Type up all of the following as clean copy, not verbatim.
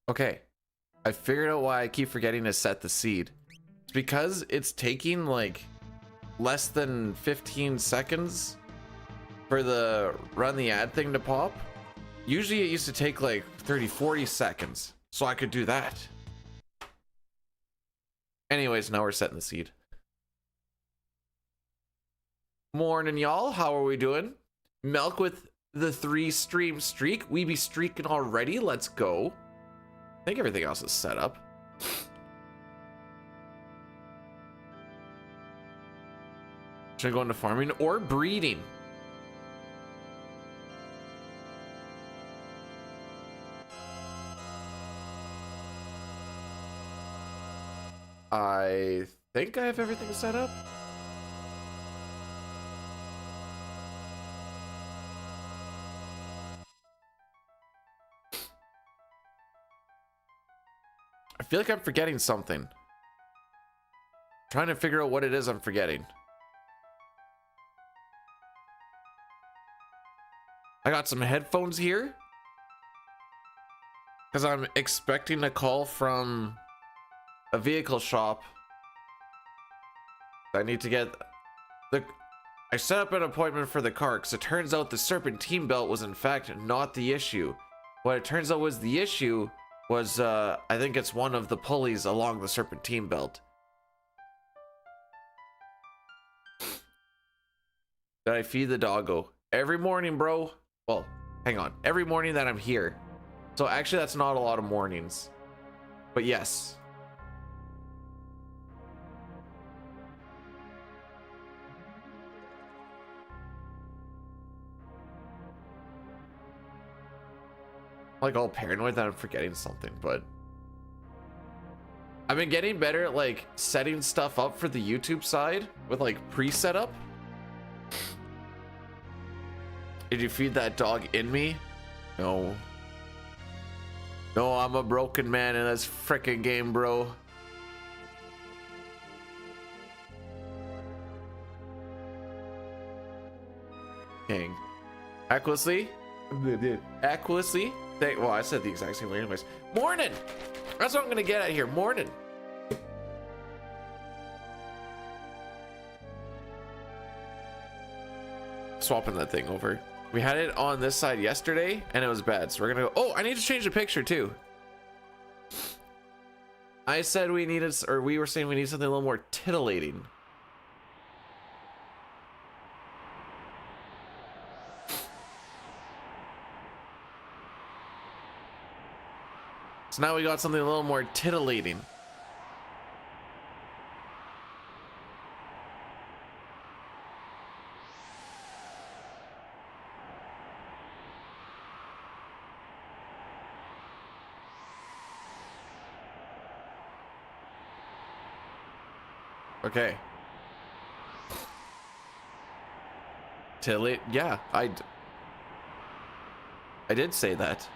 Okay, I figured out why I keep forgetting to set the seed. It's because it's taking like less than 15 seconds for the run the ad thing to pop. Usually it used to take like 30-40 seconds, so I could do that. Anyways, now we're setting the seed. Morning, y'all. How are we doing? Milk with the 3 stream streak. We be streaking already. Let's go. I think everything else is set up. Should I go into farming or breeding? I think I have everything set up. I feel like I'm forgetting something. Trying to figure out what it is I'm forgetting. I got some headphones here because I'm expecting a call from a vehicle shop. I need to get I set up an appointment for the car because it turns out the serpentine belt was in fact not the issue. What it turns out was the issue was I think it's one of the pulleys along the serpentine belt. Did I feed the doggo? Every morning, bro. Well, hang on. Every morning that I'm here. So actually that's not a lot of mornings. But yes. I'm like all paranoid that I'm forgetting something, but I've been getting better at like setting stuff up for the YouTube side with like pre-setup. Did you feed that dog in me? No. No, I'm a broken man in this frickin' game, bro. Dang. Aquously? Aquously? Well, I said the exact same way anyways. Morning! That's what I'm gonna get at here. Morning. Swapping that thing over. We had it on this side yesterday and it was bad, so we're gonna go. Oh, I need to change the picture too. I said we needed, or we were saying we need something a little more titillating. So now we got something a little more titillating. Okay. Titillate, yeah, I did say that.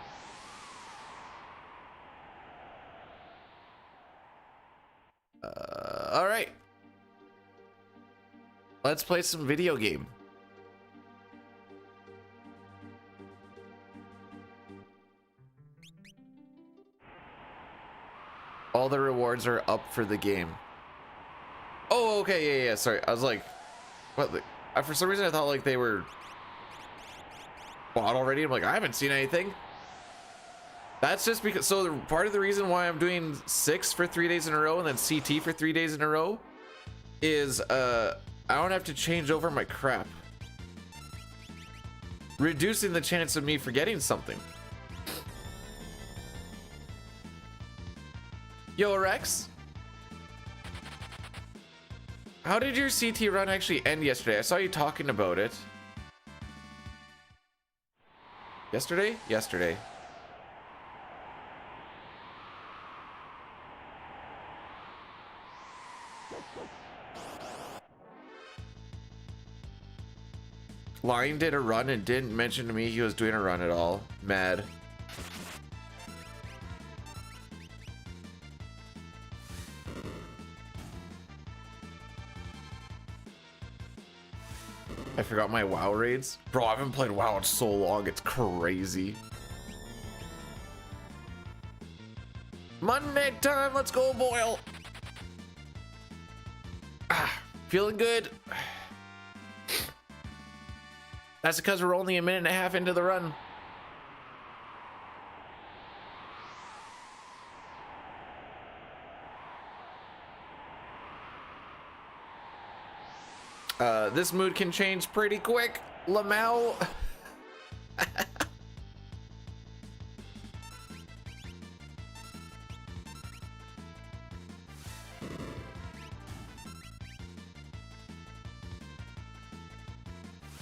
All right. Let's play some video game. All the rewards are up for the game. Oh, okay, yeah, sorry. I was like, what? For some reason, I thought like they were bought already. I'm like, I haven't seen anything. That's just because. So part of the reason why I'm doing 6 for 3 days in a row and then CT for 3 days in a row is I don't have to change over my crap, reducing the chance of me forgetting something. Yo, Rex. How did your CT run actually end yesterday? I saw you talking about it. Yesterday? Yesterday. Lion did a run and didn't mention to me he was doing a run at all. Mad. I forgot my WoW raids. Bro, I haven't played WoW in so long. It's crazy. Monday time, let's go, Boyle. Feeling good. That's because we're only a minute and a half into the run. This mood can change pretty quick. Lamau.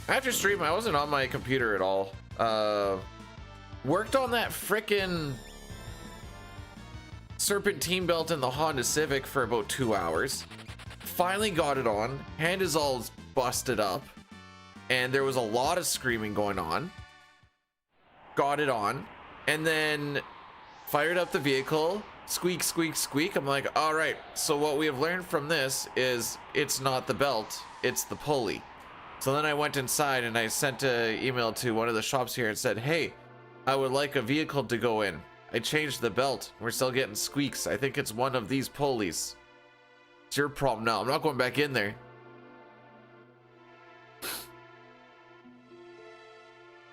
After stream, I wasn't on my computer at all. Worked on that frickin' serpentine belt in the Honda Civic for about 2 hours. Finally got it on. Hand is all busted up. And there was a lot of screaming going on. Got it on. And then fired up the vehicle. Squeak, squeak, squeak. I'm like, all right. So what we have learned from this is it's not the belt, it's the pulley. So then I went inside and I sent an email to one of the shops here and said, hey, I would like a vehicle to go in. I changed the belt. We're still getting squeaks. I think it's one of these pulleys. It's your problem now. I'm not going back in there.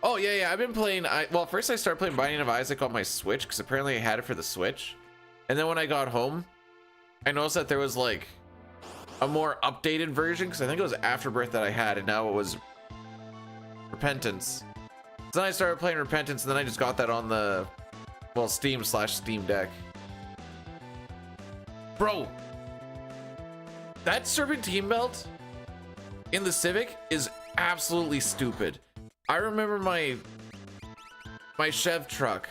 Oh, yeah. I've been playing. Well, first I started playing Binding of Isaac on my Switch because apparently I had it for the Switch. And then when I got home, I noticed that there was like a more updated version because I think it was Afterbirth that I had, and now it was Repentance. So then I started playing Repentance, and then I just got that on the, well, Steam/Steam Deck. Bro, that serpentine belt in the Civic is absolutely stupid. I remember my Chev truck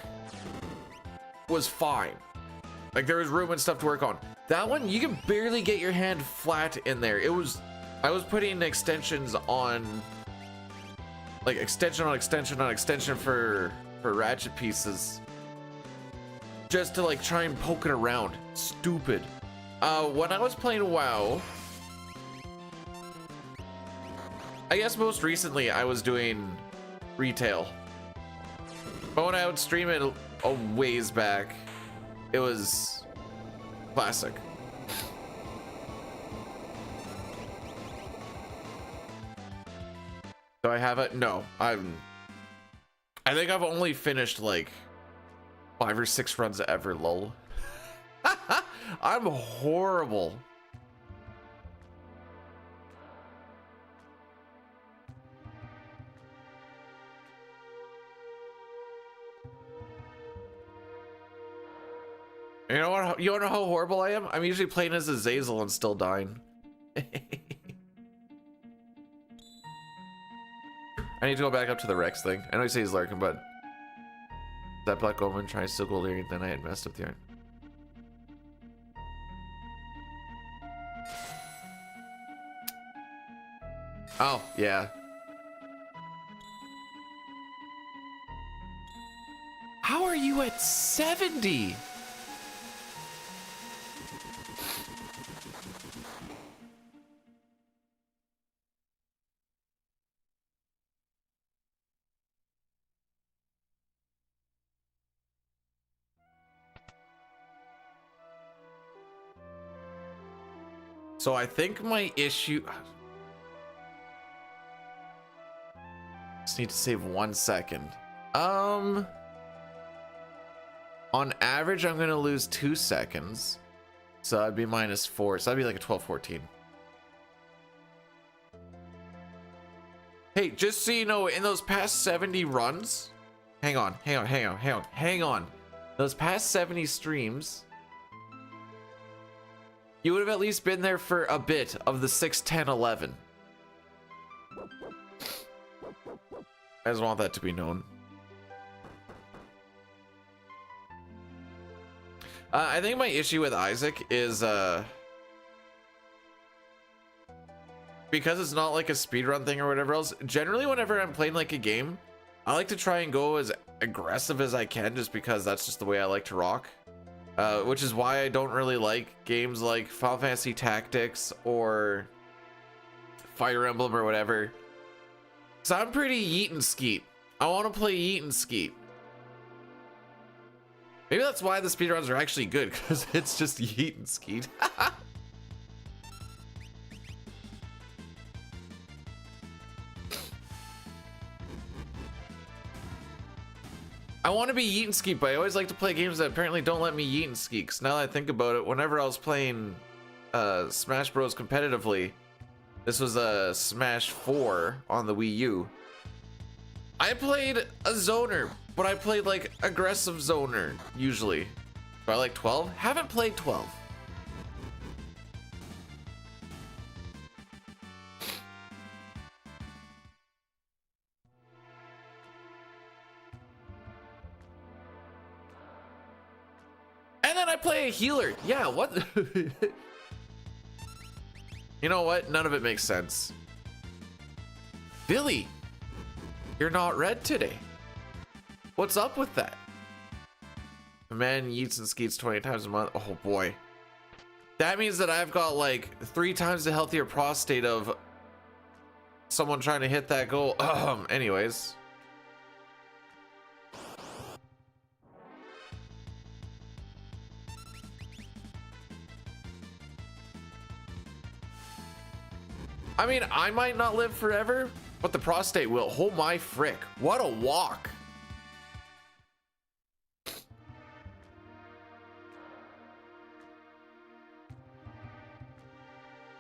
was fine. Like there was room and stuff to work on. That one, you can barely get your hand flat in there. I was putting extensions on, like extension on extension on extension for ratchet pieces. Just to like try and poke it around. Stupid. When I was playing WoW, I guess most recently I was doing retail. But when I would stream it a ways back, it was classic. Do I have it? No, I think I've only finished like 5 or 6 runs ever, lol. I'm horrible. You know what? You wanna know how horrible I am? I'm usually playing as Azazel and still dying. I need to go back up to the Rex thing. I know he says he's lurking, but that Black Omen tries to go there, then I had messed up the iron. Oh, yeah. How are you at 70? So I think my issue... Just need to save 1 second. On average, I'm gonna lose 2 seconds. So I'd be -4. So that'd be like a 12-14. Hey, just so you know, in those past 70 runs... Hang on. Those past 70 streams... You would have at least been there for a bit of the 6, 10, 11. I just want that to be known. I think my issue with Isaac is because it's not like a speedrun thing or whatever else. Generally, whenever I'm playing like a game, I like to try and go as aggressive as I can just because that's just the way I like to rock. Which is why I don't really like games like Final Fantasy Tactics or Fire Emblem or whatever. So I'm pretty yeet and skeet. I want to play yeet and skeet. Maybe that's why the speedruns are actually good, because it's just yeet and skeet. I want to be yeet and skeet, but I always like to play games that apparently don't let me yeet and skeet. 'Cause now that I think about it, whenever I was playing Smash Bros. Competitively, this was a Smash 4 on the Wii U. I played a zoner, but I played like aggressive zoner usually. Do I like 12? Haven't played 12. And then I play a healer. Yeah, what? You know what? None of it makes sense. Billy, you're not red today. What's up with that? A man yeets and skeets 20 times a month. Oh boy. That means that I've got like 3 times the healthier prostate of someone trying to hit that goal. Anyways. I mean, I might not live forever, but the prostate will. Oh my frick. What a walk.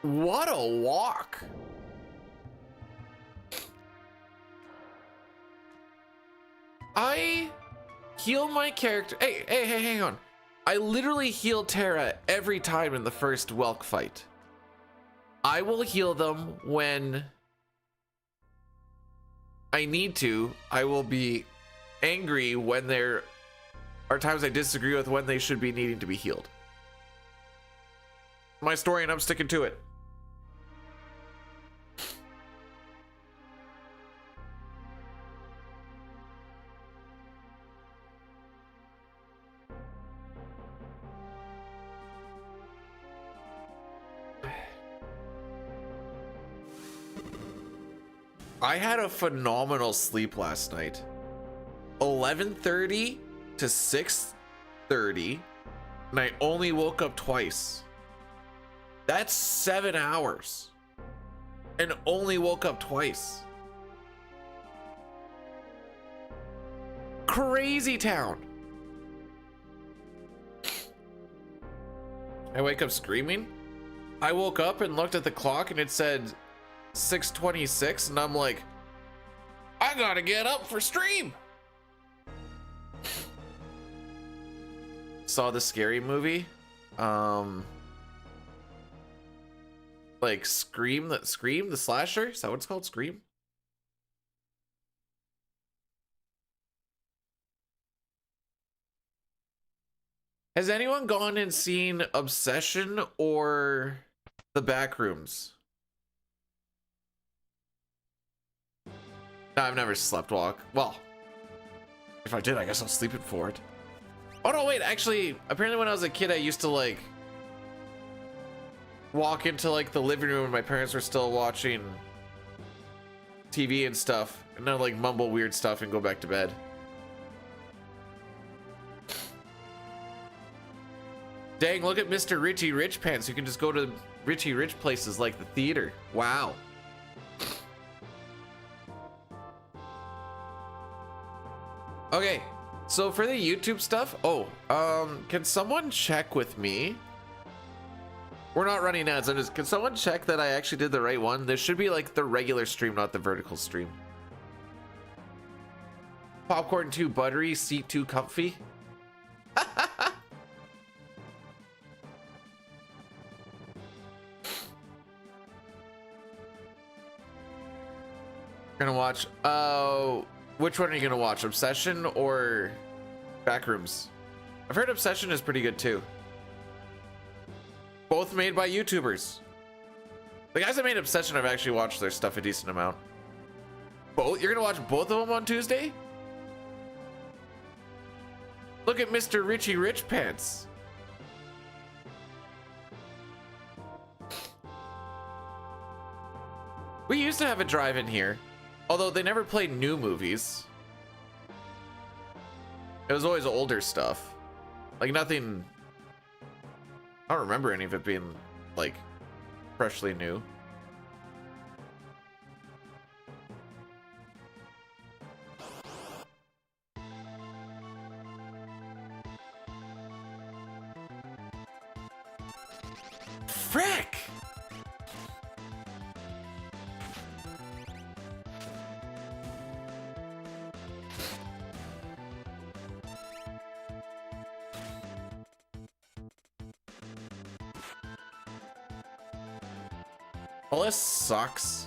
What a walk. I heal my character. Hey, hang on. I literally heal Terra every time in the first Welk fight. I will heal them when I need to. I will be angry when there are times I disagree with when they should be needing to be healed. My story, and I'm sticking to it. I had a phenomenal sleep last night. 11:30 to 6:30, and I only woke up twice. That's 7 hours, and only woke up twice. Crazy town. I wake up screaming. I woke up and looked at the clock and it said 6:26, and I'm like, I gotta get up for stream. Saw the Scary Movie. Like Scream the slasher? Is that what it's called? Scream? Has anyone gone and seen Obsession or The Backrooms? No, I've never slept walk. Well, if I did, I guess I'll sleep it for it. Oh no, wait, actually, apparently when I was a kid, I used to like walk into like the living room when my parents were still watching TV and stuff, and then like mumble weird stuff and go back to bed. Dang, look at Mr. Richie Rich Pants. You can just go to Richie Rich places like the theater. Wow. Okay, so for the YouTube stuff, can someone check with me? We're not running ads. Can someone check that I actually did the right one? This should be like the regular stream, not the vertical stream. Popcorn too buttery, seat too comfy. Gonna watch, which one are you gonna watch? Obsession or Backrooms? I've heard Obsession is pretty good too. Both made by YouTubers. The guys that made Obsession, I've actually watched their stuff a decent amount. Both? You're gonna watch both of them on Tuesday? Look at Mr. Richie Rich Pants. We used to have a drive-in here, although they never played new movies. It was always older stuff. Like nothing. I don't remember any of it being like freshly new. Frick! Well, this sucks.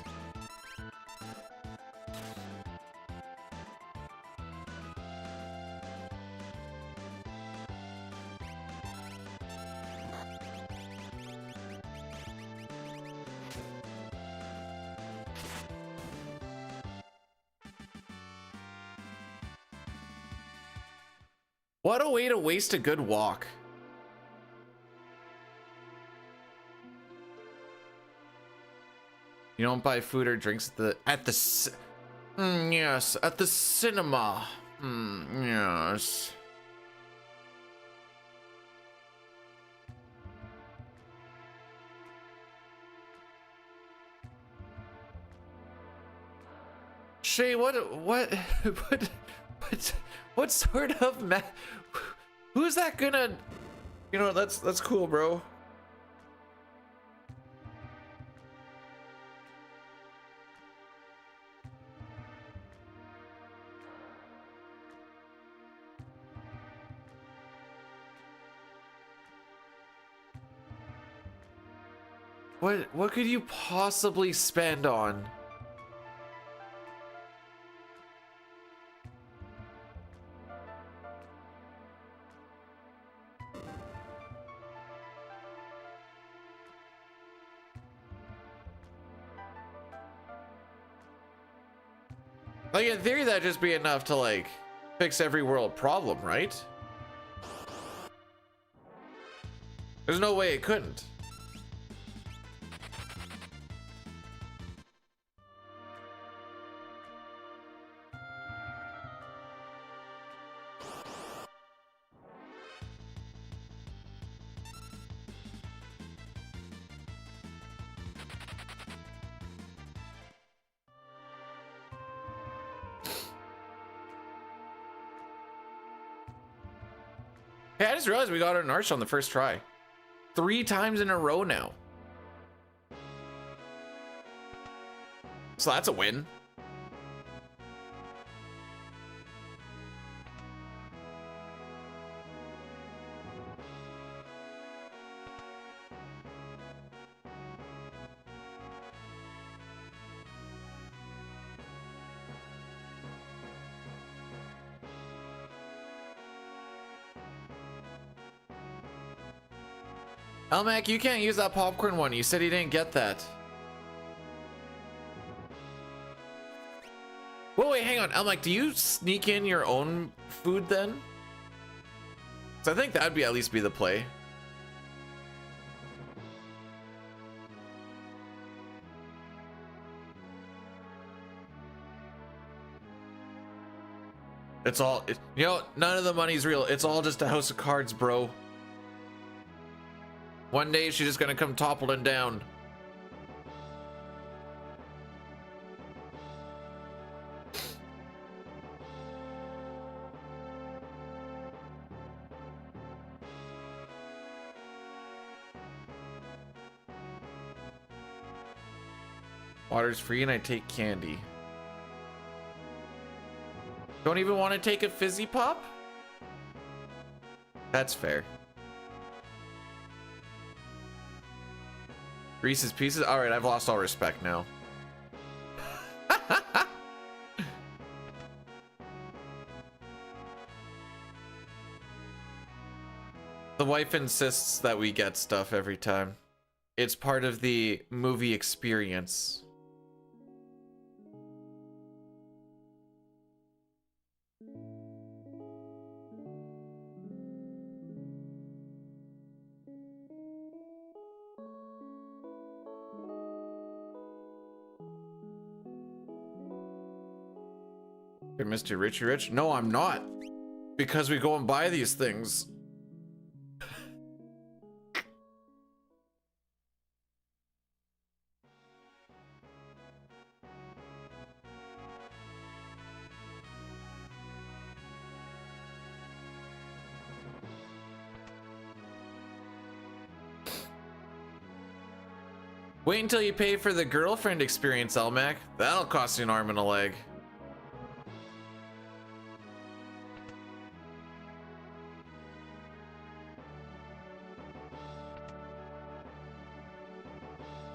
What a way to waste a good walk. You don't buy food or drinks at the yes, at the cinema. Yes. Shay, what sort of who's that gonna, you know, that's cool, bro. What could you possibly spend on? Like in theory that'd just be enough to like fix every world problem, right? There's no way it couldn't. Hey, I just realized we got an arch on the first try. 3 times in a row now. So that's a win. Elmac, you can't use that popcorn one. You said you didn't get that. Whoa, wait, hang on. Elmac, do you sneak in your own food then? So I think that'd be at least be the play. It's all, you know, none of the money's real. It's all just a house of cards, bro. One day she's just gonna come toppling down. Water's free and I take candy. Don't even want to take a fizzy pop? That's fair. Reese's Pieces? Alright, I've lost all respect now. The wife insists that we get stuff every time. It's part of the movie experience. Hey, Mr. Richie Rich? No, I'm not. Because we go and buy these things. Wait until you pay for the girlfriend experience, Elmac. That'll cost you an arm and a leg.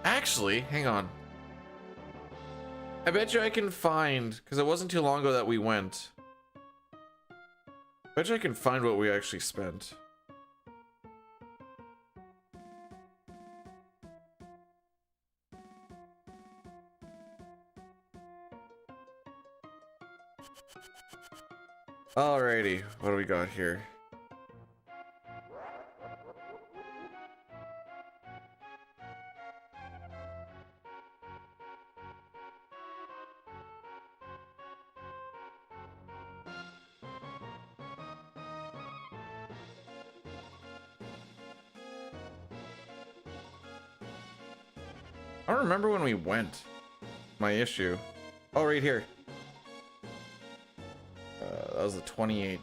Actually, hang on. I bet you I can find, because it wasn't too long ago that we went. I bet you I can find what we actually spent. Alrighty, what do we got here? I don't remember when we went. My issue. Oh, right here. That was the 28th.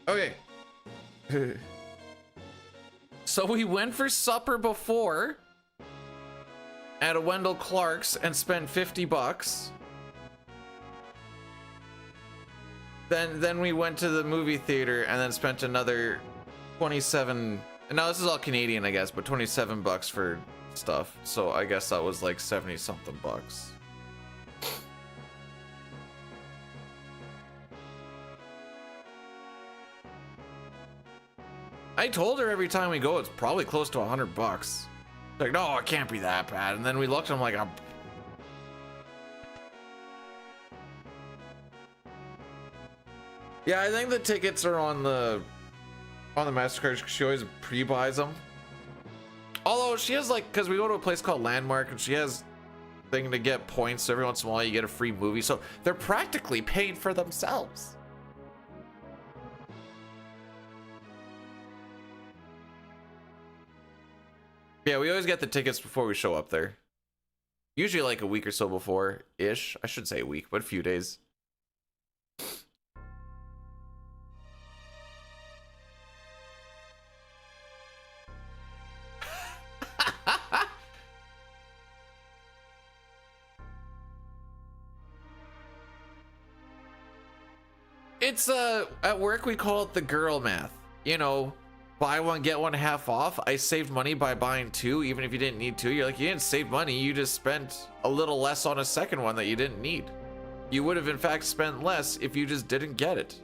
Okay. So we went for supper before at a Wendell Clark's and spent 50 bucks. Then we went to the movie theater and then spent another 27. And now this is all Canadian, I guess, but 27 bucks for stuff. So I guess that was like 70 something bucks. I told her every time we go it's probably close to 100 bucks. Like, no, it can't be that bad. And then we looked and I'm like, yeah, I think the tickets are on the MasterCard. She always pre-buys them. Although she has, like, because we go to a place called Landmark and she has thing to get points, so every once in a while you get a free movie, so they're practically paid for themselves. Yeah, we always get the tickets before we show up there. Usually like a week or so before-ish. I should say a week, but a few days. It's at work we call it the girl math. You know, buy one get one half off. I saved money by buying two, even if you didn't need two. You're like, you didn't save money, you just spent a little less on a second one that you didn't need. You would have in fact spent less if you just didn't get it.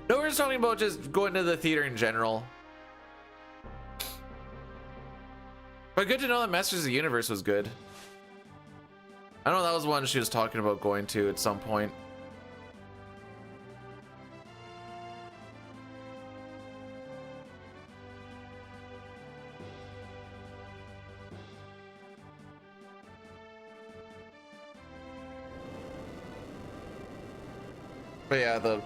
No, we're just talking about just going to the theater in general. But good to know that Masters of the Universe was good. I know that was one she was talking about going to at some point. But yeah,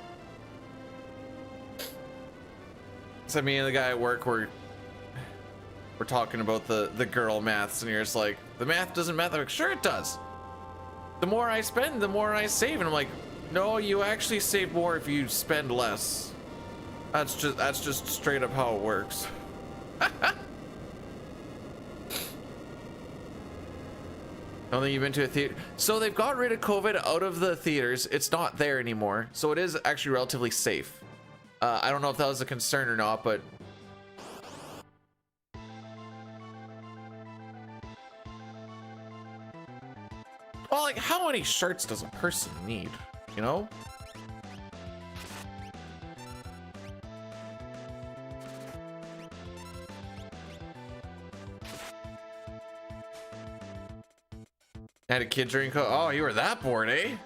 so me and the guy at work we're talking about the girl maths, and you're just like, the math doesn't math. I'm like, sure it does. The more I spend, the more I save. And I'm like, no, you actually save more if you spend less. That's just straight up how it works. I don't think you've been to a theater. So they've got rid of COVID out of the theaters. It's not there anymore. So it is actually relatively safe. I don't know if that was a concern or not, but well, like, how many shirts does a person need, you know? Had a kid during COVID. Oh, you were that bored, eh?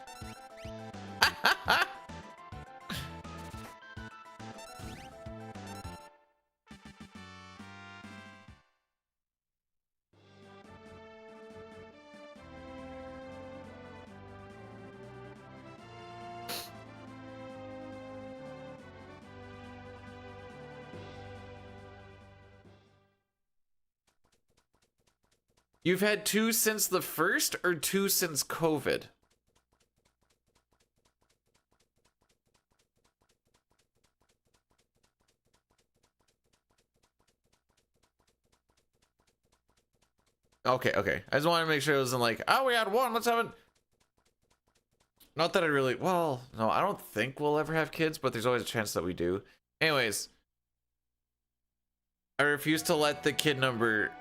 You've had two since the first or two since COVID? Okay, okay. I just wanted to make sure it wasn't like, oh, we had one, let's have it. Not that I really, well, no, I don't think we'll ever have kids, but there's always a chance that we do. Anyways, I refuse to let the kid number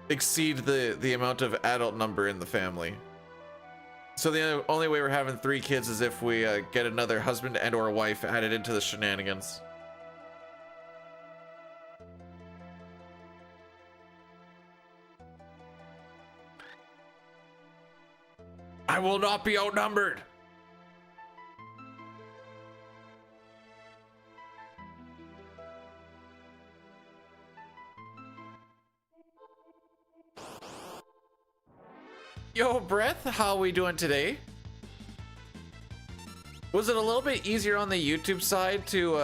exceed the amount of adult number in the family. So the only way we're having 3 kids is if we get another husband and or wife added into the shenanigans. I will not be outnumbered. Yo, Breath, how we doing today? Was it a little bit easier on the YouTube side to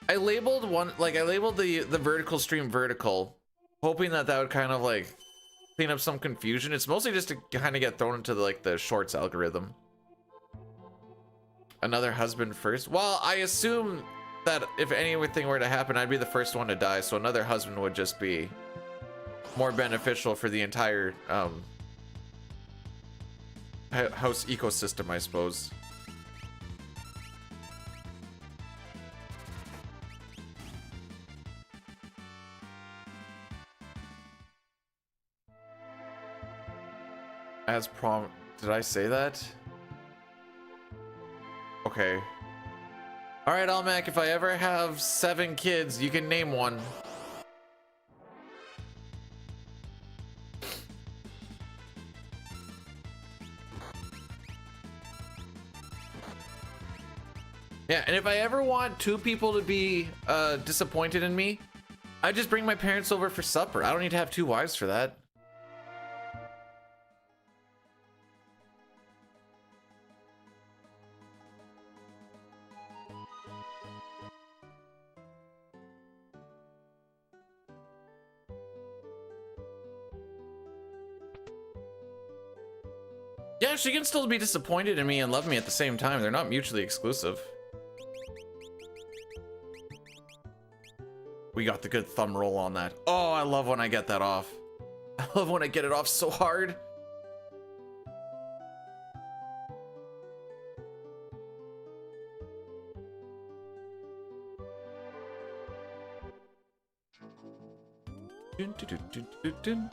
I labeled the vertical stream vertical, hoping that would kind of like clean up some confusion. It's mostly just to kind of get thrown into the shorts algorithm. Another husband first. Well, I assume that if anything were to happen, I'd be the first one to die, so another husband would just be more beneficial for the entire house ecosystem, I suppose. As prom, did I say that? Okay. All right, Almac, if I ever have 7 kids, you can name one. Yeah, and if I ever want 2 people to be disappointed in me, I just bring my parents over for supper. I don't need to have 2 wives for that. Yeah, she can still be disappointed in me and love me at the same time. They're not mutually exclusive. We got the good thumb roll on that. Oh, I love when I get that off. I love when I get it off so hard. Dun, dun, dun, dun, dun, dun.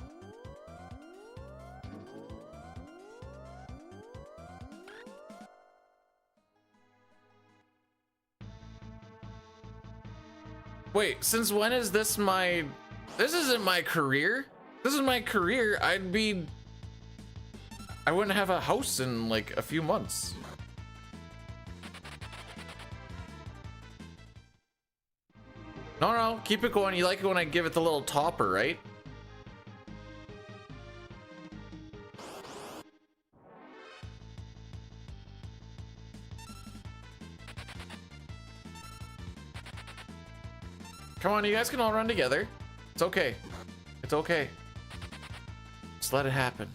Wait, since when is this my... This isn't my career. This is my career. I wouldn't have a house in like a few months. No, keep it going. You like it when I give it the little topper, right? Come on, you guys can all run together. It's okay. It's okay. Just let it happen.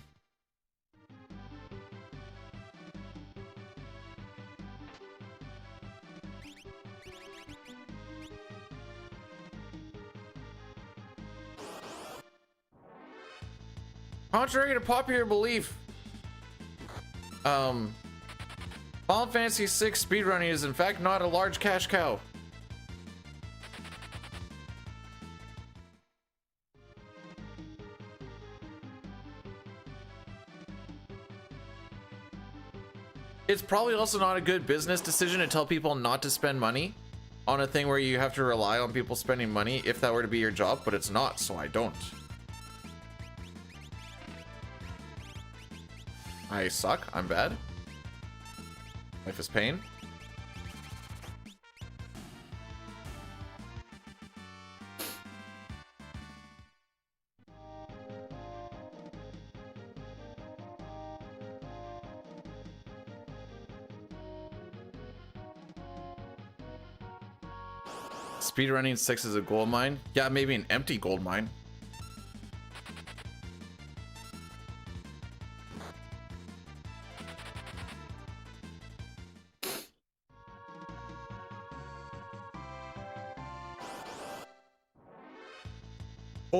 Contrary to popular belief, Final Fantasy VI speedrunning is in fact not a large cash cow. It's probably also not a good business decision to tell people not to spend money on a thing where you have to rely on people spending money if that were to be your job, but it's not, so I don't. I suck. I'm bad. Life is pain. Speedrunning 6 is a gold mine. Yeah, maybe an empty gold mine.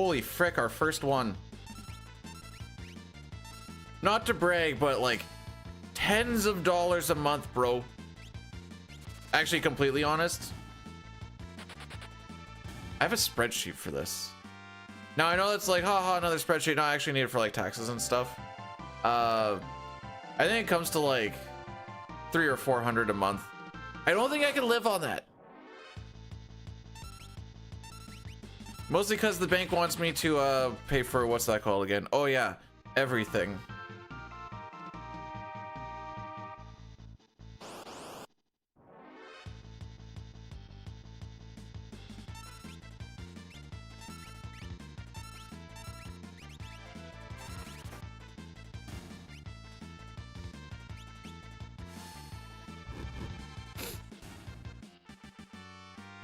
Holy frick, our first one. Not to brag, but like tens of dollars a month, bro. Actually, completely honest, I have a spreadsheet for this. Now I know it's like, haha, another spreadsheet. No, I actually need it for like taxes and stuff. I think it comes to like 300 or 400 a month. I don't think I can live on that. Mostly because the bank wants me to pay for, what's that called again? Oh yeah, everything.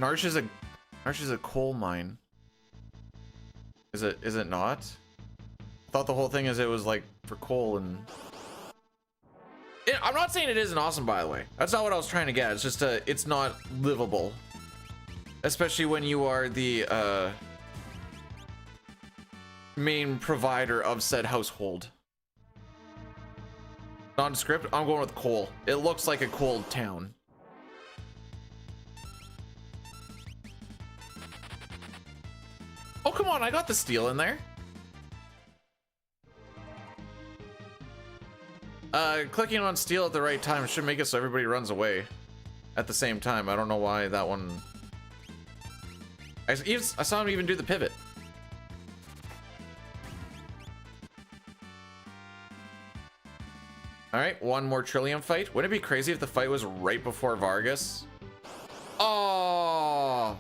Narsh is a coal mine. Is it not? I thought the whole thing is it was like for coal and I'm not saying it isn't awesome, by the way. That's not what I was trying to get. It's just it's not livable. Especially when you are the main provider of said household. Nondescript, I'm going with coal. It looks like a coal town. Oh, come on, I got the steel in there. Clicking on steel at the right time should make it so everybody runs away at the same time. I don't know why that one... I saw him even do the pivot. All right, one more Trillium fight. Wouldn't it be crazy if the fight was right before Vargas? Oh...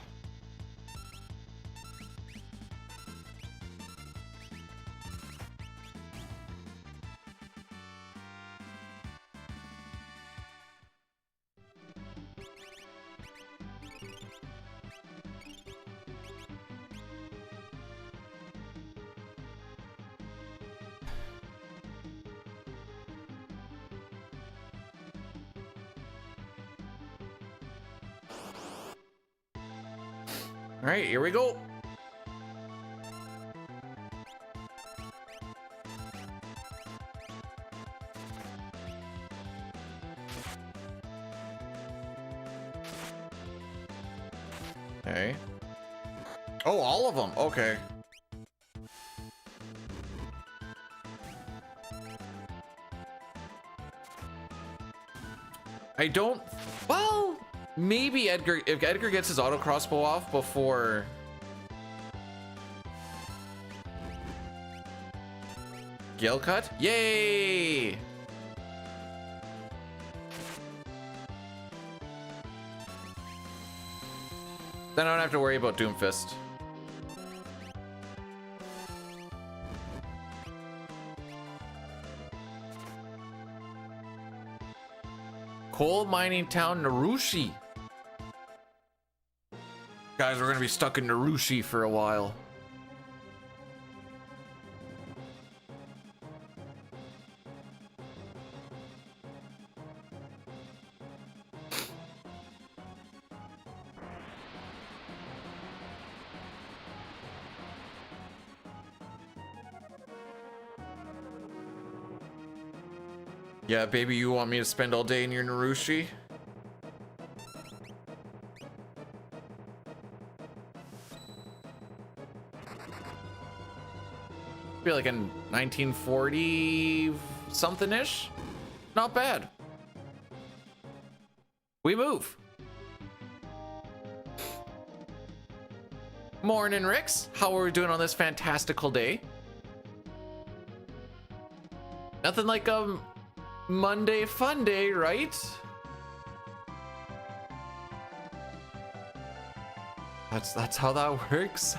All right, here we go. Okay. Oh, all of them. Okay. I don't... Well... Maybe Edgar, if Edgar gets his auto crossbow off before Gale cut, yay! Then I don't have to worry about Doomfist. Coal mining town Narushi. Guys, we're gonna be stuck in Narushi for a while. Yeah, baby, you want me to spend all day in your Narushi? Be like in 1940 something-ish. Not bad. We move. Morning, Rix. How are we doing on this fantastical day? Nothing like Monday fun day, right? That's how that works.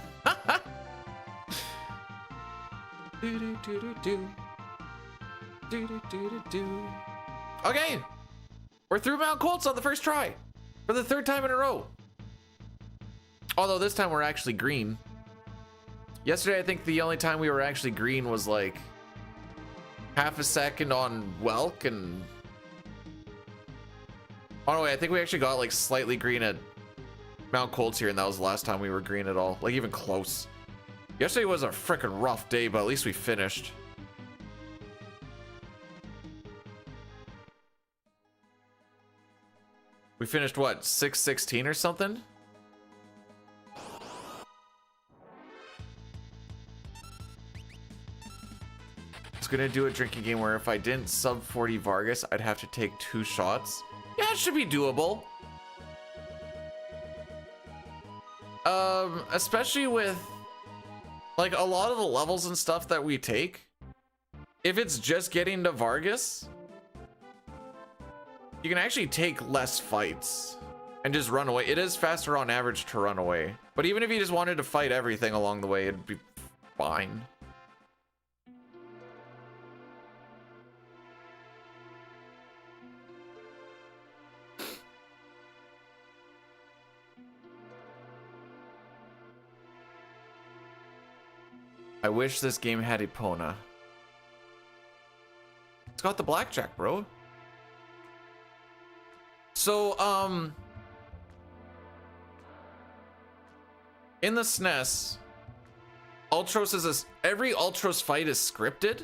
Okay, we're through Mount Colts on the first try for the third time in a row. Although this time we're actually green. Yesterday, I think the only time we were actually green was like half a second on Welk, and oh no, wait, I think we actually got like slightly green at Mount Colts here, and that was the last time we were green at all, like even close. Yesterday was a freaking rough day, but at least we finished. We finished what, 6:16 or something? I was gonna do a drinking game where if I didn't sub 40 Vargas, I'd have to take 2 shots. Yeah, it should be doable. Especially with like a lot of the levels and stuff that we take. If it's just getting to Vargas, you can actually take less fights and just run away. It is faster on average to run away. But even if you just wanted to fight everything along the way, it'd be fine. I wish this game had Epona. It's got the blackjack, bro. So, in the SNES, Ultros is every Ultros fight is scripted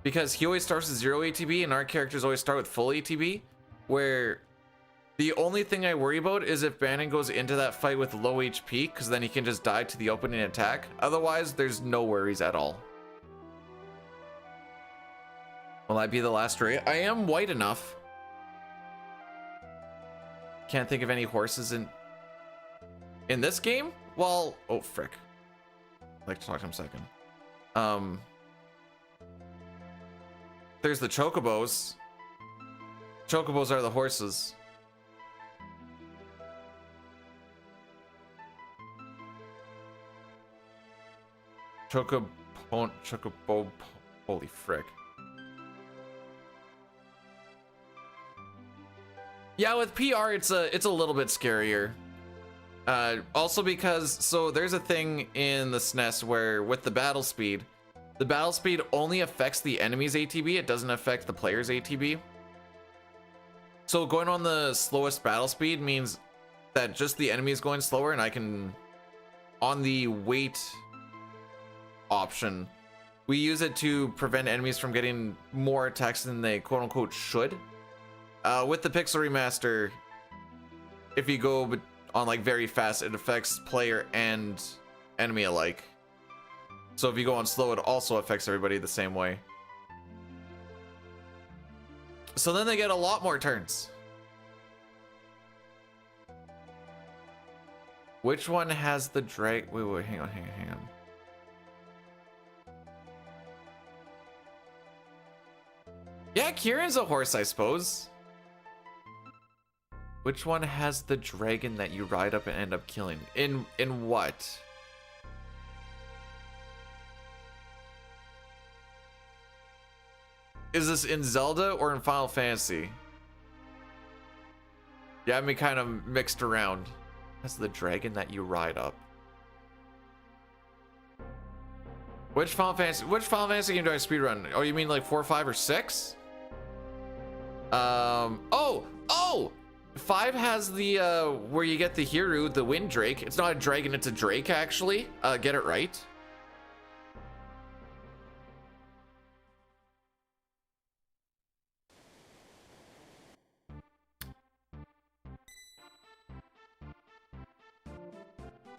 because he always starts with 0 ATB and our characters always start with full ATB, where the only thing I worry about is if Bannon goes into that fight with low HP, because then he can just die to the opening attack. Otherwise, there's no worries at all. Will I be the last raid? I am white enough. Can't think of any horses in this game? Well, oh frick. I'd like to talk to him a second. There's the chocobos. Chocobos are the horses. Chocobo, holy frick. Yeah, with PR, it's a little bit scarier. Also because, so there's a thing in the SNES where with the battle speed only affects the enemy's ATB, it doesn't affect the player's ATB. So going on the slowest battle speed means that just the enemy is going slower, and I can, on the wait option, we use it to prevent enemies from getting more attacks than they quote unquote should. With the Pixel Remaster, if you go on like very fast, it affects player and enemy alike. So if you go on slow, it also affects everybody the same way. So then they get a lot more turns. Which one has the drag? Wait, hang on. Yeah, Kieran's a horse, I suppose. Which one has the dragon that you ride up and end up killing? In what? Is this in Zelda or in Final Fantasy? Yeah, I mean, kind of mixed around. That's the dragon that you ride up. Which Final Fantasy game do I speedrun? Oh, you mean like 4, 5, or 6? Oh! 5 has the where you get the Hiru, the wind drake. It's not a dragon, it's a drake actually. Get it right.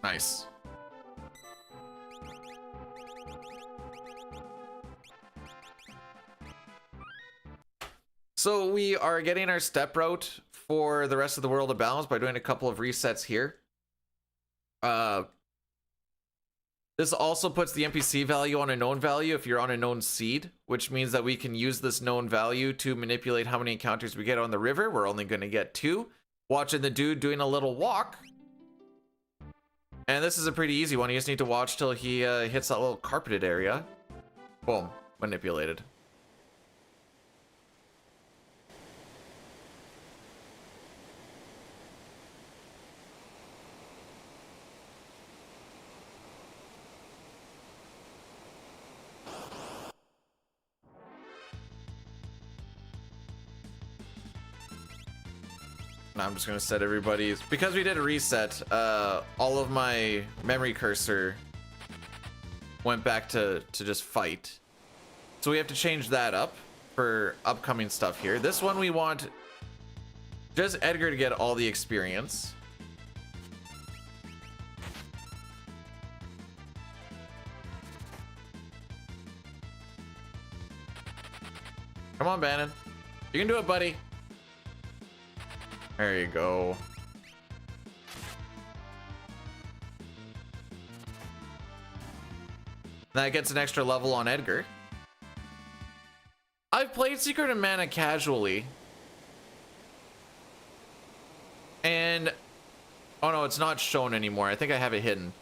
Nice. So we are getting our step route for the rest of the world of balance by doing a couple of resets here. This also puts the NPC value on a known value if you're on a known seed, which means that we can use this known value to manipulate how many encounters we get on the river. We're only going to get 2. Watching the dude doing a little walk. And this is a pretty easy one. You just need to watch till he hits that little carpeted area. Boom. Manipulated. Now I'm just gonna set everybody's, because we did a reset, all of my memory cursor went back to just fight. So we have to change that up for upcoming stuff here. This one we want just Edgar to get all the experience. Come on, Bannon. You can do it, buddy. There you go. That gets an extra level on Edgar. I've played Secret of Mana casually. And... oh no, it's not shown anymore. I think I have it hidden.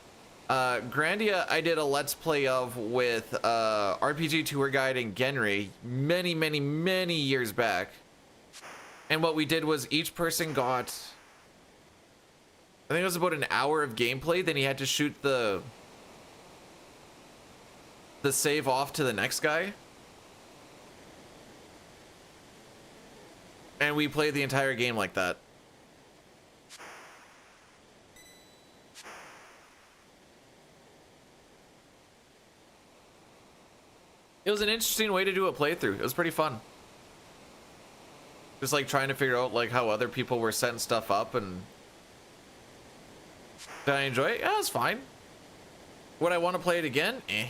Grandia, I did a Let's Play of with RPG Tour Guide and Genry many years back. And what we did was each person got... I think it was about an hour of gameplay. Then he had to shoot the save off to the next guy. And we played the entire game like that. It was an interesting way to do a playthrough. It was pretty fun. Just like trying to figure out like how other people were setting stuff up, and did I enjoy it? Yeah, it's fine. Would I want to play it again? Eh.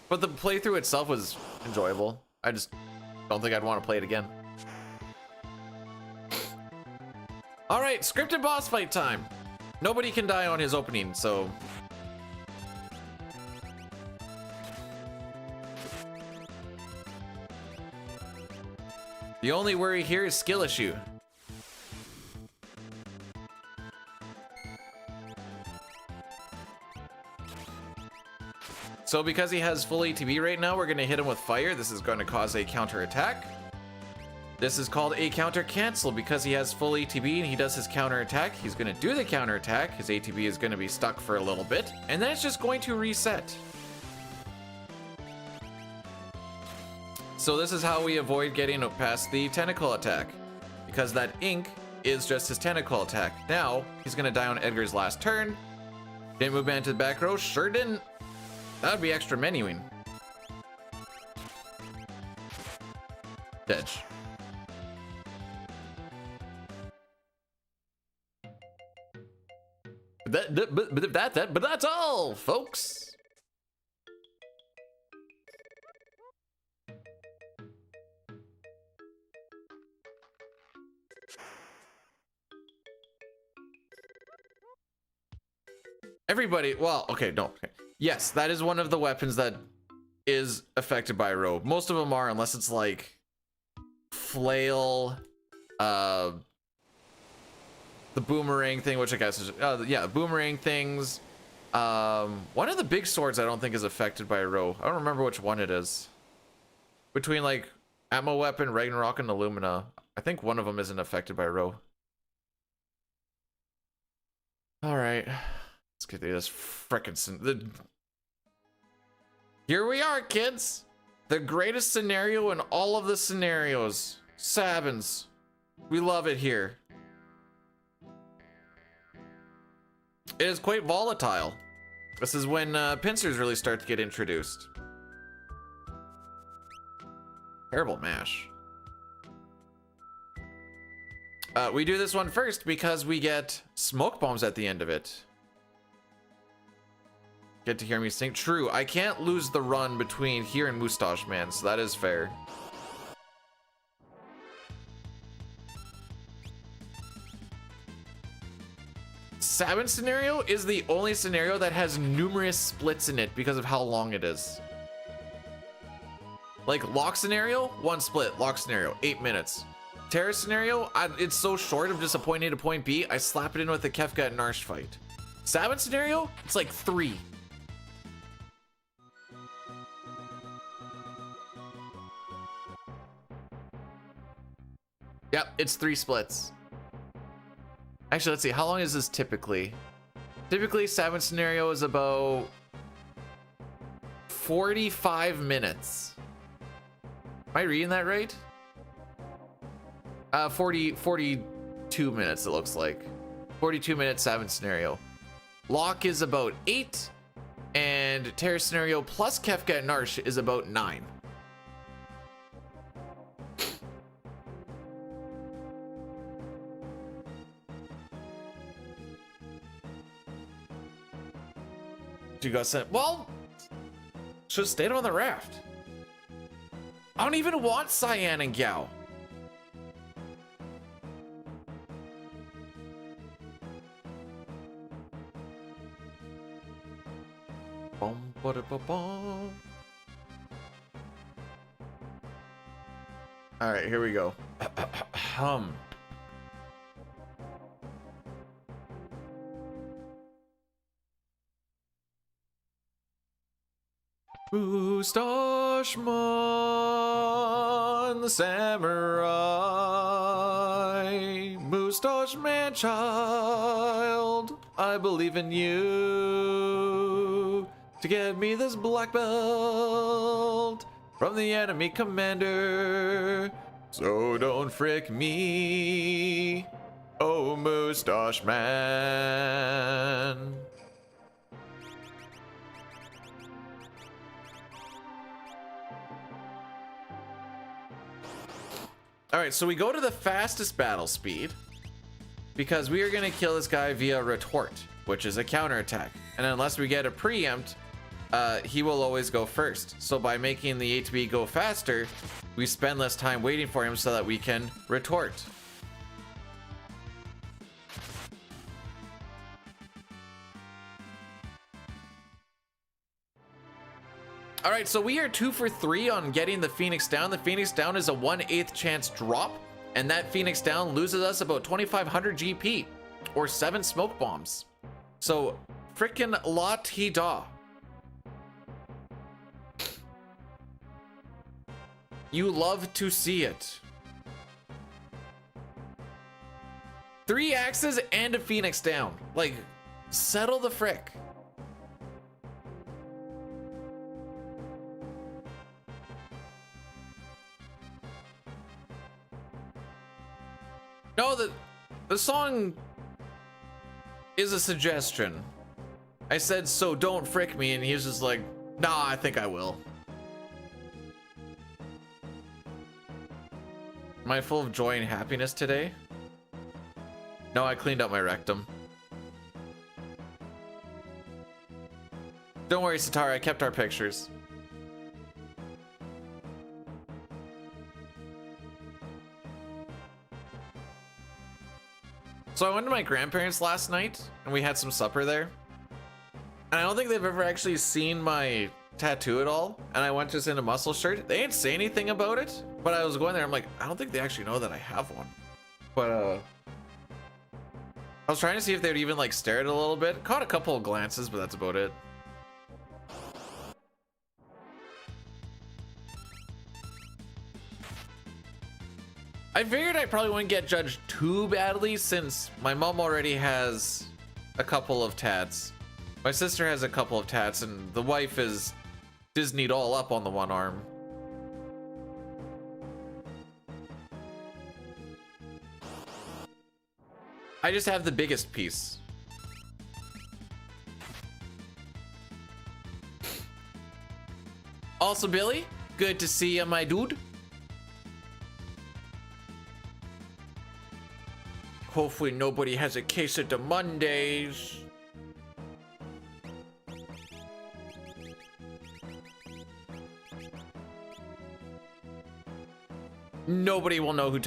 But the playthrough itself was enjoyable. I just don't think I'd want to play it again. All right, scripted boss fight time. Nobody can die on his opening, so... the only worry here is skill issue. So because he has full ATB right now, we're gonna hit him with fire. This is going to cause a counter attack. This is called a counter cancel because he has full ATB and he does his counter attack. He's gonna do the counter attack. His ATB is gonna be stuck for a little bit, and then it's just going to reset. So this is how we avoid getting past the tentacle attack, because that ink is just his tentacle attack. Now, he's gonna die on Edgar's last turn. Didn't move back to the back row? Sure didn't. That would be extra menuing. Ditch. But that's all, folks. Everybody, well, okay, no. Okay. Yes, that is one of the weapons that is affected by robe. Most of them are, unless it's like flail, the boomerang thing, which I guess is, yeah, boomerang things. One of the big swords I don't think is affected by robe. I don't remember which one it is. Between like ammo weapon, Ragnarok, and Illumina, I think one of them isn't affected by robe. All right. Let's get through this frickin' here we are, kids. The greatest scenario in all of the scenarios. Sabins. We love it here. It is quite volatile. This is when pincers really start to get introduced. Terrible mash. We do this one first because we get smoke bombs at the end of it. Get to hear me sing. True, I can't lose the run between here and Moustache Man, so that is fair. Sabin scenario is the only scenario that has numerous splits in it because of how long it is. Like lock scenario, 1 split. Lock scenario, 8 minutes. Terror scenario, it's so short of just a point A to point B, I slap it in with a Kefka and Narsh fight. Sabin scenario, it's like 3. Yep, it's 3 splits. Actually, let's see. How long is this typically? Typically, Sabin scenario is about 45 minutes. Am I reading that right? 42 minutes, it looks like. 42 minutes Sabin scenario. Lock is about 8. and Terror Scenario plus Kefka and Narsh is about 9. You got sent. Well, should have stayed on the raft. I don't even want Cyan and Gao. Bum, ba, da, ba, bum. All right, here we go. Moustache-man, the samurai. Moustache man child, I believe in you to get me this black belt from the enemy commander. So don't frick me, oh Moustache man. All right, so we go to the fastest battle speed because we are going to kill this guy via retort, which is a counterattack. And unless we get a preempt, he will always go first. So by making the ATB go faster, we spend less time waiting for him so that we can retort. All right, so we are 2 for 3 on getting the Phoenix down. The Phoenix down is a 1/8 chance drop, and that Phoenix down loses us about 2,500 GP or 7 smoke bombs. So frickin' la ti da. You love to see it. 3 axes and a Phoenix down. Like, settle the frick. No, the song is a suggestion. I said, so don't frick me, and he was just like, nah, I think I will. Am I full of joy and happiness today? No, I cleaned up my rectum. Don't worry, Satara, I kept our pictures. So I went to my grandparents last night and we had some supper there. And I don't think they've ever actually seen my tattoo at all. And I went just in a muscle shirt. They didn't say anything about it, but I was going there. I'm like, I don't think they actually know that I have one. But I was trying to see if they would even like stare at it a little bit. Caught a couple of glances, but that's about it. I figured I probably wouldn't get judged too badly since my mom already has a couple of tats. My sister has a couple of tats, and the wife is Disneyed all up on the one arm. I just have the biggest piece. Also, Billy, good to see you, my dude. Hopefully nobody has a case of the Mondays. Nobody will know who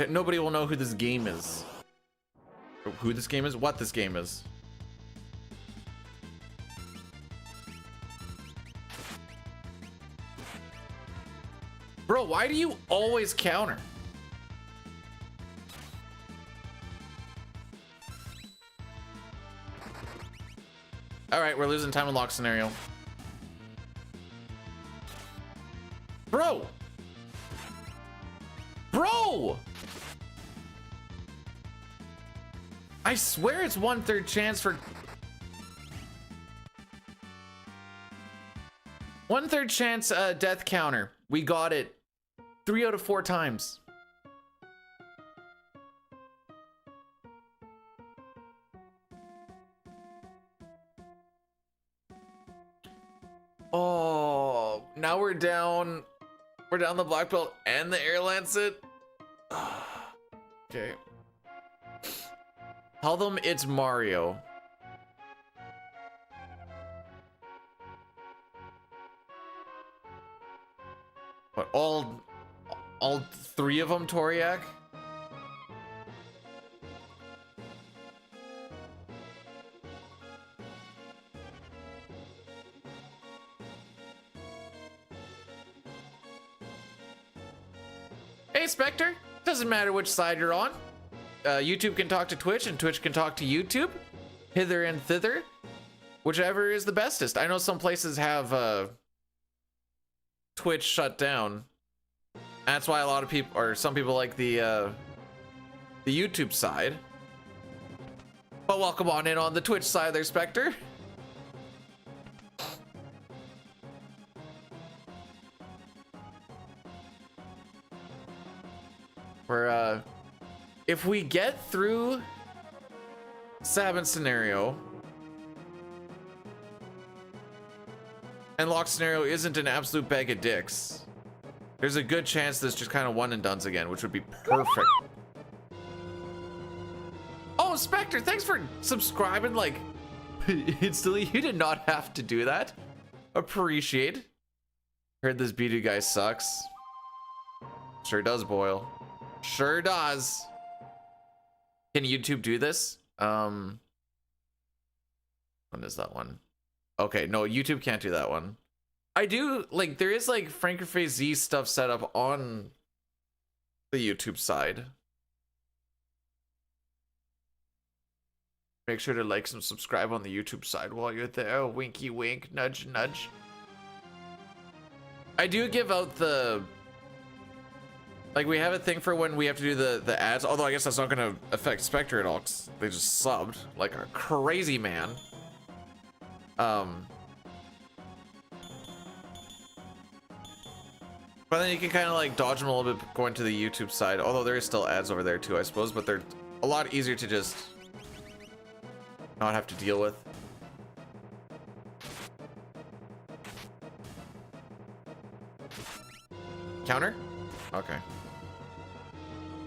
this game is. Who this game is? What this game is. Bro, why do you always counter? All right, we're losing time in lock scenario. Bro! Bro! I swear it's 1/3 chance for... 1/3 chance death counter. We got it 3 out of 4 times. Oh, now we're down. We're down the black belt and the air lancet. Okay. Tell them it's Mario. What, all three of them, Toriak? Hey, Spectre. Doesn't matter which side you're on. YouTube can talk to Twitch, and Twitch can talk to YouTube. Hither and thither. Whichever is the bestest. I know some places have Twitch shut down. That's why a lot of people, or some people, like the YouTube side. But welcome on in on the Twitch side there, Spectre. Where if we get through Sabin scenario and lock scenario isn't an absolute bag of dicks, there's a good chance this just kind of one and done's again, which would be perfect. Oh, Spectre, thanks for subscribing like instantly. You did not have to do that. Appreciate. Heard this Bidu guy sucks. Sure does, Boyle. Sure does. Can YouTube do this? When is that one? Okay, no, YouTube can't do that one. I do, like, there is like Frankerface Z stuff set up on the YouTube side. Make sure to like and subscribe on the YouTube side while you're there. Winky wink, nudge nudge. I do give out the, like, we have a thing for when we have to do the ads, although I guess that's not going to affect Spectre at all, because they just subbed like a crazy man. But then you can kind of like dodge them a little bit going to the YouTube side, although there is still ads over there too, I suppose, but they're a lot easier to just not have to deal with. Counter? Okay.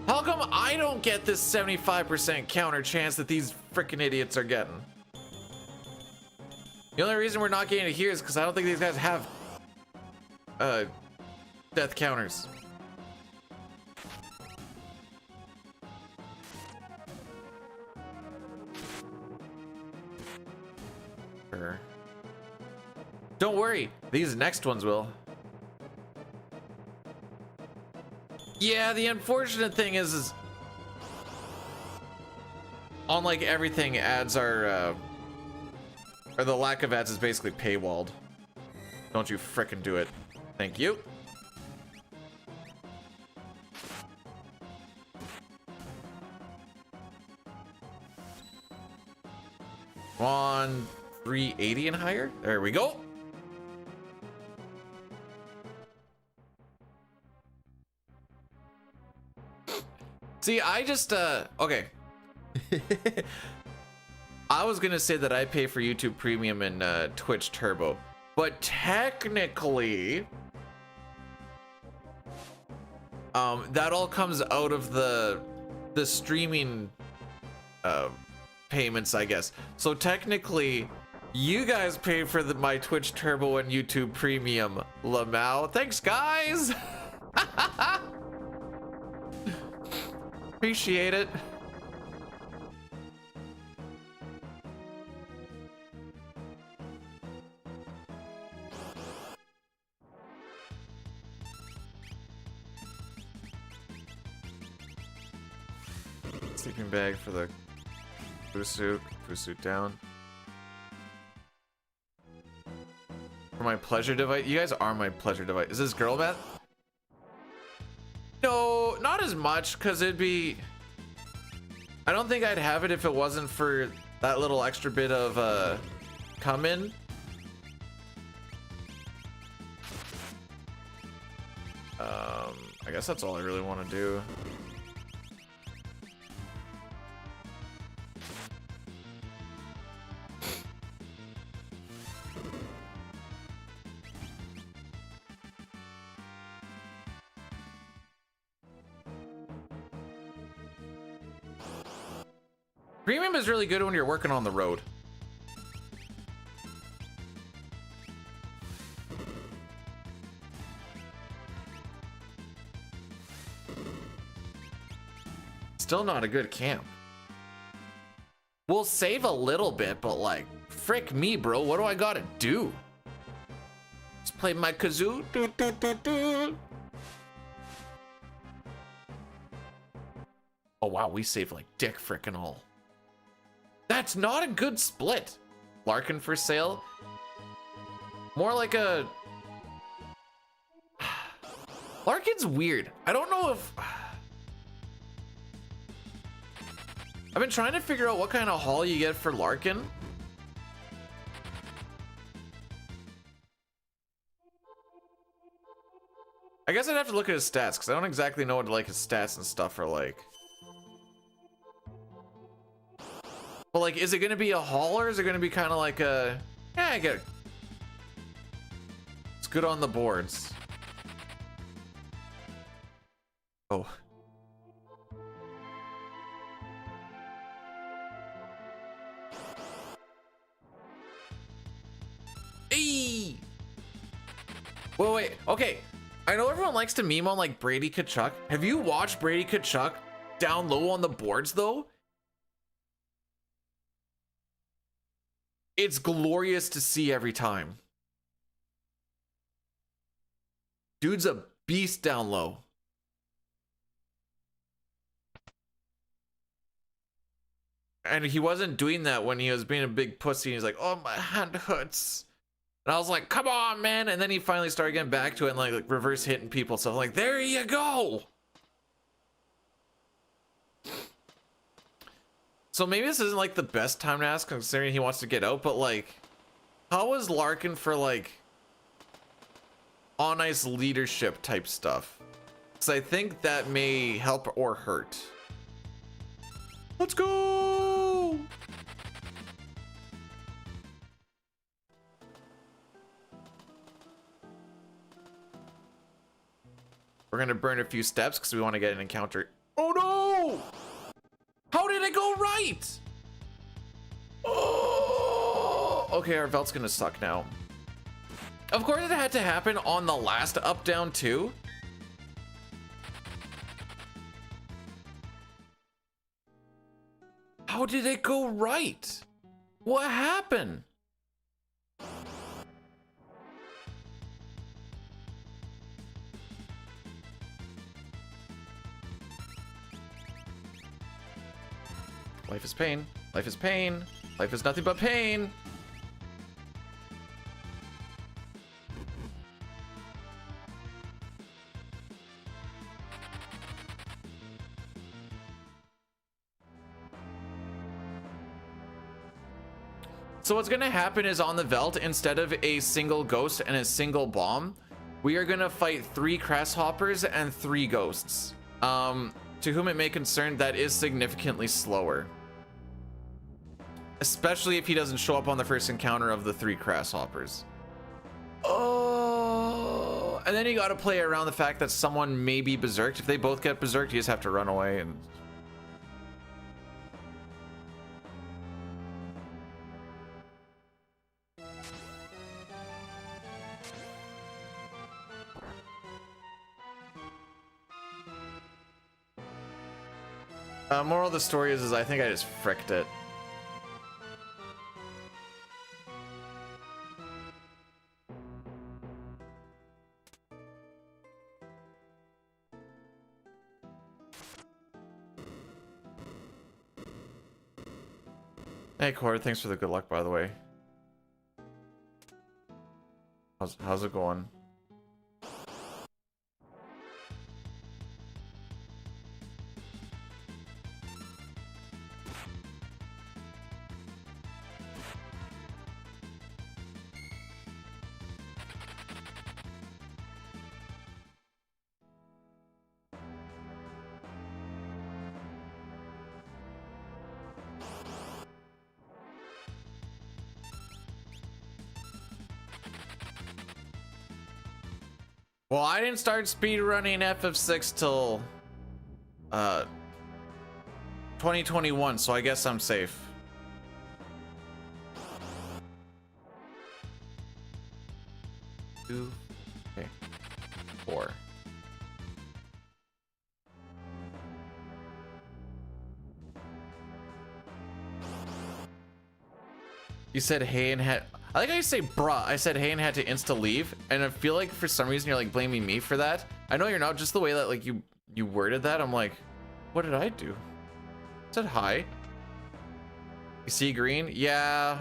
How come I don't get this 75% counter chance that these freaking idiots are getting? The only reason we're not getting it here is because I don't think these guys have death counters. Sure. Don't worry, these next ones will. Yeah, the unfortunate thing is on like everything, ads are or the lack of ads is basically paywalled. Don't you frickin' do it. Thank you. On 380 and higher. There we go. See, I just okay. I was gonna say that I pay for YouTube Premium and Twitch Turbo, but technically that all comes out of the streaming payments, I guess. So technically you guys pay for my Twitch Turbo and YouTube Premium. Lamau, thanks guys. Appreciate it. Sleeping bag for the Fusu down. For my pleasure device. You guys are my pleasure device. Is this girl math? No, not as much, because it'd be, I don't think I'd have it if it wasn't for that little extra bit of come in. I guess that's all I really want to do. Premium is really good when you're working on the road. Still not a good camp. We'll save a little bit, but like, frick me, bro. What do I gotta do? Just play my kazoo. Oh wow, we saved like dick frickin' all. That's not a good split. Larkin for sale. More like a... Larkin's weird. I don't know if... I've been trying to figure out what kind of haul you get for Larkin. I guess I'd have to look at his stats because I don't exactly know what like his stats and stuff are like. But like, is it gonna be a haul or is it gonna be kind of like a... Yeah, I get it. It's good on the boards. Oh. Hey! Wait, okay. I know everyone likes to meme on like Brady Kachuk. Have you watched Brady Kachuk down low on the boards though? It's glorious to see every time. Dude's a beast down low. And he wasn't doing that when he was being a big pussy. He's like, oh, my hand hurts. And I was like, come on, man. And then he finally started getting back to it and like reverse hitting people. So I'm like, there you go. So maybe this isn't like the best time to ask considering he wants to get out, but like, how is Larkin for like on ice leadership type stuff? Because I think that may help or hurt. Let's go! We're gonna burn a few steps because we want to get an encounter. Oh no! How did it go right? Oh! Okay, our Velt's gonna suck now. Of course it had to happen on the last up down too. How did it go right? What happened? Life is pain. Life is pain. Life is nothing but pain. So what's gonna happen is on the Veld, instead of a single ghost and a single bomb, we are gonna fight 3 Grasshoppers and 3 ghosts. To whom it may concern, that is significantly slower. Especially if he doesn't show up on the first encounter of the 3 Grasshoppers. Oh, and then you gotta play around the fact that someone may be berserked. If they both get berserked, you just have to run away and... Moral of the story is I think I just fricked it. Hey Cord, thanks for the good luck, by the way. How's it going? Well, I didn't start speedrunning FF6 till 2021, so I guess I'm safe. Two, okay, 4. You said hey and had, I think I say bruh. I said hey and had to insta leave, and I feel like for some reason you're like blaming me for that. I know you're not, just the way that like you worded that. I'm like, what did I do? I said hi. You see green? Yeah.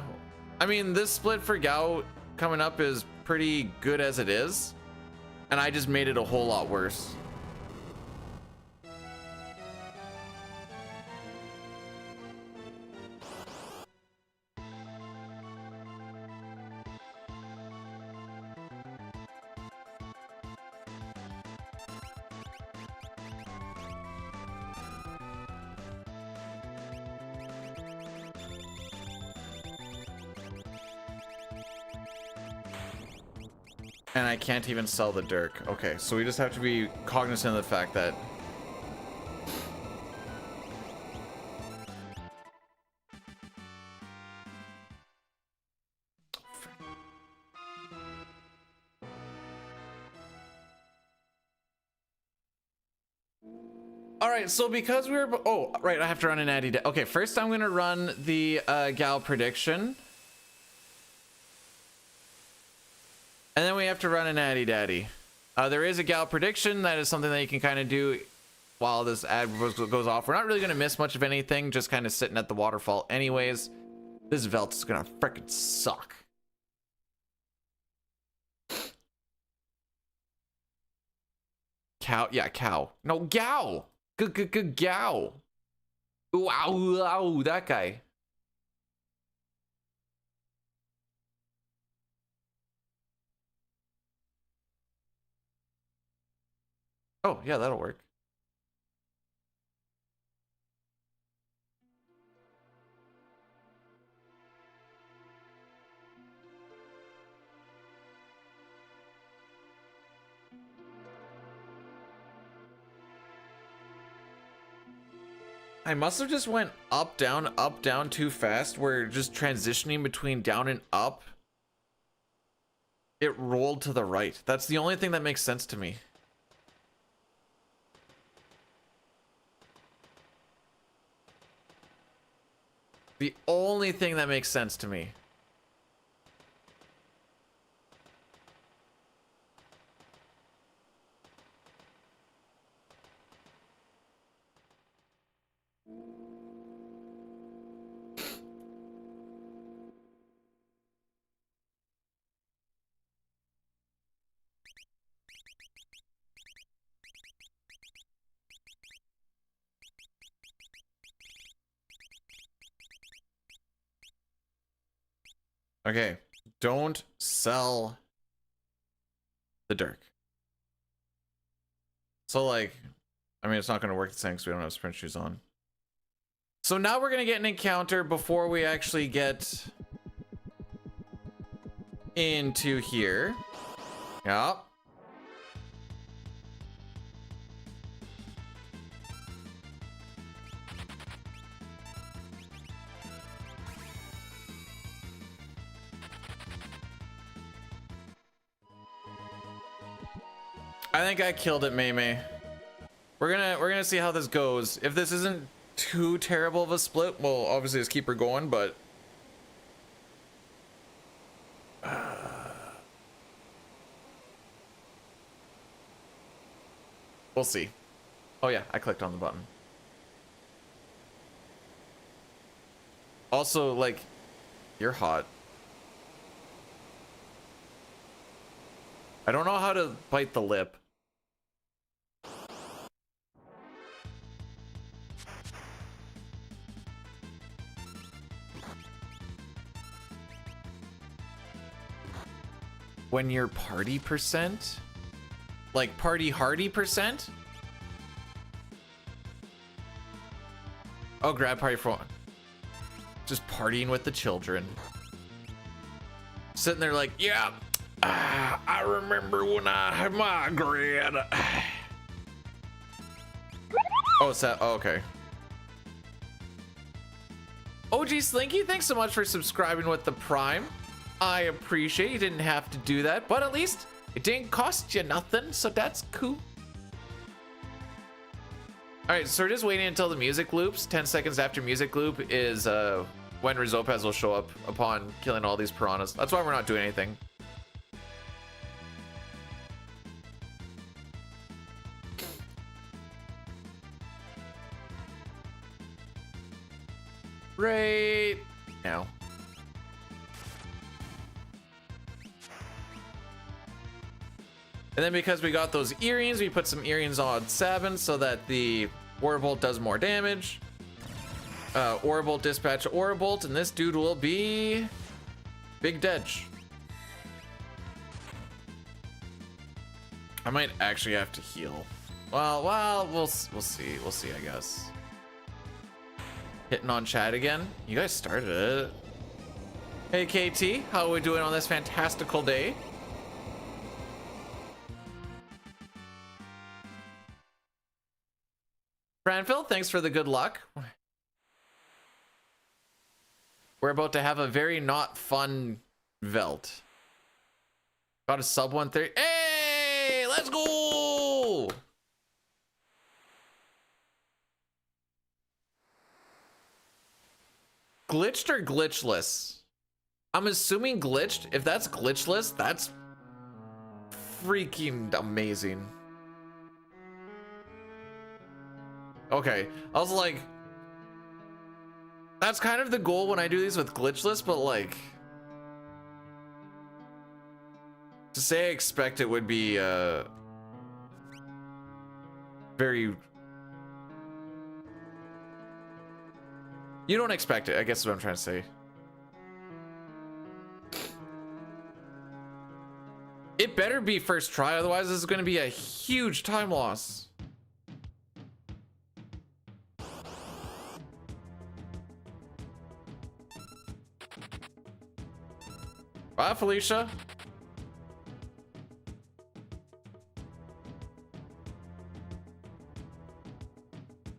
I mean, this split for Gao coming up is pretty good as it is, and I just made it a whole lot worse. And I can't even sell the Dirk. Okay, so we just have to be cognizant of the fact that all right, so because we were, oh right, I have to run an Addy. Okay, first I'm gonna run the Gal prediction, and then we have to run an Addy Daddy. There is a Gal prediction. That is something that you can kind of do while this ad goes off. We're not really gonna miss much of anything, just kind of sitting at the waterfall anyways. This Velt is gonna freaking suck. Cow, yeah, cow. No, Gao. Gao. Wow, that guy. Oh, yeah, that'll work. I must have just went up, down too fast. We're just transitioning between down and up. It rolled to the right. That's the only thing that makes sense to me. The only thing that makes sense to me. Okay, don't sell the Dirk. So like, I mean, it's not going to work the same because we don't have sprint shoes on. So now we're going to get an encounter before we actually get into here. Yep. I think I killed it, Mei. We're gonna see how this goes. If this isn't too terrible of a split, well, obviously just keep her going, but we'll see. Oh yeah, I clicked on the button. Also, like, you're hot. I don't know how to bite the lip. When you're party percent? Like party hardy percent? Oh, grab party for just partying with the children. Sitting there like, yeah, I remember when I had my grad. Oh, it's that. Oh, okay. OG Slinky, thanks so much for subscribing with the Prime. I appreciate you didn't have to do that, but at least it didn't cost you nothing, so that's cool. All right, so we're just waiting until the music loops. 10 seconds after music loop is when Rizopez will show up upon killing all these piranhas. That's why we're not doing anything. Right now. And then because we got those earrings, we put some earrings on Sabin so that the Orbolt does more damage. Orbolt dispatch Orbolt, and this dude will be Big Dedge. I might actually have to heal. Well, we'll see. We'll see, I guess. Hitting on chat again. You guys started it. Hey KT, how are we doing on this fantastical day? Branfil, thanks for the good luck. We're about to have a very not fun Velt. Got a sub 130. Hey, let's go! Glitched or glitchless? I'm assuming glitched. If that's glitchless, that's freaking amazing. Okay, I was like, that's kind of the goal when I do these with glitchless, but like, to say I expect it would be very... You don't expect it, I guess is what I'm trying to say. It better be first try, otherwise this is going to be a huge time loss. Bye, Felicia.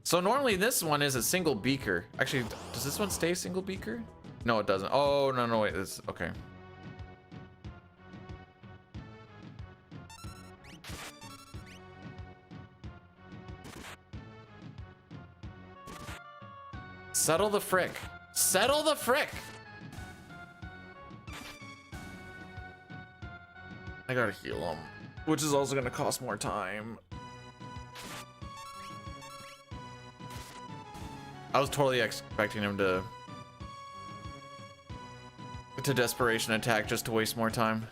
So normally this one is a single beaker. Actually, does this one stay single beaker? No, it doesn't. Oh, no, wait. It's okay. Settle the frick. Settle the frick. I gotta heal him, which is also gonna cost more time. I was totally expecting him to desperation attack just to waste more time.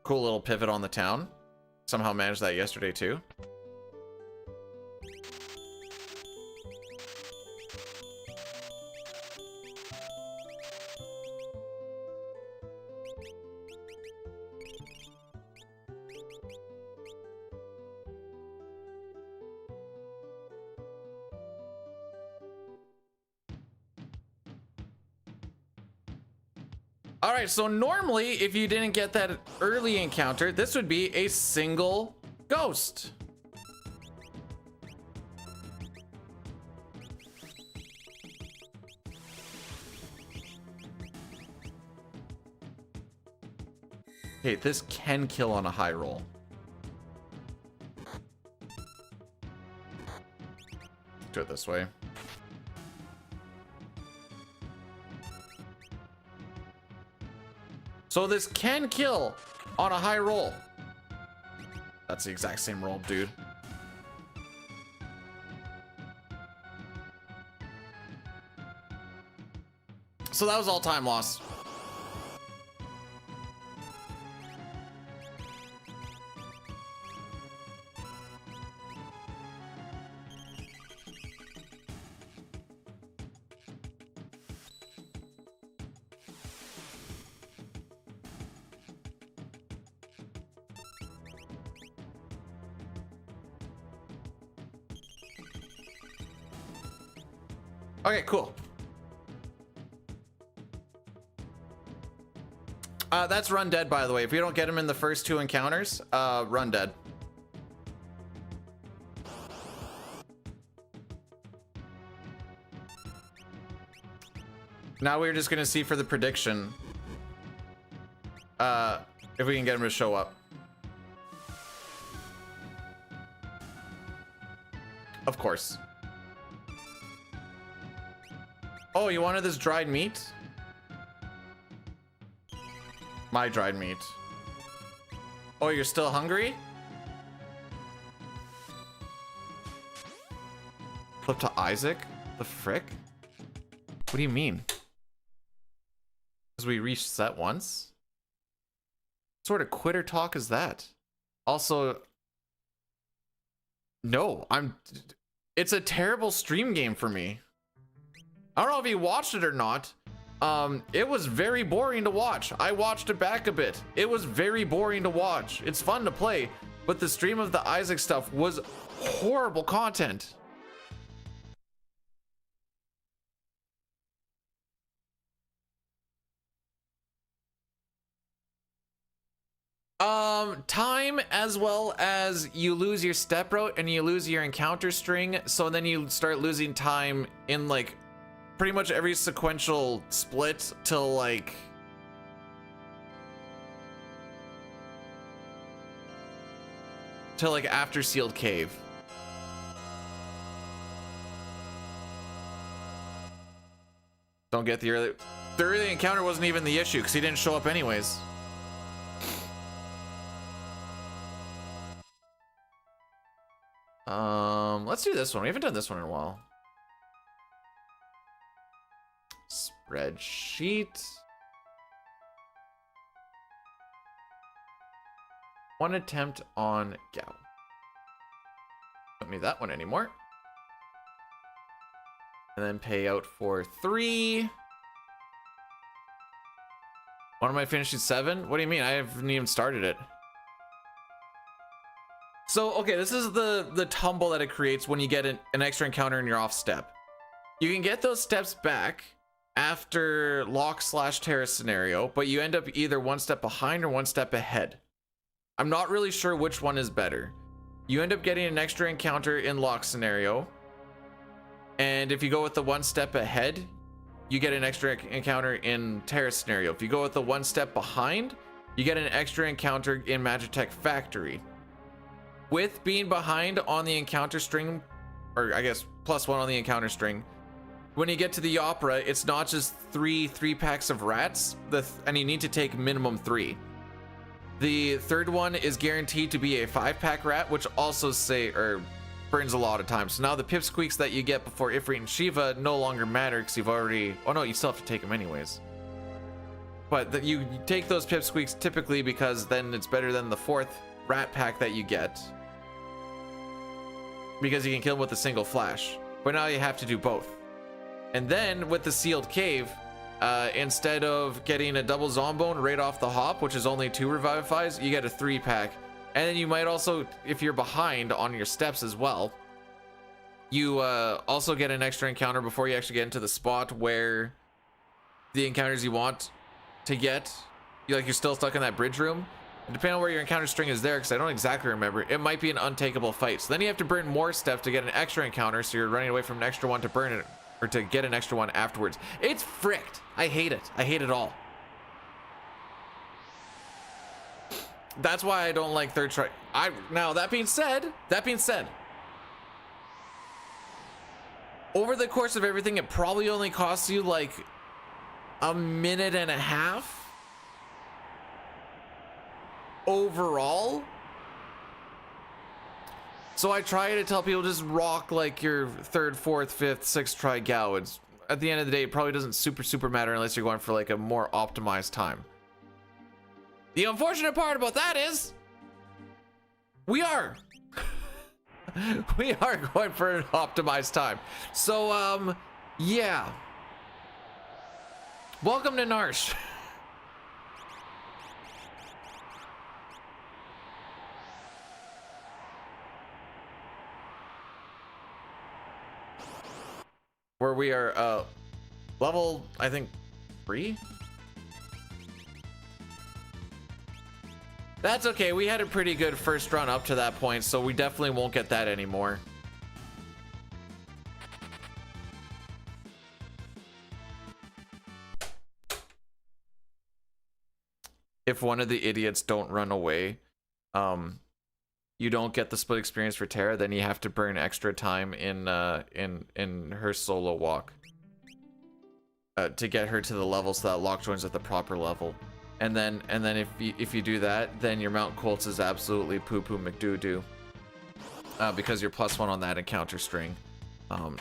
Cool little pivot on the town. Somehow managed that yesterday too. All right, so normally if you didn't get that early encounter, this would be a single ghost. Okay, this can kill on a high roll. Do it this way. So this can kill on a high roll. That's the exact same roll, dude. So that was all time loss. Okay, cool. That's run dead, by the way. If you don't get him in the first two encounters, run dead. Now we're just gonna see for the prediction if we can get him to show up. Of course. Oh, you wanted this dried meat? My dried meat. Oh, you're still hungry? Flip to Isaac? The frick? What do you mean? Because we reset once? What sort of quitter talk is that? Also, no, it's a terrible stream game for me. I don't know if you watched it or not. It was very boring to watch. I watched it back a bit. It was very boring to watch. It's fun to play, but the stream of the Isaac stuff was horrible content. Time, as well as you lose your step route and you lose your encounter string, so then you start losing time in like pretty much every sequential split till like after sealed cave. Don't get the early encounter wasn't even the issue because he didn't show up anyways. Let's do this one. We haven't done this one in a while. Spreadsheet. One attempt on Gao. Don't need that one anymore. And then pay out for 3. When am I finishing 7? What do you mean? I haven't even started it. So, okay, this is the tumble that it creates when you get an extra encounter in your off step. You can get those steps back after lock/terrace scenario, but you end up either one step behind or one step ahead. I'm not really sure which one is better. You end up getting an extra encounter in lock scenario, and if you go with the one step ahead, you get an extra encounter in terrace scenario. If you go with the one step behind, you get an extra encounter in Magitech Factory. With being behind on the encounter string, or I guess +1 on the encounter string, when you get to the opera, it's not just three packs of rats, and you need to take minimum 3. The third one is guaranteed to be a 5-pack rat, which also burns a lot of time. So now the pipsqueaks that you get before Ifrit and Shiva no longer matter because you've already, oh no, you still have to take them anyways. But you take those pipsqueaks typically because then it's better than the 4th rat pack that you get, because you can kill them with a single flash. But now you have to do both. And then with the sealed cave, instead of getting a double zombone right off the hop, which is only 2 revivifies, you get a 3-pack. And then you might also, if you're behind on your steps as well, you also get an extra encounter before you actually get into the spot where the encounters you want to get, you're still stuck in that bridge room. And depending on where your encounter string is there, because I don't exactly remember, it might be an untakeable fight. So then you have to burn more steps to get an extra encounter, so you're running away from an extra one to burn it, or to get an extra one afterwards. It's fricked. I hate it. I hate it all. That's why I don't like third try. Now that being said, over the course of everything, it probably only costs you like a minute and a half overall. So I try to tell people just rock like your 3rd, 4th, 5th, 6th try Gao. It's at the end of the day, it probably doesn't super matter unless you're going for like a more optimized time. The unfortunate part about that is we are going for an optimized time. So yeah, welcome to Narsh. Where we are level, I think, 3. That's okay. We had a pretty good first run up to that point, so we definitely won't get that anymore. if one of the idiots don't run away, you don't get the split experience for Terra. Then you have to burn extra time in her solo walk to get her to the level so that lock joins at the proper level. And then if you do that, then your Mount Colts is absolutely poo-poo McDoo-doo. Because you're +1 on that encounter string.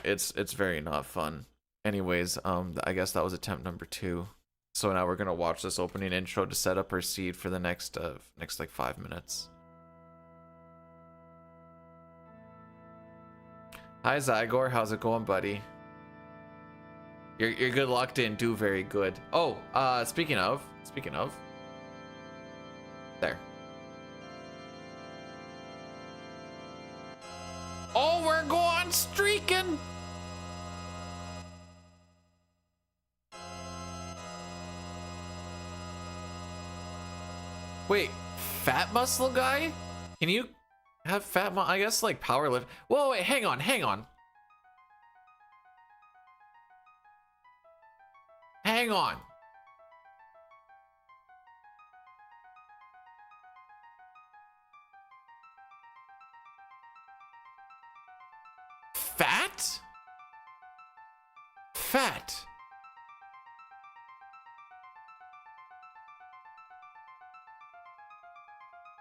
It's very not fun. Anyways, I guess that was attempt number 2. So now we're gonna watch this opening intro to set up our seed for the next like 5 minutes. Hi Zygor, how's it going, buddy? You're good locked in, do very good. Oh, speaking of. There. Oh, we're going streaking! Wait, fat muscle guy? Can you have fat I guess like power lift. Whoa, wait, hang on. Hang on. Fat?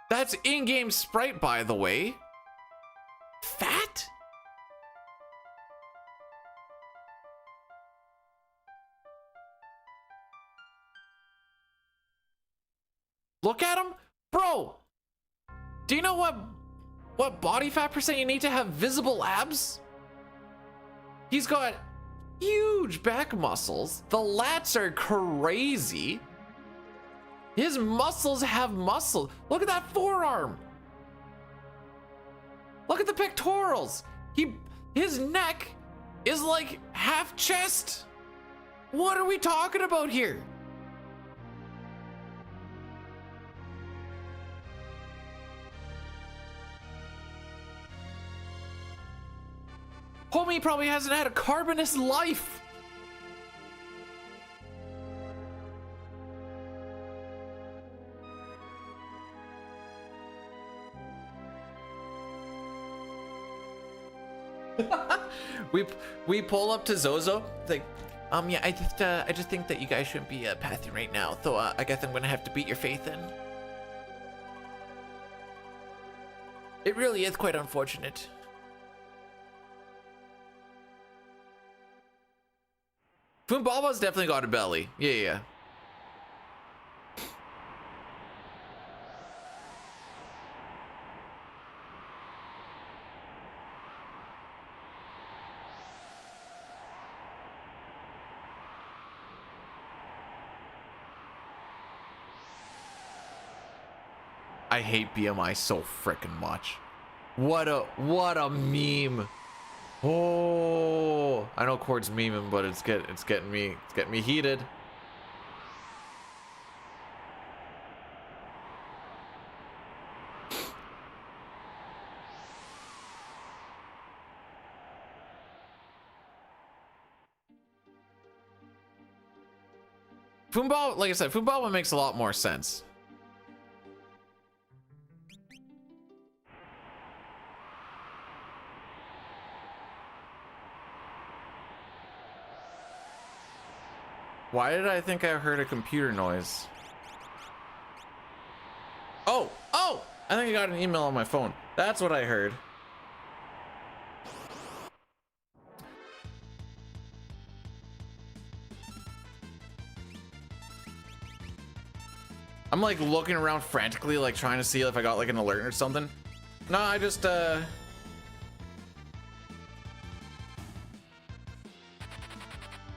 That's in-game sprite, by the way. Fat? Look at him, bro. Do you know what body fat percent you need to have visible abs? He's got huge back muscles. The lats are crazy. His muscles have muscle. Look at that forearm. Look at the pectorals. His neck is like half chest. What are we talking about here? Homie probably hasn't had a carb in his life. we pull up to Zozo. It's like, yeah, I just think that you guys shouldn't be pathing right now. So I guess I'm gonna have to beat your faith in. It really is quite unfortunate. Foombaba's definitely got a belly. Yeah. I hate BMI so freaking much. What a meme. Oh, I know Cord's memeing, but it's getting me heated. Foomball, like I said, Foomball makes a lot more sense. Why did I think I heard a computer noise? Oh! I think I got an email on my phone. That's what I heard. I'm like looking around frantically, like trying to see if I got like an alert or something. No, I just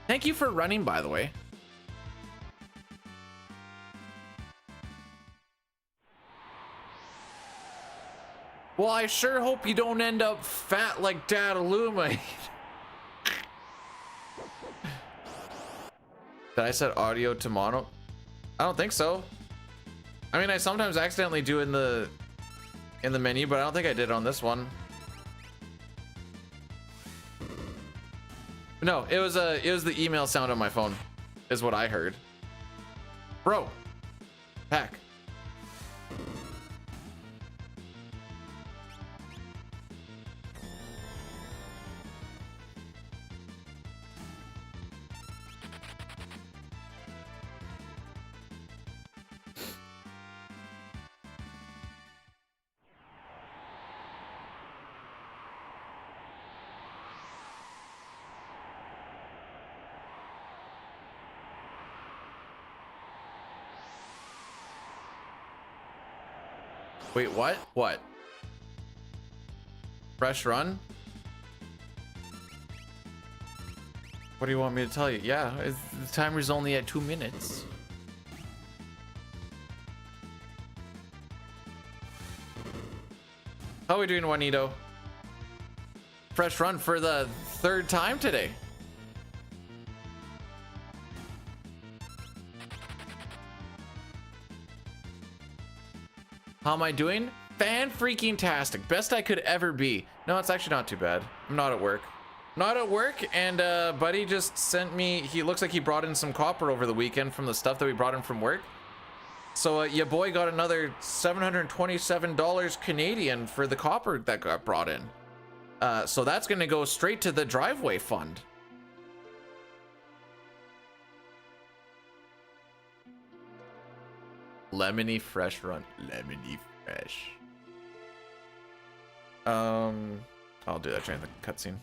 Thank you for running, by the way. Well, I sure hope you don't end up fat like Dad Illumite. Did I set audio to mono? I don't think so. I mean, I sometimes accidentally do in the menu, but I don't think I did on this one. No, it was the email sound on my phone, is what I heard. Bro, pack. Wait, what? What? Fresh run? What do you want me to tell you? Yeah, the timer's only at 2 minutes. How are we doing, Juanito? Fresh run for the 3rd time today. How am I doing? Fan-freaking-tastic. Best I could ever be. No, it's actually not too bad. I'm not at work. Not at work, and buddy just sent me, he looks like he brought in some copper over the weekend from the stuff that we brought in from work. So your boy got another $727 Canadian for the copper that got brought in. So that's gonna go straight to the driveway fund. Lemony fresh run. Lemony fresh. I'll do that during the cutscene.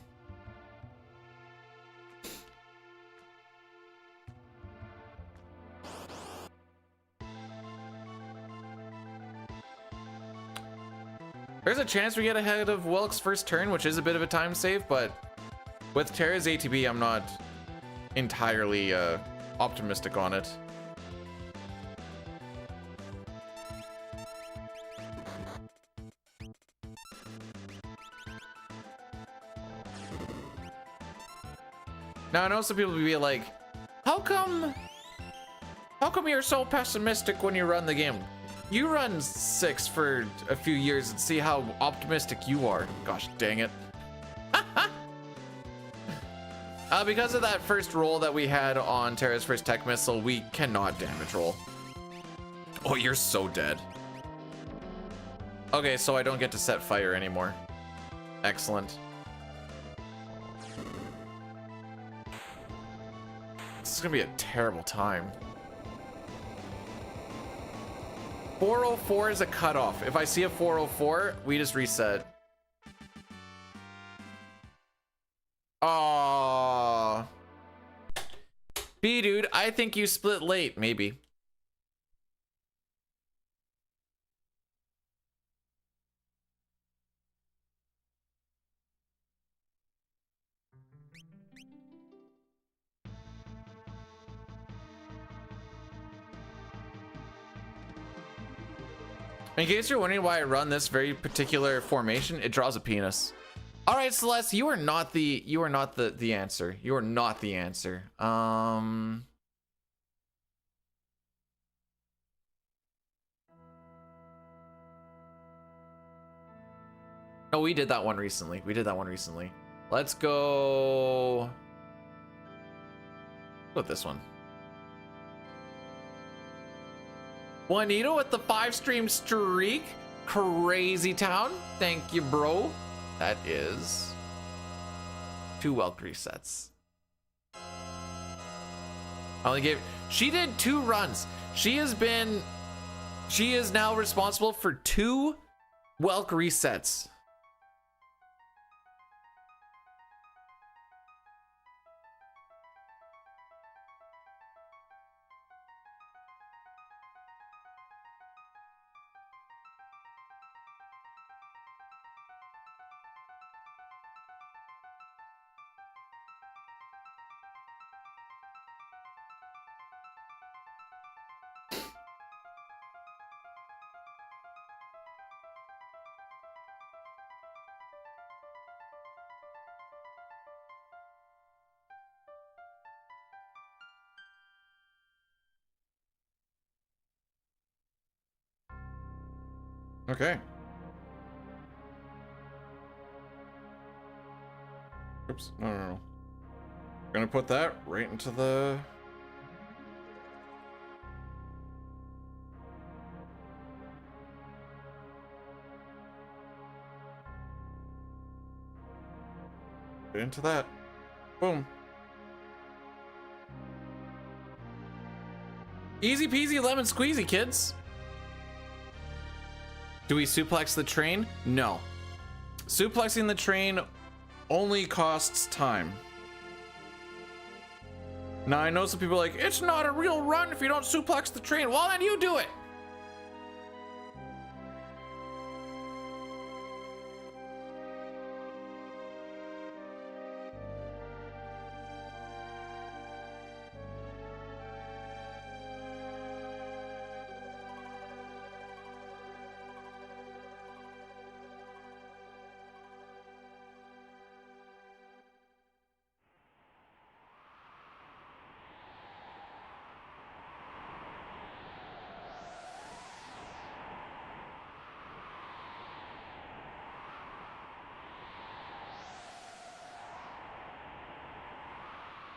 There's a chance we get ahead of Welk's first turn, which is a bit of a time save, but with Terra's ATB, I'm not entirely optimistic on it. Now I know some people will be like, how come you're so pessimistic when you run the game? You run 6 for a few years and see how optimistic you are. Gosh dang it. Because of that first roll that we had on Terra's first tech missile, we cannot damage roll. Oh, you're so dead. Okay, so I don't get to set fire anymore. Excellent. This is gonna be a terrible time. 404 is a cutoff. If I see a 404, we just reset. Aww. B dude, I think you split late, maybe. In case you're wondering why I run this very particular formation, it draws a penis. All right, Celeste, you are not the answer. You are not the answer. No, we did that one recently. Let's go with this one. Juanito with the 5-stream streak. Crazy town. Thank you, bro. That is 2 Welk resets. I only gave, she did 2 runs. She is now responsible for 2 Welk resets. Okay. Oops, no. Gonna put that right into the... into that. Boom. Easy peasy lemon squeezy, kids. Do we suplex the train? No. Suplexing the train only costs time. Now I know some people are like, it's not a real run if you don't suplex the train. Well, then you do it.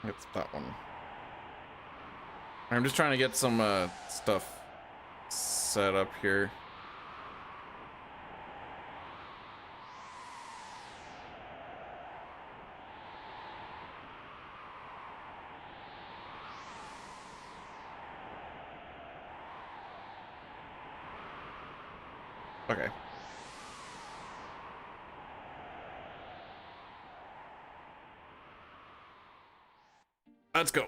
It's that one. I'm just trying to get some stuff set up here. Okay. Let's go.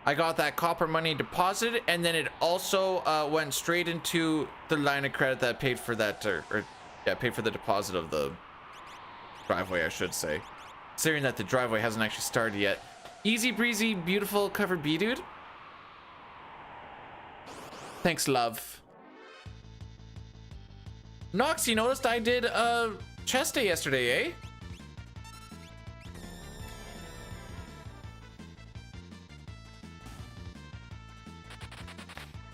I got that copper money deposited, and then it also went straight into the line of credit that paid for that, yeah, paid for the deposit of the driveway, I should say. Considering that the driveway hasn't actually started yet. Easy breezy, beautiful cover B, dude. Thanks, love. Nox, you noticed I did chest day yesterday, eh?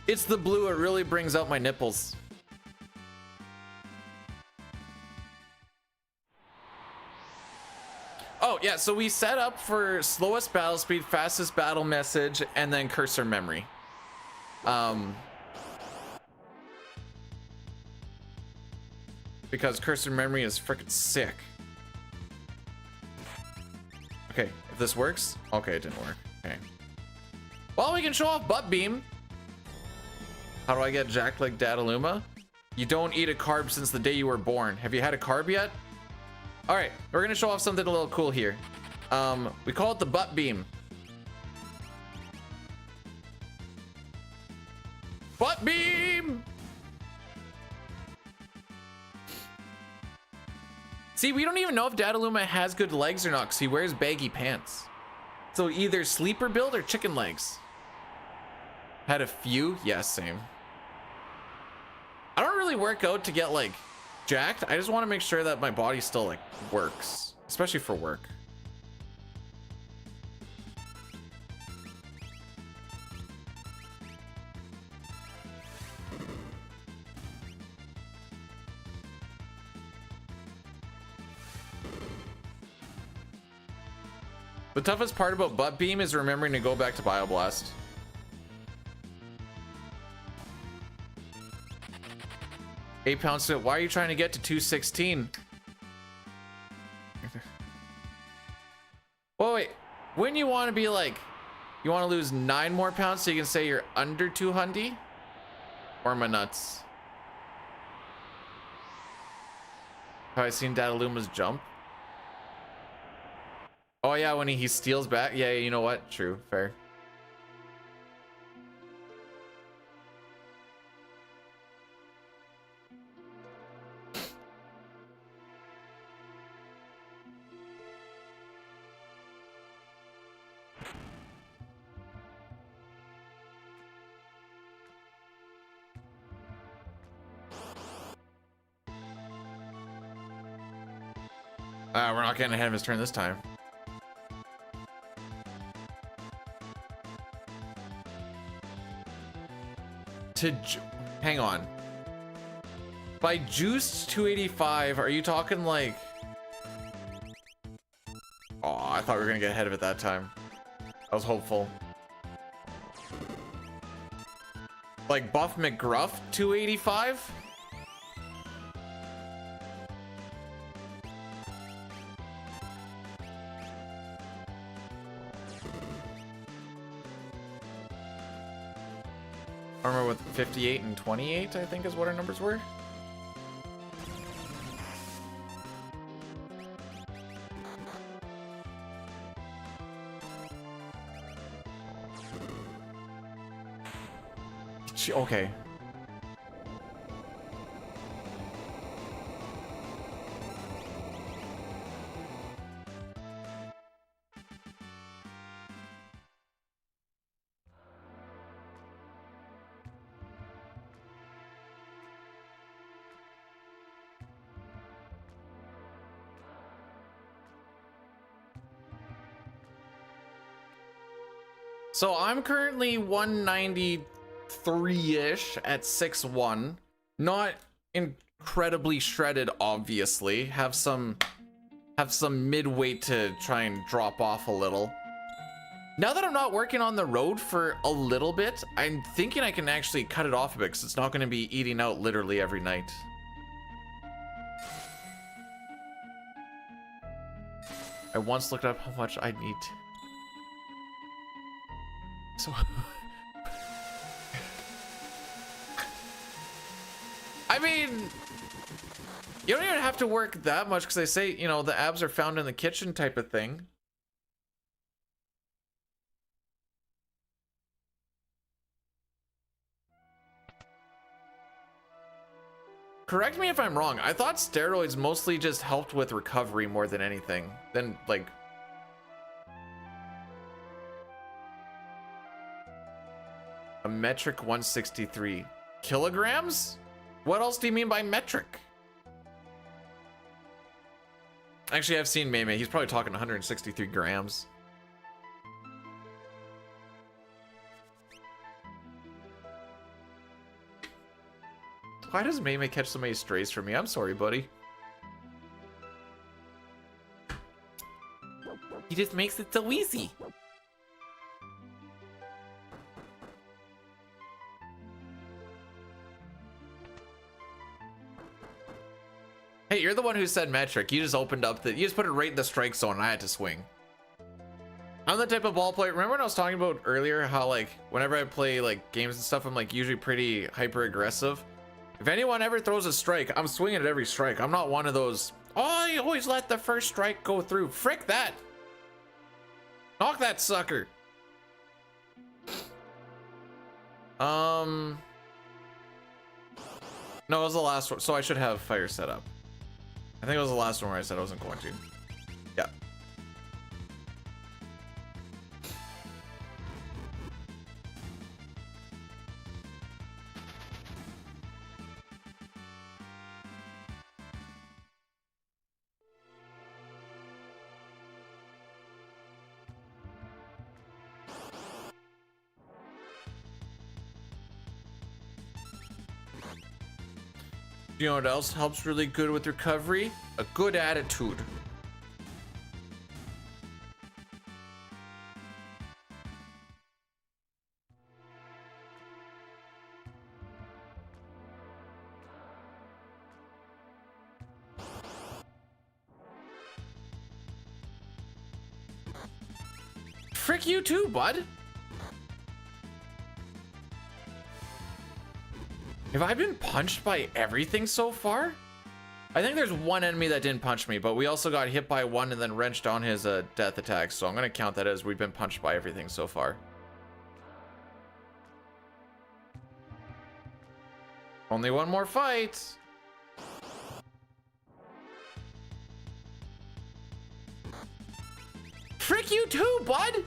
It's the blue, it really brings out my nipples. Oh yeah, so we set up for slowest battle speed, fastest battle message, and then cursor memory. Because cursor memory is freaking sick. Okay, if this works. Okay, it didn't work. Okay. Well, we can show off butt beam. How do I get jacked like Dadaluma? You don't eat a carb since the day you were born. Have you had a carb yet? All right, we're gonna show off something a little cool here. We call it the butt beam. Butt beam! See, we don't even know if Dadaluma has good legs or not because he wears baggy pants. So either sleeper build or chicken legs. Had a few? Yeah, same. I don't really work out to get like jacked. I just want to make sure that my body still like works, especially for work. The toughest part about butt beam is remembering to go back to Bioblast. £8 to it. Why are you trying to get to 216? Well, wait. Wouldn't you want to be like, you want to lose 9 more pounds so you can say you're under 200? Or am I nuts? Have I seen Dadaluma's jump? Oh yeah, when he steals back. Yeah, you know what? True, fair. We're not getting ahead of his turn this time. Hang on. By juiced 285, are you talking like... Oh, I thought we were gonna get ahead of it that time. I was hopeful. Like Buff McGruff 285? I remember what 58 and 28, I think is what our numbers were. Okay. So I'm currently 193-ish at 6'1". Not incredibly shredded, obviously. Have some mid-weight to try and drop off a little. Now that I'm not working on the road for a little bit, I'm thinking I can actually cut it off a bit because it's not going to be eating out literally every night. I once looked up how much I need. So I mean, you don't even have to work that much because they say, you know, the abs are found in the kitchen type of thing. Correct me if I'm wrong. I thought steroids mostly just helped with recovery more than anything. Then, like, a metric 163 kilograms? What else do you mean by metric? Actually, I've seen Meme. He's probably talking 163 grams. Why does Meme catch so many strays for me? I'm sorry, buddy. He just makes it so easy. Hey, you're the one who said metric. You just opened up you just put it right in the strike zone and I had to swing. I'm the type of ball player. Remember when I was talking about earlier how, like, whenever I play like games and stuff, I'm like usually pretty hyper aggressive. If anyone ever throws a strike, I'm swinging at every strike. I'm not one of those, oh, you always let the first strike go through. Frick that. Knock that sucker. No, it was the last one, so I should have fire set up. I think it was the last one where I said I wasn't going to. Yeah. You know what else helps really good with recovery? A good attitude. Frick you too, bud. Have I been punched by everything so far? I think there's one enemy that didn't punch me, but we also got hit by one and then wrenched on his death attack, so I'm gonna count that as we've been punched by everything so far. Only one more fight. Frick you too, bud.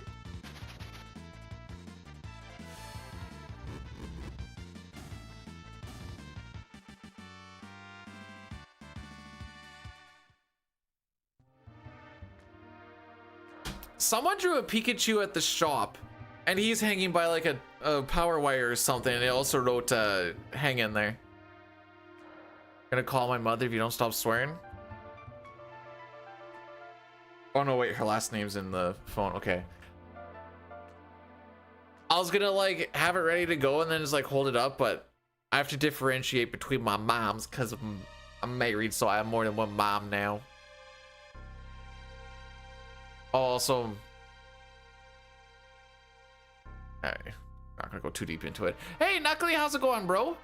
Someone drew a Pikachu at the shop, and he's hanging by like a power wire or something, and they also wrote, hang in there. Gonna call my mother if you don't stop swearing. Oh no, wait, her last name's in the phone, okay. I was gonna like have it ready to go and then just like hold it up, but I have to differentiate between my moms because I'm married, so I have more than one mom now. Also, not gonna go too deep into it. Hey, Knuckly, how's it going, bro?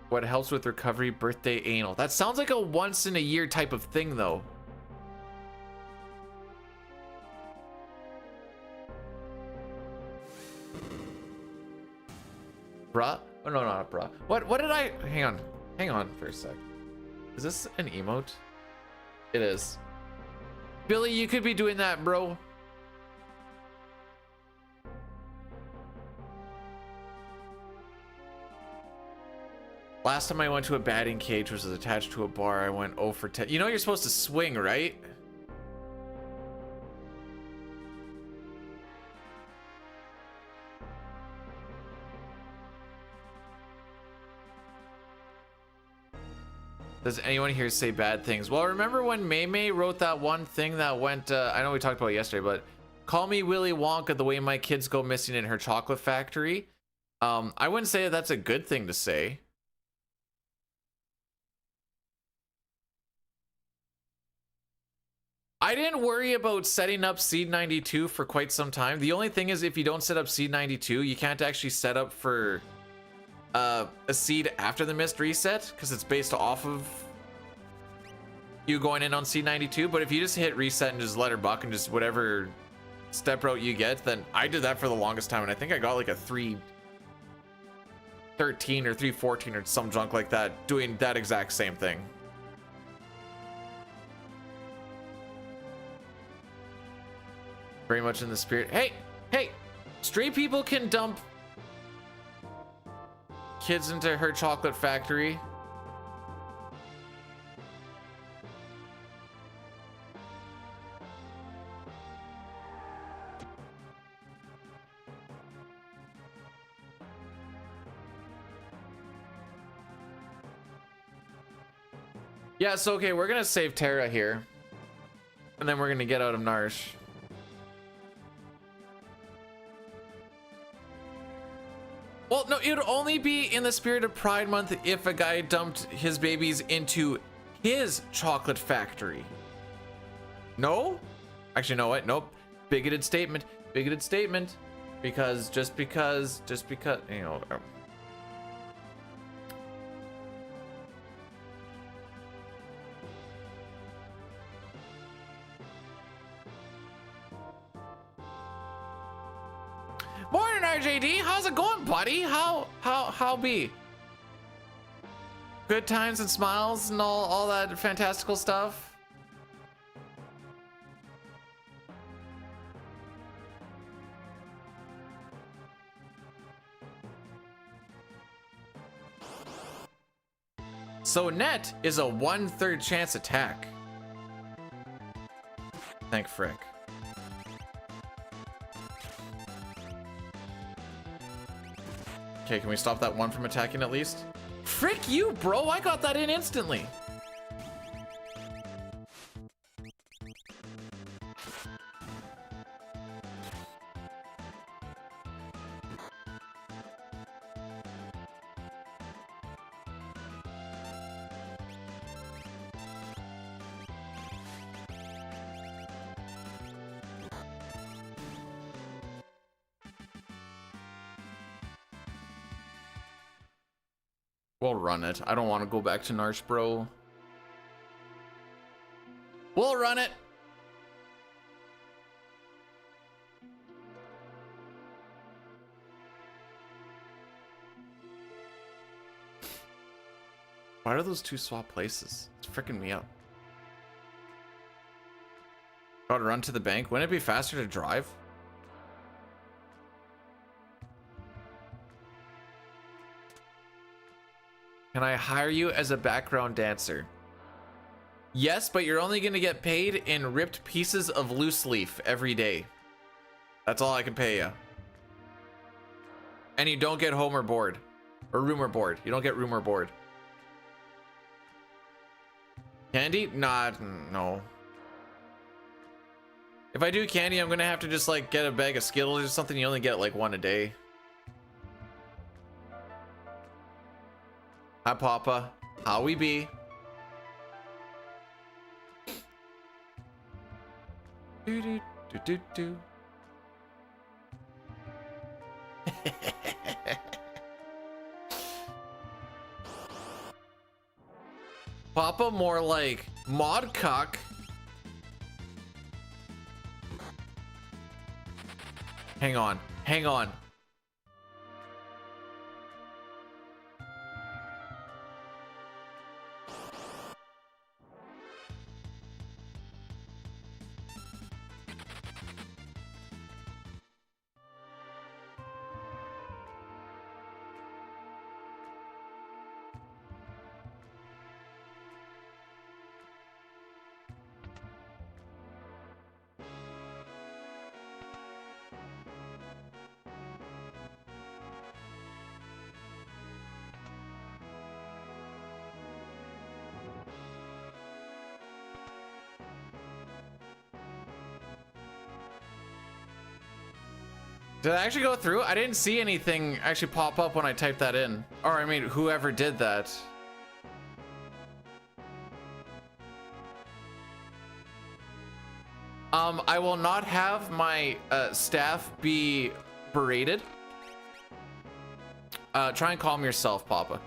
What helps with recovery? Birthday anal. That sounds like a once in a year type of thing, though. Bruh? Oh, no, not bruh. What did I... Hang on for a sec. Is this an emote? It is. Billy, you could be doing that, bro. Last time I went to a batting cage, which was attached to a bar, I went 0 for 10. You know you're supposed to swing, right? Does anyone here say bad things? Well, remember when May wrote that one thing that went, I know we talked about it yesterday, but call me Willy Wonka the way my kids go missing in her chocolate factory. I wouldn't say that's a good thing to say. I didn't worry about setting up Seed 92 for quite some time. The only thing is if you don't set up Seed 92, you can't actually set up for a seed after the missed reset because it's based off of you going in on Seed 92. But if you just hit reset and just let her buck and just whatever step route you get, then I did that for the longest time. And I think I got like a 313 or 314 or some junk like that doing that exact same thing. Very much in the spirit. Hey, straight people can dump kids into her chocolate factory. Yeah, so okay, we're gonna save Terra here. And then we're gonna get out of Narsh. Well, no, it would only be in the spirit of Pride Month if a guy dumped his babies into his chocolate factory. No? Actually, no, what? Nope. Bigoted statement. Bigoted statement. Because, just because, you know. Morning, RJD. How's it going, buddy? How be? Good times and smiles and all that fantastical stuff. So net is a 1/3 chance attack. Thank frick. Okay, can we stop that one from attacking at least? Frick you, bro! I got that in instantly. We'll run it. I don't want to go back to Narsh, bro. We'll run it. Why do those two swap places? It's freaking me out. Gotta run to the bank. Wouldn't it be faster to drive? Can I hire you as a background dancer? Yes, but you're only gonna get paid in ripped pieces of loose leaf every day. That's all I can pay you. And you don't get home or board. Or room or board. You don't get room or board. Candy? Nah, no. If I do candy, I'm gonna have to just like get a bag of Skittles or something. You only get like one a day. Hi, Papa. How we be? Do do do do do. Papa, more like mod cock. Hang on, hang on. Did I actually go through? I didn't see anything actually pop up when I typed that in. Or I mean, whoever did that. I will not have my staff be berated. Try and calm yourself, Papa.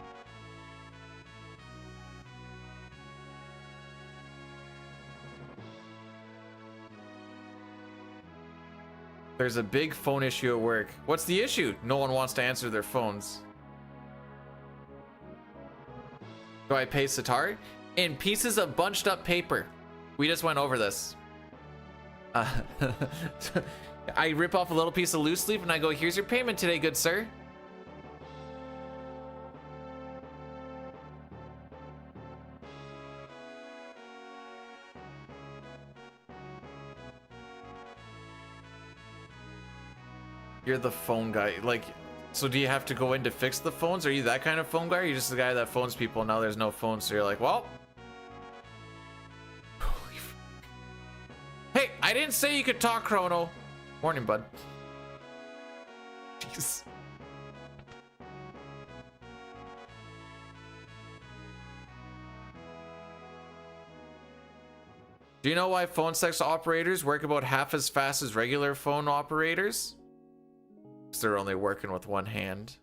There's a big phone issue at work. What's the issue? No one wants to answer their phones. Do I pay Sitar? In pieces of bunched up paper. We just went over this. I rip off a little piece of loose leaf and I go, here's your payment today, good sir. You're the phone guy. Like, so do you have to go in to fix the phones? Are you that kind of phone guy? Or are you just the guy that phones people and now there's no phone? So you're like, well. Hey, I didn't say you could talk, Chrono. Morning, bud. Jeez. Do you know why phone sex operators work about half as fast as regular phone operators? Because they're only working with one hand.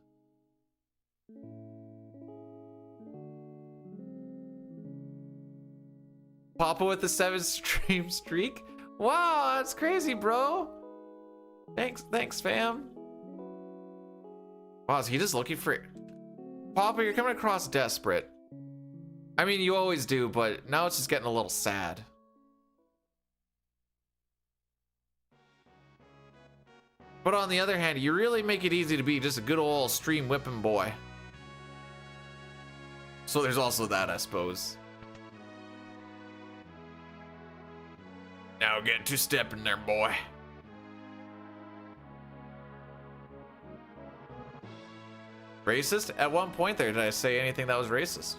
Papa with the 7-stream streak? Wow, that's crazy, bro. Thanks, fam. Wow, is he just looking for it? Papa, you're coming across desperate. I mean, you always do, but now it's just getting a little sad. But on the other hand, you really make it easy to be just a good old stream whipping boy. So there's also that, I suppose. Now get to stepping there, boy. Racist? At one point there, did I say anything that was racist?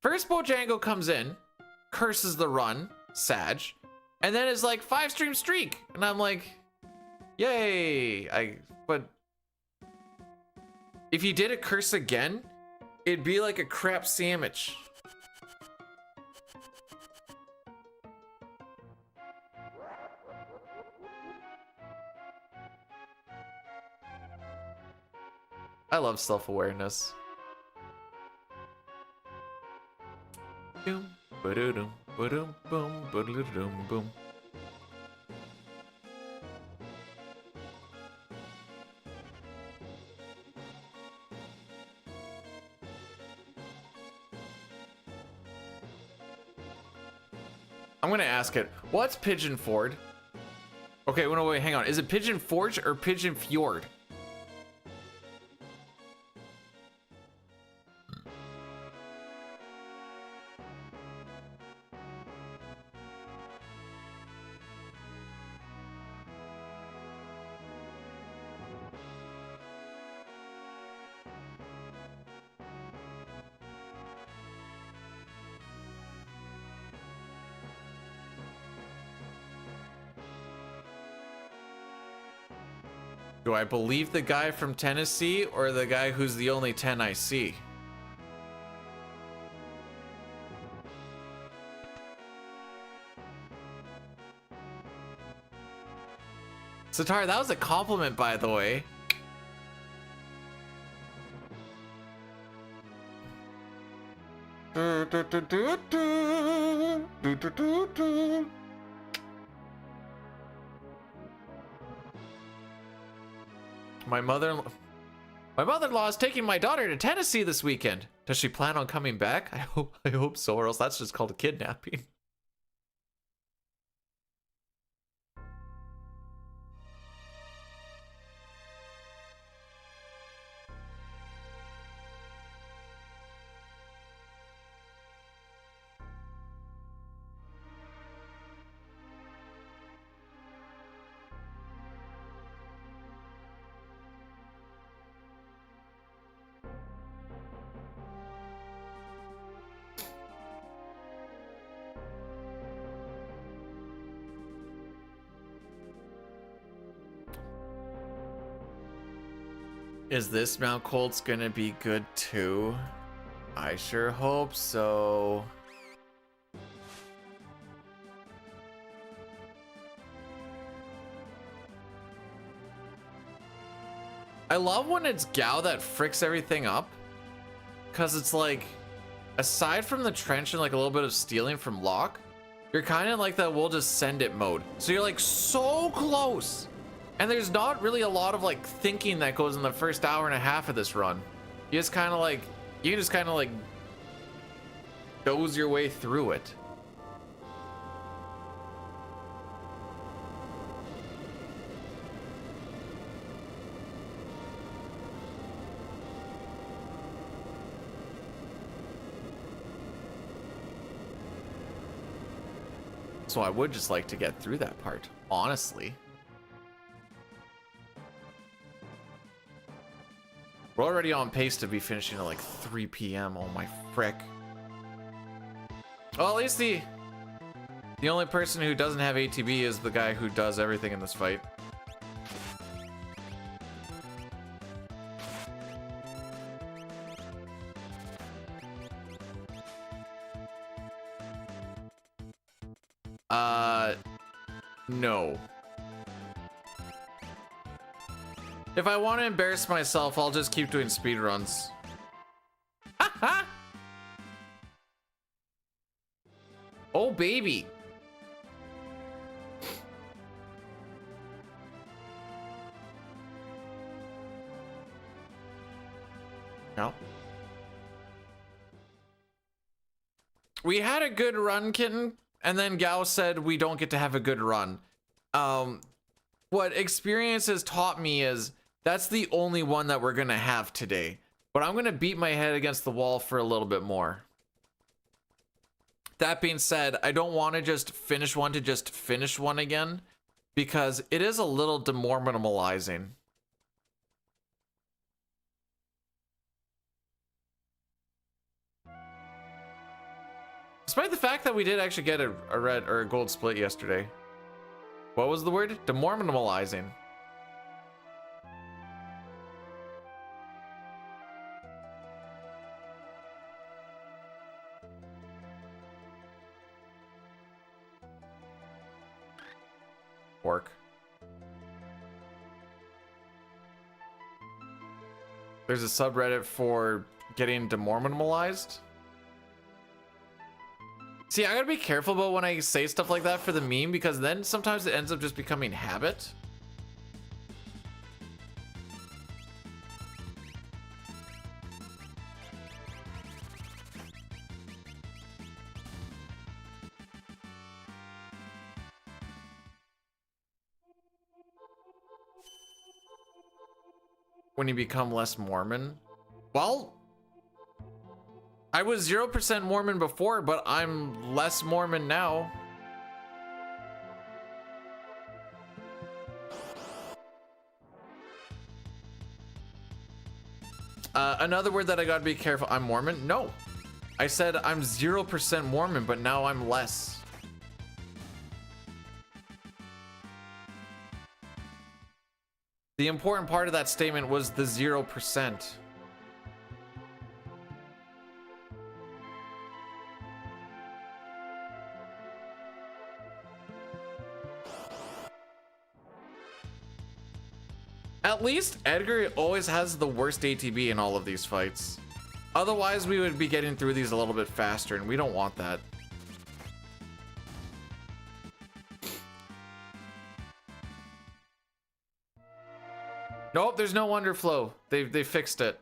First Bojango comes in, curses the run, Sag, and then is like 5-stream streak. And I'm like, yay. But if you did a curse again, it'd be like a crap sandwich. I love self-awareness. Boom, ba-do-dum, ba-dum, boom, ba-do-dum, boom. I'm gonna ask it. What's Pigeon Ford? Okay, wait, hang on. Is it Pigeon Forge or Pigeon Fjord? Do I believe the guy from Tennessee or the guy who's the only 10 I see? Sitar, that was a compliment, by the way. My mother-in-law is taking my daughter to Tennessee this weekend. Does she plan on coming back? I hope so, or else that's just called a kidnapping. Is this Mount Colt's gonna be good too? I sure hope so. I love when it's Gao that fricks everything up, because it's like, aside from the trench and like a little bit of stealing from Locke, you're kind of like that we'll just send it mode. So you're like so close, and there's not really a lot of like thinking that goes in the first hour and a half of this run. You just kind of like, you can just kind of like doze your way through it. So I would just like to get through that part, honestly. We're already on pace to be finishing at like 3 p.m. Oh my frick. Well, at least the only person who doesn't have ATB is the guy who does everything in this fight. No. If I want to embarrass myself, I'll just keep doing speedruns. Oh, baby. No. We had a good run, kitten, and then Gao said we don't get to have a good run. What experience has taught me is that's the only one that we're gonna have today. But I'm gonna beat my head against the wall for a little bit more. That being said, I don't want to just finish one to just finish one again, because it is a little demoralizing. Despite the fact that we did actually get a red or a gold split yesterday. What was the word? Demoralizing. Work. There's a subreddit for getting demoralized. See, I gotta be careful about when I say stuff like that for the meme, because then sometimes it ends up just becoming habit. When you become less Mormon. Well, I was 0% Mormon before, but I'm less Mormon now. Another word that I gotta be careful. I'm Mormon? No. I said I'm 0% Mormon, but now I'm less. The important part of that statement was the 0%. At least Edgar always has the worst ATB in all of these fights. Otherwise, we would be getting through these a little bit faster, and we don't want that. Nope, there's no underflow. They fixed it.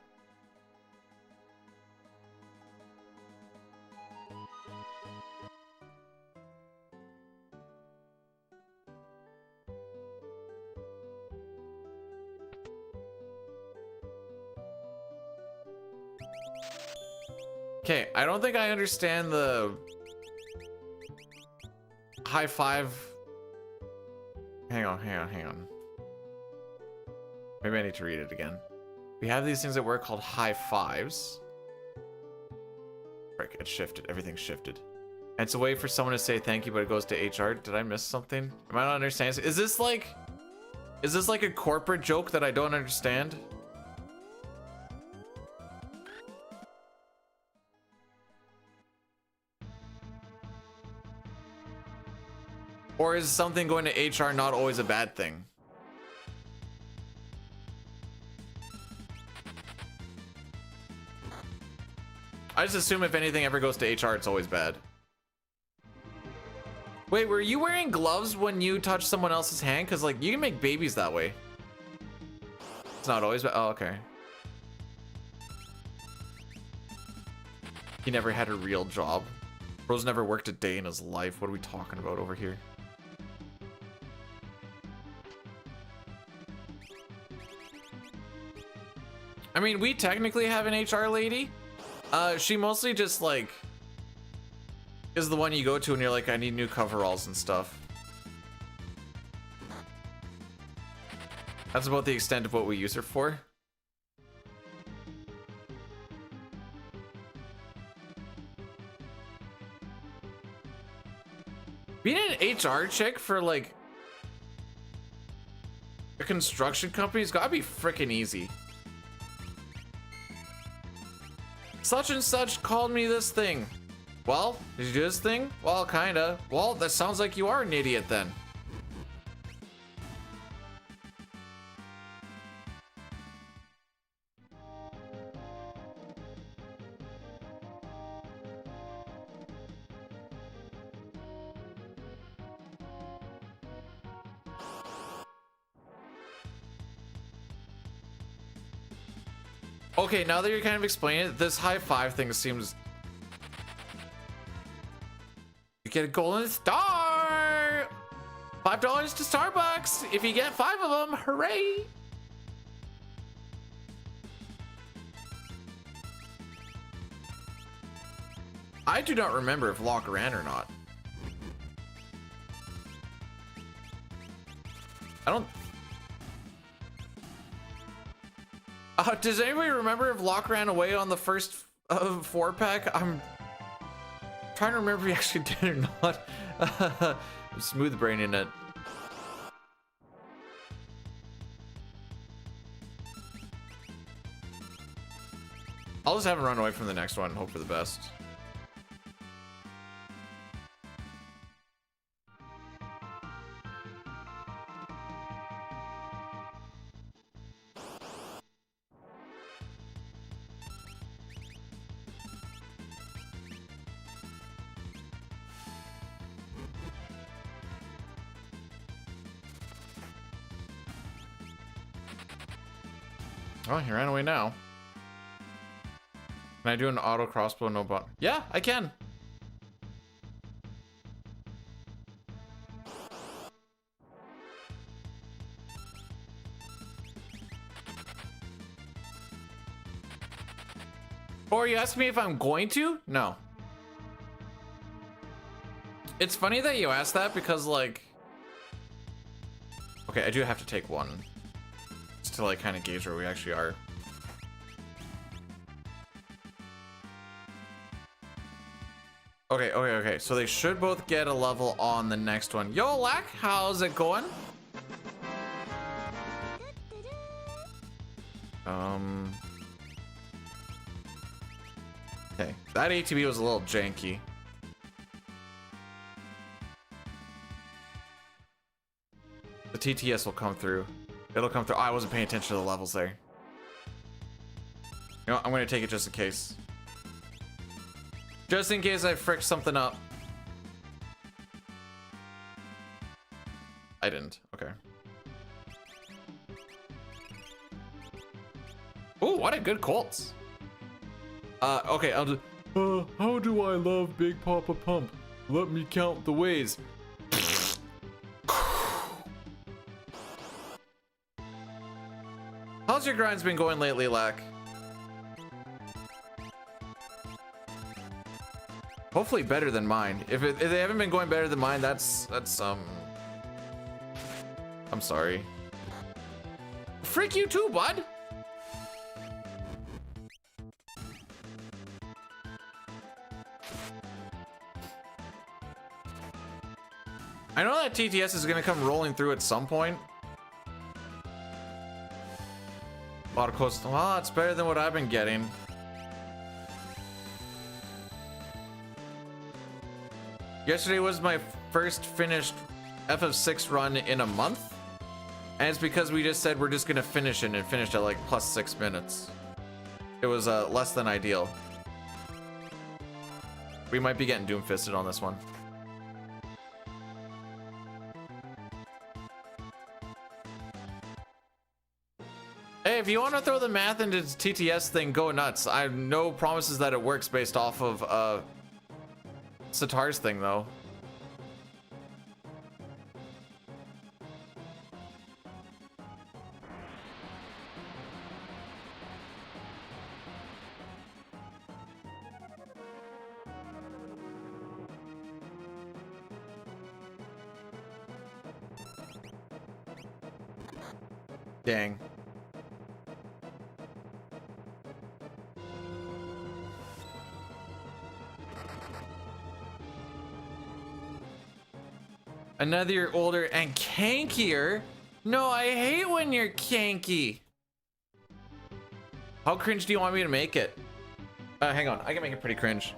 Okay, I don't think I understand the high five. Hang on. Maybe I need to read it again. We have these things at work called high fives. Frick, it shifted. Everything shifted. And it's a way for someone to say thank you, but it goes to HR. Did I miss something? Am I not understanding? Is this like a corporate joke that I don't understand? Or is something going to HR not always a bad thing? I just assume if anything ever goes to HR, it's always bad. Wait, were you wearing gloves when you touched someone else's hand? Because, like, you can make babies that way. It's not always bad. Oh, okay. He never had a real job. Bro's never worked a day in his life. What are we talking about over here? I mean, we technically have an HR lady. She mostly just, like, is the one you go to and you're like, I need new coveralls and stuff. That's about the extent of what we use her for. Being an HR chick for, like, a construction company's gotta be freaking easy. Such and such called me this thing. Well, did you do this thing? Well, kinda. Well, that sounds like you are an idiot then. Okay, now that you're kind of explaining it, this high five thing seems... You get a golden star! $5 to Starbucks if you get 5 of them. Hooray! I do not remember if Locke ran or not. I don't... does anybody remember if Locke ran away on the first 4-pack? I'm trying to remember if he actually did or not. I'm smooth braining it. I'll just have him run away from the next one and hope for the best. Oh, he ran away now. Can I do an auto crossbow no bot? Yeah, I can. Or you asked me if I'm going to? No. It's funny that you asked that because, like... Okay, I do have to take one. Just to, like, kind of gauge where we actually are. Okay. So they should both get a level on the next one. Yo, Lack, how's it going? Okay, that ATB was a little janky. The TTS will come through. It'll come through. Oh, I wasn't paying attention to the levels there. You know, I'm gonna take it just in case. Just in case I frick something up. I didn't. Okay. Ooh, what a good Colts. Okay, I'll just... how do I love Big Papa Pump? Let me count the ways. How's your grinds been going lately, Lack? Hopefully better than mine. If they haven't been going better than mine, that's I'm sorry. Frick you too, bud. I know that TTS is gonna come rolling through at some point. A lot of close. Well, it's better than what I've been getting. Yesterday was my first finished FF6 run in a month. And it's because we just said we're just gonna finish it and finished at like plus 6 minutes. It was less than ideal. We might be getting doom-fisted on this one. Hey, if you want to throw the math into TTS thing, go nuts. I have no promises that it works based off of Sitar's thing though. Dang. Another year older and cankier? No, I hate when you're canky. How cringe do you want me to make it? Hang on, I can make it pretty cringe.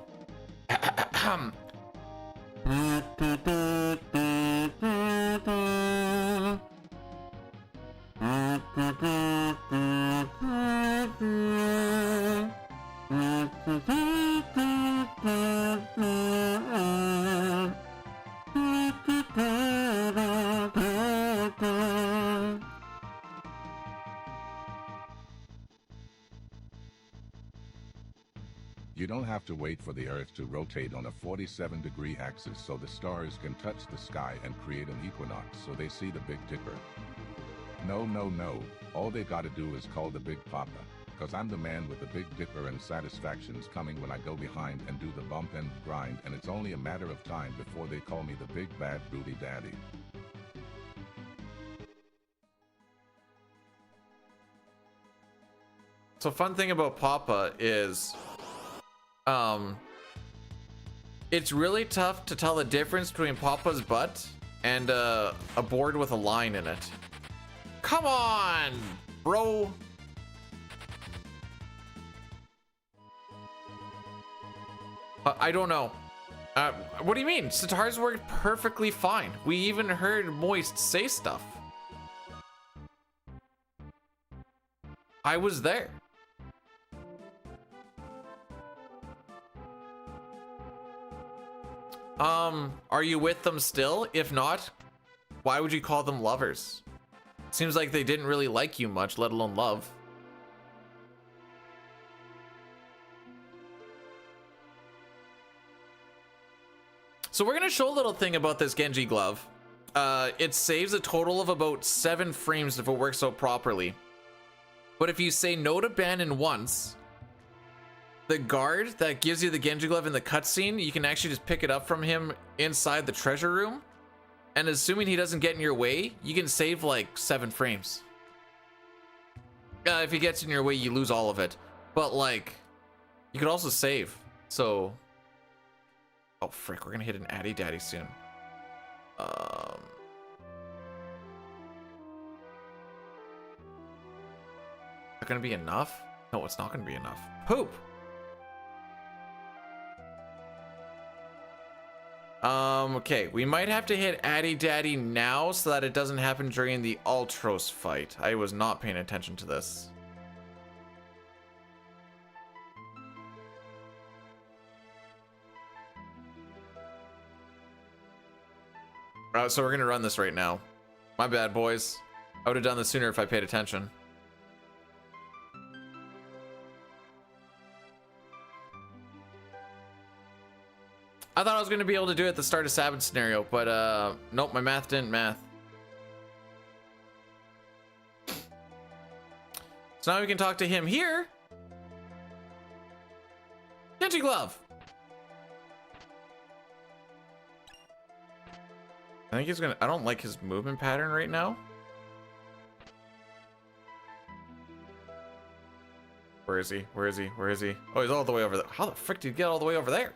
You don't have to wait for the Earth to rotate on a 47-degree axis so the stars can touch the sky and create an equinox so they see the Big Dipper. No, no, no. All they gotta do is call the Big Papa, cause I'm the man with the Big Dipper and satisfaction's coming when I go behind and do the bump and grind, and it's only a matter of time before they call me the Big Bad Booty Daddy. So fun thing about Papa is it's really tough to tell the difference between Papa's butt and a board with a line in it. Come on, bro. I don't know. What do you mean? Sitar's worked perfectly fine. We even heard Moist say stuff. I was there. Are you with them still? If not, why would you call them lovers? Seems like they didn't really like you much, let alone love. So we're gonna show a little thing about this Genji glove. It saves a total of about 7 frames if it works out properly. But if you say no to Bannon once, the guard that gives you the Genji glove in the cutscene, you can actually just pick it up from him inside the treasure room. And assuming he doesn't get in your way, you can save like 7 frames. If he gets in your way, you lose all of it. But like, you could also save. So, oh frick, we're gonna hit an Addy Daddy soon. Not gonna be enough? No, it's not gonna be enough. Poop. Okay, we might have to hit Addy Daddy now so that it doesn't happen during the Ultros fight. I was not paying attention to this. So we're gonna run this right now. My bad, boys. I would have done this sooner if I paid attention. I thought I was going to be able to do it at the start of Sabbath scenario, but nope, my math didn't math. So now we can talk to him here. Genji glove. I think he's gonna, I don't like his movement pattern right now. Where is he? Where is he? Where is he? Oh, he's all the way over there. How the frick did he get all the way over there?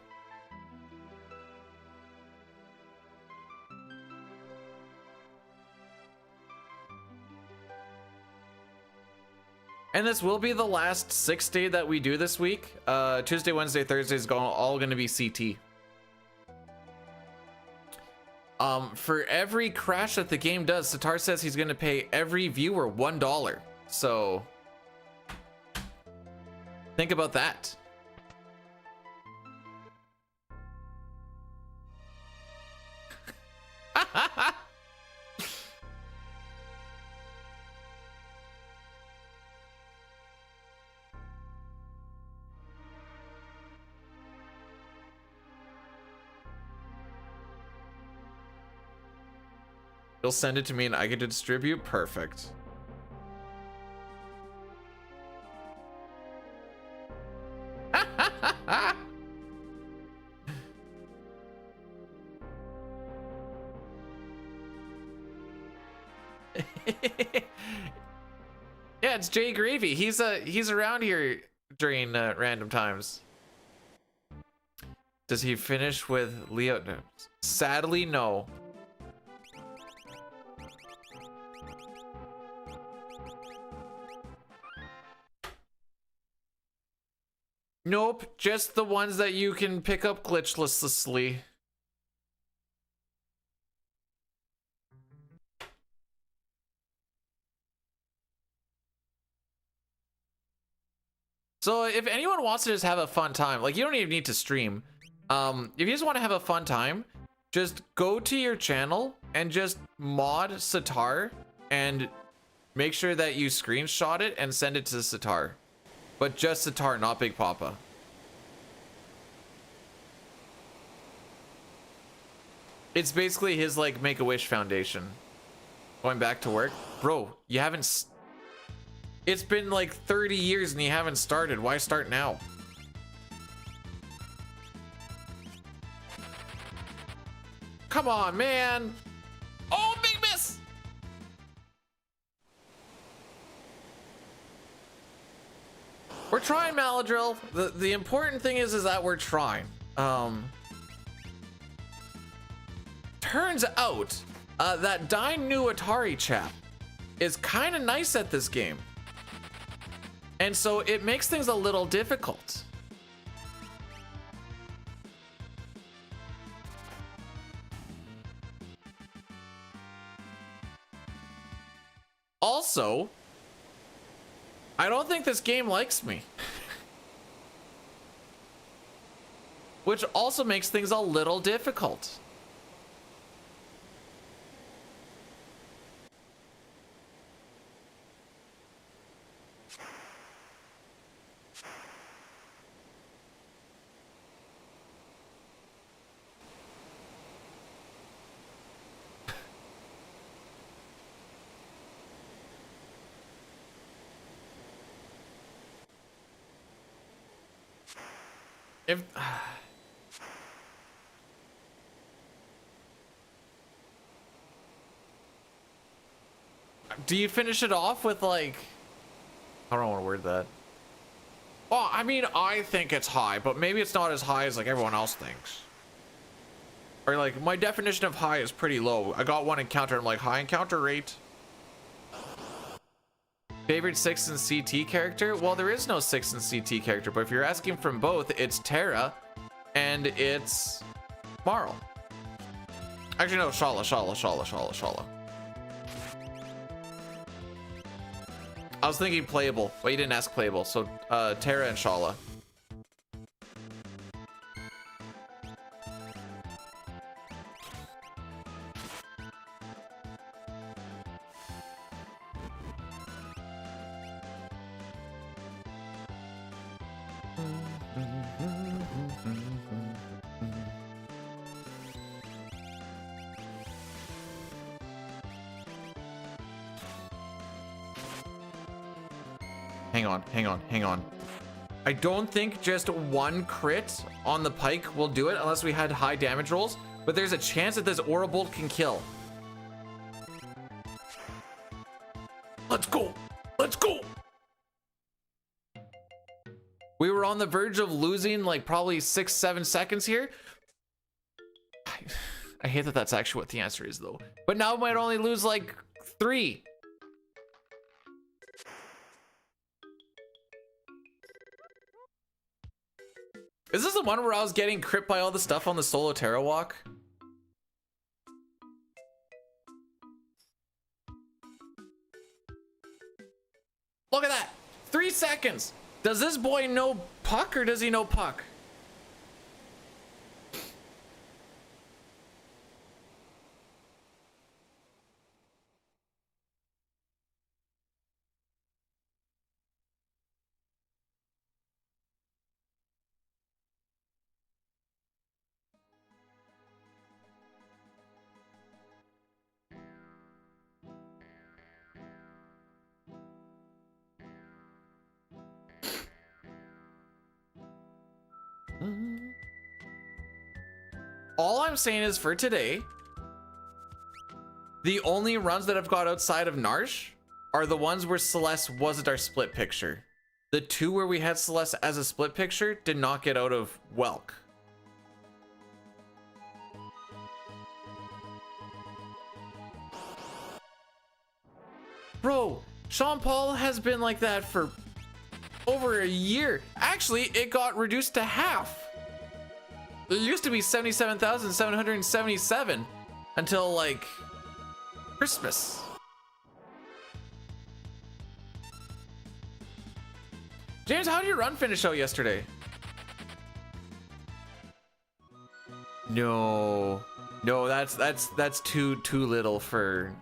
And this will be the last 6-day that we do this week. Tuesday, Wednesday, Thursday is all going to be CT. For every crash that the game does, Sitar says he's gonna pay every viewer $1. So think about that. He'll send it to me and I get to distribute. Perfect. Yeah, it's Jay Gravy. He's around here during random times. Does he finish with Leo? No. Sadly, no. Nope, just the ones that you can pick up glitchlessly. So if anyone wants to just have a fun time, like you don't even need to stream. If you just want to have a fun time, just go to your channel and just mod Sitar and make sure that you screenshot it and send it to Sitar. But just Sitar, not Big Papa. It's basically his like Make-A-Wish Foundation. Going back to work. Bro, you haven't... It's been like 30 years and you haven't started. Why start now? Come on, man. Oh, big miss. We're trying, Maladrill. The important thing is that we're trying. Turns out that Dine New Atari chap is kind of nice at this game. And so it makes things a little difficult. Also, I don't think this game likes me. Which also makes things a little difficult. If do you finish it off with like, I don't want to word that. Well, I mean, I think it's high, but maybe it's not as high as like everyone else thinks. Or like my definition of high is pretty low. I got one encounter, I'm like high encounter rate. Favorite 6 and CT character? Well, there is no 6 and CT character, but if you're asking from both, it's Terra and it's Marl. Actually, no, Shala. I was thinking playable, but you didn't ask playable, so Terra and Shala. Hang on. I don't think just one crit on the pike will do it unless we had high damage rolls, but there's a chance that this Aura Bolt can kill. Let's go. We were on the verge of losing like probably 6-7 seconds here. I hate that that's actually what the answer is though, but now we might only lose like 3. Is this the one where I was getting crit by all the stuff on the solo Terra walk? Look at that. 3 seconds. Does this boy know puck or does he know puck? All I'm saying is for today, the only runs that I've got outside of Narsh are the ones where Celeste wasn't our split picture. The 2 where we had Celeste as a split picture did not get out of Welk. Bro, Sean Paul has been like that for over a year. Actually, it got reduced to half. It used to be 77,777 until like Christmas. James, how did your run finish out yesterday? No, that's too little for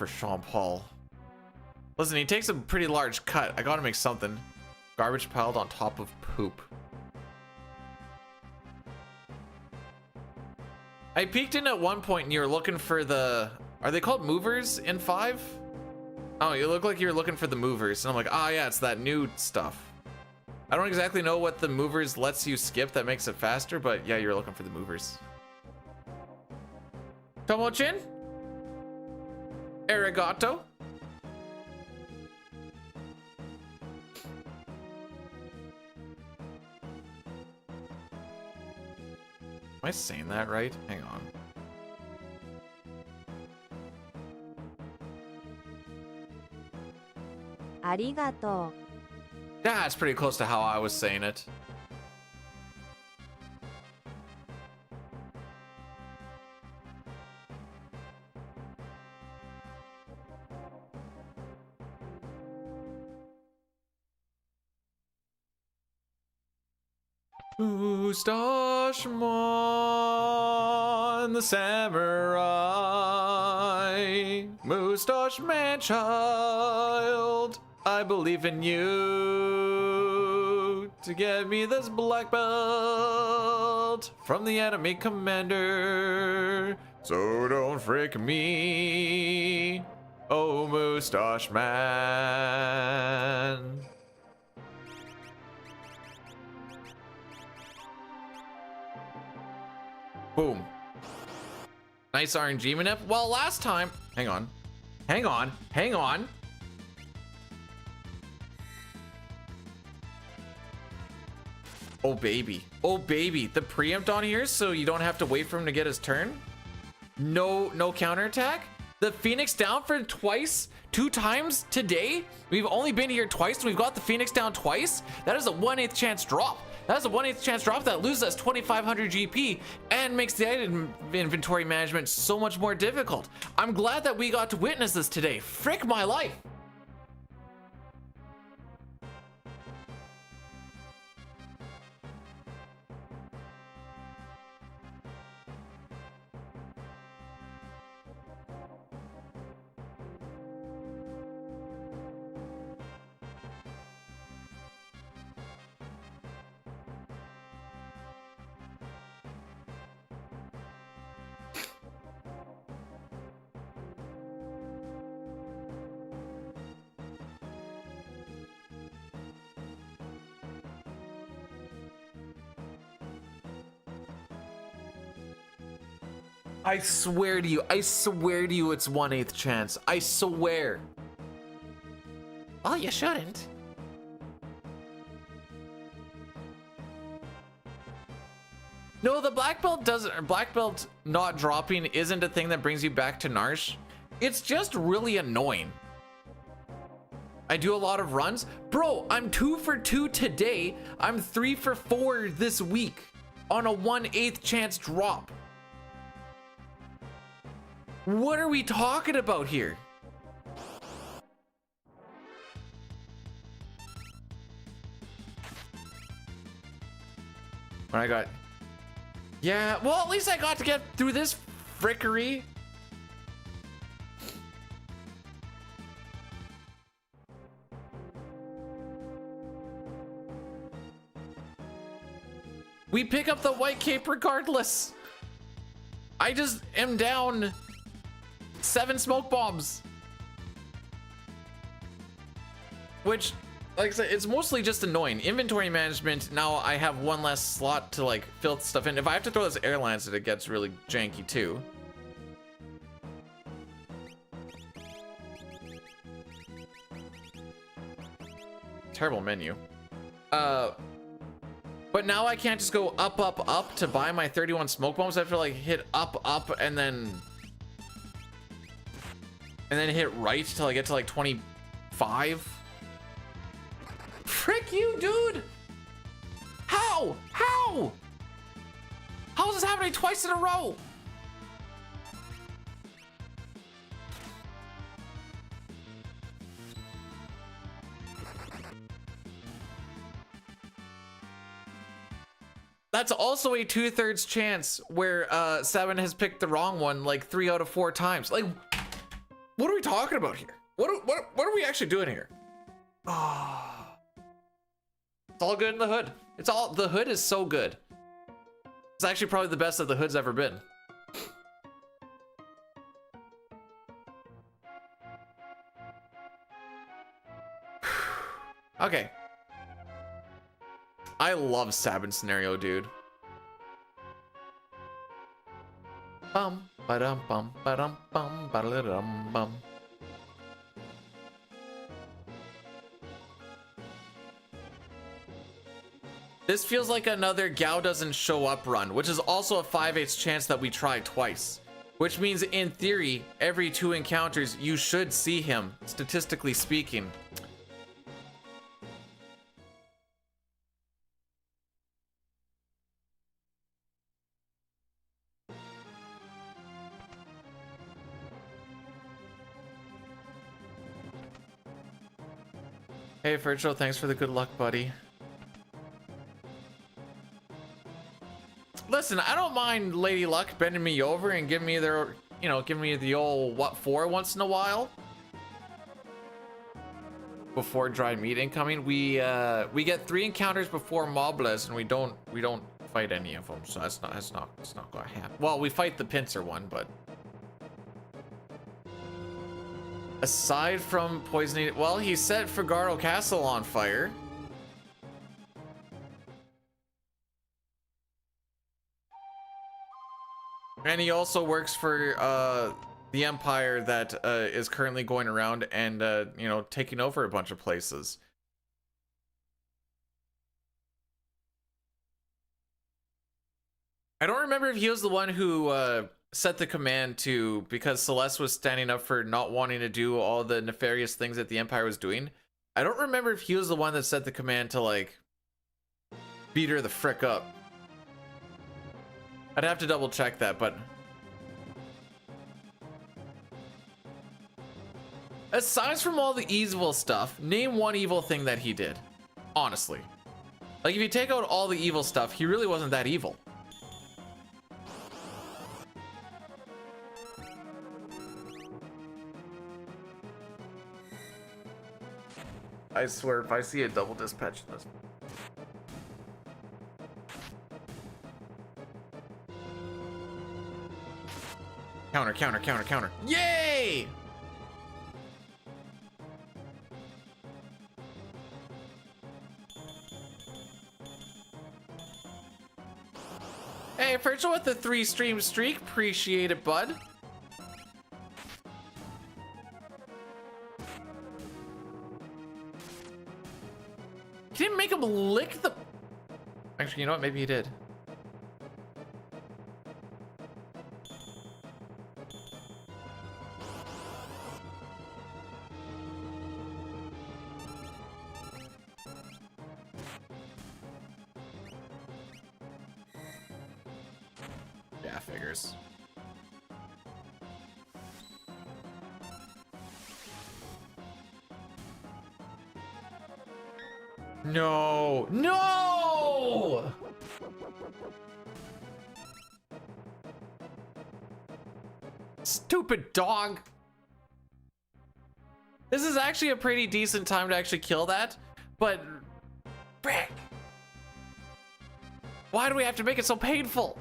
Sean Paul. Listen, he takes a pretty large cut. I gotta make something. Garbage piled on top of poop. I peeked in at one point and you were looking for the, are they called movers in 5? Oh, you look like you're looking for the movers. And I'm like, ah, yeah, it's that new stuff. I don't exactly know what the movers lets you skip that makes it faster, but yeah, you're looking for the movers. Tomochin? Arigato? Am I saying that right? Hang on. Arigato. Yeah, it's pretty close to how I was saying it. Moustache-mon, the samurai. Moustache man child, I believe in you to get me this black belt from the enemy commander. So don't frick me, oh Moustache man. Boom. Nice RNG manip. Well, last time, hang on. Oh baby, the preempt on here so you don't have to wait for him to get his turn. No counterattack. The Phoenix down for twice, 2 times today. We've only been here twice and we've got the Phoenix down twice. That is a 1/8 chance drop. That is a 1/8 chance drop that loses us 2,500 GP and makes the item inventory management so much more difficult. I'm glad that we got to witness this today. Frick my life. I swear to you, it's 1/8 chance. I swear. Well, you shouldn't. No, the black belt doesn't, or black belt not dropping isn't a thing that brings you back to Narsh. It's just really annoying. I do a lot of runs. Bro, I'm 2 for 2 today. I'm 3 for 4 this week on a 1/8 chance drop. What are we talking about here? When I got... Yeah, well, at least I got to get through this frickery. We pick up the white cape regardless. I just am down 7 smoke bombs. Which, like I said, it's mostly just annoying. Inventory management, now I have one less slot to like fill stuff in. If I have to throw this airlines, it gets really janky too. Terrible menu. But now I can't just go up, up, up to buy my 31 smoke bombs. I have to like hit up, up, and then hit right till I get to like 25. Frick you, dude! How? How? How is this happening twice in a row? That's also a 2/3 chance where 7 has picked the wrong one like 3 out of 4 times. Like, what are we talking about here? What are we actually doing here? Ah, it's all good in the hood. The hood is so good. It's actually probably the best that the hood's ever been. Okay. I love Sabin scenario, dude. Bum ba-dum bum ba-dum bum ba-da-dum bum. This feels like another Gao doesn't show up run, which is also a 5/8 chance that we try twice. Which means in theory, every 2 encounters, you should see him, statistically speaking. Hey, Virgil, thanks for the good luck, buddy. Listen, I don't mind Lady Luck bending me over and giving me their, giving me the old what for once in a while. Before dry meat incoming, we get 3 encounters before Mobless, and we don't fight any of them, so that's not gonna happen. Well, we fight the pincer one, but aside from poisoning, well, he set Figaro Castle on fire. And he also works for the Empire that is currently going around and taking over a bunch of places. I don't remember if he was the one who set the command to, because Celeste was standing up for not wanting to do all the nefarious things that the Empire was doing. I don't remember if he was the one that set the command to like beat her the frick up. I'd have to double check that, but aside from all the evil stuff, name one evil thing that he did. Honestly. Like, if you take out all the evil stuff, he really wasn't that evil. I swear, if I see a double dispatch in this. Counter, counter, counter, counter. Yay! Hey, Virgil with the 3 stream streak. Appreciate it, bud. He didn't make him lick the... Actually, you know what? Maybe he did. Yeah, figures. No! No! Stupid dog. This is actually a pretty decent time to actually kill that, but frick. Why do we have to make it so painful?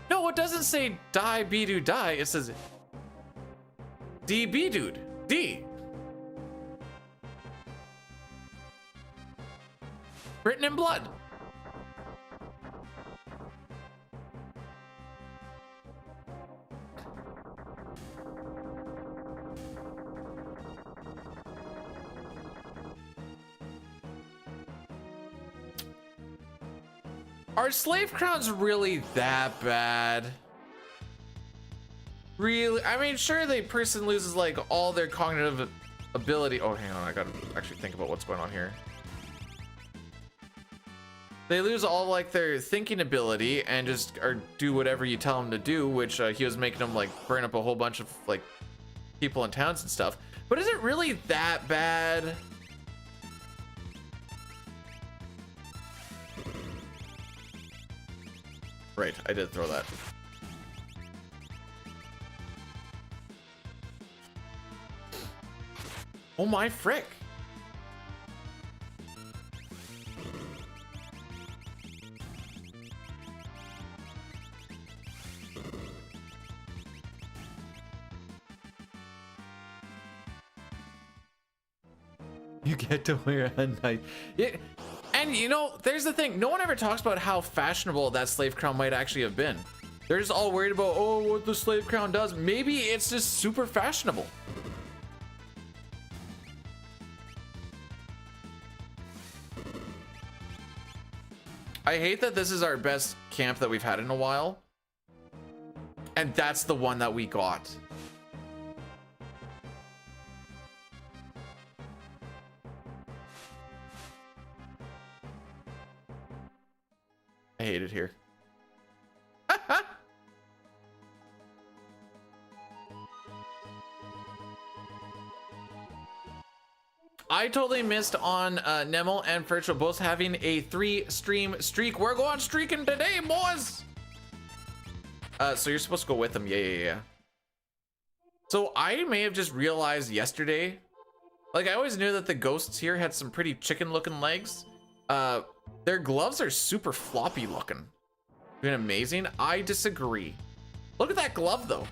No, it doesn't say die, be dude, die. It says D, be dude, D. Written in blood. Are slave crowns really that bad? Really? I mean, sure, the person loses like all their cognitive ability. Oh, hang on, I gotta actually think about what's going on here. They lose all like their thinking ability and just or do whatever you tell them to do, which he was making them like burn up a whole bunch of like people in towns and stuff. But is it really that bad? Right, I did throw that. Oh my frick. You get to wear a knife. And you know, there's the thing, no one ever talks about how fashionable that slave crown might actually have been. They're just all worried about, oh, what the slave crown does. Maybe it's just super fashionable. I hate that this is our best camp that we've had in a while. And that's the one that we got. I hate it here. I totally missed on Nemel and Virtual both having a 3-stream streak. We're going streaking today, boys. So you're supposed to go with them. Yeah. So I may have just realized yesterday, like I always knew that the ghosts here had some pretty chicken looking legs. Their gloves are super floppy looking. Been amazing. I disagree. Look at that glove though.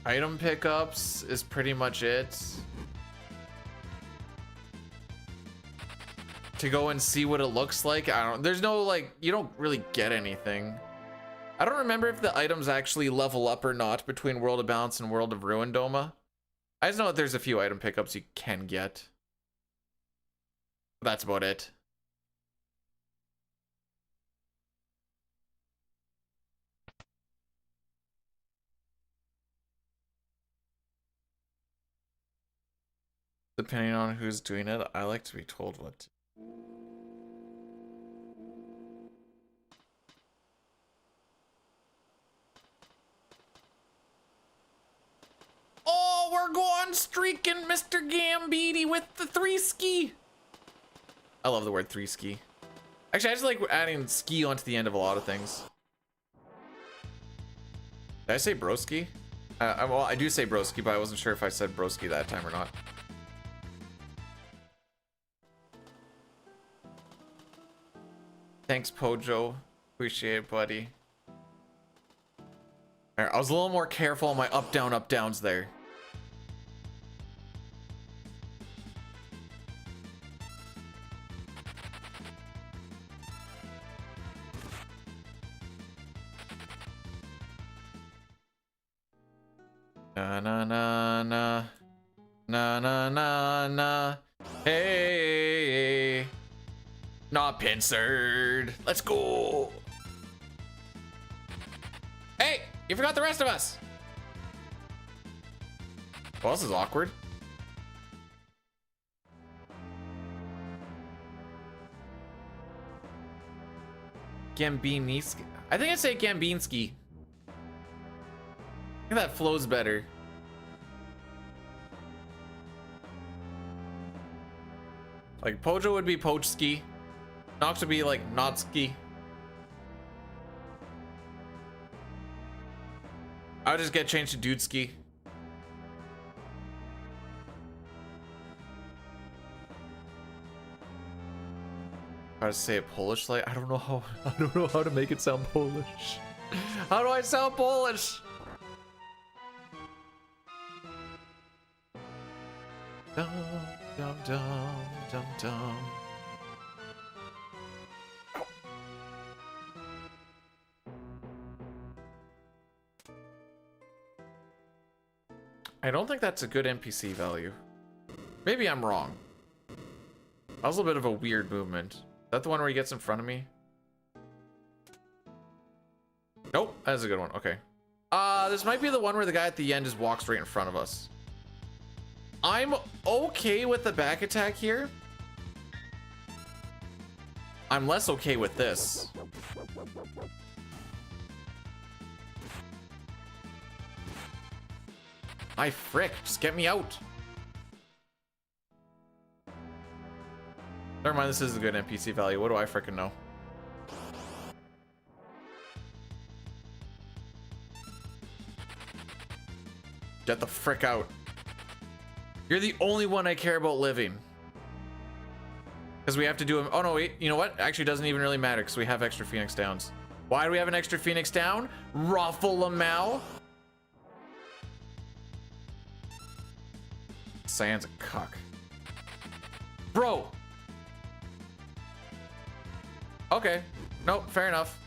Item pickups is pretty much it. To go and see what it looks like. I don't, there's no like, you don't really get anything. I don't remember if the items actually level up or not between World of Balance and World of Ruin Doma. I just know that there's a few item pickups you can get. That's about it. Depending on who's doing it, I like to be told what to. Oh, we're going streaking Mr. Gambiti with the 3-ski. I love the word 3-ski. Actually, I just like adding ski onto the end of a lot of things. Did I say broski? Well, I do say broski, but I wasn't sure if I said broski that time or not. Thanks, Pojo. Appreciate it, buddy. All right, I was a little more careful on my up downs there. Na na na na na na na na. Hey. Not pincered. Let's go. Hey, you forgot the rest of us. Well, this is awkward. Gambiniski. I think I'd say Gambinski. I think that flows better. Like Pojo would be Pochski. Nox would be like Notski. I would just get changed to Dudeski. How to say it Polish? Like I don't know how to make it sound Polish. How do I sound Polish? Dum dum dum dum dum. I don't think that's a good NPC value. Maybe I'm wrong. That was a bit of a weird movement. Is that the one where he gets in front of me? Nope, that's a good one. Okay. This might be the one where the guy at the end just walks right in front of us. I'm okay with the back attack here. I'm less okay with this. My frick, just get me out. Never mind, this is a good NPC value. What do I frickin' know? Get the frick out. You're the only one I care about living. Because we have to do him. Oh no, wait, you know what? Actually, it doesn't even really matter because we have extra Phoenix Downs. Why do we have an extra Phoenix Down? Raffle-a-mow. Cyan's a cuck. Bro. Okay. Nope, fair enough.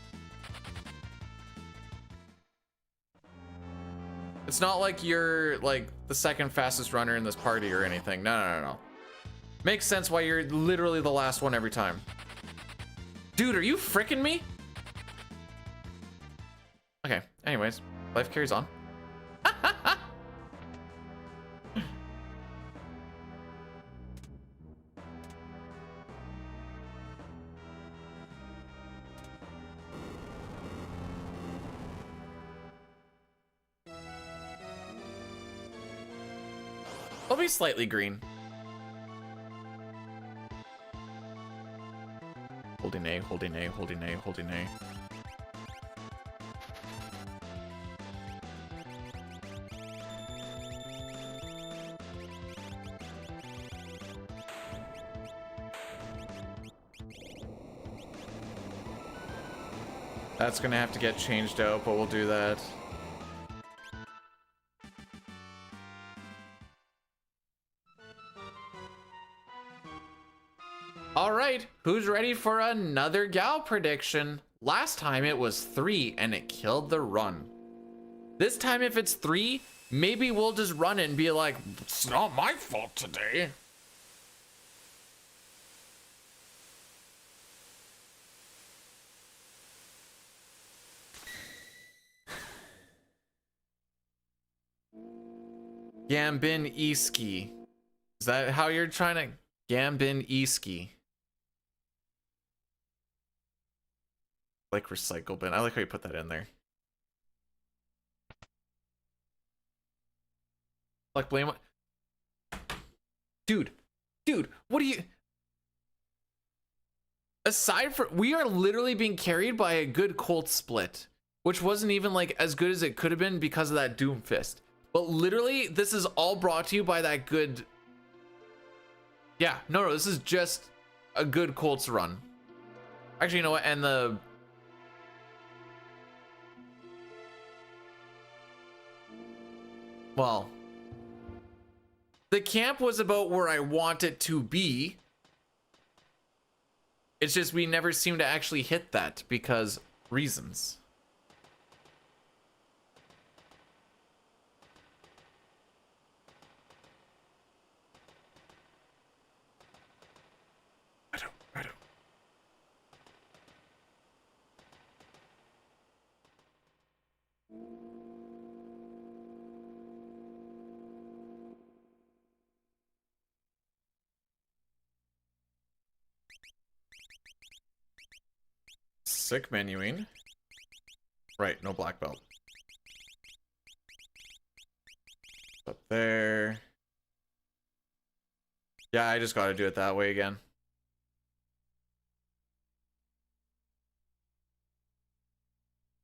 It's not like you're like the second fastest runner in this party or anything. No. Makes sense why you're literally the last one every time. Dude, are you fricking me? Okay, anyways, life carries on. I'll be slightly green. Holding A, holding A, holding A, holding A. That's gonna have to get changed out, but we'll do that. All right, who's ready for another gal prediction? Last time it was 3 and it killed the run. This time if it's 3, maybe we'll just run it and be like, it's not my fault today. Gambin Eski. Is that how you're trying to? Gambin Eski. Like recycle bin. I like how you put that in there. Like blame. Dude, what do you? Aside from, we are literally being carried by a good Colt split, which wasn't even like as good as it could have been because of that Doomfist. But literally, this is all brought to you by that good. Yeah, no, this is just a good Colts run. Actually, you know what? And the. Well, the camp was about where I want it to be. It's just we never seem to actually hit that because reasons. I don't. Sick menuing. Right, no black belt. Up there. Yeah, I just gotta do it that way again.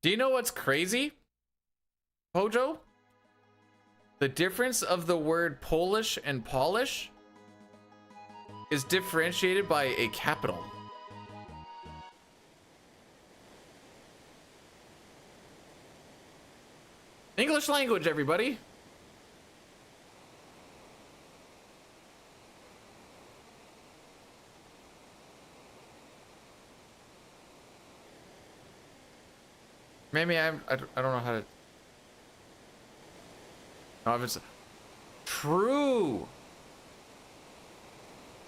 Do you know what's crazy, Hojo? The difference of the word Polish and Polish is differentiated by a capital. English language, everybody. Maybe I don't know how to. No, if it's true.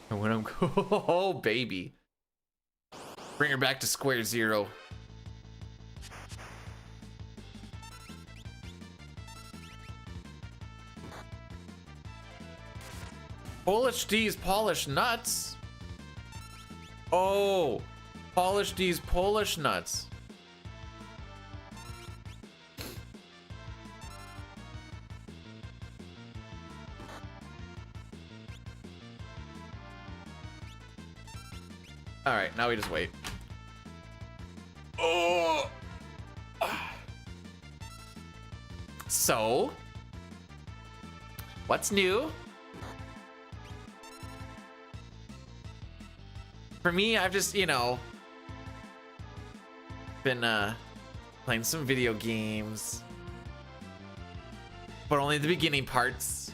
And when I'm oh baby, bring her back to square zero. Polish D's Polish nuts. Oh, Polish D's Polish nuts. All right, now we just wait. Oh. So, what's new? For me, I've just, you know, been playing some video games, but only the beginning parts.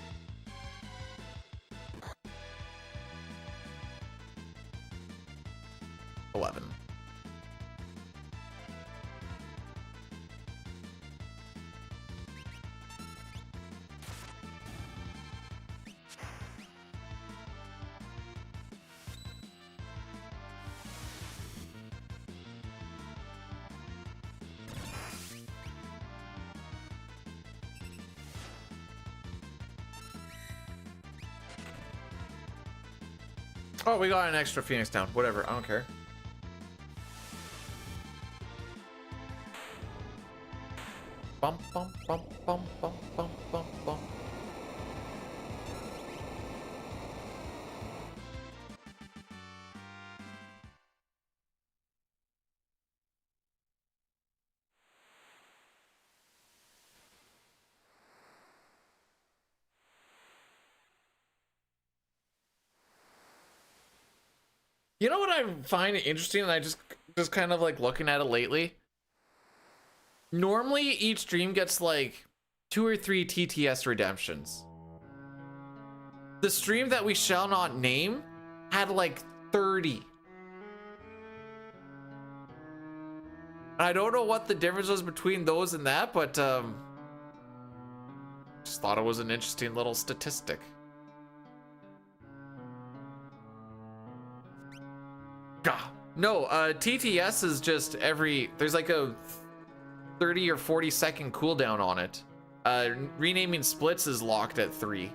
Oh, we got an extra Phoenix down. Whatever, I don't care. Bum bum bum bum bum bum bum bum. You know what I find interesting, and I just kind of like looking at it lately? Normally each stream gets like 2 or 3 TTS redemptions. The stream that we shall not name had like 30. I don't know what the difference was between those and that, but just thought it was an interesting little statistic. No, TTS is just there's like a 30 or 40 second cooldown on it. Renaming splits is locked at 3.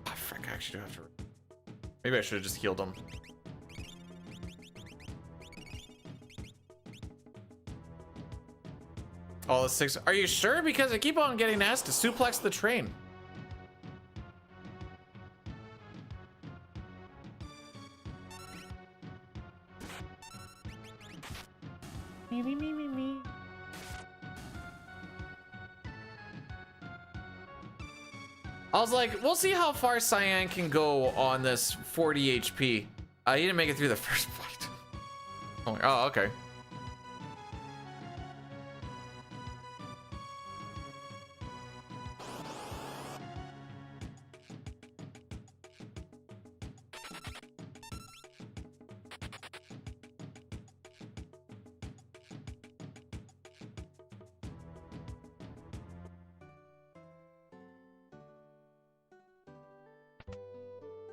Oh, frick, I actually do have to. Maybe I should have just healed him. All the 6. Are you sure? Because I keep on getting asked to suplex the train. Me. I was like, we'll see how far Cyan can go on this 40 HP. He didn't make it through the first fight. Oh, okay.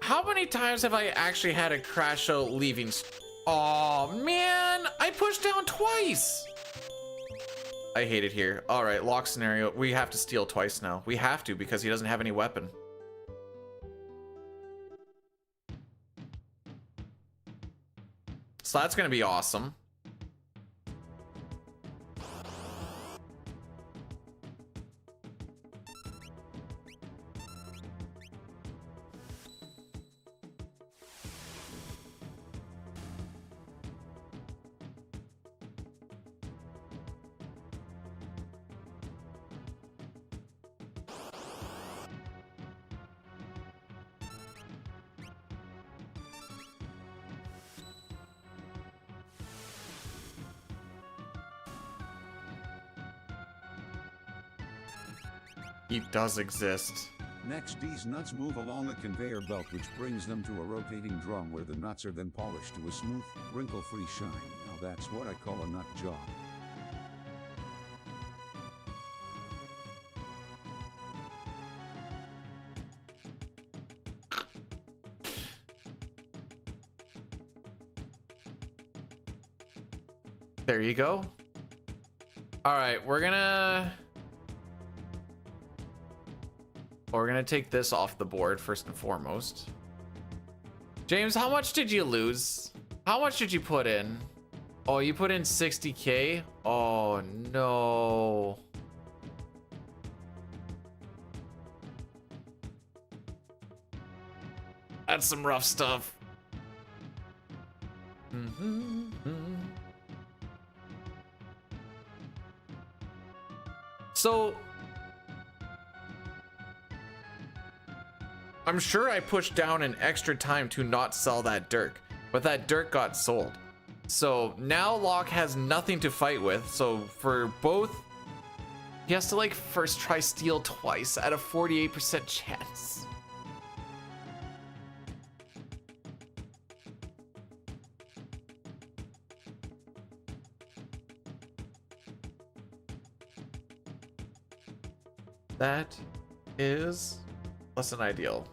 How many times have I actually had a crash out leaving? Oh man, I pushed down twice. I hate it here. All right, lock scenario. We have to steal twice now. We have to because he doesn't have any weapon. So that's going to be awesome. He does exist. Next, these nuts move along a conveyor belt which brings them to a rotating drum where the nuts are then polished to a smooth, wrinkle-free shine. Now that's what I call a nut job. There you go. All right, we're gonna take this off the board first and foremost. James, how much did you lose? How much did you put in? Oh, you put in 60K? Oh no. That's some rough stuff. So I'm sure I pushed down an extra time to not sell that Dirk, but that Dirk got sold. So now Locke has nothing to fight with. So for both, he has to like first try steal twice at a 48% chance. That is less than ideal.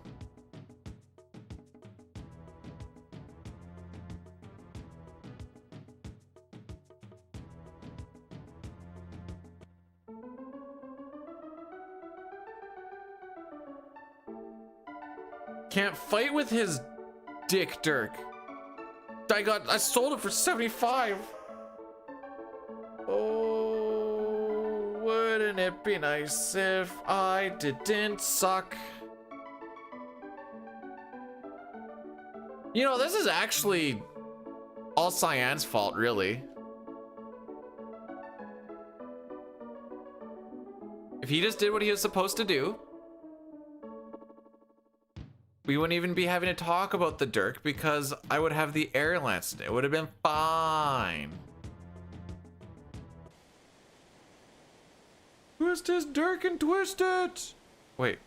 Can't fight with his dick, Dirk. I sold it for 75. Oh, wouldn't it be nice if I didn't suck? You know, this is actually all Cyan's fault, really. If he just did what he was supposed to do, we wouldn't even be having to talk about the Dirk because I would have the air lance today. It would have been fine. Twist his Dirk and twist it. Wait.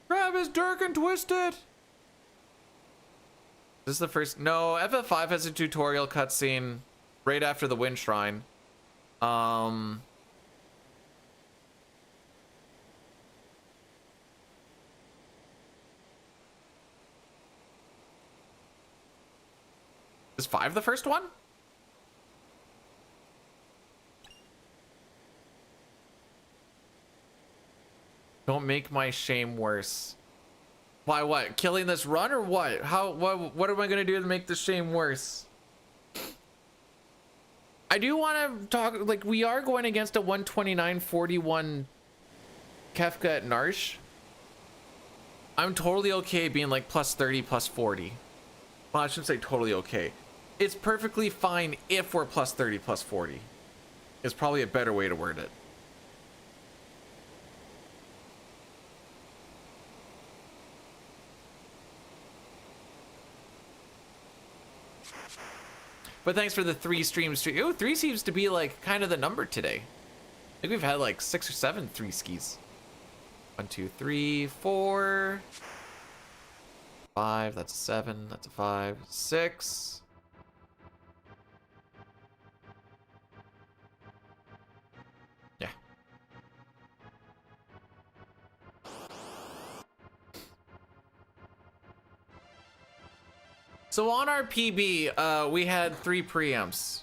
Grab his Dirk and twist it. This is the first. No, FF5 has a tutorial cutscene right after the Wind Shrine. Is 5 the first one? Don't make my shame worse. Why, what? Killing this run or what? What am I gonna do to make the shame worse? I do want to talk, like, we are going against a 129.41 Kefka at Narsh. I'm totally okay being like plus 30, plus 40. Well, I shouldn't say totally okay. It's perfectly fine if we're plus 30, plus 40. Is probably a better way to word it. But thanks for the 3 streams. Oh, 3 seems to be like kind of the number today. I think we've had like 6 or 7 3 skis. 1, 2, 3, 4, 5. That's a 7. That's a 5. 6. Yeah. So on our PB, we had 3 preamps.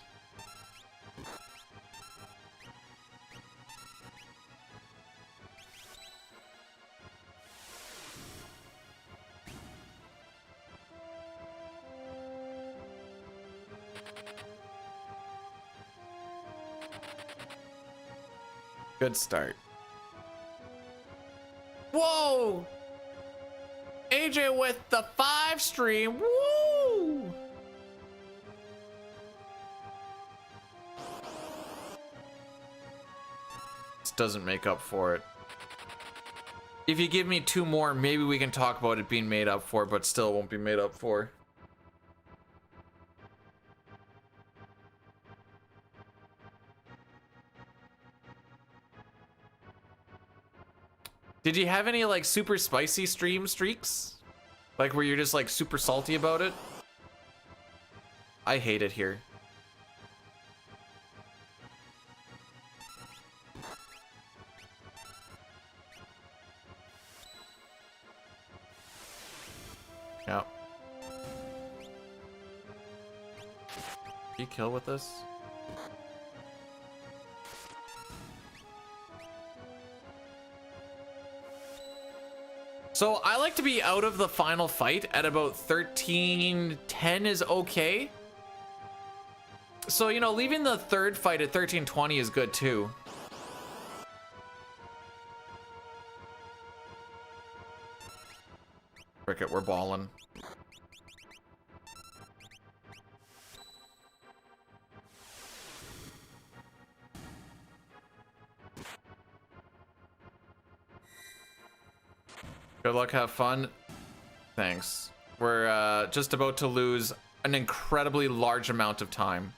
Good start. Whoa! AJ with the 5 stream. Woo! This doesn't make up for it. If you give me 2 more, maybe we can talk about it being made up for, but still won't be made up for. Did you have any like super spicy stream streaks? Like where you're just like super salty about it? I hate it here. Yeah. Can you kill with this? So I like to be out of the final fight at about 13:10 is okay. So, you know, leaving the third fight at 13:20 is good too. Frick it, we're balling. Good luck, have fun. Thanks. We're just about to lose an incredibly large amount of time.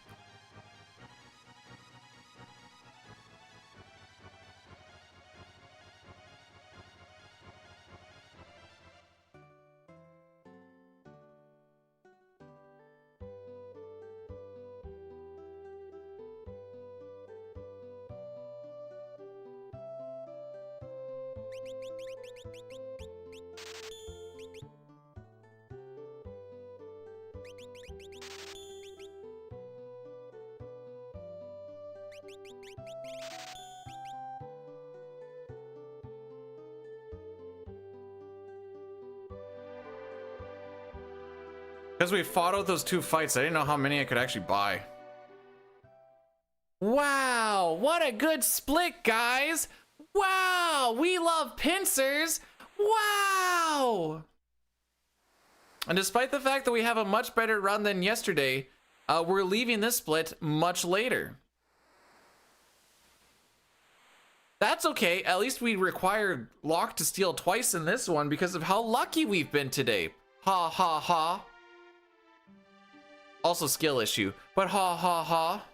Because we fought out those 2 fights, I didn't know how many I could actually buy. Wow, what a good split, guys! Wow, we love pincers! Wow! And despite the fact that we have a much better run than yesterday, we're leaving this split much later. That's okay, at least we required Locke to steal twice in this one because of how lucky we've been today. Ha ha ha. Also skill issue, but ha ha ha.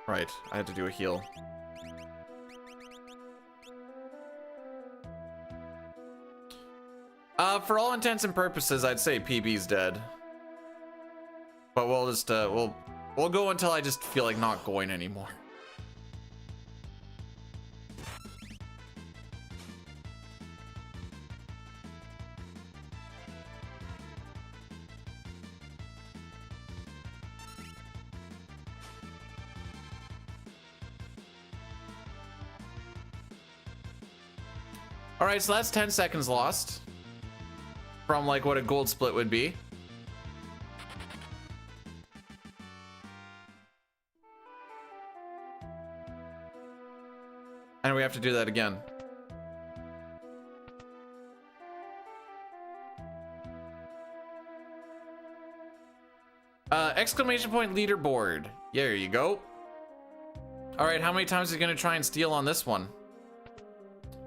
Right, I had to do a heal. For all intents and purposes, I'd say PB's dead. But we'll just, we'll go until I just feel like not going anymore. All right, so that's 10 seconds lost from like what a gold split would be. And we have to do that again. Exclamation point leaderboard. Yeah, there you go. All right, how many times is he gonna try and steal on this one?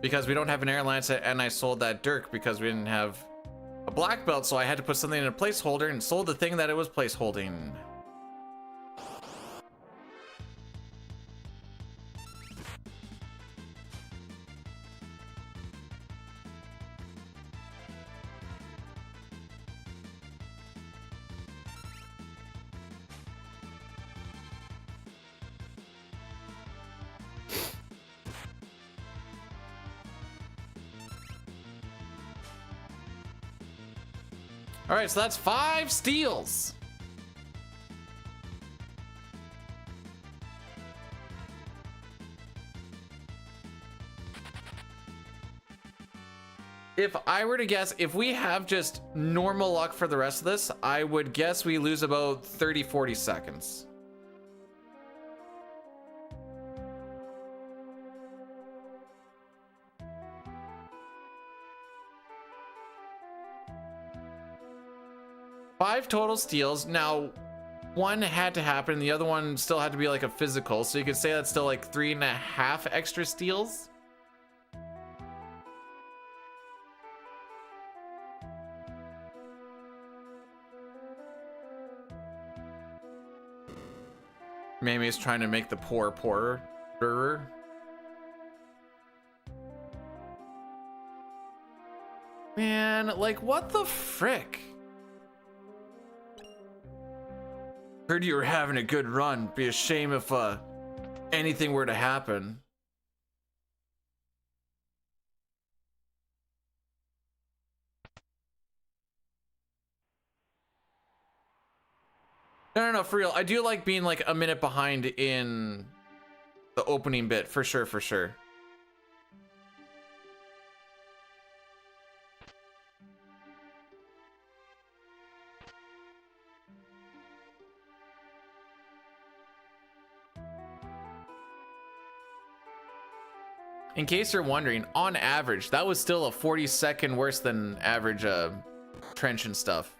Because we don't have an airline set, and I sold that Dirk because we didn't have a black belt, so I had to put something in a placeholder and sold the thing that it was placeholding. All right, so that's 5 steals. If I were to guess, if we have just normal luck for the rest of this, I would guess we lose about 30, 40 seconds. Five total steals. Now, one had to happen. The other one still had to be like a physical. So you could say that's still like 3.5 extra steals. Mamie's trying to make the poor poorer. Man, like what the frick? Heard you were having a good run. Be a shame if anything were to happen. No, for real. I do like being like a minute behind in the opening bit, for sure, for sure. In case you're wondering, on average, that was still a 40-second worse than average trench and stuff.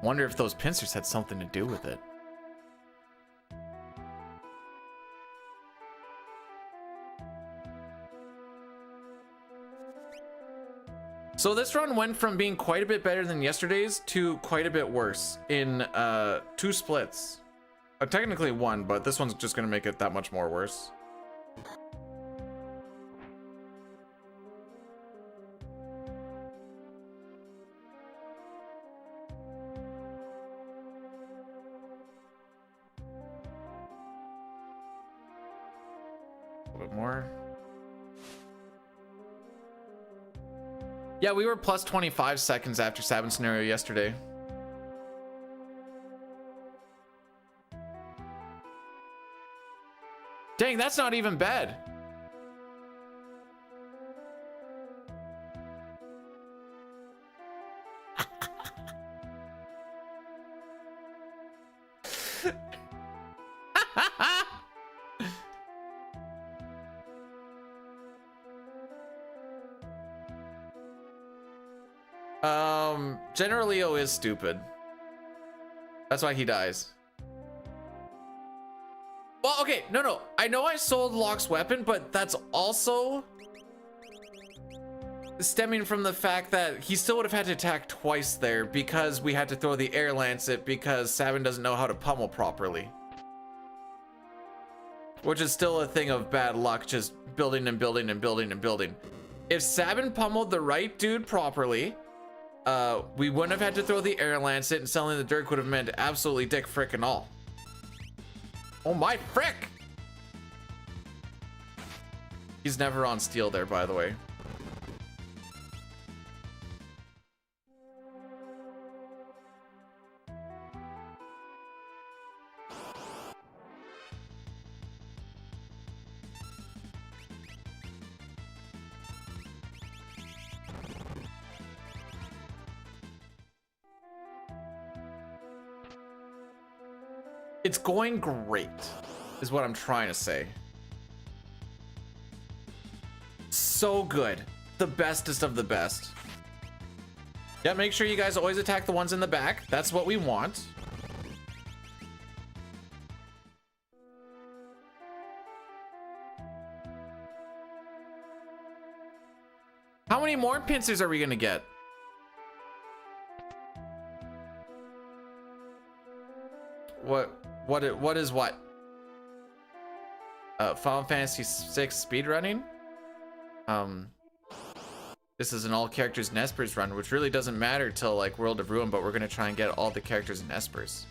Wonder if those pincers had something to do with it. So this run went from being quite a bit better than yesterday's to quite a bit worse in 2 splits. Technically 1, but this one's just gonna make it that much more worse. More. Yeah, we were plus 25 seconds after Sabin scenario yesterday. Dang, that's not even bad. General Leo is stupid. That's why he dies. Well, okay, no. I know I sold Locke's weapon, but that's also stemming from the fact that he still would have had to attack twice there because we had to throw the air lancet because Sabin doesn't know how to pummel properly. Which is still a thing of bad luck, just building and building and building and building. If Sabin pummeled the right dude properly, we wouldn't have had to throw the air lancet, and selling the Dirk would have meant absolutely dick frickin' all. Oh my frick! He's never on steel there, by the way. It's going great, is what I'm trying to say. So good. The bestest of the best. Yeah, make sure you guys always attack the ones in the back. That's what we want. How many more pincers are we gonna get? What is what? Final Fantasy 6 speedrunning? This is an all characters in Espers run, which really doesn't matter till like World of Ruin, but we're gonna try and get all the characters in Espers.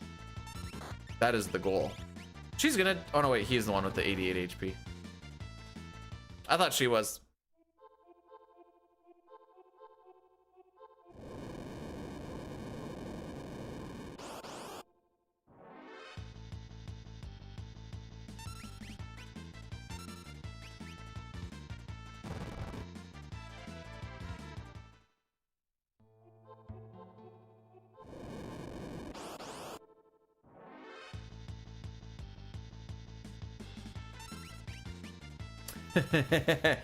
That is the goal. She's gonna, oh no wait, he's the one with the 88 HP. I thought she was. To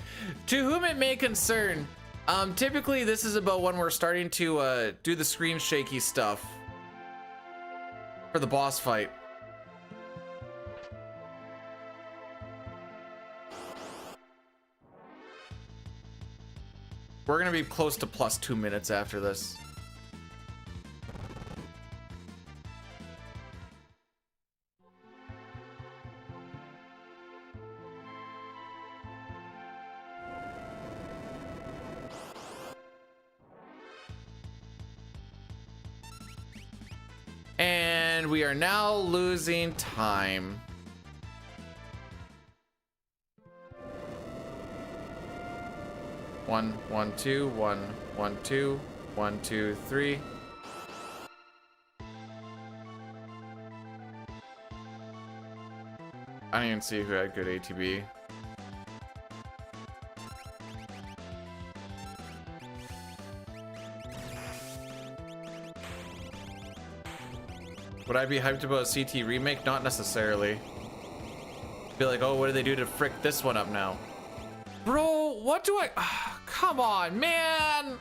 whom it may concern, typically this is about when we're starting to do the screen shaky stuff for the boss fight. We're gonna be close to plus 2 minutes after this. And we are now losing time. One, one, two, one, one, two, one, two, three. I didn't even see who had good ATB. Would I be hyped about a CT remake? Not necessarily. Be like, oh, what do they do to frick this one up now? Bro, what do I... come on, man!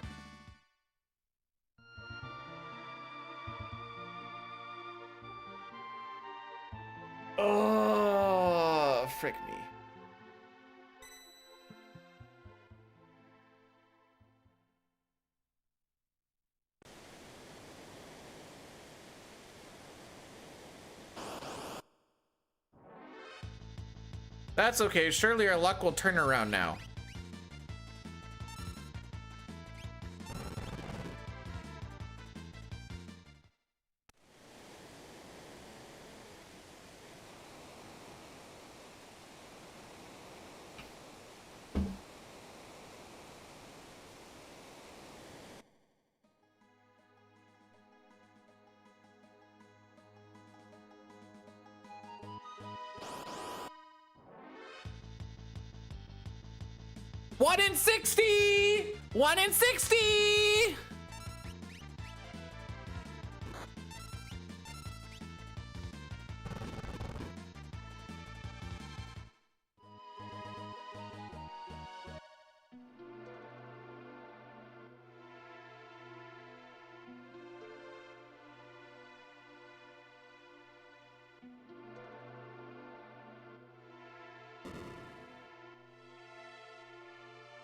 Oh, frick me. That's okay. Surely our luck will turn around now. One in 60! 1 in 60!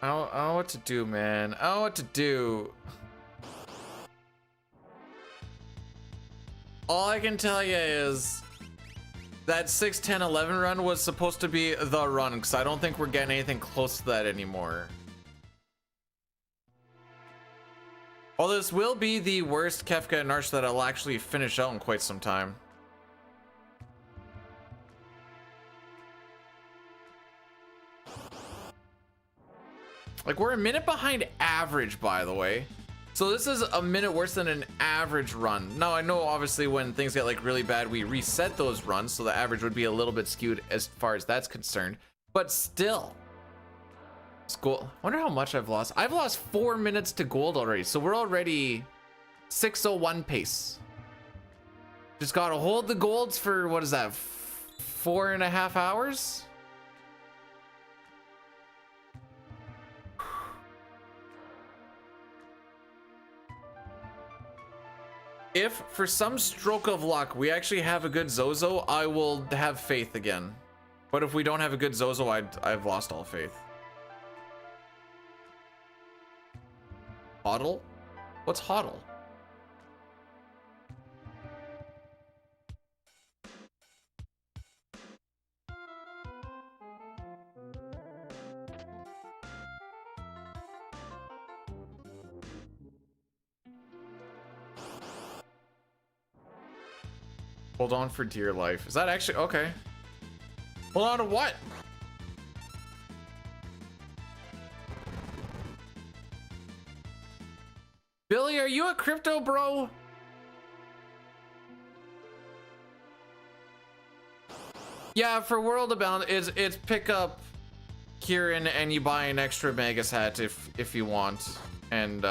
I don't know what to do, man. I don't know what to do. All I can tell you is that 6, 10, 11 run was supposed to be the run, because I don't think we're getting anything close to that anymore. Although this will be the worst Kefka and Arch that I'll actually finish out in quite some time. Like, we're a minute behind average, by the way. So this is a minute worse than an average run. Now, I know obviously when things get like really bad, we reset those runs, so the average would be a little bit skewed as far as that's concerned. But still, I wonder how much I've lost. I've lost 4 minutes to gold already, so we're already 6:01 pace. Just gotta hold the golds for, what is that, 4.5 hours? If for some stroke of luck we actually have a good Zozo, I will have faith again. But if we don't have a good Zozo, I've lost all faith. Hodl? What's Hodl? Hold on for dear life. Is that actually okay? Hold on to what? Billy, are you a crypto bro? Yeah, for World Abound, it's pick up Kieran and you buy an extra Magus hat if you want, and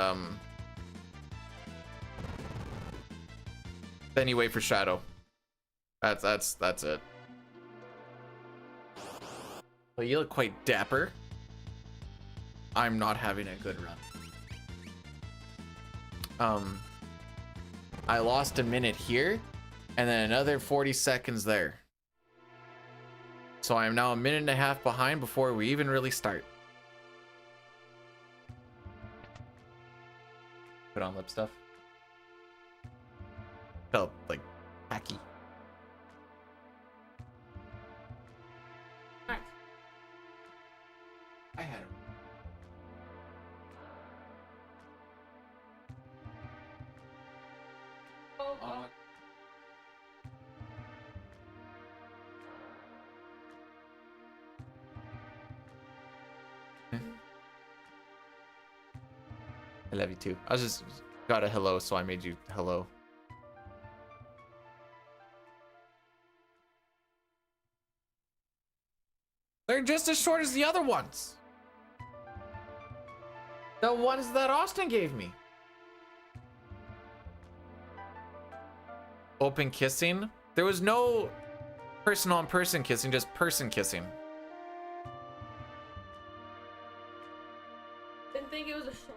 then you wait for Shadow. That's it. Well, you look quite dapper. I'm not having a good run. I lost a minute here, and then another 40 seconds there. So I am now a minute and a half behind before we even really start. Put on lip stuff. Felt like hacky. Nice. I had it. Oh. 'I love you too. I was just got a hello, so I made you hello. They're just as short as the other ones. The ones that Austin gave me. Open kissing? There was no person on person kissing, just person kissing. Didn't think it was a short.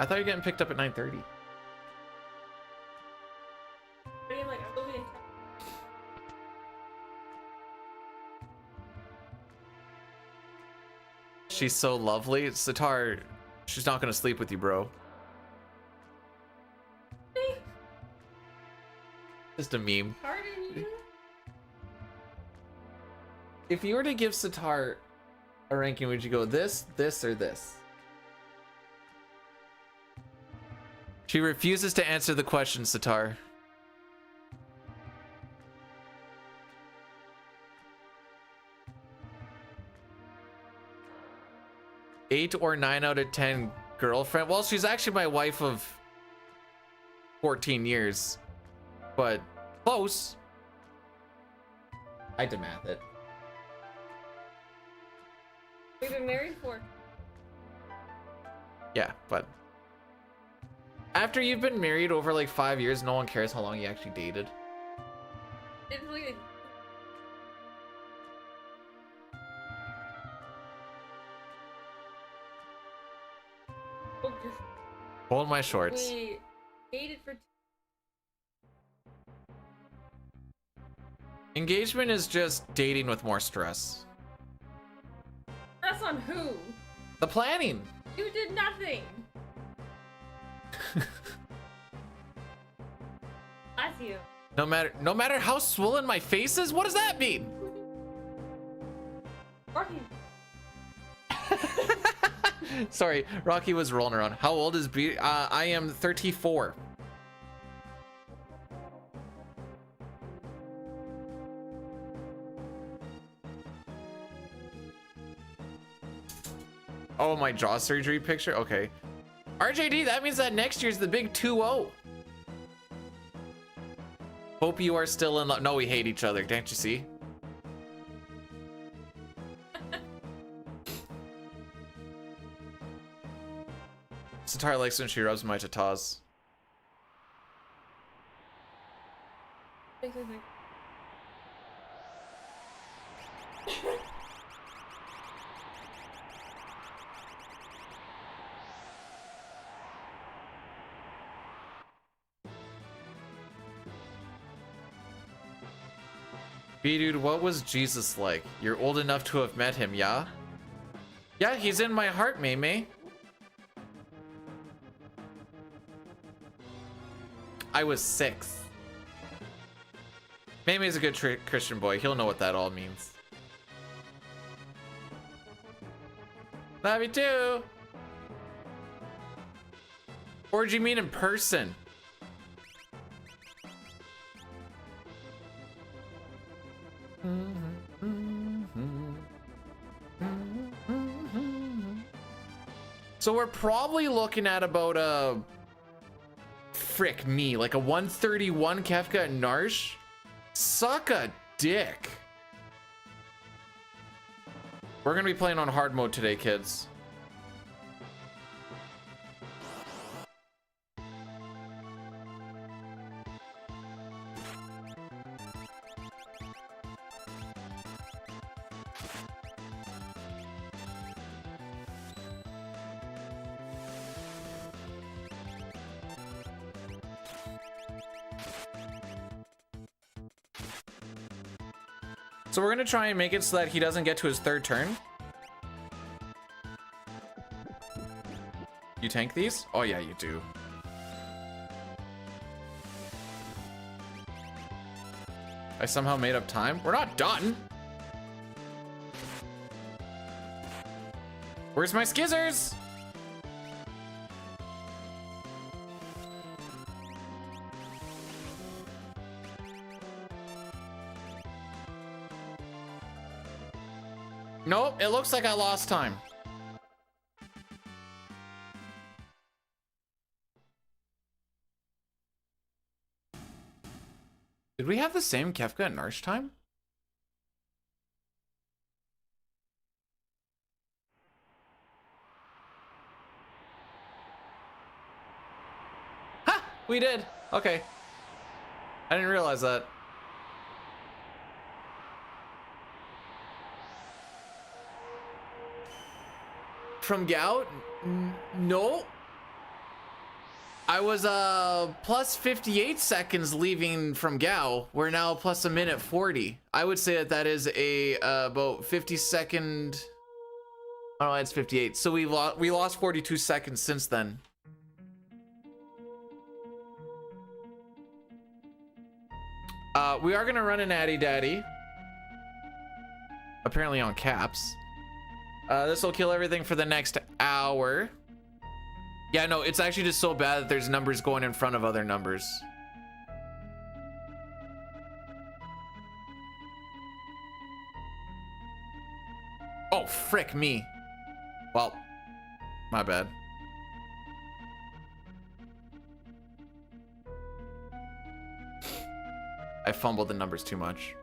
I thought you were getting picked up at 9:30. I'm like, I'm going in. She's so lovely. Sitar, she's not gonna sleep with you, bro. Just a meme. Pardon you? If you were to give Sitar a ranking, would you go this, this, or this? She refuses to answer the question, Sitar. Eight or 9 out of 10 girlfriend. Well, she's actually my wife of 14 years, but close. I had to math it. We've been married for. Yeah, but after you've been married over like 5 years, no one cares how long you actually dated. It's like. Oh, just Hold my shorts. we dated for. Engagement is just dating with more stress. Stress on who? The planning. You did nothing. Bless you. No matter how swollen my face is, what does that mean? Rocky. Sorry, Rocky was rolling around. How old is B? I am 34. Oh, my jaw surgery picture? Okay. RJD, that means that next year's the big 2-0. Hope you are still in love. No, we hate each other. Can't you see? Sitar likes when she rubs my tatas. B-dude, what was Jesus like? You're old enough to have met him, yeah? Yeah, he's in my heart, May. I was 6. May's a good Christian boy. He'll know what that all means. Love you too. Or do you mean in person? So we're probably looking at about a frick me, like a 131 Kefka and Narsh. Suck a dick. We're gonna be playing on hard mode today, kids. So we're gonna try and make it so that he doesn't get to his third turn. You tank these? Oh yeah, you do. I somehow made up time. We're not done. Where's my skizzers? Nope, it looks like I lost time. Did we have the same Kefka and Narsh time? Ha! We did. Okay. I didn't realize that. From Gout? No. I was plus 58 seconds leaving from Gao. We're now plus a minute 40. I would say that that is a about 50-second. Oh, it's 58. So we lost 42 seconds since then. We are gonna run an Addy Daddy. Apparently on caps. This will kill everything for the next hour. Yeah, no, it's actually just so bad that there's numbers going in front of other numbers. Oh, frick me. Well, my bad. I fumbled the numbers too much.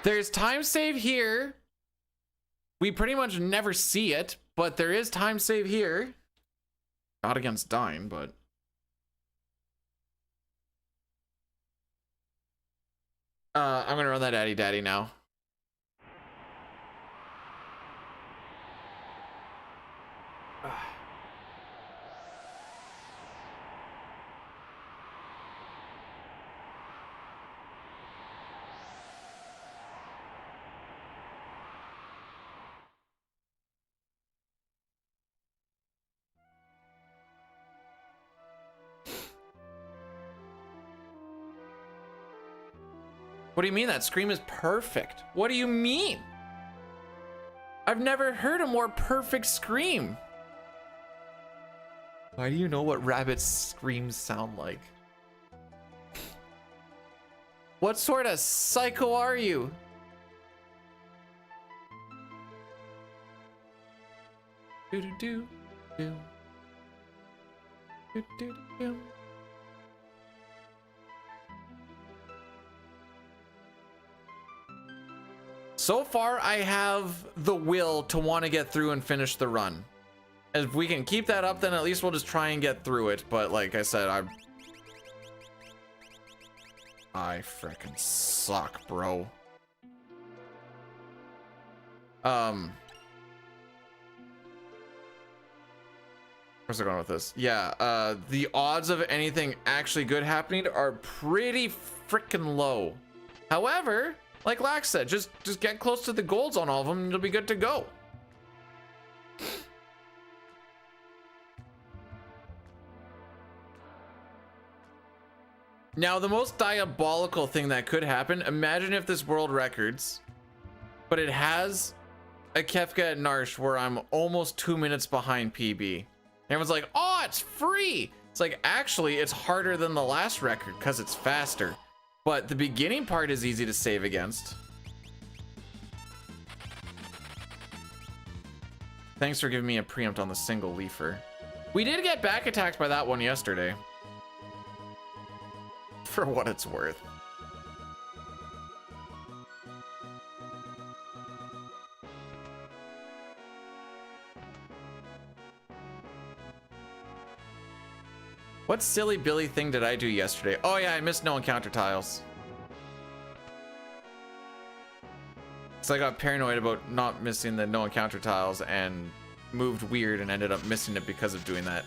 There's time save here. We pretty much never see it, but there is time save here. Not against Dine, but... I'm gonna run that Addy Daddy now. What do you mean? That scream is perfect. What do you mean? I've never heard a more perfect scream. Why do you know what rabbit screams sound like? What sort of psycho are you? Do do do do do do do. So far, I have the will to want to get through and finish the run. If we can keep that up, then at least we'll just try and get through it. But like I said, I frickin' suck, bro. Where's it going with this? Yeah, the odds of anything actually good happening are pretty frickin' low. However, like Lax said, just get close to the golds on all of them and it'll be good to go. Now, the most diabolical thing that could happen, imagine if this world records, but it has a Kefka at Narsh where I'm almost 2 minutes behind PB. Everyone's like, oh, it's free. It's like, actually, it's harder than the last record because it's faster. But the beginning part is easy to save against. Thanks for giving me a preempt on the single leafer. We did get back attacked by that one yesterday. For what it's worth. What silly Billy thing did I do yesterday? Oh yeah, I missed no encounter tiles. So I got paranoid about not missing the no encounter tiles and moved weird and ended up missing it because of doing that.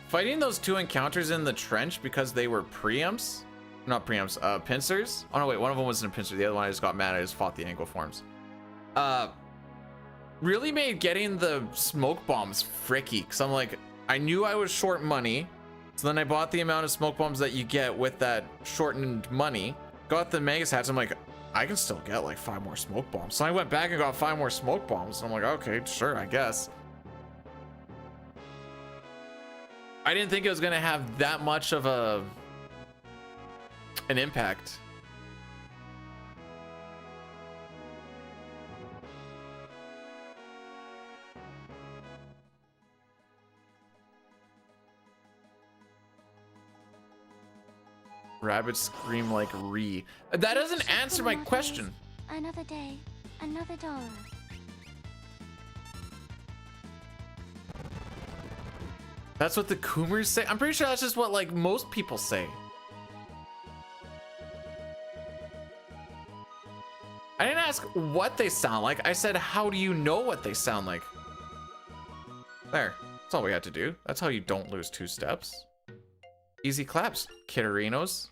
Fighting those two encounters in the trench because they were preamps, not preamps, pincers. Oh no, wait, one of them wasn't a pincer. The other one I just got mad. I just fought the angle forms. Really made getting the smoke bombs fricky. Cause I'm like, I knew I was short money. So then I bought the amount of smoke bombs that you get with that shortened money. Got the Magus hats. I'm like, I can still get like 5 more smoke bombs. So I went back and got 5 more smoke bombs. And I'm like, okay, sure, I guess. I didn't think it was gonna have that much of an impact. Rabbits scream like re. That doesn't answer my question. Another day, another dollar. That's what the Coomers say? I'm pretty sure that's just what like most people say. I didn't ask what they sound like. I said, how do you know what they sound like? There. That's all we had to do. That's how you don't lose 2 steps. Easy claps, Kitterinos.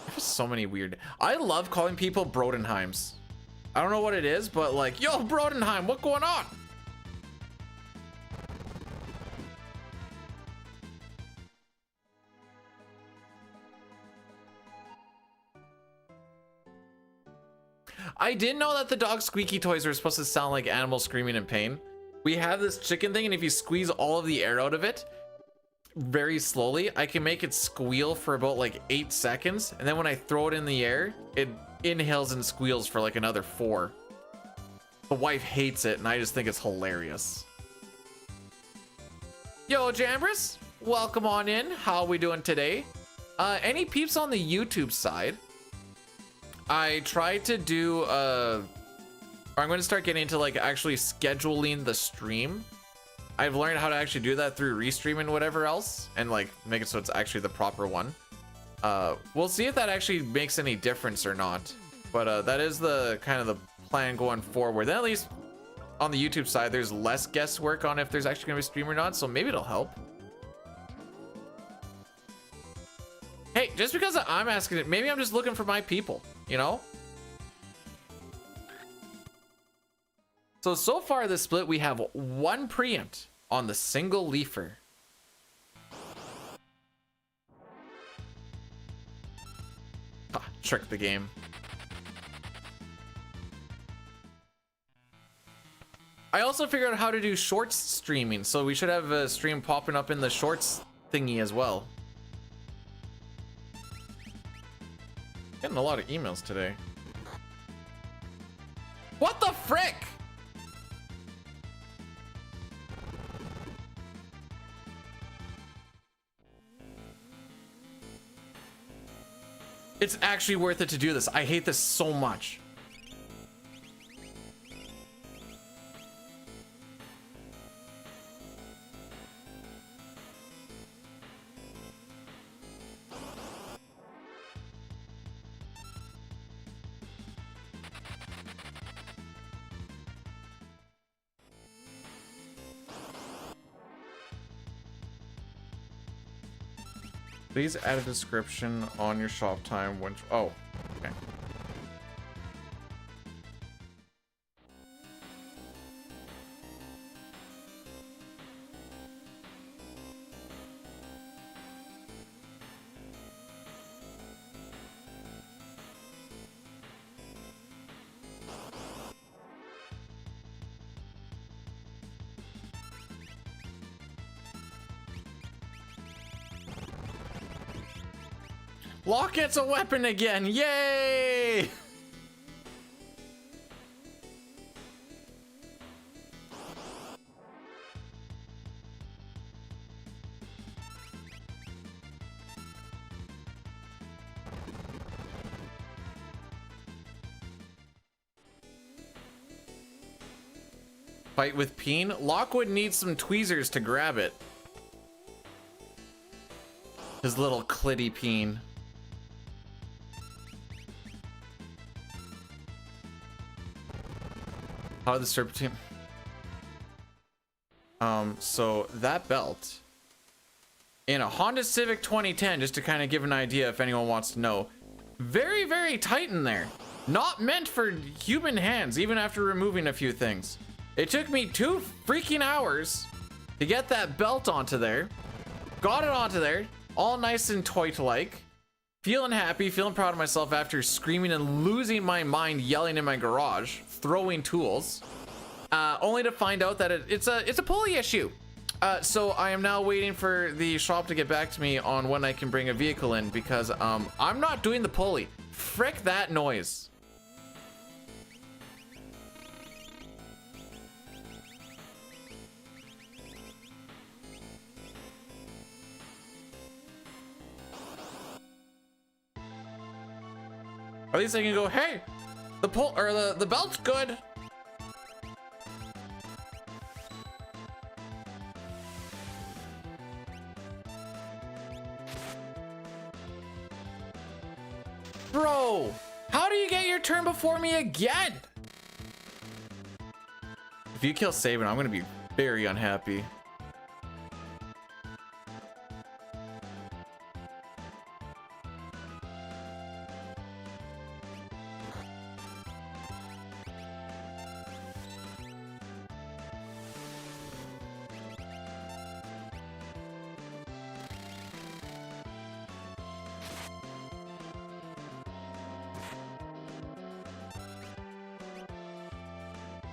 There's so many weird... I love calling people Brodenheims. I don't know what it is, but like, yo, Brodenheim, what going on? I didn't know that the dog squeaky toys were supposed to sound like animals screaming in pain. We have this chicken thing, and if you squeeze all of the air out of it very slowly, I can make it squeal for about like 8 seconds. And then when I throw it in the air, it inhales and squeals for like another 4. The wife hates it, and I just think it's hilarious. Yo, Jambris, welcome on in. How are we doing today? Any peeps on the YouTube side? I tried to do, or I'm going to start getting into like actually scheduling the stream. I've learned how to actually do that through Restream and whatever else, and like make it so it's actually the proper one. We'll see if that actually makes any difference or not. But that is the kind of the plan going forward. Then at least on the YouTube side, there's less guesswork on if there's actually gonna be a stream or not, so maybe it'll help. Hey, just because I'm asking it, maybe I'm just looking for my people, you know? So far this split, we have 1 preempt on the single leafer. Ah, trick the game. I also figured out how to do shorts streaming, so we should have a stream popping up in the shorts thingy as well. Getting a lot of emails today. What the frick? It's actually worth it to do this. I hate this so much. Please add a description on your shop time when... Oh, okay. Lock gets a weapon again, yay! fight with Peen. Lockwood needs some tweezers to grab it. His little clitty Peen. How did the serpentine? So that belt in a Honda Civic 2010, just to kind of give an idea if anyone wants to know, very, very tight in there. Not meant for human hands, even after removing a few things. It took me 2 freaking hours to get that belt onto there. Got it onto there, all nice and toy-like. Feeling happy, feeling proud of myself after screaming and losing my mind, yelling in my garage, throwing tools. Only to find out that it's a pulley issue. So I am now waiting for the shop to get back to me on when I can bring a vehicle in, because I'm not doing the pulley. Frick that noise. At least I can go, hey, the belt's good. Bro, how do you get your turn before me again? If you kill Sabin, I'm gonna be very unhappy.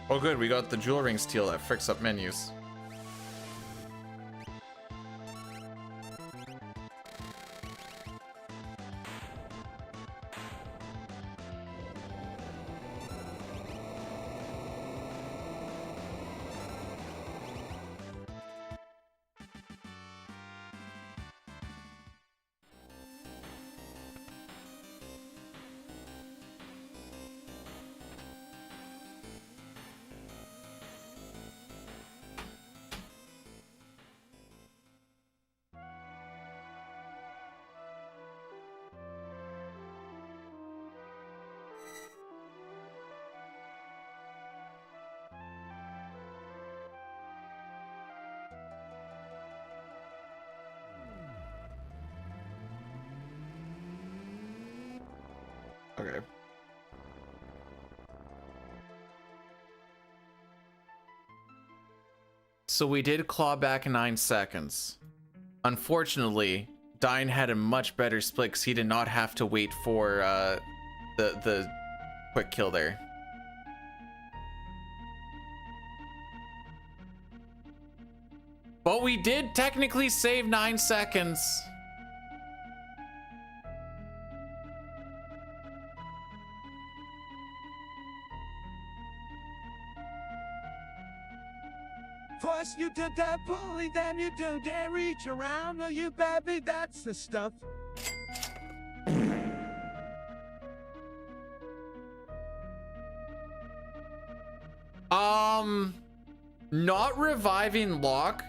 Oh good, we got the jewel ring steal that fricks up menus. Okay. So we did claw back 9 seconds. Unfortunately, Dine had a much better split because he did not have to wait for the quick kill there. But we did technically save 9 seconds. First you do that pulley, then you do that reach around. Oh, you baby, that's the stuff. Not reviving Locke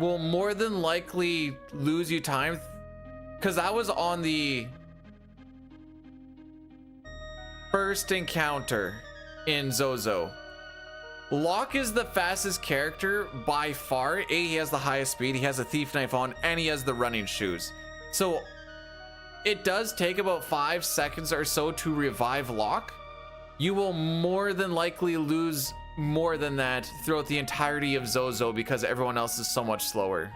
will more than likely lose you time, because that was on the first encounter in Zozo. Locke is the fastest character by far. He has the highest speed, he has a thief knife on, and he has the running shoes. So it does take about 5 seconds or so to revive Locke. You will more than likely lose more than that throughout the entirety of Zozo because everyone else is so much slower.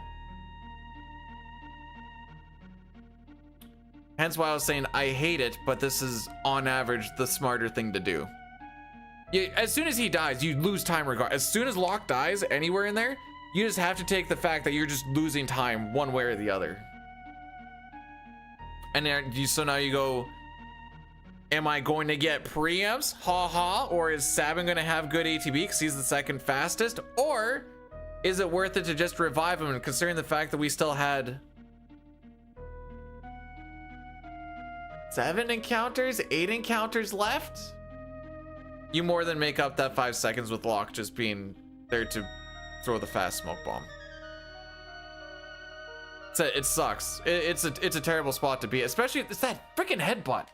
Hence why I was saying I hate it, but this is on average the smarter thing to do. As soon as he dies, you lose time regard. As soon as Locke dies anywhere in there, you just have to take the fact that you're just losing time one way or the other. And then so now you go, am I going to get preamps? Ha ha. Or is Sabin going to have good ATB because he's the second fastest? Or is it worth it to just revive him, considering the fact that we still had 7 encounters, 8 encounters left? You more than make up that 5 seconds with Locke just being there to throw the fast smoke bomb. It sucks. It's a terrible spot to be, especially it's that freaking headbutt.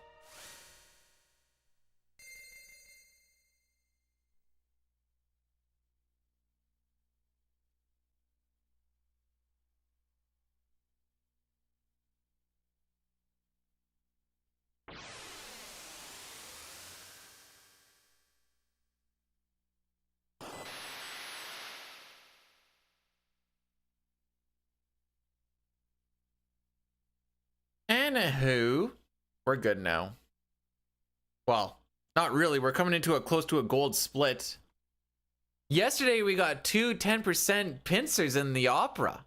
Anywho, we're good now. Well, not really. We're coming into close to a gold split. Yesterday we got two 10% pincers in the opera.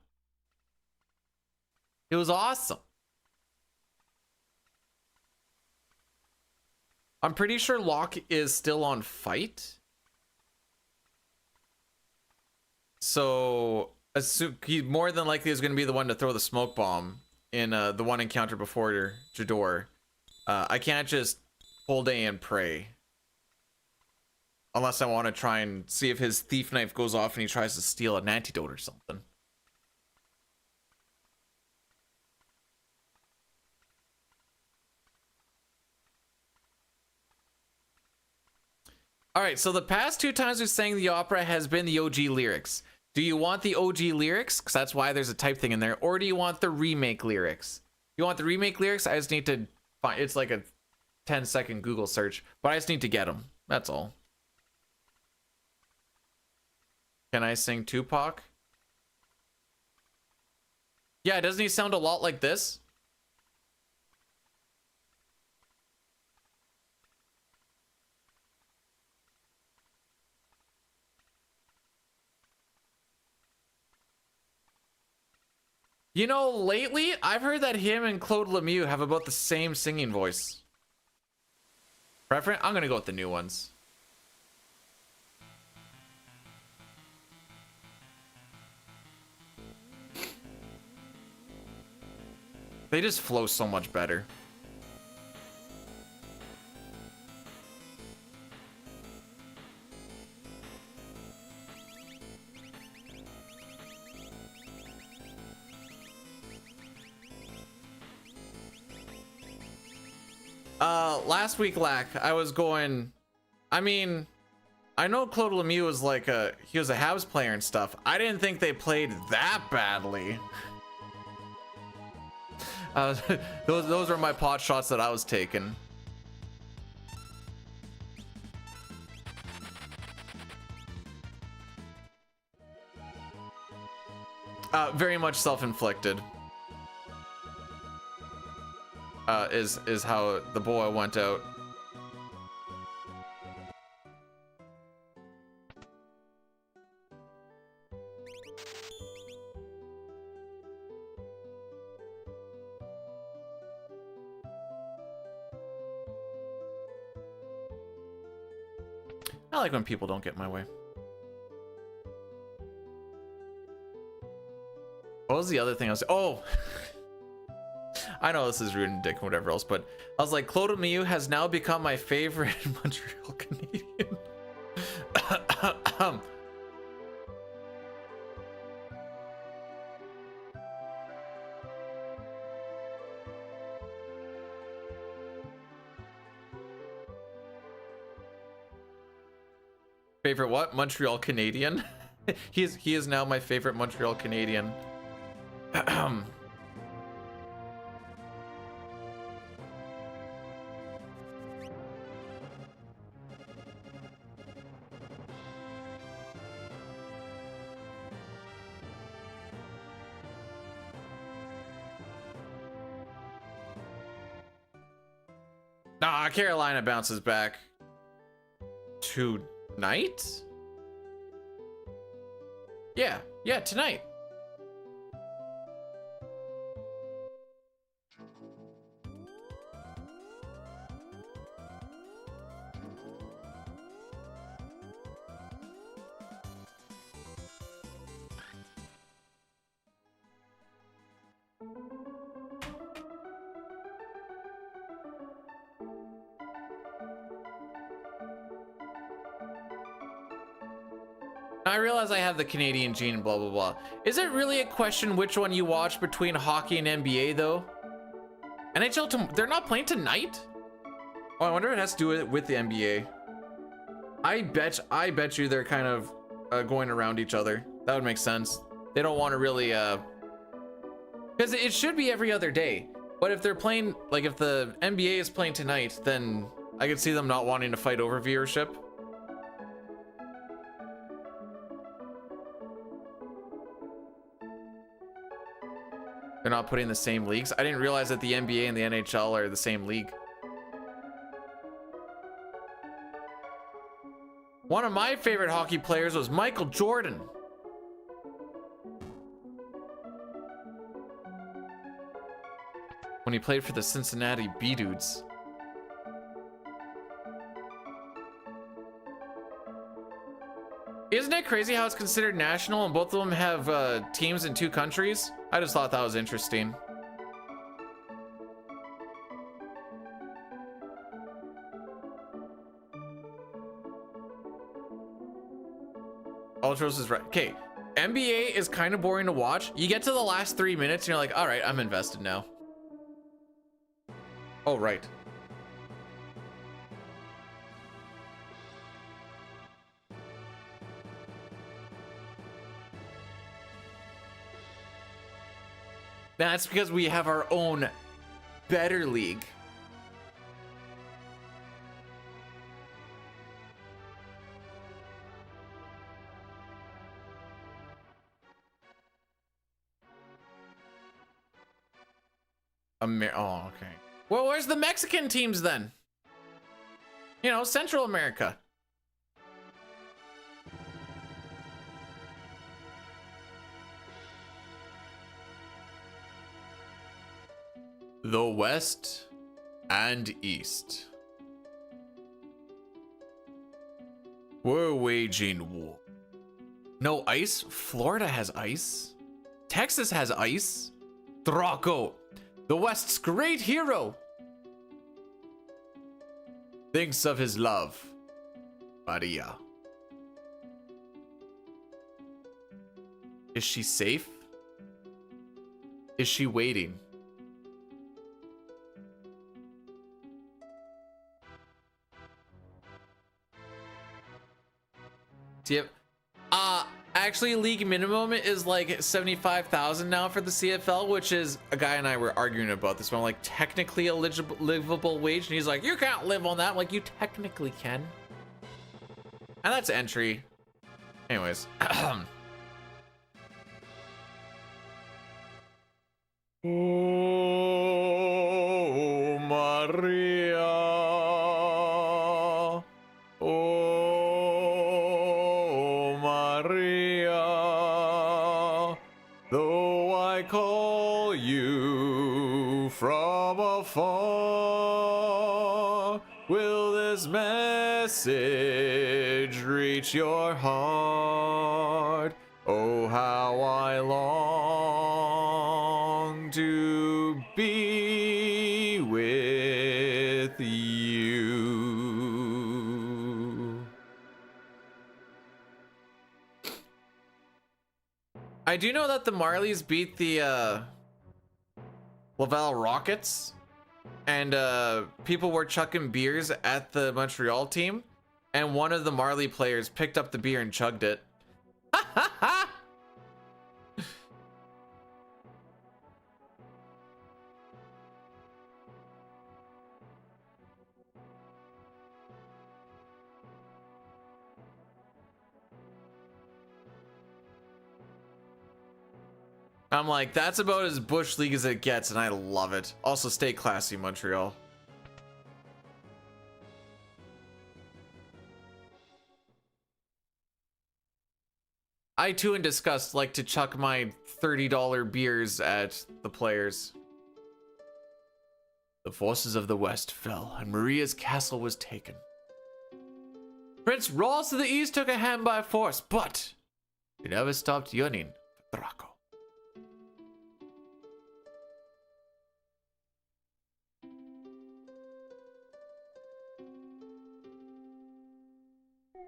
It was awesome. I'm pretty sure Locke is still on fight. So he more than likely is going to be the one to throw the smoke bomb in the one encounter before Jador. I can't just hold A and pray. Unless I want to try and see if his thief knife goes off and he tries to steal an antidote or something. Alright, so the past two times we've sang the opera has been the OG lyrics. Do you want the OG lyrics? Because that's why there's a type thing in there. Or do you want the remake lyrics? You want the remake lyrics? I just need to find... It's like a 10-second Google search. But I just need to get them. That's all. Can I sing Tupac? Yeah, doesn't he sound a lot like this? You know, lately, I've heard that him and Claude Lemieux have about the same singing voice. Preference? I'm gonna go with the new ones. They just flow so much better. Last week, Lack, I was going... I mean, I know Claude Lemieux was like he was a Habs player and stuff. I didn't think they played that badly. Those were my pot shots that I was taking. Very much self-inflicted. Is how the boy went out. I like when people don't get my way. What was the other thing I was... Oh! I know this is rude and dick and whatever else, but I was like, Claude Lemieux has now become my favorite Montreal Canadian. Favorite what? Montreal Canadian? he is now my favorite Montreal Canadian. Nah, Carolina bounces back tonight? Yeah, tonight. I realize I have the Canadian gene, blah, blah, blah. Is it really a question which one you watch between hockey and NBA, though? NHL, they're not playing tonight? Oh, I wonder if it has to do with the NBA. I bet you they're kind of going around each other. That would make sense. They don't want to really, because it should be every other day. But if they're playing, like if the NBA is playing tonight, then I could see them not wanting to fight over viewership. They're not putting the same leagues. I didn't realize that the NBA and the NHL are the same league. One of my favorite hockey players was Michael Jordan. When he played for the Cincinnati B-Dudes. Isn't it crazy how it's considered national and both of them have teams in 2 countries? I just thought that was interesting. Ultros is right. Okay, NBA is kind of boring to watch. You get to the last 3 minutes and you're like, all right, I'm invested now. Oh, right. That's because we have our own better league. Oh, okay. Well, where's the Mexican teams then? You know, Central America. The West and East. We're waging war. No ice? Florida has ice. Texas has ice. Draco, the West's great hero, thinks of his love, Maria. Is she safe? Is she waiting? Yep. Actually, league minimum is like 75,000 now for the CFL, which is, a guy and I were arguing about this one, like technically a livable wage, and he's like, you can't live on that. I'm like, you technically can. And that's entry. Anyways. Oh, Maria. Oh, Maria. Though I call you from afar, will this message reach your heart? Oh, how I long to be with you. I do know that the Marlies beat the Laval Rockets, and people were chucking beers at the Montreal team, and one of the Marley players picked up the beer and chugged it. I'm like, that's about as Bush League as it gets, and I love it. Also, stay classy, Montreal. I too, in disgust, like to chuck my $30 beers at the players. The forces of the West fell, and Maria's castle was taken. Prince Rolls to the east took a hand by force, but he never stopped yearning for Draco.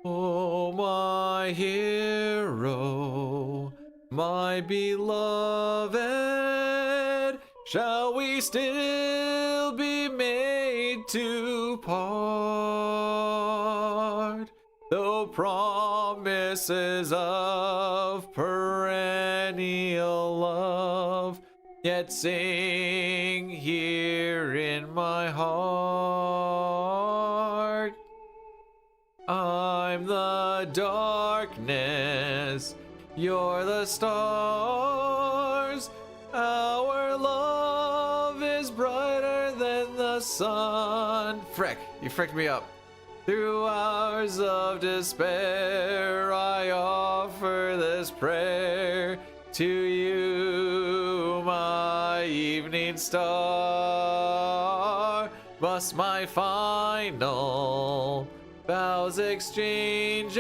Oh, my my hero, my beloved, shall we still be made to part? Though promises of perennial love yet sing here in my heart. I'm the darkness, you're the stars. Our love is brighter than the sun. Frick, you fricked me up. Through hours of despair, I offer this prayer to you, my evening star. Must my final vows exchanged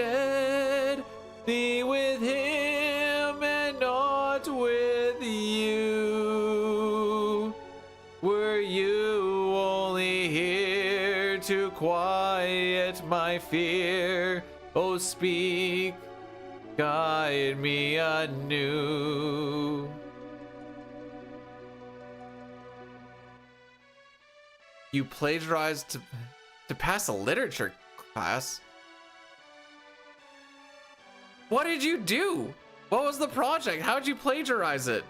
be with him and not with you? Were you only here to quiet my fear? Oh, speak, guide me anew. You plagiarized to pass a literature class? What did you do? What was the project? How'd you plagiarize it?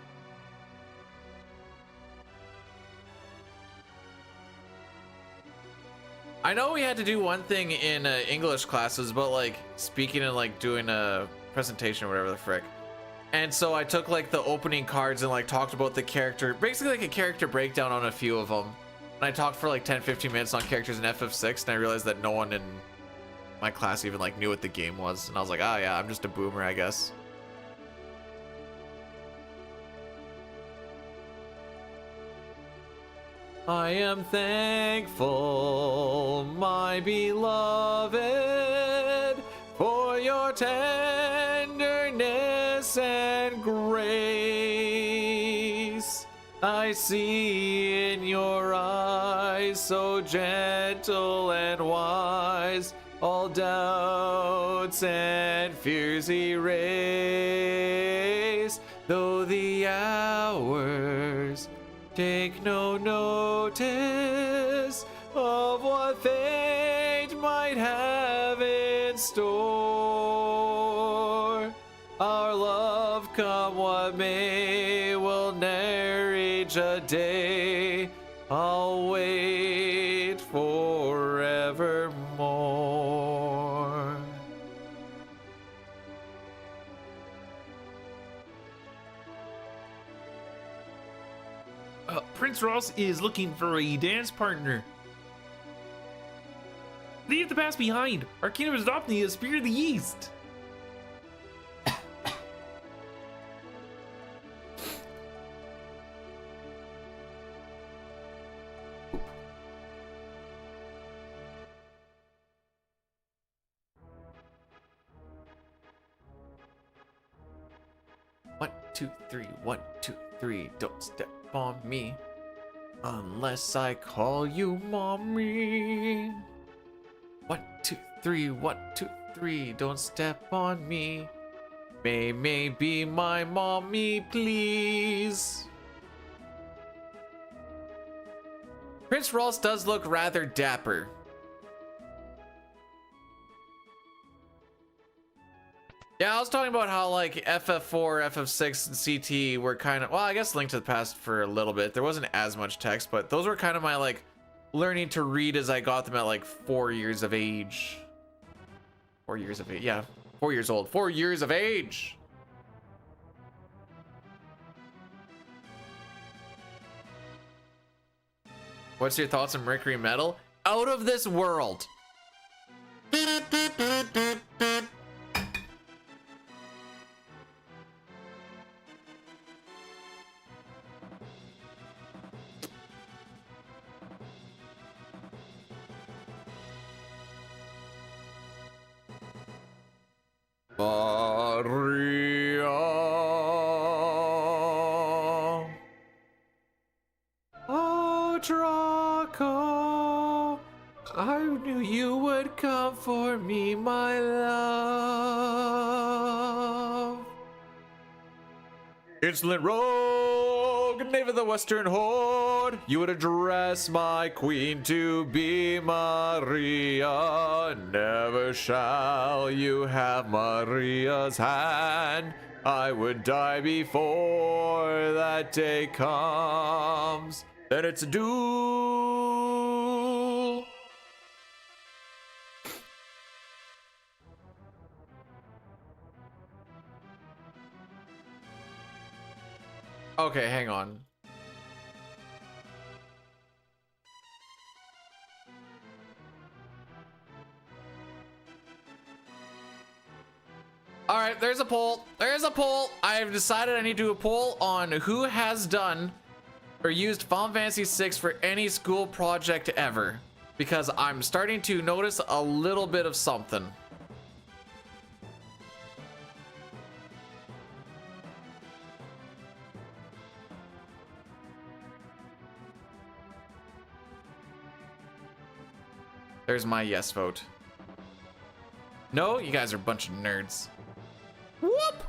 I know we had to do one thing in English classes, but like speaking and like doing a presentation or whatever the frick. And so I took like the opening cards and like talked about the character, basically like a character breakdown on a few of them. And I talked for like 10-15 minutes on characters in FF6, and I realized that no one in my class even like knew what the game was. And I was like, oh yeah, I'm just a boomer, I guess. I am thankful, my beloved, for your tenderness and grace. I see in your eyes, so gentle and wise, all doubts and fears erase. Though the hours take no notice of what fate might have in store, our love, come what may, will ne'er reach a day. I'll wait forevermore. Prince Ross is looking for a dance partner. Leave the past behind. Our kingdom is adopting a spirit of the East. One, two, three, 1, 2, 3. Don't step on me unless I call you mommy. 1, 2, 3, 1, 2, 3. Don't step on me. May be my mommy, please. Prince Ross does look rather dapper. Yeah, I was talking about how like FF4, FF6, and CT were kind of, well, I guess Link to the Past for a little bit. There wasn't as much text, but those were kind of my like learning to read as I got them at like 4 years of age. 4 years of age, yeah, 4 years old, 4 years of age. What's your thoughts on Mercury Metal? Out of this world. Maria. Oh, Draco, I knew you would come for me, my love. Insolent rogue, knave of the western horde, you would address my queen to be Maria. Never shall you have Maria's hand. I would die before that day comes. Then it's a duel. Okay, hang on. All right, there's a poll. There's a poll. I've decided I need to do a poll on who has done or used Final Fantasy VI for any school project ever, because I'm starting to notice a little bit of something. There's my yes vote. No, you guys are a bunch of nerds. Whoop!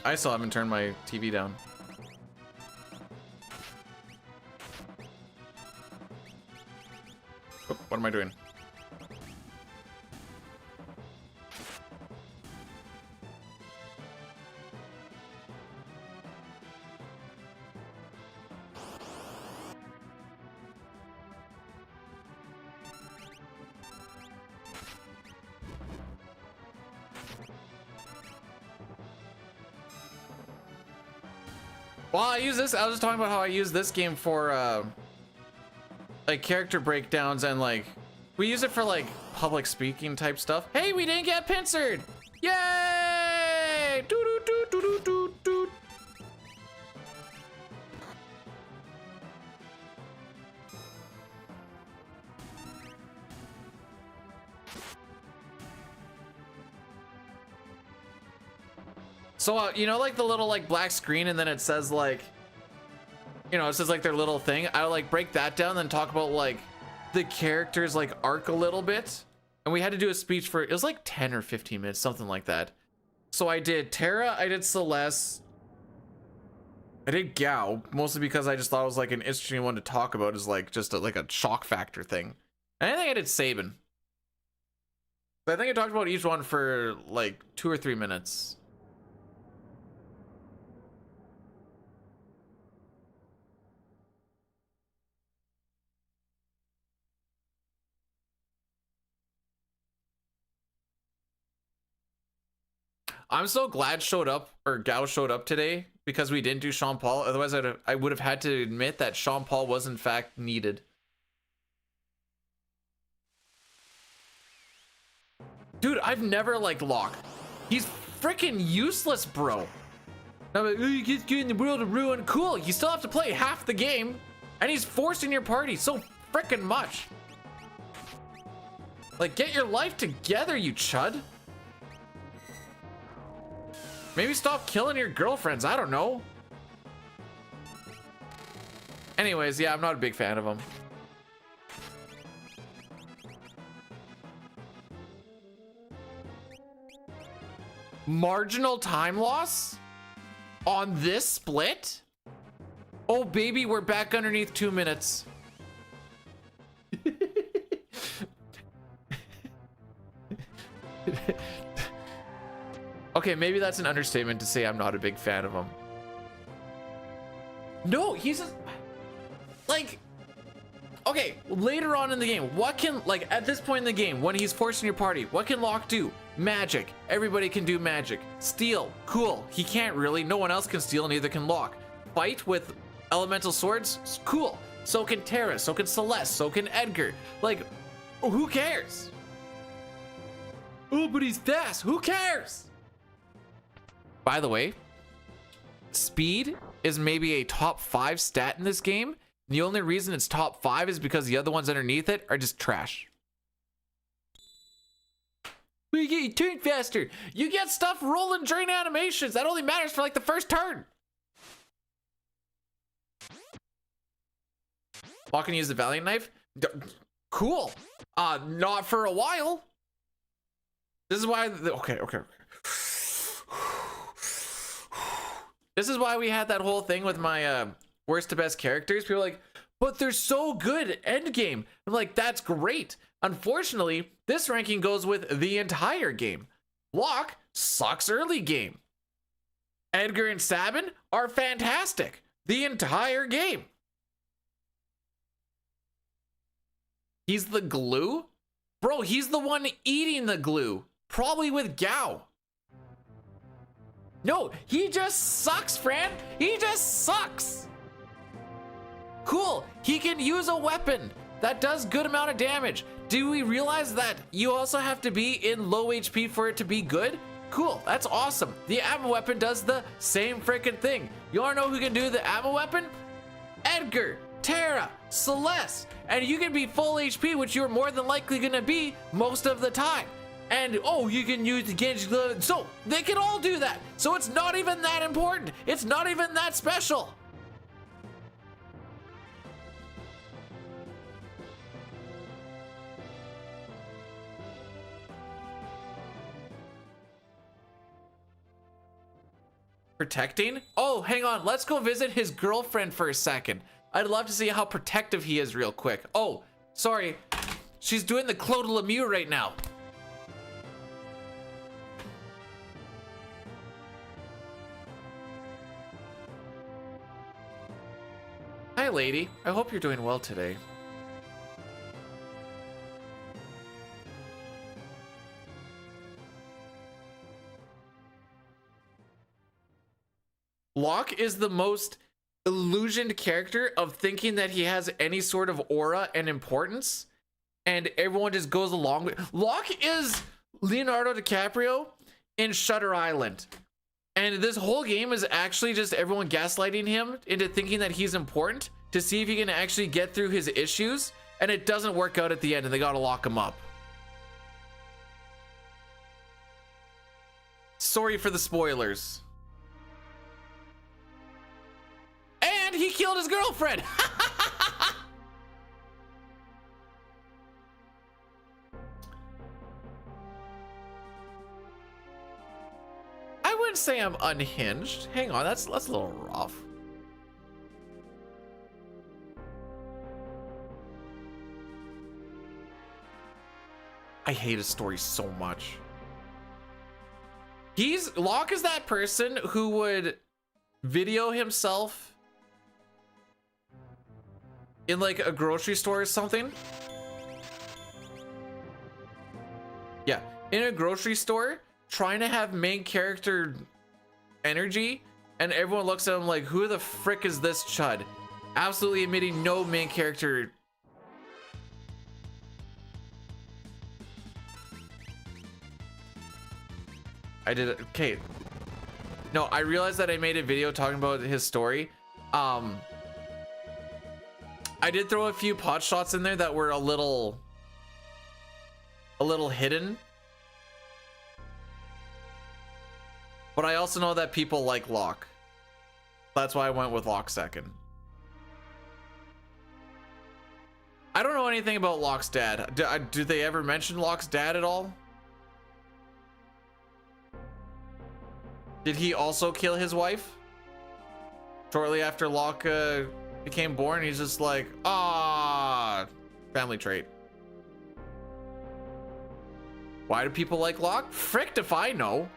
I still haven't turned my TV down. Oh, what am I doing? Well, I use this. I was just talking about how I use this game for like character breakdowns, and like we use it for like public speaking type stuff. Hey, we didn't get pincered! Yay! Doo -doo -doo -doo -doo -doo -doo. So, you know, like the little like black screen, and then it says like, you know, it says like their little thing. I would like break that down, then talk about like the characters like arc a little bit. And we had to do a speech for, it was like 10 or 15 minutes, something like that. So I did Terra, I did Celeste, I did Gao, mostly because I just thought it was like an interesting one to talk about, is like just like a shock factor thing. And I think I did Sabin. But I think I talked about each one for like 2 or 3 minutes. I'm so glad Gao showed up today, because we didn't do Sean Paul. Otherwise, I would have had to admit that Sean Paul was in fact needed. Dude, I've never liked Locke. He's freaking useless, bro. I'm like, oh, you get in the world of ruin. Cool, you still have to play half the game, and he's forcing your party so freaking much. Like, get your life together, you chud. Maybe stop killing your girlfriends. I don't know. Anyways, yeah, I'm not a big fan of him. Marginal time loss on this split? Oh, baby, we're back underneath 2 minutes. Okay, maybe that's an understatement to say I'm not a big fan of him. No, he's just, like, okay, later on in the game, what can, like, at this point in the game, when he's forcing your party, what can Locke do? Magic. Everybody can do magic. Steal. Cool. He can't really. No one else can steal, neither can Locke. Fight with elemental swords? Cool. So can Terra, so can Celeste, so can Edgar. Like, who cares? Oh, but he's fast. Who cares? By the way, speed is maybe a top 5 stat in this game. The only reason it's top 5 is because the other ones underneath it are just trash. Well, you get your turn faster. You get stuff rolling during animations. That only matters for like the first turn. Locke can use the Valiant knife. Cool. Not for a while. This is why. Okay. This is why we had that whole thing with my worst to best characters. People are like, but they're so good end game. I'm like, that's great. Unfortunately, this ranking goes with the entire game. Locke sucks early game. Edgar and Sabin are fantastic the entire game. He's the glue? Bro, he's the one eating the glue. Probably with Gao. No, he just sucks, Fran. He just sucks. Cool, he can use a weapon that does good amount of damage. Do we realize that you also have to be in low HP for it to be good? Cool, that's awesome. The ammo weapon does the same freaking thing. You wanna know who can do the ammo weapon? Edgar, Terra, Celeste, and you can be full HP, which you're more than likely gonna be most of the time. And oh, you can use the Genji glove. So they can all do that. So it's not even that important. It's not even that special. Protecting? Oh, hang on. Let's go visit his girlfriend for a second. I'd love to see how protective he is real quick. Oh, sorry. She's doing the Claude Lemieux right now. Hi, lady. I hope you're doing well today. Locke is the most illusioned character of thinking that he has any sort of aura and importance, and everyone just goes along with. Locke is Leonardo DiCaprio in Shutter Island, and this whole game is actually just everyone gaslighting him into thinking that he's important to see if he can actually get through his issues, and it doesn't work out at the end, and they gotta lock him up. Sorry for the spoilers. And he killed his girlfriend. I wouldn't say I'm unhinged. Hang on, that's a little rough. I hate his story so much. Locke is that person who would video himself in like a grocery store or something. Yeah, in a grocery store, trying to have main character energy, and everyone looks at him like, who the frick is this chud? Absolutely admitting no main character. I did it. Okay. No, I realized that I made a video talking about his story. I did throw a few pot shots in there that were a little hidden. But I also know that people like Locke. That's why I went with Locke second. I don't know anything about Locke's dad. Do they ever mention Locke's dad at all? Did he also kill his wife? Shortly after Locke became born, he's just like, ah, family trait. Why do people like Locke? Fricked if I know.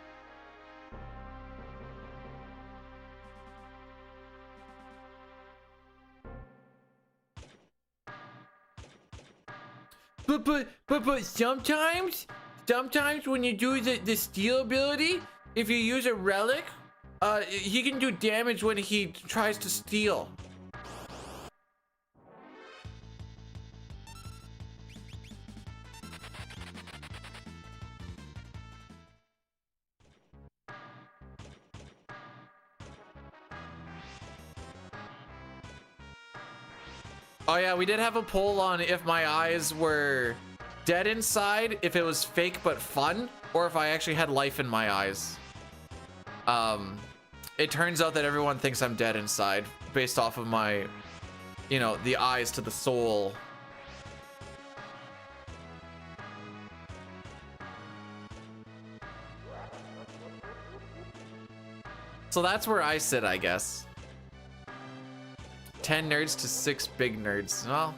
But sometimes when you do the steal ability, if you use a relic, he can do damage when he tries to steal. Oh yeah, we did have a poll on if my eyes were dead inside, if it was fake but fun, or if I actually had life in my eyes. It turns out that everyone thinks I'm dead inside based off of my you know, the eyes to the soul. So that's where I sit, I guess. 10 nerds to 6 big nerds. Well,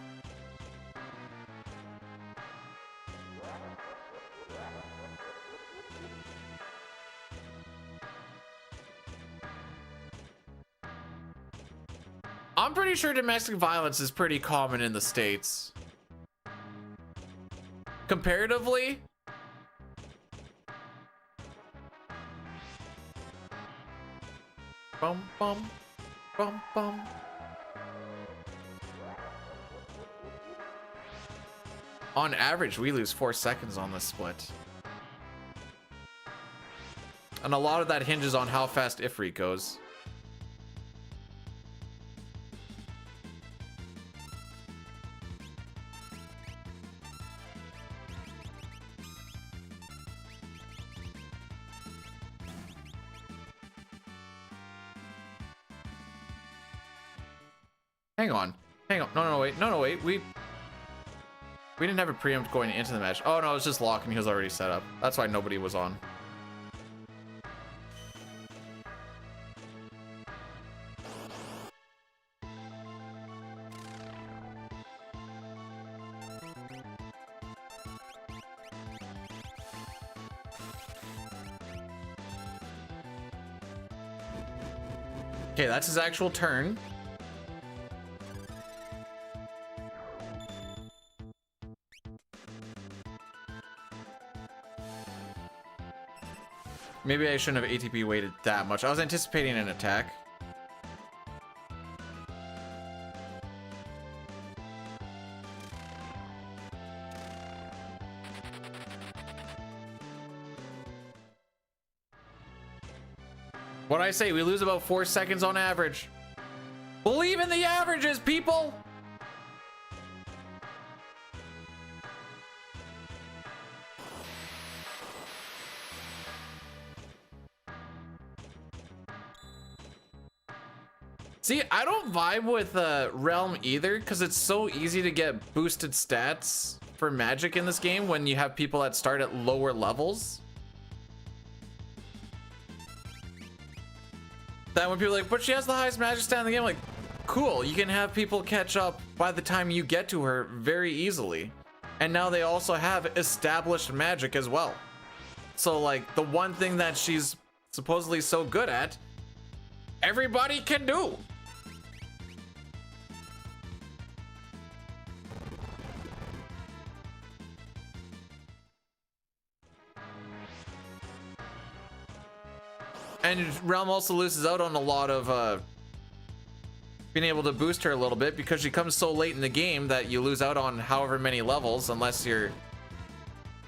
I'm pretty sure domestic violence is pretty common in the States. Comparatively, bum bum bum bum. On average, we lose 4 seconds on this split. And a lot of that hinges on how fast Ifrit goes. Hang on. Hang on. No, wait. No, wait. We didn't have a preempt going into the match. Oh, no, it was just lock and he was already set up. That's why nobody was on. Okay, that's his actual turn. Maybe I shouldn't have ATP waited that much. I was anticipating an attack. What I say, we lose about 4 seconds on average. Believe in the averages, people! See, I don't vibe with Realm either, because it's so easy to get boosted stats for magic in this game when you have people that start at lower levels. That when people are like, but she has the highest magic stat in the game, like, cool, you can have people catch up by the time you get to her very easily. And now they also have established magic as well. So like, the one thing that she's supposedly so good at, everybody can do. And Realm also loses out on a lot of being able to boost her a little bit because she comes so late in the game that you lose out on however many levels unless you're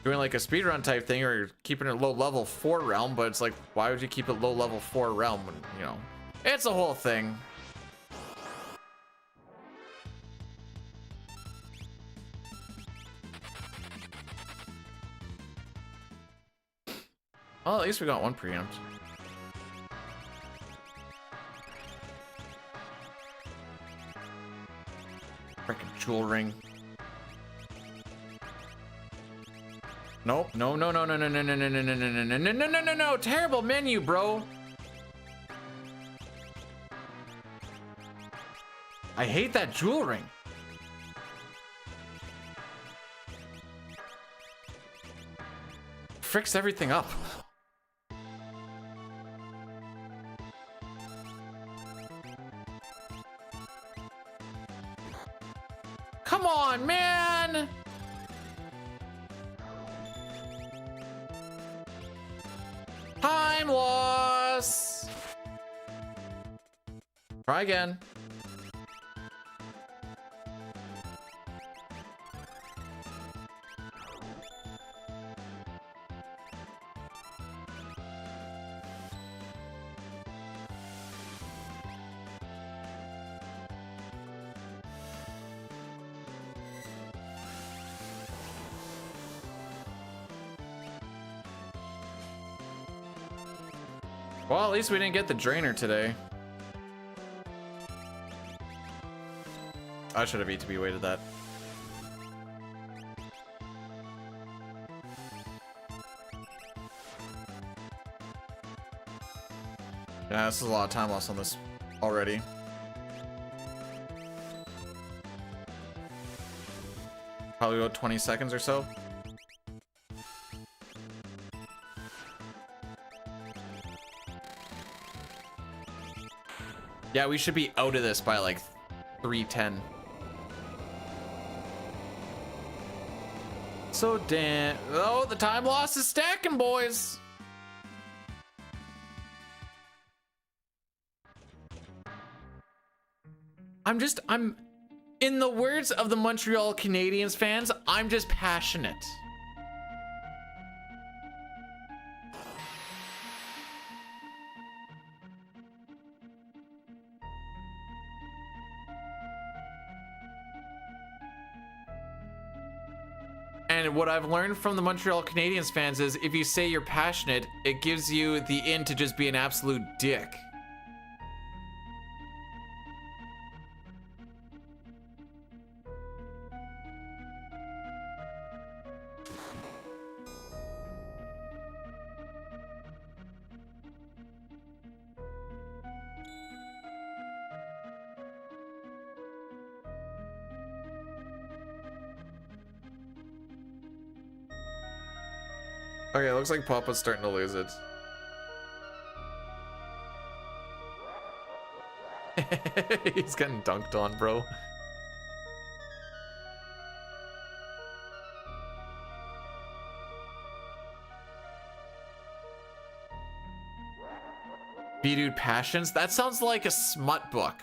doing like a speedrun type thing or keeping it low level 4 Realm. But it's like, why would you keep it low level 4 Realm when, you know, it's a whole thing. Well, at least we got one preempt. Freaking jewel ring. Nope. No. Terrible menu, bro. I hate that jewel ring. Fricks everything up. Come on, man! Time loss! Try again. Well, at least we didn't get the drainer today. I should have ETB weighted that. Yeah, this is a lot of time lost on this already. Probably about 20 seconds or so. Yeah, we should be out of this by like 3:10. So damn. Oh, the time loss is stacking, boys. I'm in the words of the Montreal Canadiens fans, I'm just passionate. And what I've learned from the Montreal Canadiens fans is if you say you're passionate, it gives you the in to just be an absolute dick. Okay, looks like Papa's starting to lose it. He's getting dunked on, bro. B-Dude Passions? That sounds like a smut book.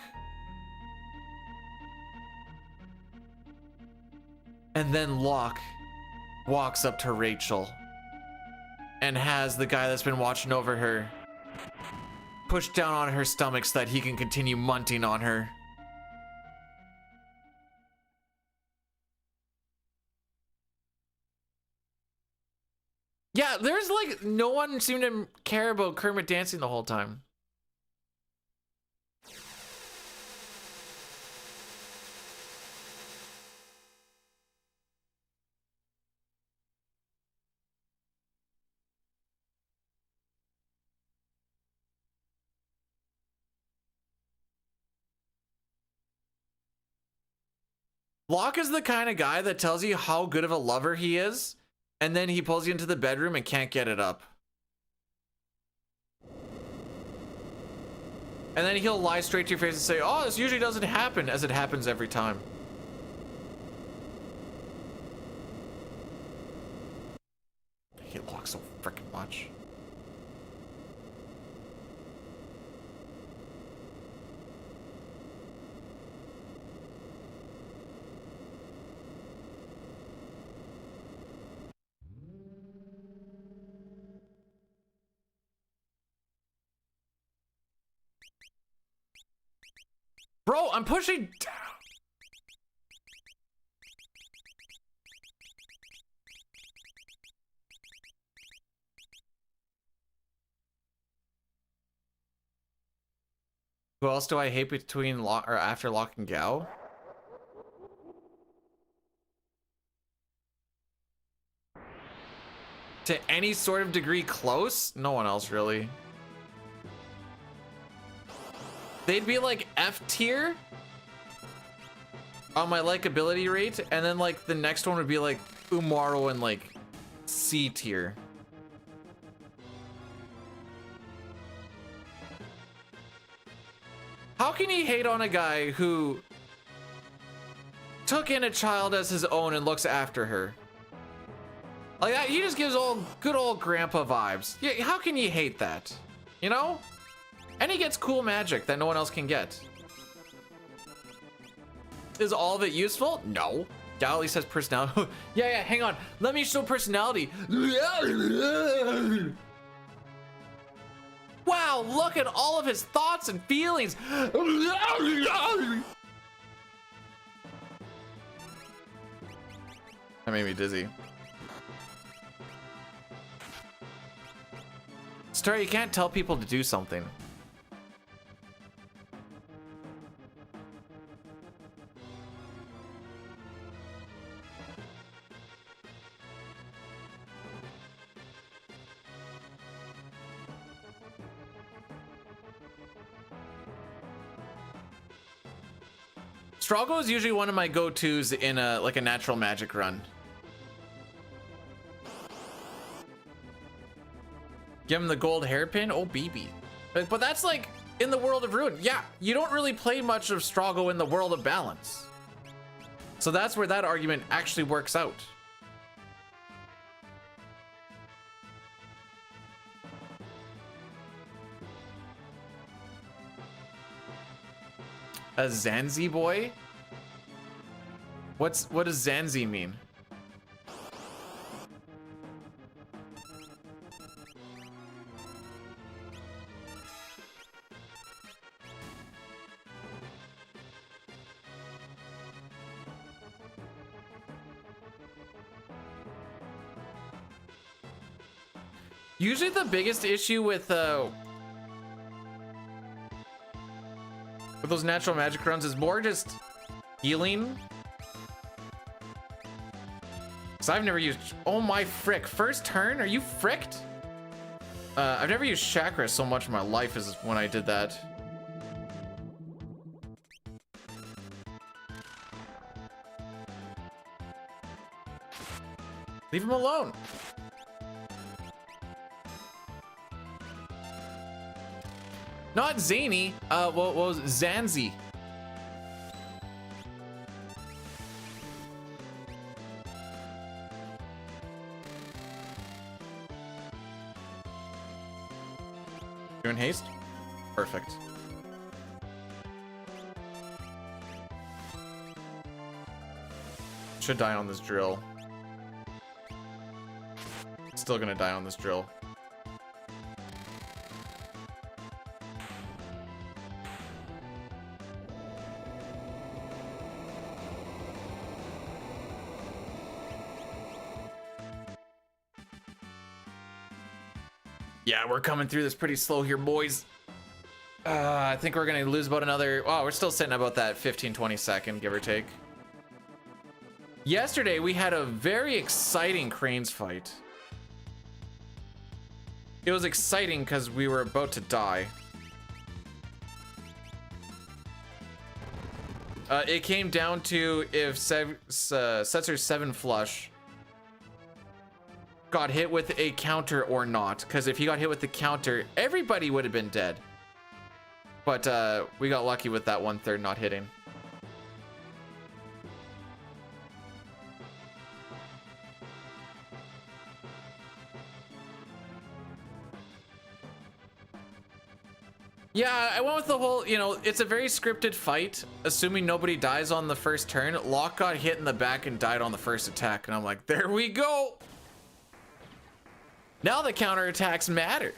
And then Locke walks up to Rachel and has the guy that's been watching over her push down on her stomach so that he can continue munting on her. Yeah, there's like no one seemed to care about Kermit dancing the whole time. Locke is the kind of guy that tells you how good of a lover he is, and then he pulls you into the bedroom and can't get it up. And then he'll lie straight to your face and say, oh, this usually doesn't happen, as it happens every time. I hate Locke so freaking much. Bro, I'm pushing down. Who else do I hate between Locke or after Locke and Gao? To any sort of degree close? No one else really. They'd be like F tier on my likability rate, and then like the next one would be like Umaro and like C tier. How can he hate on a guy who took in a child as his own and looks after her? Like that, he just gives good old grandpa vibes. Yeah, how can you hate that? You know? And he gets cool magic that no one else can get. Is all of it useful? No. Gao at least has personality. yeah, hang on. Let me show personality. Wow, look at all of his thoughts and feelings. That made me dizzy. Star, you can't tell people to do something. Strago is usually one of my go-tos in a like a natural magic run. Give him the gold hairpin. Oh, BB. But that's like in the world of Ruin. Yeah, you don't really play much of Strago in the world of Balance. So that's where that argument actually works out. A Zanzi boy? What does Zanzi mean? Usually the biggest issue with those natural magic runs is more just healing. Cause I've never used, oh my frick, first turn? Are you fricked? I've never used chakra so much in my life as when I did that. Leave him alone. Not Zany, what was Zanzi? You in haste? Perfect. Should die on this drill. Still gonna die on this drill. Yeah, we're coming through this pretty slow here, boys. I think we're gonna lose about another, oh, we're still sitting about that 15-20 second, give or take. Yesterday, we had a very exciting cranes fight. It was exciting because we were about to die. It came down to if Setzer's 7 flush got hit with a counter or not, because if he got hit with the counter, everybody would have been dead. But we got lucky with that 1/3 not hitting. Yeah, I went with the whole, you know, it's a very scripted fight, assuming nobody dies on the first turn. Locke got hit in the back and died on the first attack, and I'm like, there we go! Now the counterattacks matter.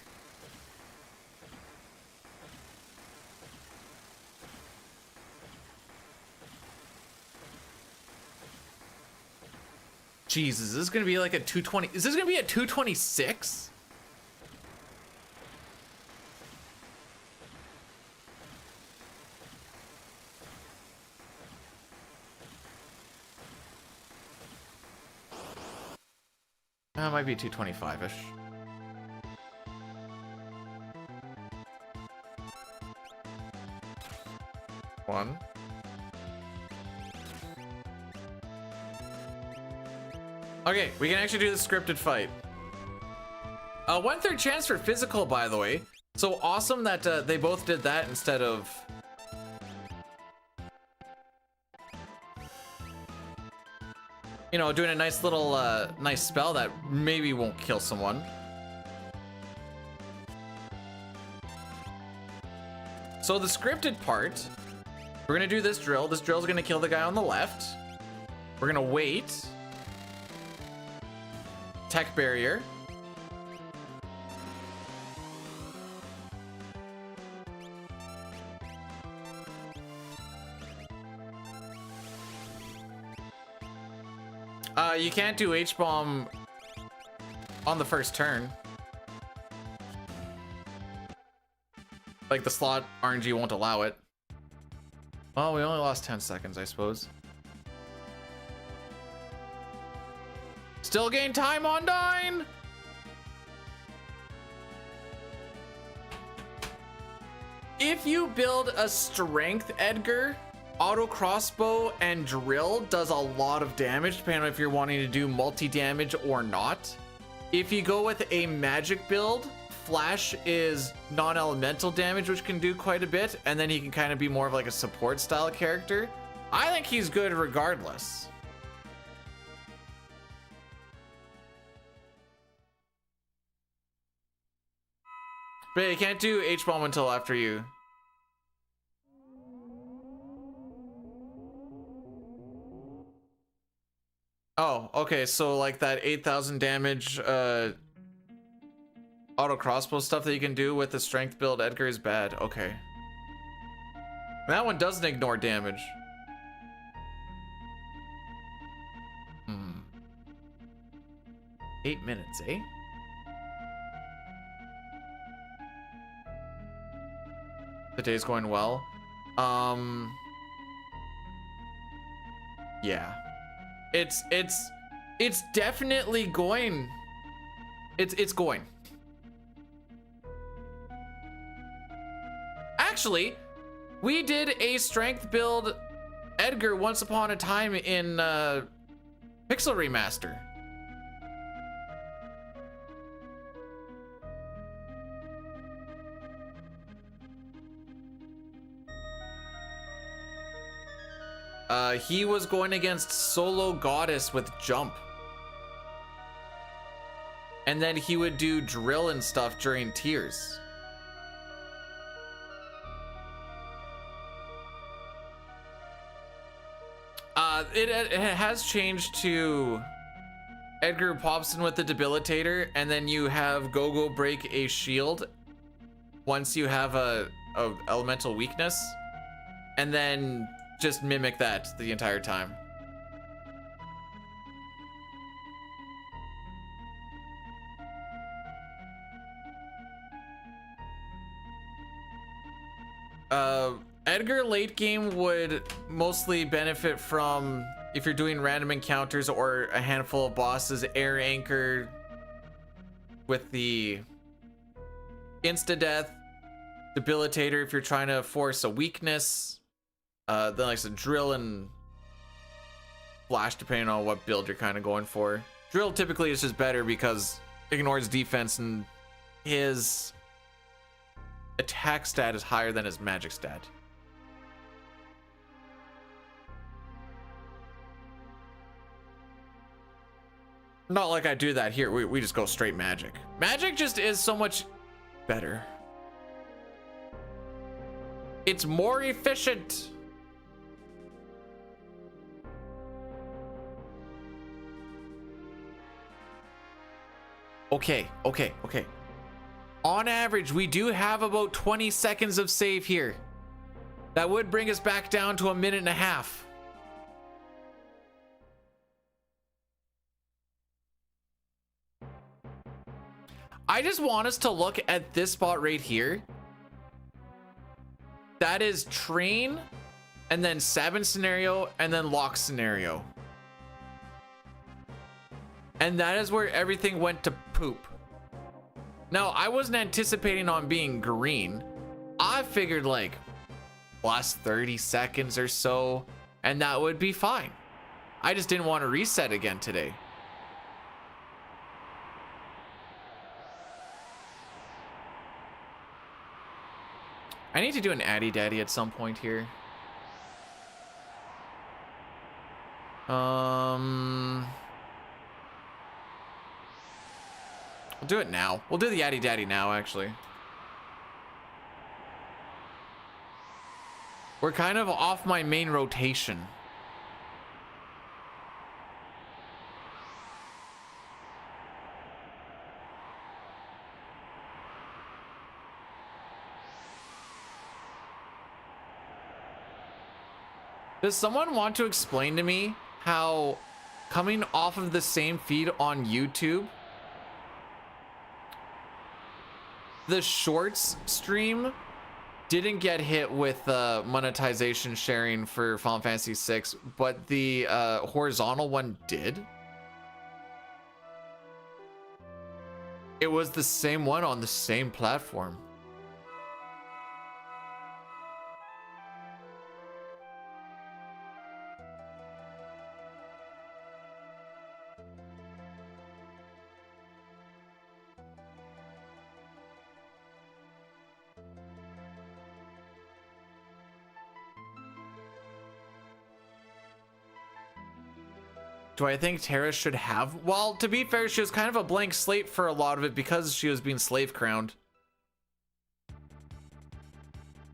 Jesus, is this gonna be like a 220? Is this gonna be a 226? It might be 225-ish. One. Okay, we can actually do the scripted fight. 1/3 chance for physical, by the way. So awesome that they both did that instead of... you know, doing a nice little, nice spell that maybe won't kill someone. So the scripted part, we're gonna do this drill. This drill's gonna kill the guy on the left. We're gonna wait. Tech barrier. You can't do H-bomb on the first turn. Like the slot RNG won't allow it. Well, we only lost 10 seconds, I suppose. Still gain time on Dine! If you build a strength Edgar, auto crossbow and drill does a lot of damage depending on if you're wanting to do multi-damage or not. If you go with a magic build, Flash is non-elemental damage, which can do quite a bit, and then he can kind of be more of like a support style character. I think he's good regardless. But yeah, you can't do H-bomb until after you. Oh, okay, so like that 8,000 damage auto crossbow stuff that you can do with the strength build Edgar is bad. Okay. That one doesn't ignore damage. 8 minutes, eh? The day's going well. Yeah. It's definitely going. It's going. Actually, we did a strength build Edgar once upon a time in Pixel Remaster. He was going against Solo Goddess with jump. And then he would do drill and stuff during tiers. It has changed to Edgar pops in with the debilitator, and then you have Gogo break a shield once you have a elemental weakness, and then just mimic that the entire time. Edgar late game would mostly benefit from, if you're doing random encounters or a handful of bosses, air anchor with the insta death, debilitator if you're trying to force a weakness, then like I said, drill and flash depending on what build you're kind of going for. Drill typically is just better because it ignores defense and his attack stat is higher than his magic stat. Not like I do that here. We just go straight magic. Magic just is so much better. It's more efficient. Okay. On average, we do have about 20 seconds of save here. That would bring us back down to a minute and a half. I just want us to look at this spot right here. That is train, and then 7 scenario, and then lock scenario. And that is where everything went to poop. Now, I wasn't anticipating on being green. I figured like last 30 seconds or so, and that would be fine. I just didn't want to reset again today. I need to do an Addy Daddy at some point here. We'll do it now. We'll do the Addy Daddy now, actually. We're kind of off my main rotation. Does someone want to explain to me how coming off of the same feed on YouTube, the shorts stream didn't get hit with monetization sharing for Final Fantasy VI, but the horizontal one did? It was the same one on the same platform. Do I think Tara should have? Well, to be fair, she was kind of a blank slate for a lot of it because she was being slave crowned.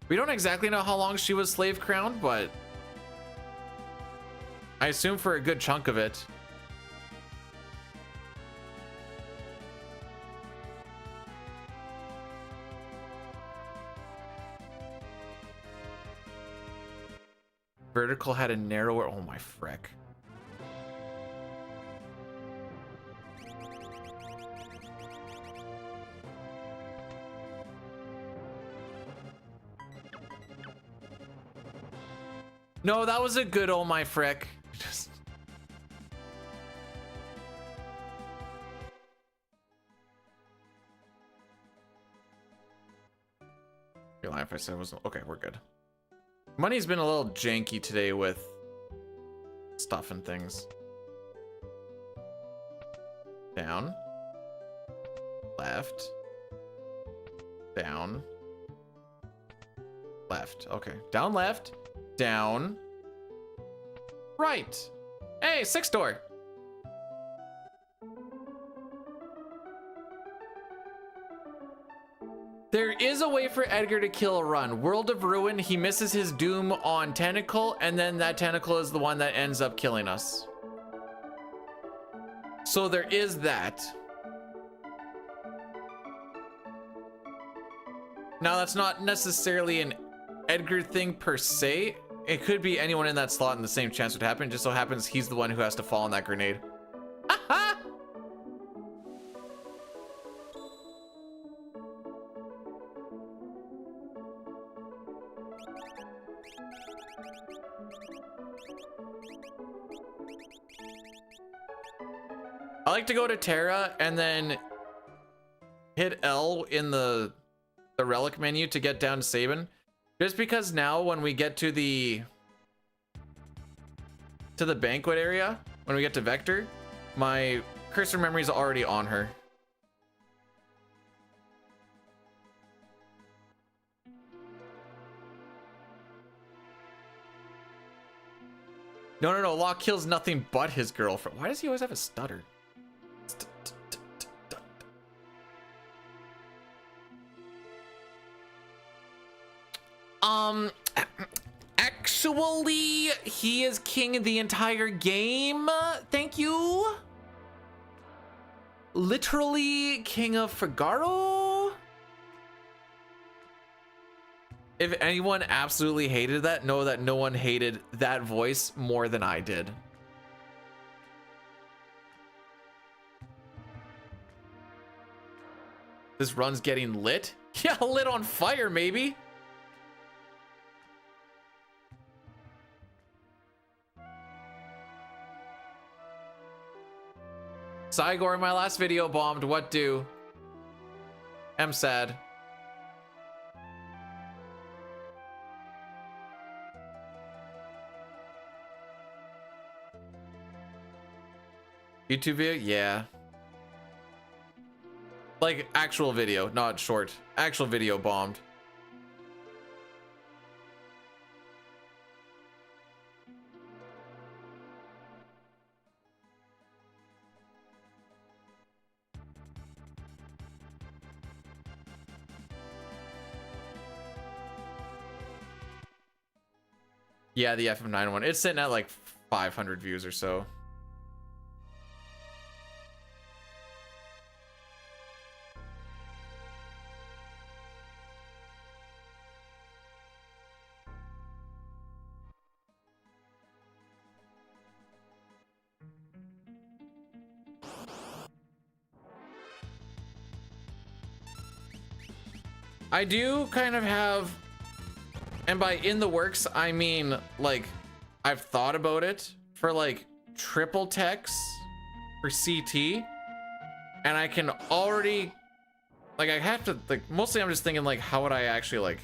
We don't exactly know how long she was slave crowned, but I assume for a good chunk of it. Vertical had a narrower. Oh my frick. No, that was a good oh my frick. Just... You're lying if I said it wasn't okay, we're good. Money's been a little janky today with stuff and things. Down. Left. Down. Left. Okay. Down, left. Down. Right. Hey, 6 door. There is a way for Edgar to kill a run. World of Ruin, he misses his doom on Tentacle, and then that Tentacle is the one that ends up killing us. So there is that. Now that's not necessarily an Edgar thing per se. It could be anyone in that slot and the same chance would happen. Just so happens he's the one who has to fall on that grenade. Ha! I like to go to Terra and then hit L in the relic menu to get down to Sabin. Just because now when we get to the banquet area, when we get to Vector, my cursor memory is already on her. No, Locke kills nothing but his girlfriend. Why does he always have a stutter? Actually, he is king of the entire game. Thank you. Literally king of Figaro. If anyone absolutely hated that, know that no one hated that voice more than I did. This run's getting lit? Yeah, lit on fire, maybe. Cygor, my last video bombed. What do? I'm sad. YouTube video? Yeah. Like actual video, not short. Actual video bombed. Yeah, the FF9 one. It's sitting at like 500 views or so. I do kind of have, and by in the works, I mean, like, I've thought about it for like triple techs for CT, and I can already, like, I have to, like, mostly I'm just thinking, like, how would I actually, like,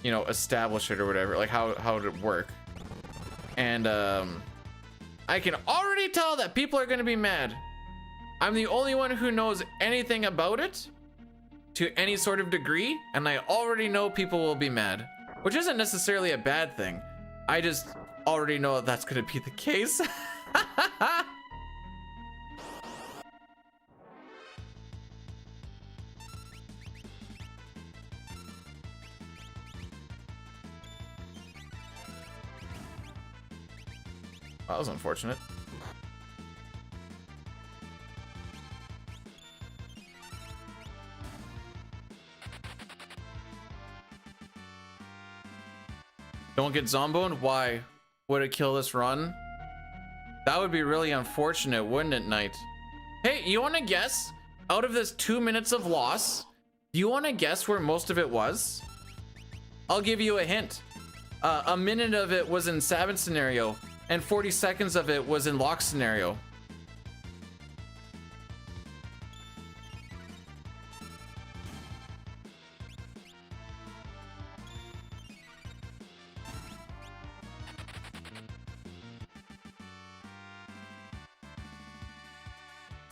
you know, establish it or whatever, like, how would it work? And, I can already tell that people are gonna be mad. I'm the only one who knows anything about it to any sort of degree, and I already know people will be mad, which isn't necessarily a bad thing. I just already know that that's gonna be the case. That was unfortunate. Don't get zomboned? Why? Would it kill this run? That would be really unfortunate, wouldn't it, Knight? Hey, you want to guess? Out of this 2 minutes of loss, do you want to guess where most of it was? I'll give you a hint. A minute of it was in Savage scenario, and 40 seconds of it was in Lock scenario.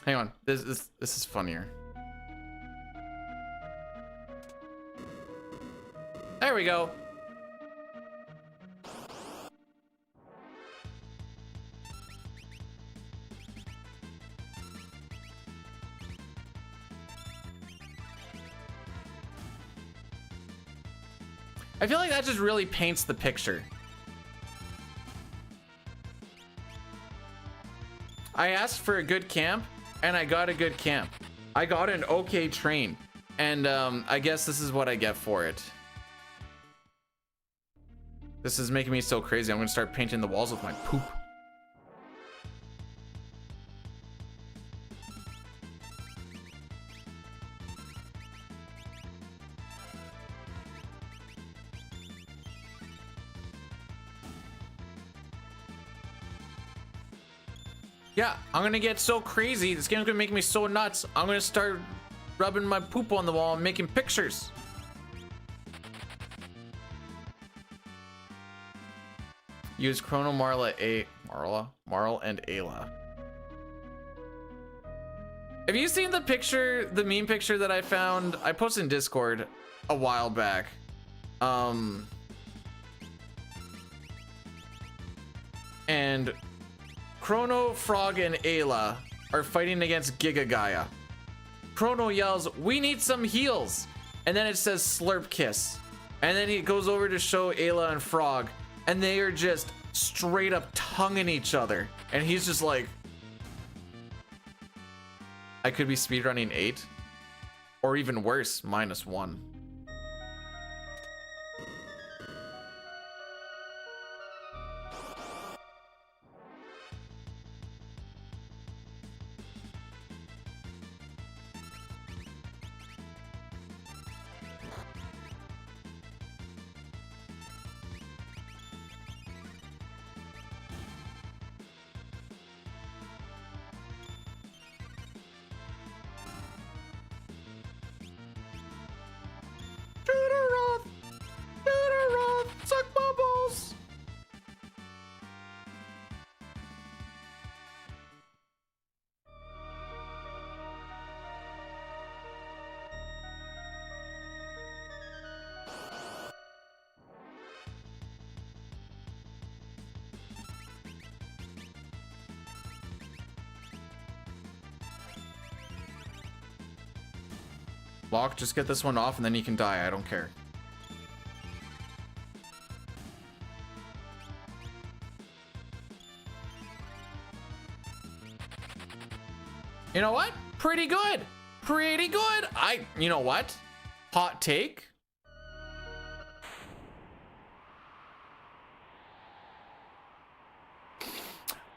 Hang on, this is funnier. There we go. I feel like that just really paints the picture. I asked for a good camp, and I got a good camp. I got an okay train, and I guess this is what I get for it. This is making me so crazy. I'm gonna start painting the walls with my poop. Yeah, I'm gonna get so crazy. This game's gonna make me so nuts. I'm gonna start rubbing my poop on the wall and making pictures. Use Chrono Marl and Ayla. Have you seen the picture, the meme picture that I found? I posted in Discord a while back. And Chrono, Frog, and Ayla are fighting against Giga Gaia. Chrono yells, "We need some heals!" And then it says Slurp Kiss. And then he goes over to show Ayla and Frog, and they are just straight up tonguing each other. And he's just like, I could be speedrunning 8. Or even worse, -1. Suck my balls. Lock, just get this one off and then you can die. I don't care. You know what? Pretty good. Pretty good. You know what? Hot take.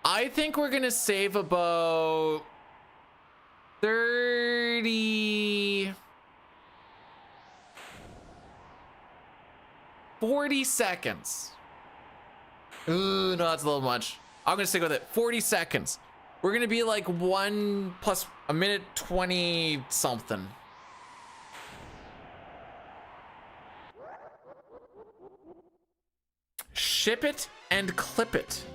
I think we're gonna save about 40 seconds. Ooh, no, that's a little much. I'm gonna stick with it. 40 seconds. We're gonna be like 1 plus a minute 20 something. Ship it and clip it.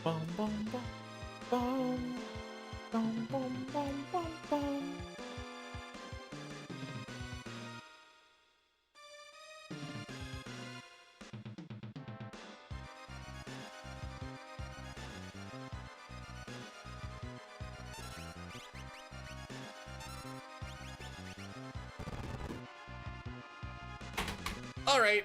Bum, bum, bum, bum. Bum, bum, bum, bum, bum. All right.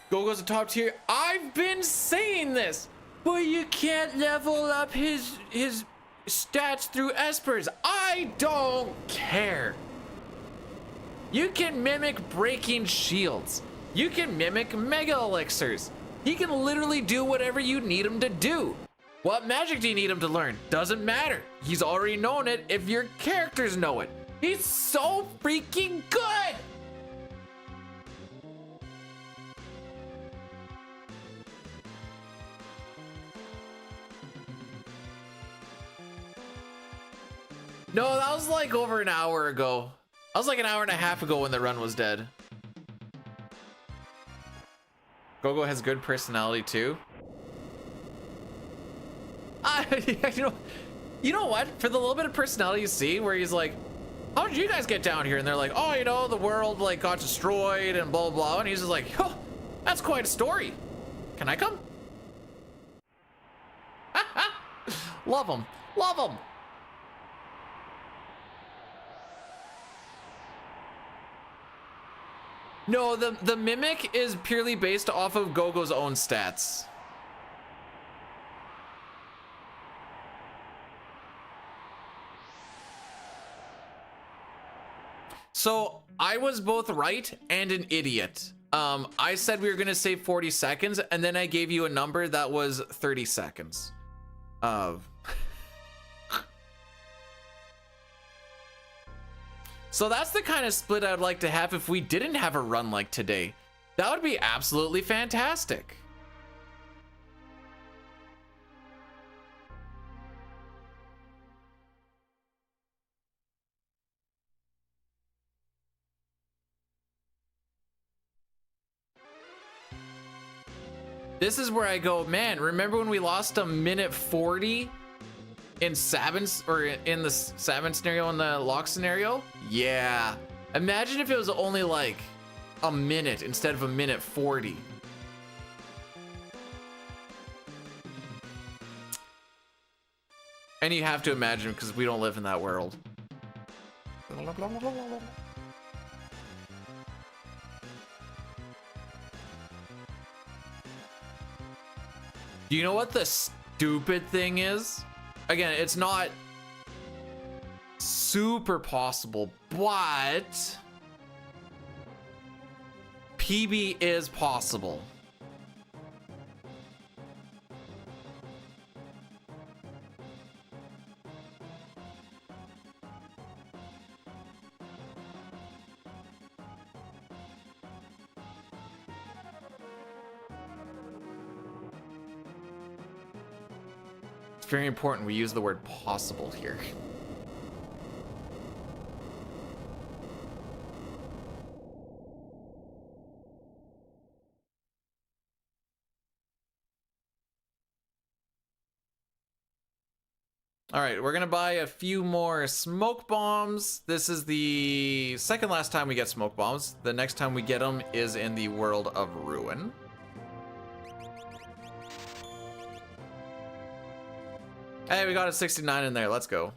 Gogo's a top tier. I've been saying this, but you can't level up his stats through Espers. I don't care. You can mimic breaking shields. You can mimic mega elixirs. He can literally do whatever you need him to do. What magic do you need him to learn? Doesn't matter. He's already known it if your characters know it. He's so freaking good. No, that was like over an hour ago. That was like an hour and a half ago when the run was dead. Gogo has good personality too. You know what? For the little bit of personality you see where he's like, how did you guys get down here? And they're like, oh, you know, the world like got destroyed and blah, blah, blah. And he's just like, oh, that's quite a story. Can I come? Love him. Love him. No, the mimic is purely based off of Gogo's own stats. So I was both right and an idiot. I said we were gonna save 40 seconds and then I gave you a number that was 30 seconds. So that's the kind of split I'd like to have if we didn't have a run like today. That would be absolutely fantastic. This is where I go, man, remember when we lost a minute 40 in Savin, or in the Savin scenario, in the lock scenario? Yeah. Imagine if it was only like a minute instead of a minute 40. And you have to imagine because we don't live in that world. Do you know what the stupid thing is? Again, it's not super possible, but PB is possible. It's very important we use the word possible here. All right, we're gonna buy a few more smoke bombs. This is the second last time we get smoke bombs. The next time we get them is in the World of Ruin. Hey, we got a 69 in there. Let's go.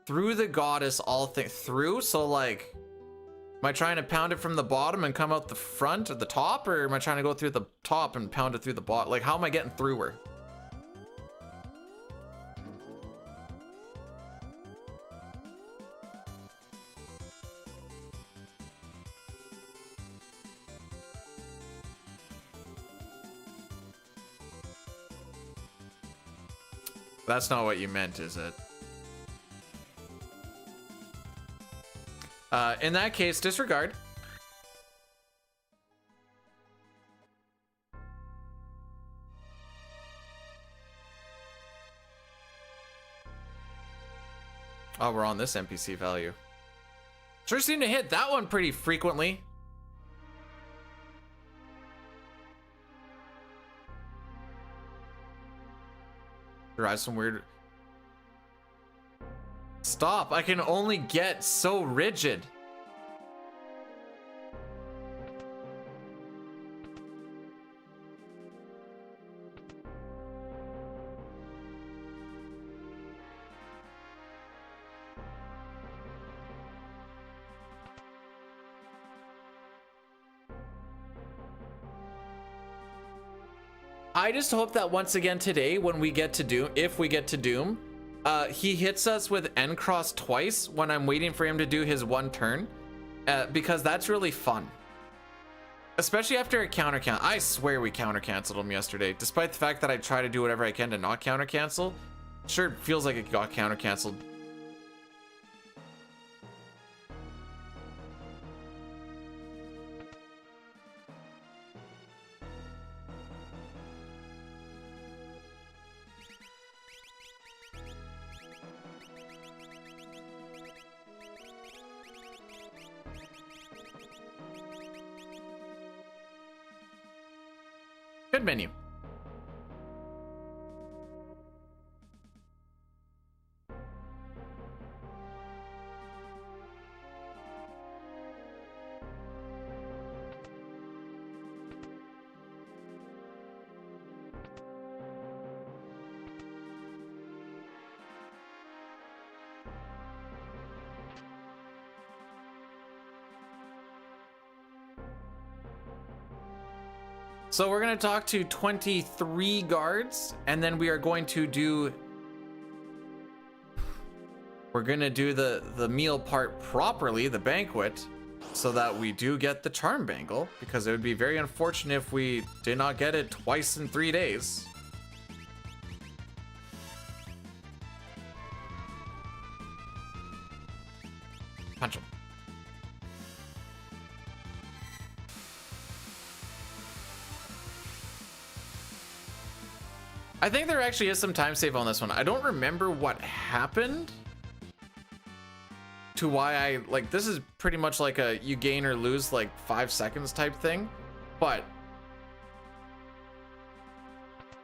Through the goddess, all things through. So like, am I trying to pound it from the bottom and come out the front or the top, or am I trying to go through the top and pound it through the bottom? Like, how am I getting through her? That's not what you meant, is it? In that case, disregard. Oh, we're on this NPC value. Sure seem to hit that one pretty frequently. Derive some weird... Stop, I can only get so rigid. I just hope that once again today, when we get to Doom, if we get to Doom, he hits us with N cross twice when I'm waiting for him to do his one turn, because that's really fun. Especially after a counter cancel. I swear we counter canceled him yesterday, despite the fact that I try to do whatever I can to not counter cancel. Sure, it feels like it got counter canceled. Good menu. So we're going to talk to 23 guards, and then we are going to do... We're going to do the meal part properly, the banquet, so that we do get the charm bangle, because it would be very unfortunate if we did not get it twice in 3 days. Punch him. I think there actually is some time save on this one. I don't remember what happened to why I like this is pretty much like a you gain or lose like 5 seconds type thing, but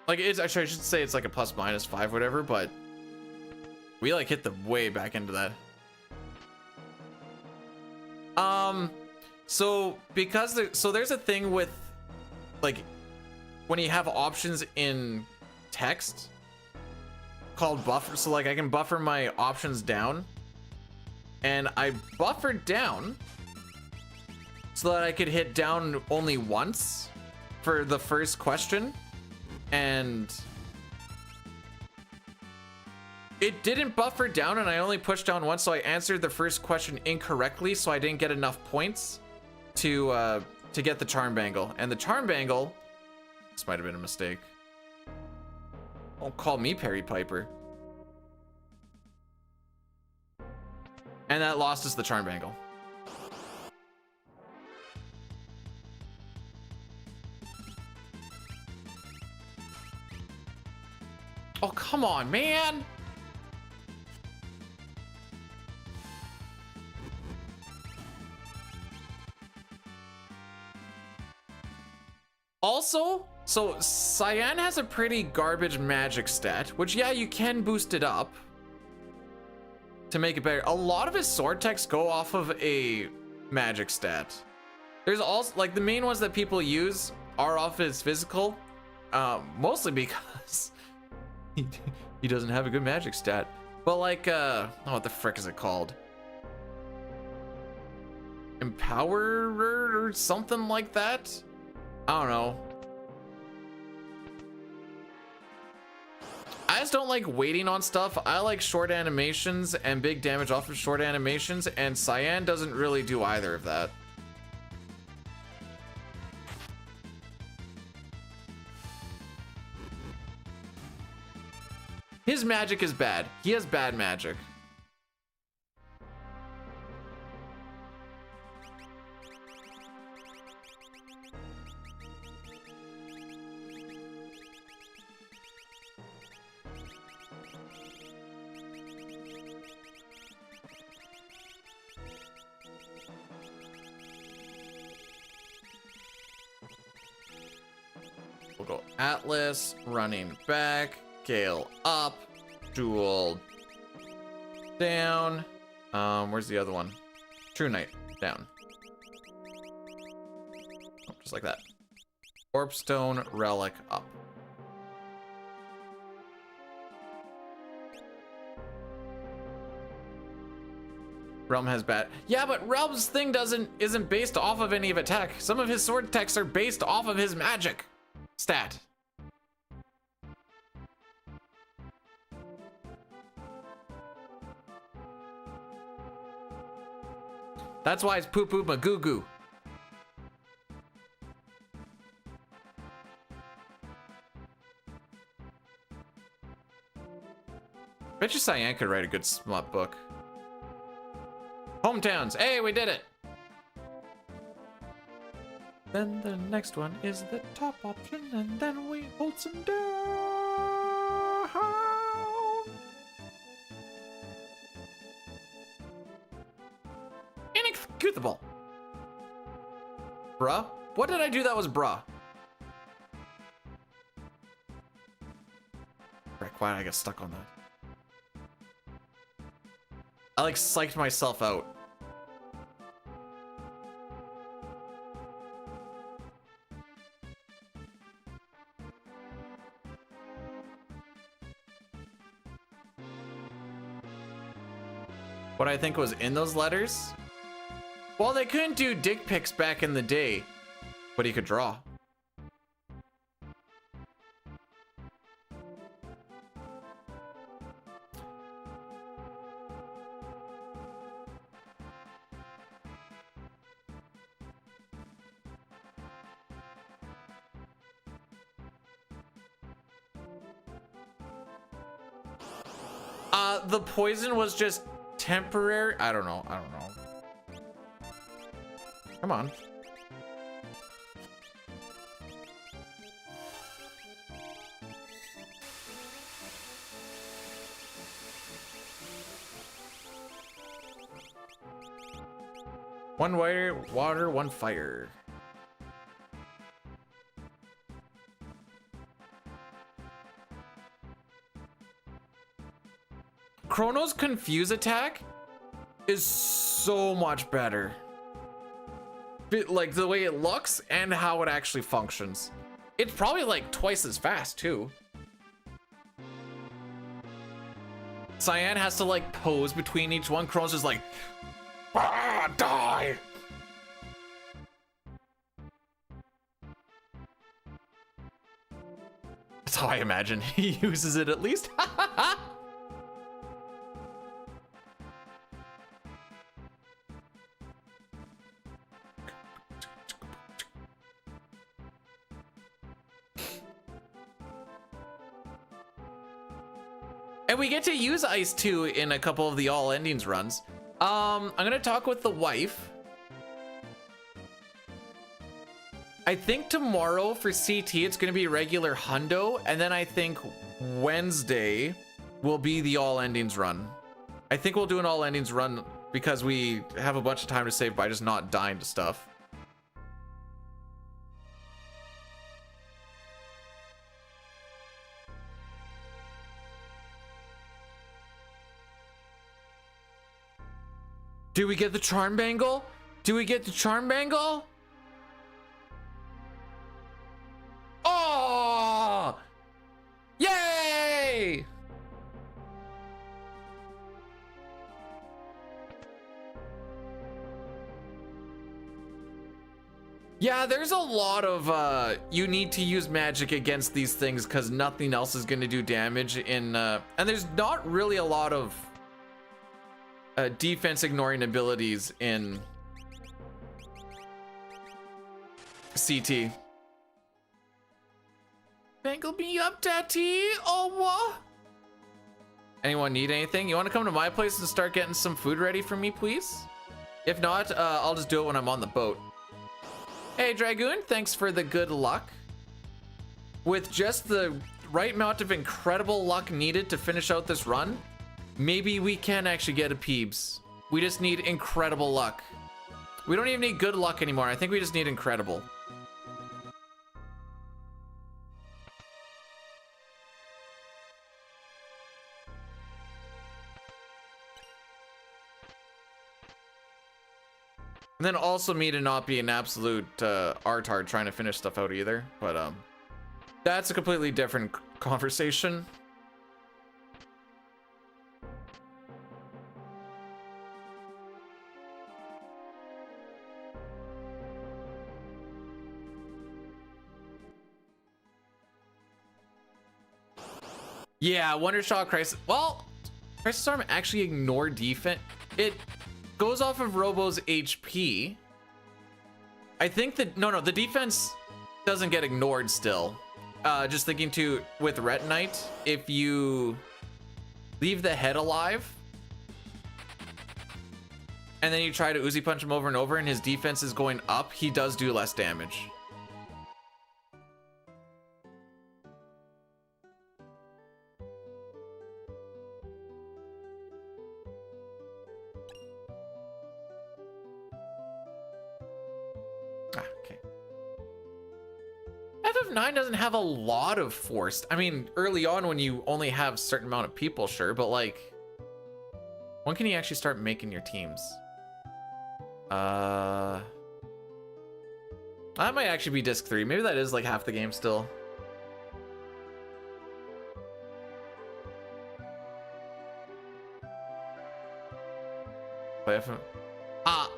like it's actually I should say it's like a plus minus 5 whatever, but we like hit the way back into that. So because there's a thing with like when you have options in text called buffer, so like I can buffer my options down, and I buffered down so that I could hit down only once for the first question, and it didn't buffer down, and I only pushed down once, so I answered the first question incorrectly, so I didn't get enough points to get the charm bangle. And the charm bangle, this might have been a mistake. Don't call me Perry Piper. And that lost us the charm bangle. Oh, come on, man. Also, so Cyan has a pretty garbage magic stat, which yeah, you can boost it up to make it better. A lot of his sword techs go off of a magic stat. There's also like the main ones that people use are off his physical, mostly because he doesn't have a good magic stat. But like, oh, what the frick is it called? Empowerer or something like that? I don't know. I just don't like waiting on stuff. I like short animations and big damage off of short animations, and Cyan doesn't really do either of that. His magic is bad. He has bad magic. We'll go Atlas, running back, Gale up, Duel down. Where's the other one? True Knight down. Oh, just like that. Orb Stone, Relic up. Realm has bad. Yeah, but Realm's thing isn't based off of any of attack. Some of his sword techs are based off of his magic stat. That's why it's poo poo magoo goo. Bet you Cyan could write a good smut book. Hometowns. Hey, we did it. Then the next one is the top option, and then we hold some down. Inexcusable. Bruh? What did I do that was bruh? Frick, why did I get stuck on that? I like psyched myself out. What I think was in those letters? Well, they couldn't do dick pics back in the day, but he could draw. The poison was just temporary. I don't know. Come on. One water, one fire. Chrono's Confuse attack is so much better. Like the way it looks and how it actually functions. It's probably like twice as fast too. Cyan has to like pose between each one. Chrono's just like, ah, die. That's how I imagine he uses it at least. And we get to use Ice 2 in a couple of the all endings runs. I'm gonna talk with the wife. I think tomorrow for CT it's gonna be regular hundo, and then I think Wednesday will be the all endings run. I think we'll do an all endings run because we have a bunch of time to save by just not dying to stuff. Do we get the charm bangle? Do we get the charm bangle? Oh! Yay! Yeah, there's a lot of you need to use magic against these things because nothing else is going to do damage in and there's not really a lot of defense ignoring abilities in CT. Bangle me up, Daddy. Oh, what? Anyone need anything? You want to come to my place and start getting some food ready for me, please? If not, I'll just do it when I'm on the boat. Hey, Dragoon, thanks for the good luck. With just the right amount of incredible luck needed to finish out this run, maybe we can actually get a Peebs. We just need incredible luck. We don't even need good luck anymore. I think we just need incredible. And then also me to not be an absolute artard trying to finish stuff out either. But that's a completely different conversation. Yeah, Wonder Shot Crisis. Well, Crisis Arm actually ignored defense. goes off of Robo's HP. I think that no, the defense doesn't get ignored still. Just thinking too with Retinite, if you leave the head alive and then you try to Uzi punch him over and over and his defense is going up, he does do less damage. Okay. FF9 doesn't have a lot of forced. I mean, early on when you only have a certain amount of people, sure, but like, when can you actually start making your teams? That might actually be disc 3. Maybe that is like half the game still.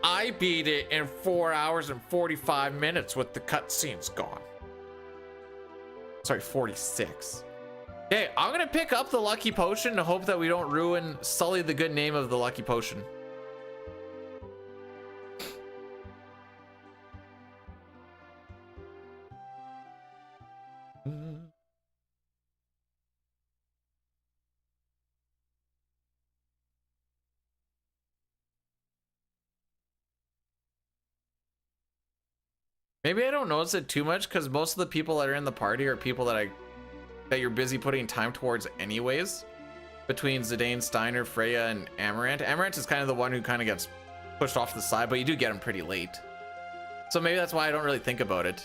I beat it in 4 hours and 45 minutes with the cutscenes gone. Sorry, 46. Okay, I'm gonna pick up the lucky potion to hope that we don't sully the good name of the lucky potion. Maybe I don't notice it too much because most of the people that are in the party are people that you're busy putting time towards anyways. Between Zidane, Steiner, Freya, and Amaranth. Amaranth is kind of the one who kind of gets pushed off to the side, but you do get him pretty late. So maybe that's why I don't really think about it.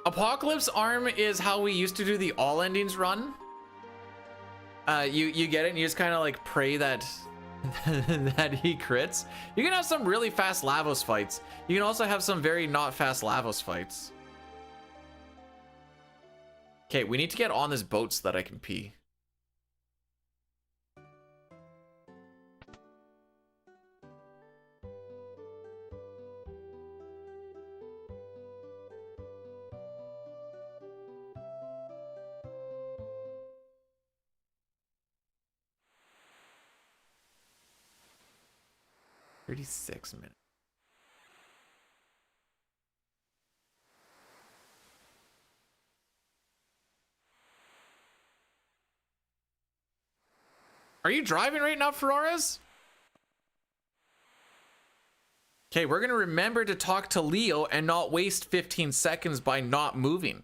Apocalypse Arm is how we used to do the all endings run. You get it and you just kind of like pray that that he crits. You can have some really fast Lavos fights. You can also have some very not fast Lavos fights. Okay, we need to get on this boat so that I can pee. $36 minutes. Are you driving right now, Ferraris? Okay, we're gonna remember to talk to Leo and not waste 15 seconds by not moving.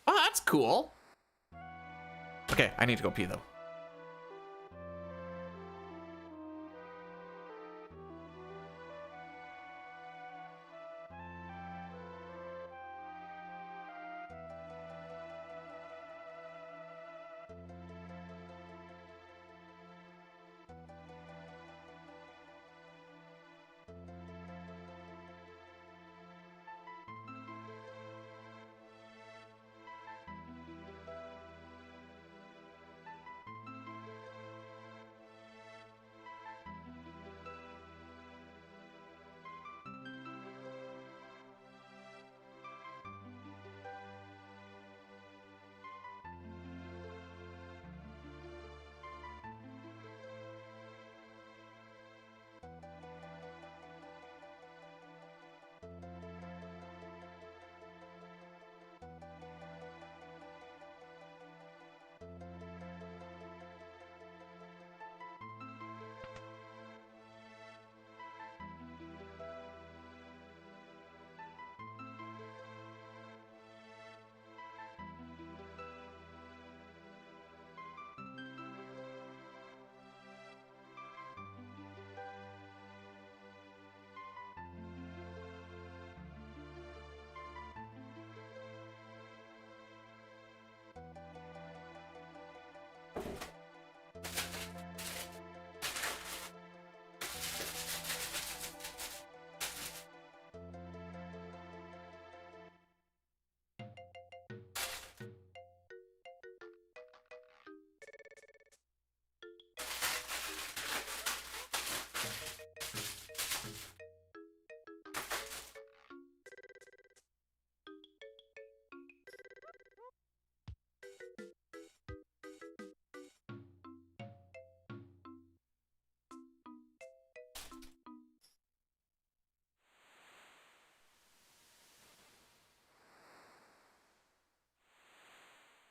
Oh, that's cool. Okay, I need to go pee though.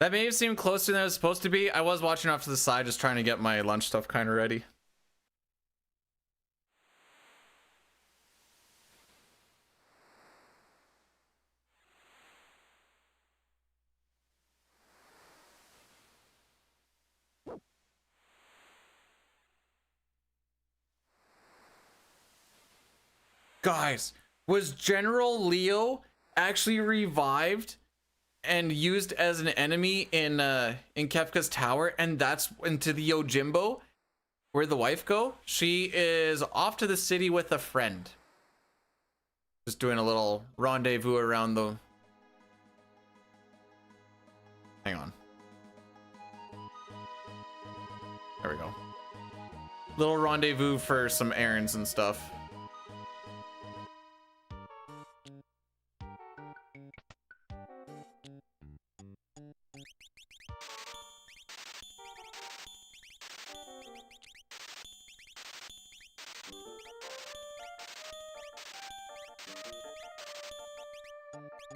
That may have seemed closer than it was supposed to be. I was watching off to the side, just trying to get my lunch stuff kind of ready. Guys, was General Leo actually revived and used as an enemy in Kefka's tower, and that's into the Yojimbo? Where'd the wife go? She is off to the city with a friend. Just doing a little rendezvous around the... Hang on. There we go. Little rendezvous for some errands and stuff.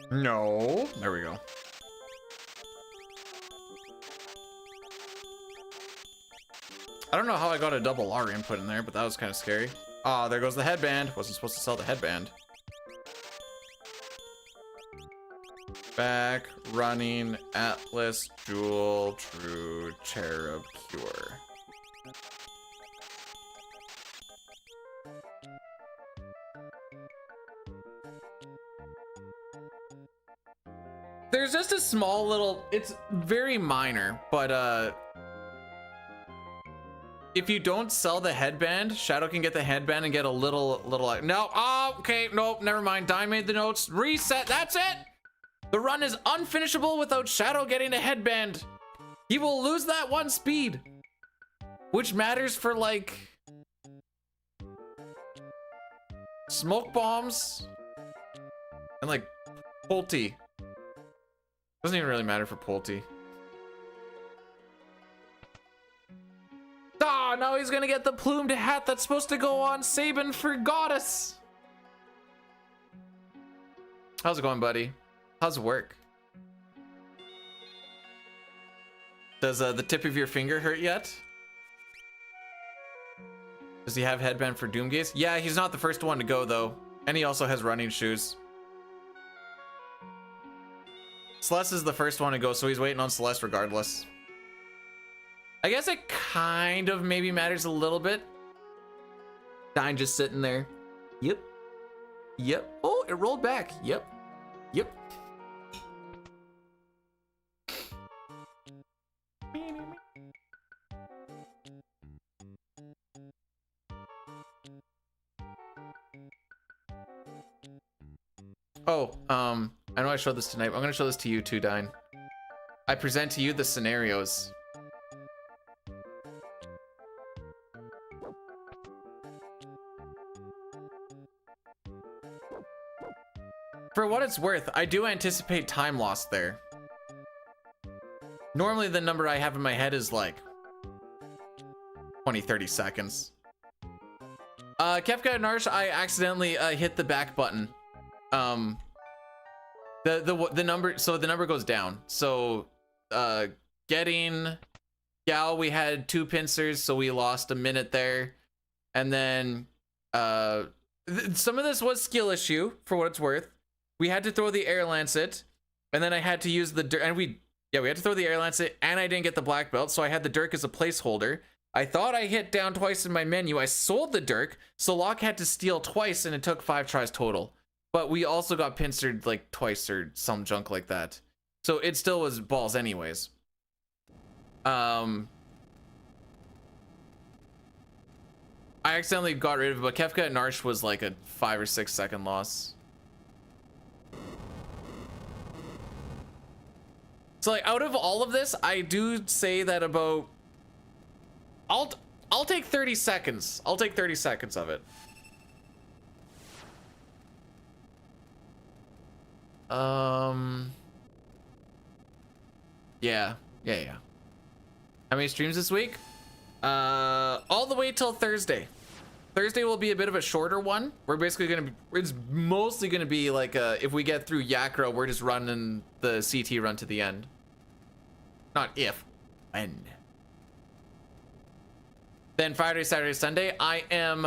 No. There we go. I don't know how I got a double R input in there, but that was kind of scary. Ah, there goes the headband. Wasn't supposed to sell the headband. Back, running, Atlas, Jewel, True, Cherub, Cure. There's just a small little, it's very minor, but if you don't sell the headband, Shadow can get the headband and get a little no, oh, okay, nope, never mind. Dai made the notes, reset, that's it. The run is unfinishable without Shadow getting a headband. He will lose that one speed, which matters for like smoke bombs and like Pulte. Doesn't even really matter for Pulte. Ah, now he's gonna get the plumed hat that's supposed to go on Sabin for Goddess. How's it going, buddy? How's work? Does the tip of your finger hurt yet? Does he have headband for Doomgaze? Yeah, he's not the first one to go though. And he also has running shoes. Celeste is the first one to go, so he's waiting on Celeste regardless. I guess it kind of maybe matters a little bit. Dine just sitting there. Yep. Yep. Oh, it rolled back. Yep. Yep. Oh, I know I showed this tonight, but I'm gonna show this to you too, Dine. I present to you the scenarios. For what it's worth, I do anticipate time loss there. Normally the number I have in my head is like 20-30 seconds. Kefka and Narsh, I accidentally hit the back button. The number, so the number goes down. So getting Gal, we had 2 pincers, so we lost a minute there. And then some of this was skill issue for what it's worth. We had to throw the air lancet, and then I had to use the dirk, and we had to throw the air lancet, and I didn't get the black belt, so I had the dirk as a placeholder. I thought I hit down twice in my menu. I sold the dirk, so Locke had to steal twice, and it took 5 tries total. But we also got pincered like twice or some junk like that. So it still was balls anyways. I accidentally got rid of it, but Kefka and Narsh was like a 5 or 6 second loss. So like out of all of this, I do say that about I'll take 30 seconds. I'll take 30 seconds of it. Yeah. How many streams this week? All the way till Thursday. Thursday will be a bit of a shorter one. We're basically gonna be, it's mostly gonna be like if we get through Yakra, we're just running the CT run to the end. Not if, when. Then Friday, Saturday, Sunday, I am,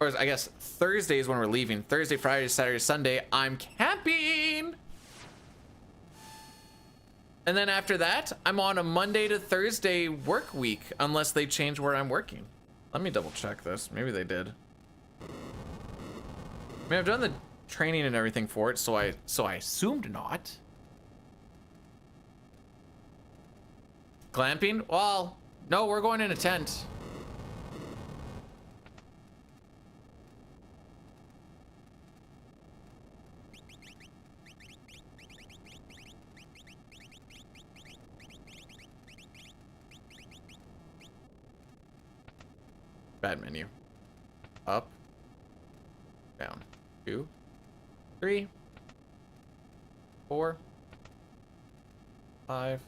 or I guess Thursday is when we're leaving. Thursday, Friday, Saturday, Sunday, I'm camping. And then after that, I'm on a Monday to Thursday work week, unless they change where I'm working. Let me double check this. Maybe they did. I mean, I've done the training and everything for it, so I assumed not. Glamping? Well, no, we're going in a tent. Bad menu. Up. Down. 2, 3, 4, 5,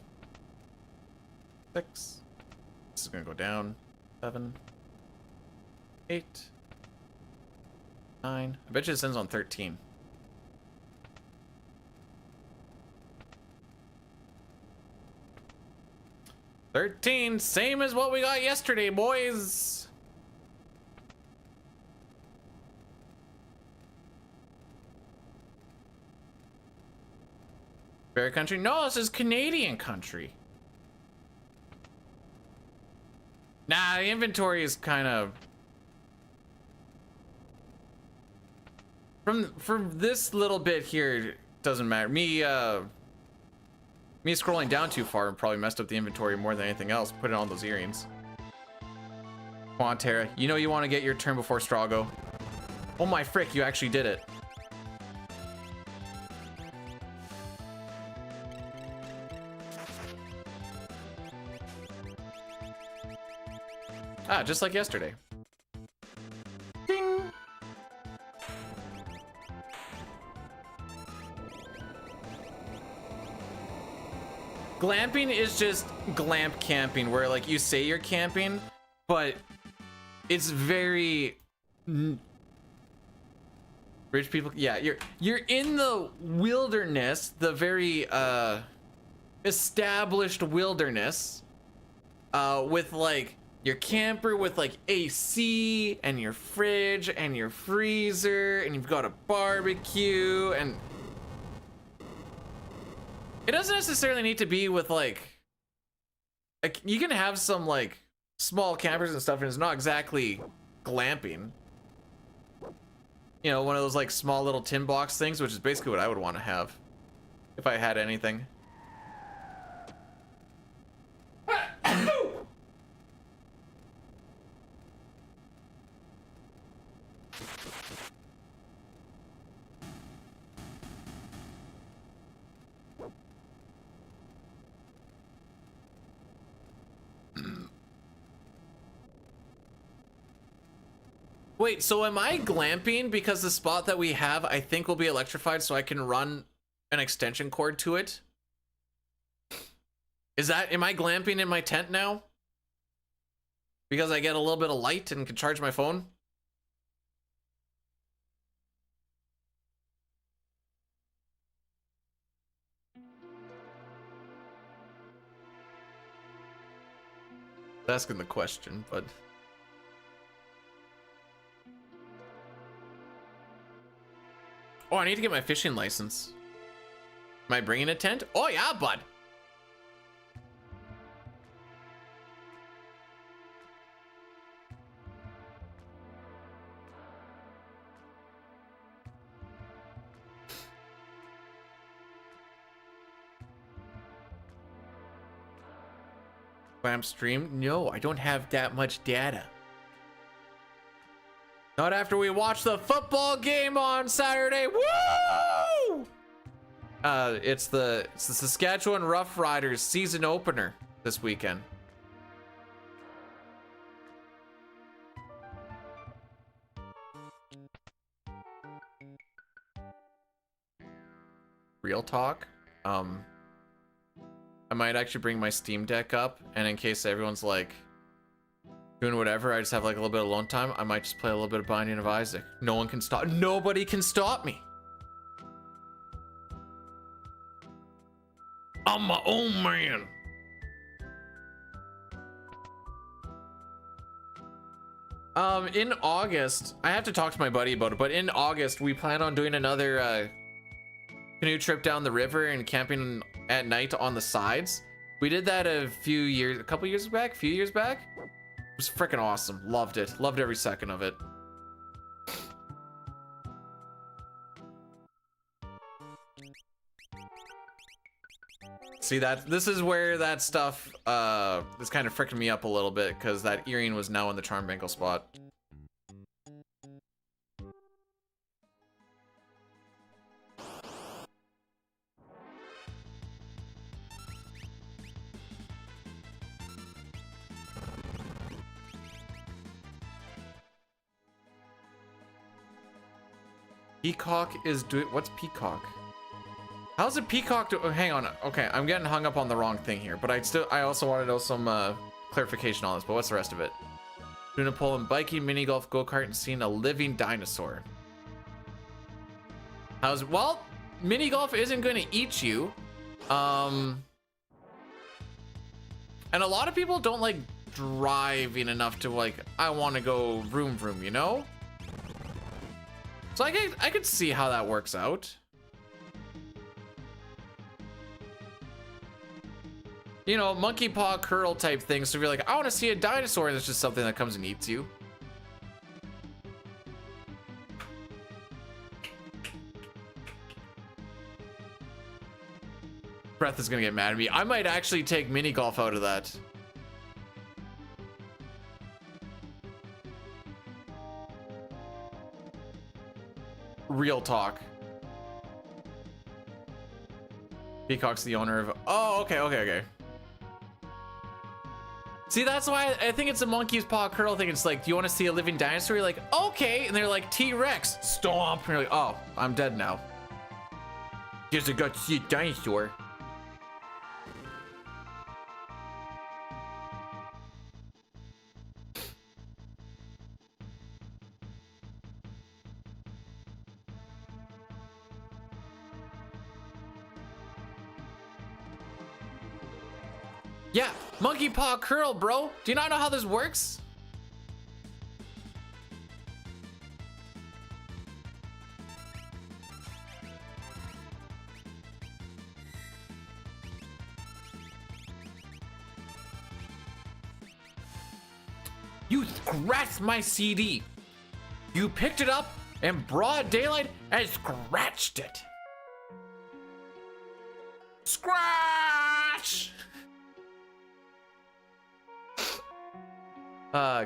6. This is gonna go down. 7, 8, 9. I bet you this ends on 13. Same as what we got yesterday, boys. Bear country? No, this is Canadian country. Nah, the inventory is kind of from this little bit here. Doesn't matter. Me scrolling down too far probably messed up the inventory more than anything else. Put it on those earrings. Come on, Tara. You know you want to get your turn before Strago. Oh my frick! You actually did it. Ah, just like yesterday. Ding. Glamping is just glamp camping, where like you say you're camping, but it's very rich people. Yeah, you're in the wilderness, the very established wilderness, with like your camper with like AC and your fridge and your freezer, and you've got a barbecue, and it doesn't necessarily need to be with like you can have some like small campers and stuff, and it's not exactly glamping. You know, one of those like small little tin box things, which is basically what I would want to have if I had anything. Wait, so am I glamping because the spot that we have, I think, will be electrified, so I can run an extension cord to it? Am I glamping in my tent now? Because I get a little bit of light and can charge my phone? Asking the question, but oh, I need to get my fishing license. Am I bringing a tent? Oh yeah, bud. Clamp stream? No, I don't have that much data. Not after we watch the football game on Saturday. Woo! It's the Saskatchewan Rough Riders season opener this weekend. Real talk. I might actually bring my Steam Deck up, and in case everyone's like doing whatever, I just have like a little bit of alone time, I might just play a little bit of Binding of Isaac. No one can stop. Nobody can stop me. I'm my own man. In August, I have to talk to my buddy about it, but in August we plan on doing another canoe trip down the river and camping at night on the sides. We did that a few years back. It was freaking awesome. Loved it. Loved every second of it. See that? This is where that stuff is kind of freaking me up a little bit because that earring was now in the charm bangle spot. Peacock is doing. What's Peacock? How's a peacock do? Oh, hang on. Okay, I'm getting hung up on the wrong thing here, but I also want to know some clarification on this. But what's the rest of it? Doing a pole and biking, mini golf, go kart, and seeing a living dinosaur. Well, mini golf isn't going to eat you. And a lot of people don't like driving enough to like, I want to go vroom vroom, you know? So I could see how that works out. You know, monkey paw curl type thing. So if you're like, I want to see a dinosaur, and it's just something that comes and eats you. Breath is gonna get mad at me. I might actually take mini golf out of that. Real talk. Peacock's the owner of. Oh, okay. See, that's why I think it's a monkey's paw curl thing. It's like, do you want to see a living dinosaur? You're like, okay. And they're like, T-Rex, stomp. And you're like, oh, I'm dead now. Guess I got to see a dinosaur. Yeah, monkey paw curl, bro. Do you not know how this works? You scratched my CD. You picked it up in broad daylight and scratched it. Scratch!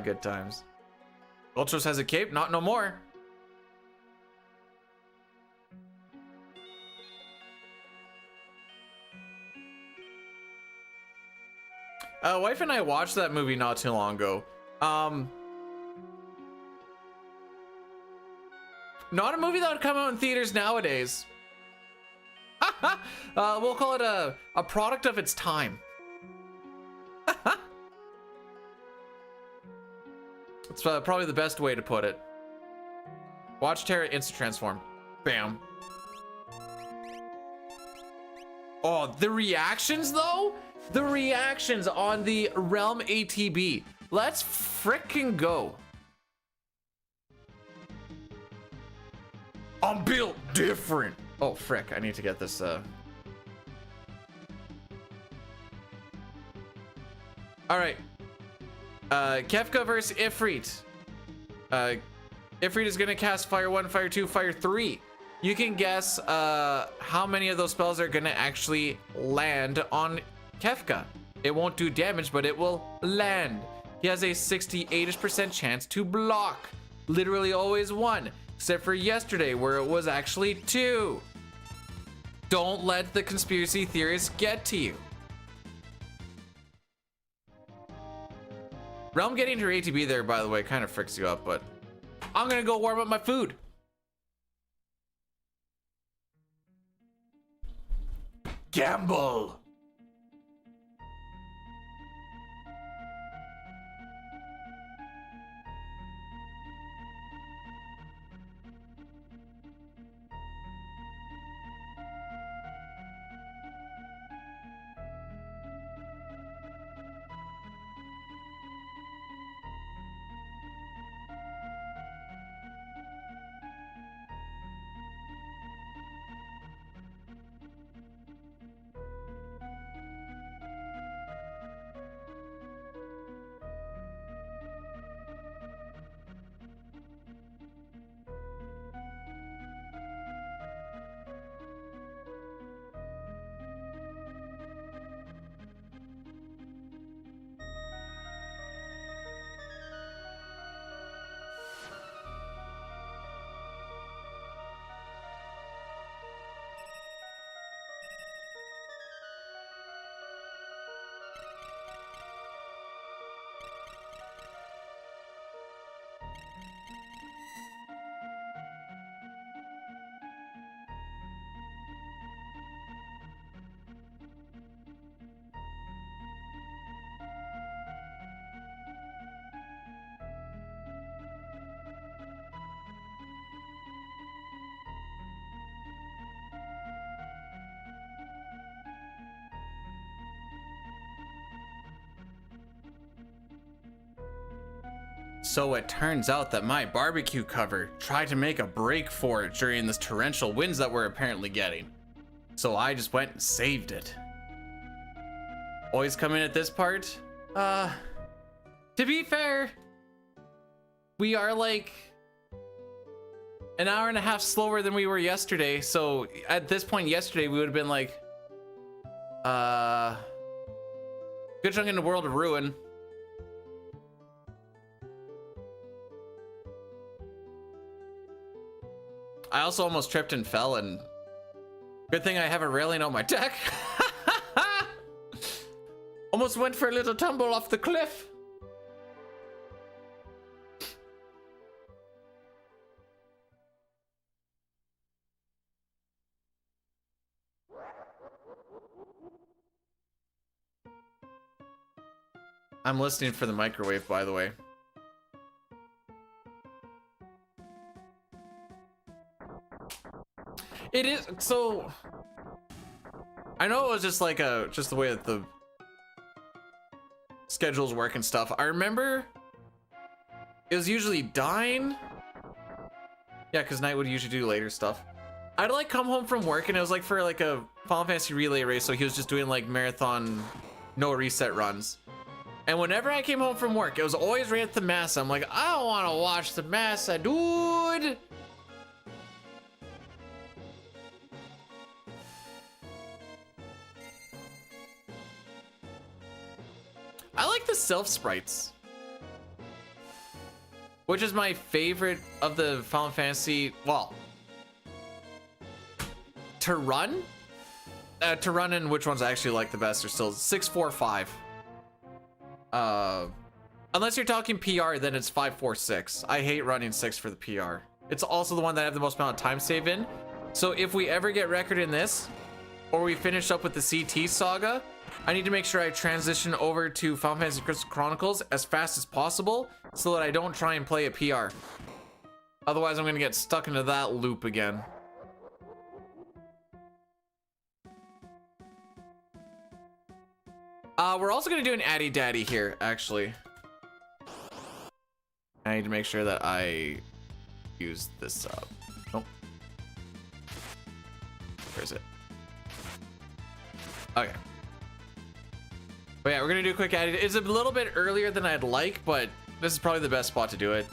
Good times. Ultros has a cape? Not no more. Wife and I watched that movie not too long ago. Not a movie that would come out in theaters nowadays. We'll call it a product of its time. It's probably the best way to put it. Watch Terra instant transform. Bam. Oh, the reactions though? The reactions on the Realm ATB. Let's frickin' go. I'm built different. Oh, frick. I need to get this. All right. Kefka versus Ifrit. Ifrit is gonna cast Fire 1, Fire 2, Fire 3. You can guess how many of those spells are gonna actually land on Kefka. It won't do damage, but it will land. He has a 68% chance to block. Literally always 1, except for yesterday where it was actually 2. Don't let the conspiracy theorists get to you. Realm getting her ATB there, by the way, kind of freaks you up, but I'm gonna go warm up my food. Gamble. So it turns out that my barbecue cover tried to make a break for it during this torrential winds that we're apparently getting. So I just went and saved it. Always come in at this part. To be fair, we are like an hour and a half slower than we were yesterday. So at this point yesterday, we would have been like, good chunk in the world of ruin. I also almost tripped and fell, and good thing I have a railing on my deck. Almost went for a little tumble off the cliff. I'm listening for the microwave, by the way. It is, so I know it was just like just the way that the schedules work and stuff. I remember it was usually dying. Yeah, because Knight would usually do later stuff. I'd like come home from work and it was like for like a Final Fantasy relay race, so he was just doing like marathon no reset runs. And whenever I came home from work, it was always right at the Massa. I'm like, I don't want to watch the Massa, dude. I like the self sprites, which is my favorite of the Final Fantasy. Well, to run and which ones I actually like the best are still 6, 4, 5. Unless you're talking PR, then it's 5, 4, 6. I hate running 6 for the PR. It's also the one that I have the most amount of time save in. So if we ever get record in this, or we finish up with the CT saga, I need to make sure I transition over to Final Fantasy Crystal Chronicles as fast as possible so that I don't try and play a PR. Otherwise, I'm gonna get stuck into that loop again. We're also gonna do an Addy Daddy here, actually. I need to make sure that I use this up. Nope. Where is it? Okay. But yeah, we're gonna do a quick Addy. It's a little bit earlier than I'd like, but this is probably the best spot to do it.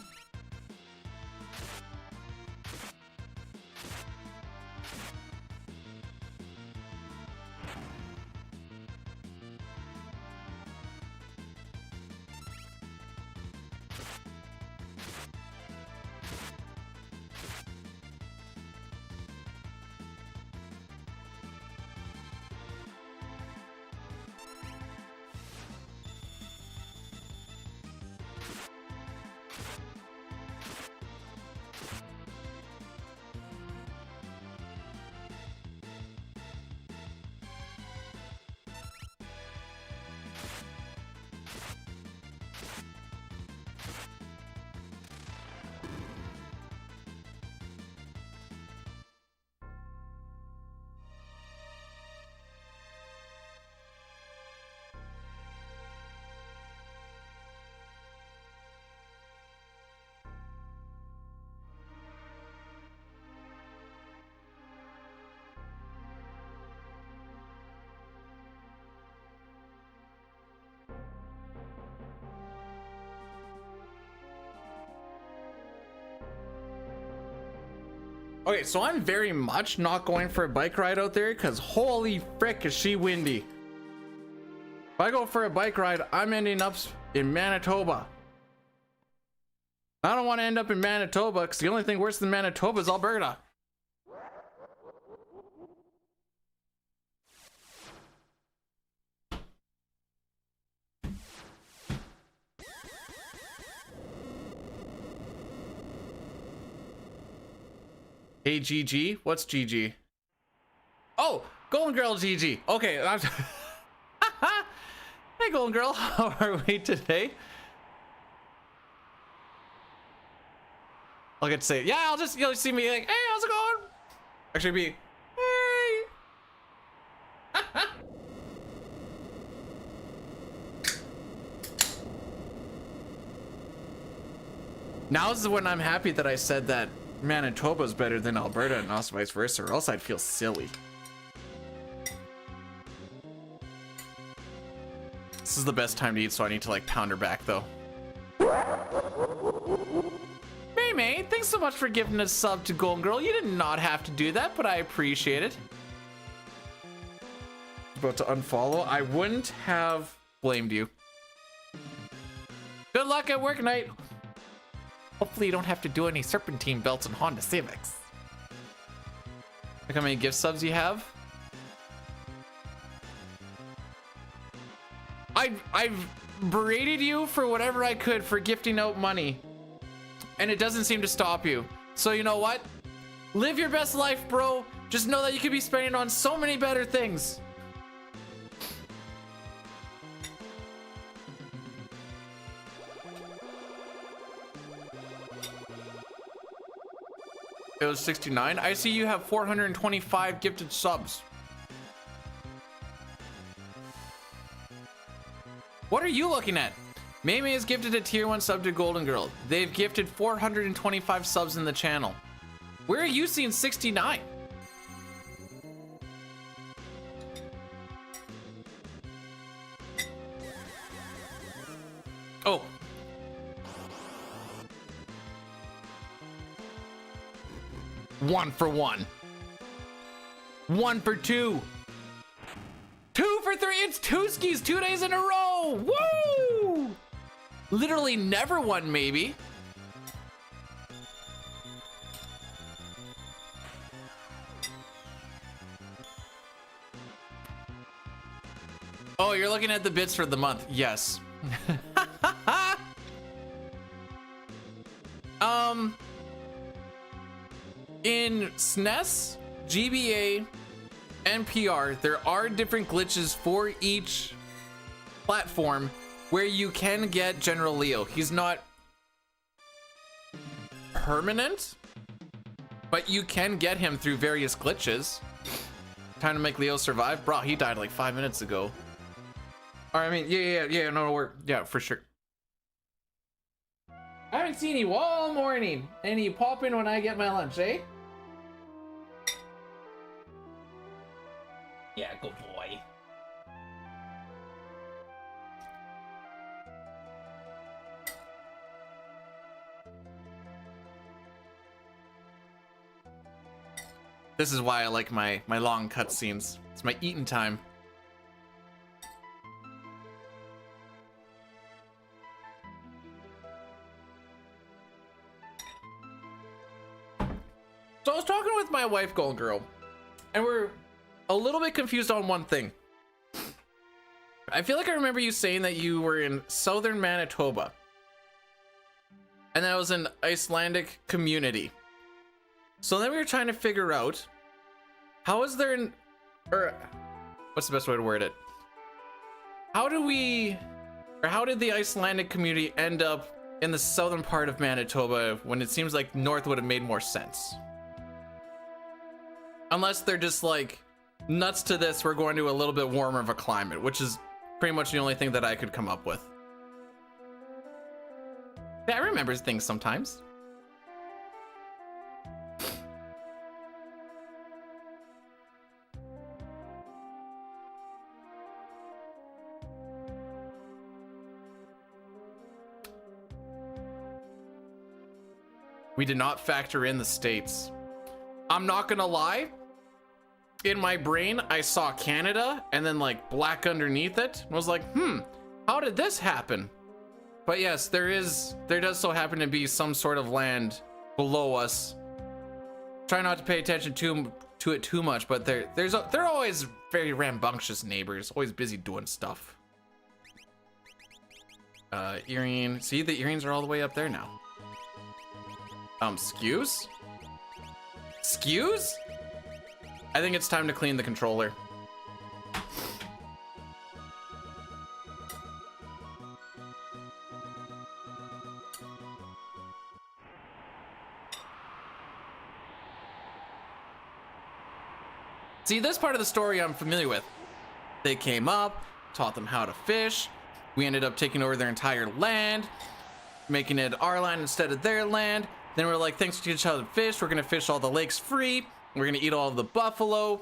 Okay, so I'm very much not going for a bike ride out there because holy frick is she windy. If I go for a bike ride, I'm ending up in Manitoba. I don't want to end up in Manitoba because the only thing worse than Manitoba is Alberta. Hey GG, what's GG? Oh, Golden Girl GG. Okay, hey Golden Girl, how are we today? I'll get to say, yeah, I'll just, you'll see me like, hey, how's it going? Actually be, hey. Now's when I'm happy that I said that Manitoba's better than Alberta and also vice versa, or else I'd feel silly. This is the best time to eat, so I need to like pound her back though. May, thanks so much for giving a sub to Golden Girl. You did not have to do that, but I appreciate it. About to unfollow. I wouldn't have blamed you. Good luck at work night. Hopefully you don't have to do any serpentine belts and Honda Civics. Look how many gift subs you have. I've berated you for whatever I could for gifting out money, and it doesn't seem to stop you. So you know what? Live your best life, bro. Just know that you could be spending on so many better things. It was 69. I see you have 425 gifted subs. What are you looking at? May has gifted a tier 1 sub to Golden Girl. They've gifted 425 subs in the channel. Where are you seeing 69? Oh. One for one. One for two. 2 for 3. It's two skis 2 days in a row. Woo! Literally never won, maybe. Oh, you're looking at the bits for the month. Yes. In SNES, GBA, and PR, there are different glitches for each platform where you can get General Leo. He's not permanent, but you can get him through various glitches. Time to make Leo survive. Bro, he died like 5 minutes ago. Or I mean, yeah, for sure. I haven't seen you all morning, and you pop in when I get my lunch, eh? Yeah, good boy. This is why I like my long cutscenes. It's my eating time. So I was talking with my wife, Golden Girl, and we're a little bit confused on one thing. I feel like I remember you saying that you were in southern Manitoba, and that was an Icelandic community. So then we were trying to figure out how is there an, or what's the best way to word it? How did the Icelandic community end up in the southern part of Manitoba when it seems like north would have made more sense? Unless they're just like, nuts to this, we're going to a little bit warmer of a climate, which is pretty much the only thing that I could come up with. Yeah, I remember things sometimes. We did not factor in the states. I'm not gonna lie. In my brain, I saw Canada and then like black underneath it. And was like, how did this happen? But yes, there does so happen to be some sort of land below us. Try not to pay attention to it too much, but they're always very rambunctious neighbors, always busy doing stuff. Earring. See, the earrings are all the way up there now. Skews? Skews? I think it's time to clean the controller. See, this part of the story I'm familiar with. They came up, taught them how to fish. We ended up taking over their entire land. making it our land instead of their land. Then we're like, thanks to each other fish, we're gonna fish all the lakes free. We're gonna eat all of the buffalo.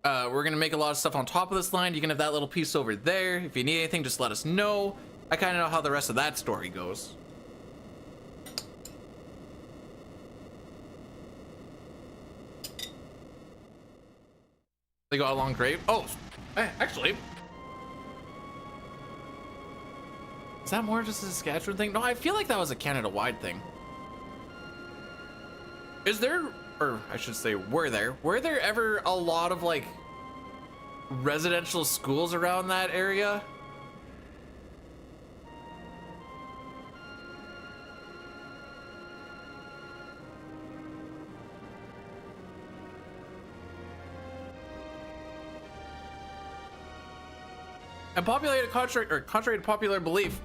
We're gonna make a lot of stuff on top of this land. You can have that little piece over there. If you need anything, just let us know. I kind of know how the rest of that story goes. They got along great. Oh, actually, is that more just a Saskatchewan thing? No, I feel like that was a Canada-wide thing. Is there, or I should say, were there ever a lot of like residential schools around that area? And contrary to popular belief,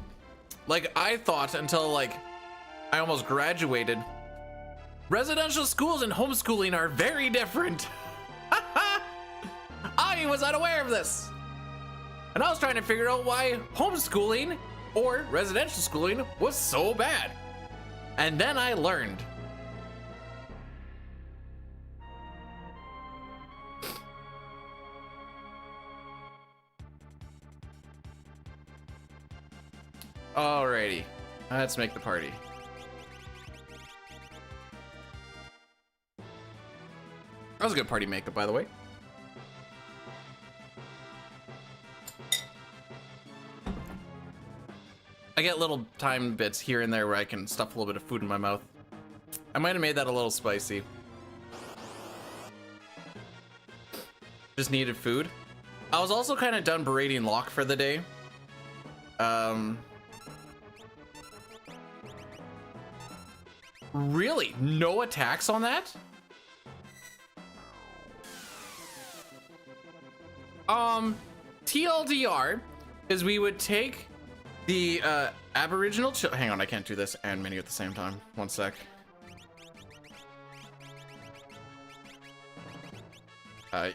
like I thought until like I almost graduated, residential schools and homeschooling are very different. I was unaware of this. And I was trying to figure out why homeschooling or residential schooling was so bad. And then I learned. Alrighty, let's make the party. That was a good party makeup, by the way. I get little time bits here and there where I can stuff a little bit of food in my mouth. I might have made that a little spicy. Just needed food. I was also kind of done berating Locke for the day. Really? No attacks on that? TLDR is we would take the Aboriginal hang on, I can't do this and menu at the same time. One sec.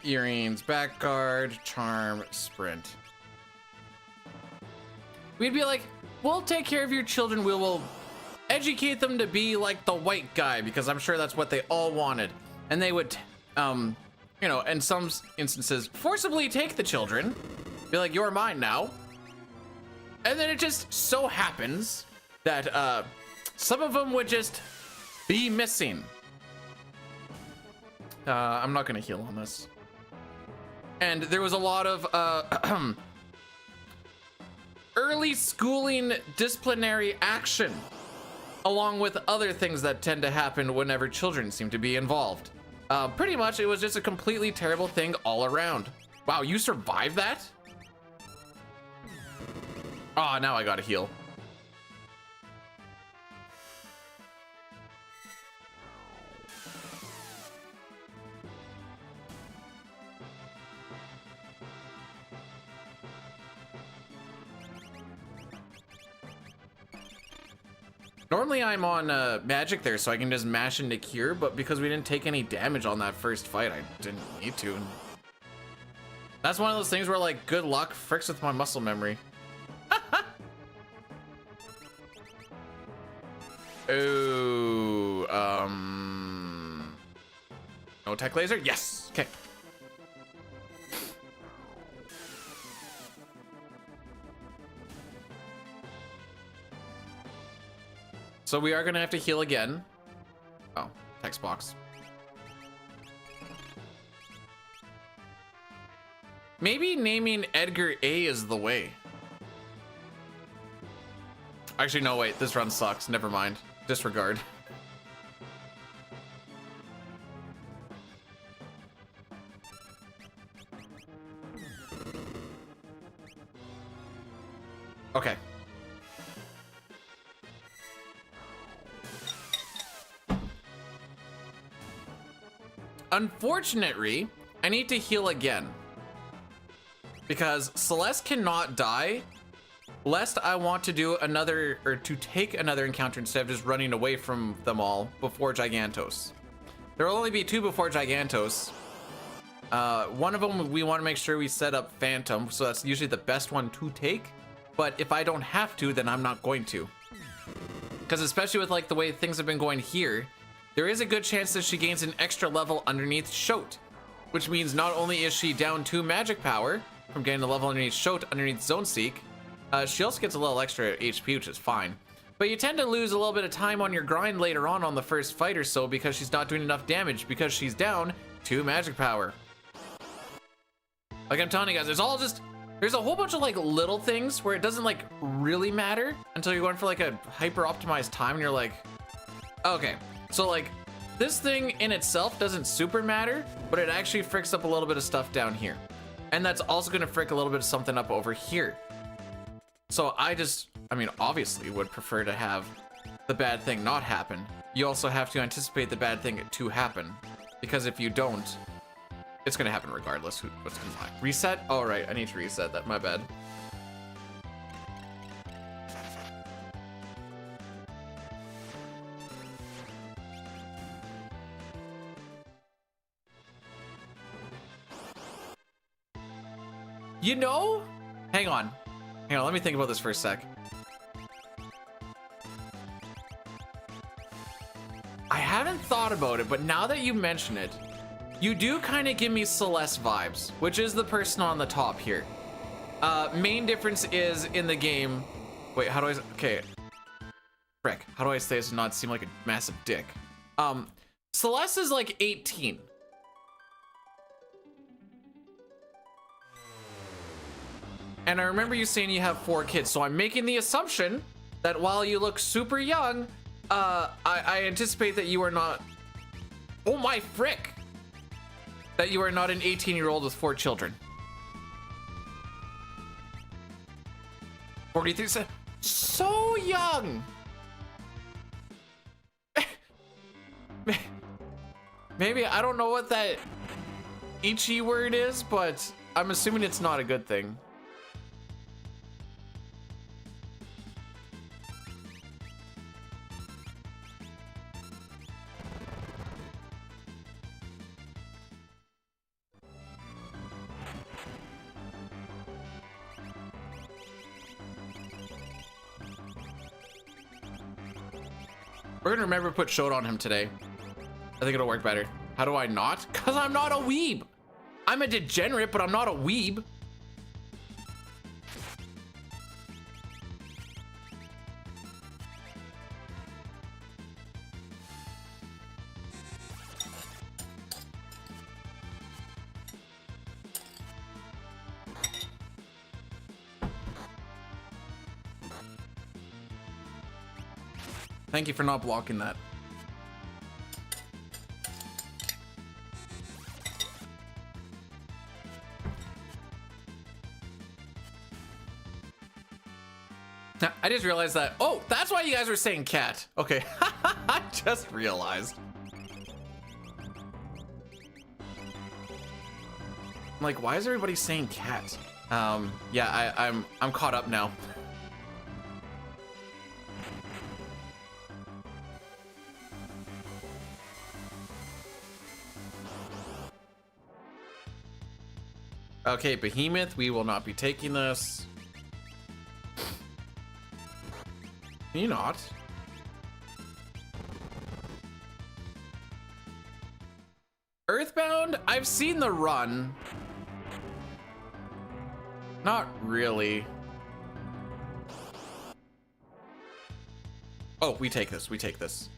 Earrings, back guard, charm, sprint. We'd be like, we'll take care of your children. We will educate them to be like the white guy, because I'm sure that's what they all wanted. And they would, you know, in some instances, forcibly take the children. Be like, you're mine now. And then it just so happens that some of them would just be missing. I'm not gonna heal on this. And there was a lot of early schooling disciplinary action, along with other things that tend to happen whenever children seem to be involved. Pretty much, it was just a completely terrible thing all around. Wow, you survived that? Oh, now I gotta heal. Normally I'm on magic there, so I can just mash into cure, but because we didn't take any damage on that first fight, I didn't need to. That's one of those things where, like, good luck fricks with my muscle memory. Ooh, no tech laser? Yes, okay. So we are gonna have to heal again. Oh, text box. Maybe naming Edgar A is the way. Actually, no, wait, this run sucks. Never mind. Disregard. Okay. Unfortunately, I need to heal again, because Celeste cannot die lest I want to do another, or to take another encounter instead of just running away from them all before Gigantos. There will only be 2 before Gigantos. One of them we want to make sure we set up Phantom, so that's usually the best one to take, but if I don't have to, then I'm not going to. Because especially with like the way things have been going here, there is a good chance that she gains an extra level underneath Shote, which means not only is she down 2 magic power from getting the level underneath Shote, underneath Zone Seek, she also gets a little extra HP, which is fine. But you tend to lose a little bit of time on your grind later on the first fight or so because she's not doing enough damage because she's down 2 magic power. Like I'm telling you guys, there's a whole bunch of like little things where it doesn't like really matter until you're going for like a hyper optimized time and you're like, okay, so like this thing in itself doesn't super matter, but it actually fricks up a little bit of stuff down here. And that's also gonna frick a little bit of something up over here. So I mean, obviously would prefer to have the bad thing not happen. You also have to anticipate the bad thing to happen, because if you don't, it's gonna happen regardless what's gonna happen. Reset? Oh, right, I need to reset that, my bad. You know, hang on, let me think about this for a sec. I haven't thought about it, but now that you mention it, you do kind of give me Celeste vibes, which is the person on the top here. Main difference is in the game. Wait, how do I? Okay, frick. How do I say this to not seem like a massive dick? Celeste is like 18. And I remember you saying you have 4 kids, so I'm making the assumption that while you look super young, I anticipate that you are not. Oh my frick! That you are not an 18-year-old with 4 children. 43, so young. Maybe, I don't know what that Ichi word is, but I'm assuming it's not a good thing. We're gonna remember to put Shote on him today. I think it'll work better. How do I not? Cause I'm not a weeb. I'm a degenerate, but I'm not a weeb. Thank you for not blocking that. I just realized that. Oh, that's why you guys were saying cat. Okay, I just realized. I'm like, why is everybody saying cat? Yeah, I'm caught up now. Okay, Behemoth, we will not be taking this. Can you not? Earthbound, I've seen the run. Not really. Oh, we take this, we take this.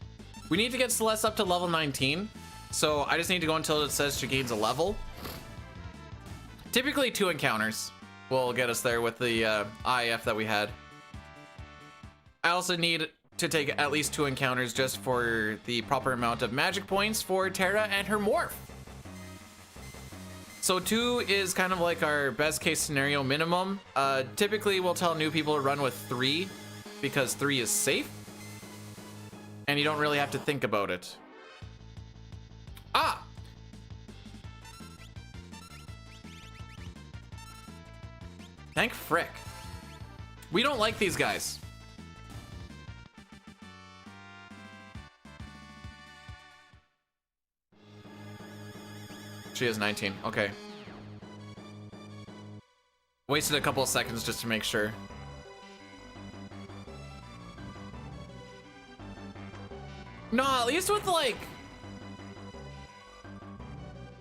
We need to get Celeste up to level 19. So I just need to go until it says she gains a level. Typically 2 encounters will get us there with the IF that we had. I also need to take at least 2 encounters just for the proper amount of magic points for Terra and her morph. So 2 is kind of like our best case scenario minimum. Typically we'll tell new people to run with 3 because 3 is safe and you don't really have to think about it. Ah! Thank frick. We don't like these guys. She is 19. Okay. Wasted a couple of seconds just to make sure. No, at least with like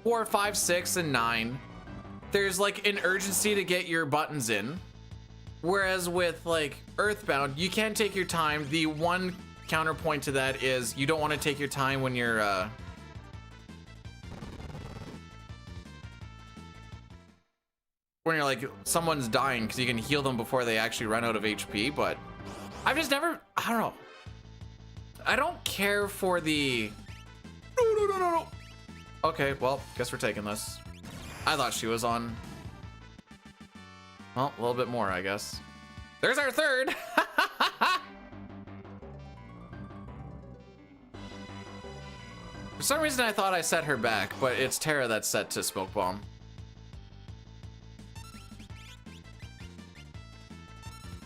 4, 5, 6, and 9, there's like an urgency to get your buttons in. Whereas with like Earthbound, you can take your time. The one counterpoint to that is you don't want to take your time when you're like someone's dying, because you can heal them before they actually run out of HP. But I've just never, I don't know. I don't care for the no. Okay, well, guess we're taking this. I thought she was on. Well, a little bit more, I guess. There's our third. For some reason, I thought I set her back, but it's Terra that's set to Smoke Bomb.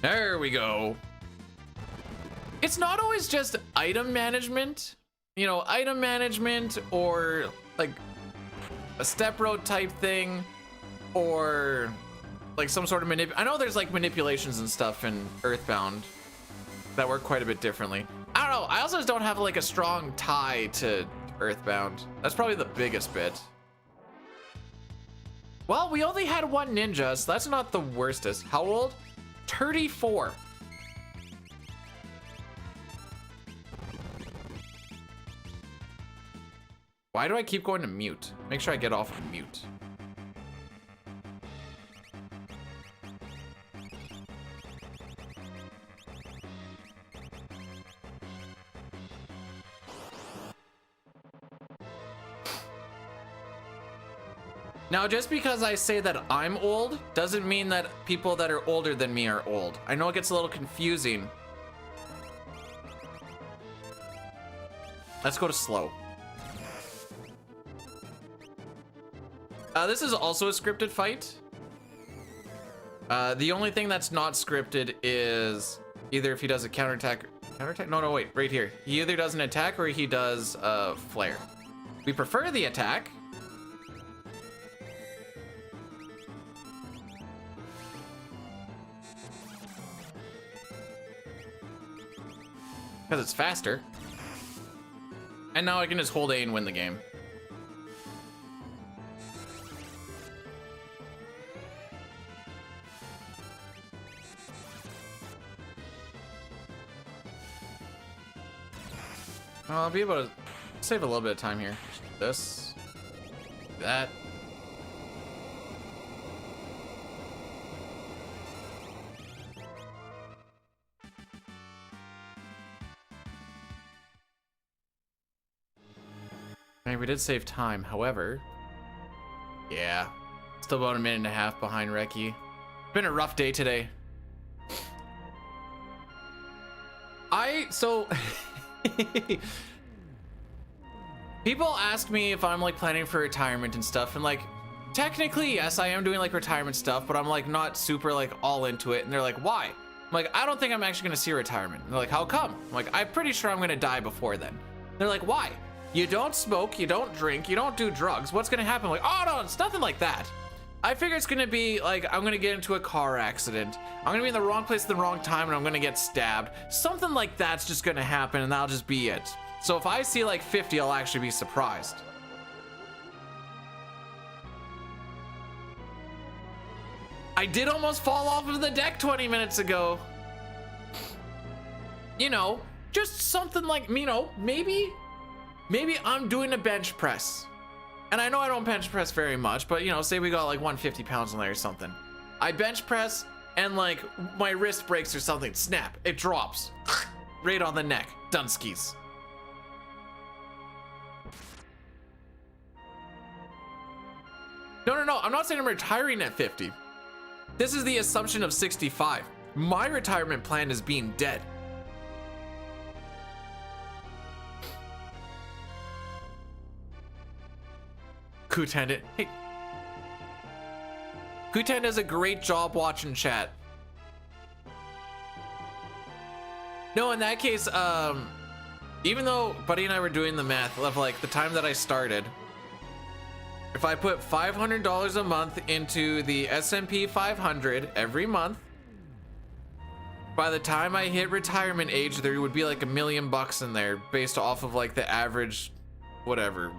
There we go. It's not always just item management. You know, item management or like a step road type thing, or like some sort of I know there's like manipulations and stuff in Earthbound that work quite a bit differently. I don't know. I also just don't have like a strong tie to Earthbound. That's probably the biggest bit. Well, we only had one ninja, so that's not the worstest. How old? 34. Why do I keep going to mute? Make sure I get off of mute. Now, just because I say that I'm old doesn't mean that people that are older than me are old. I know it gets a little confusing. Let's go to slow. This is also a scripted fight. The only thing that's not scripted is either if he does a counterattack. Counterattack? No, wait, right here. He either does an attack or he does a flare. We prefer the attack. Because it's faster. And now I can just hold A and win the game. I'll be able to save a little bit of time here. This, that. Okay, we did save time. However, yeah, still about a minute and a half behind Reki. Been a rough day today. So people ask me if I'm like planning for retirement and stuff, and like technically yes, I am doing like retirement stuff, but I'm like not super like all into it. And they're like, why? I'm like, I don't think I'm actually gonna see retirement. And they're like, how come? I'm like, I'm pretty sure I'm gonna die before then. They're like, why? You don't smoke, you don't drink, you don't do drugs. What's gonna happen? I'm like, oh no, it's nothing like that. I figure it's gonna be like, I'm gonna get into a car accident. I'm gonna be in the wrong place at the wrong time and I'm gonna get stabbed. Something like that's just gonna happen and that'll just be it. So if I see like 50, I'll actually be surprised. I did almost fall off of the deck 20 minutes ago. You know, just something like, you know, maybe I'm doing a bench press. And I know I don't bench press very much, but you know, say we got like 150 pounds in there or something. I bench press and like my wrist breaks or something, snap, it drops. Right on the neck, done skis. No, I'm not saying I'm retiring at 50. This is the assumption of 65. My retirement plan is being dead. Kutan, hey. Kutan does a great job watching chat. No, in that case, even though Buddy and I were doing the math of like the time that I started, if I put $500 a month into the S&P 500 every month, By the time I hit retirement age, there would be like $1 million in there based off of like the average, whatever.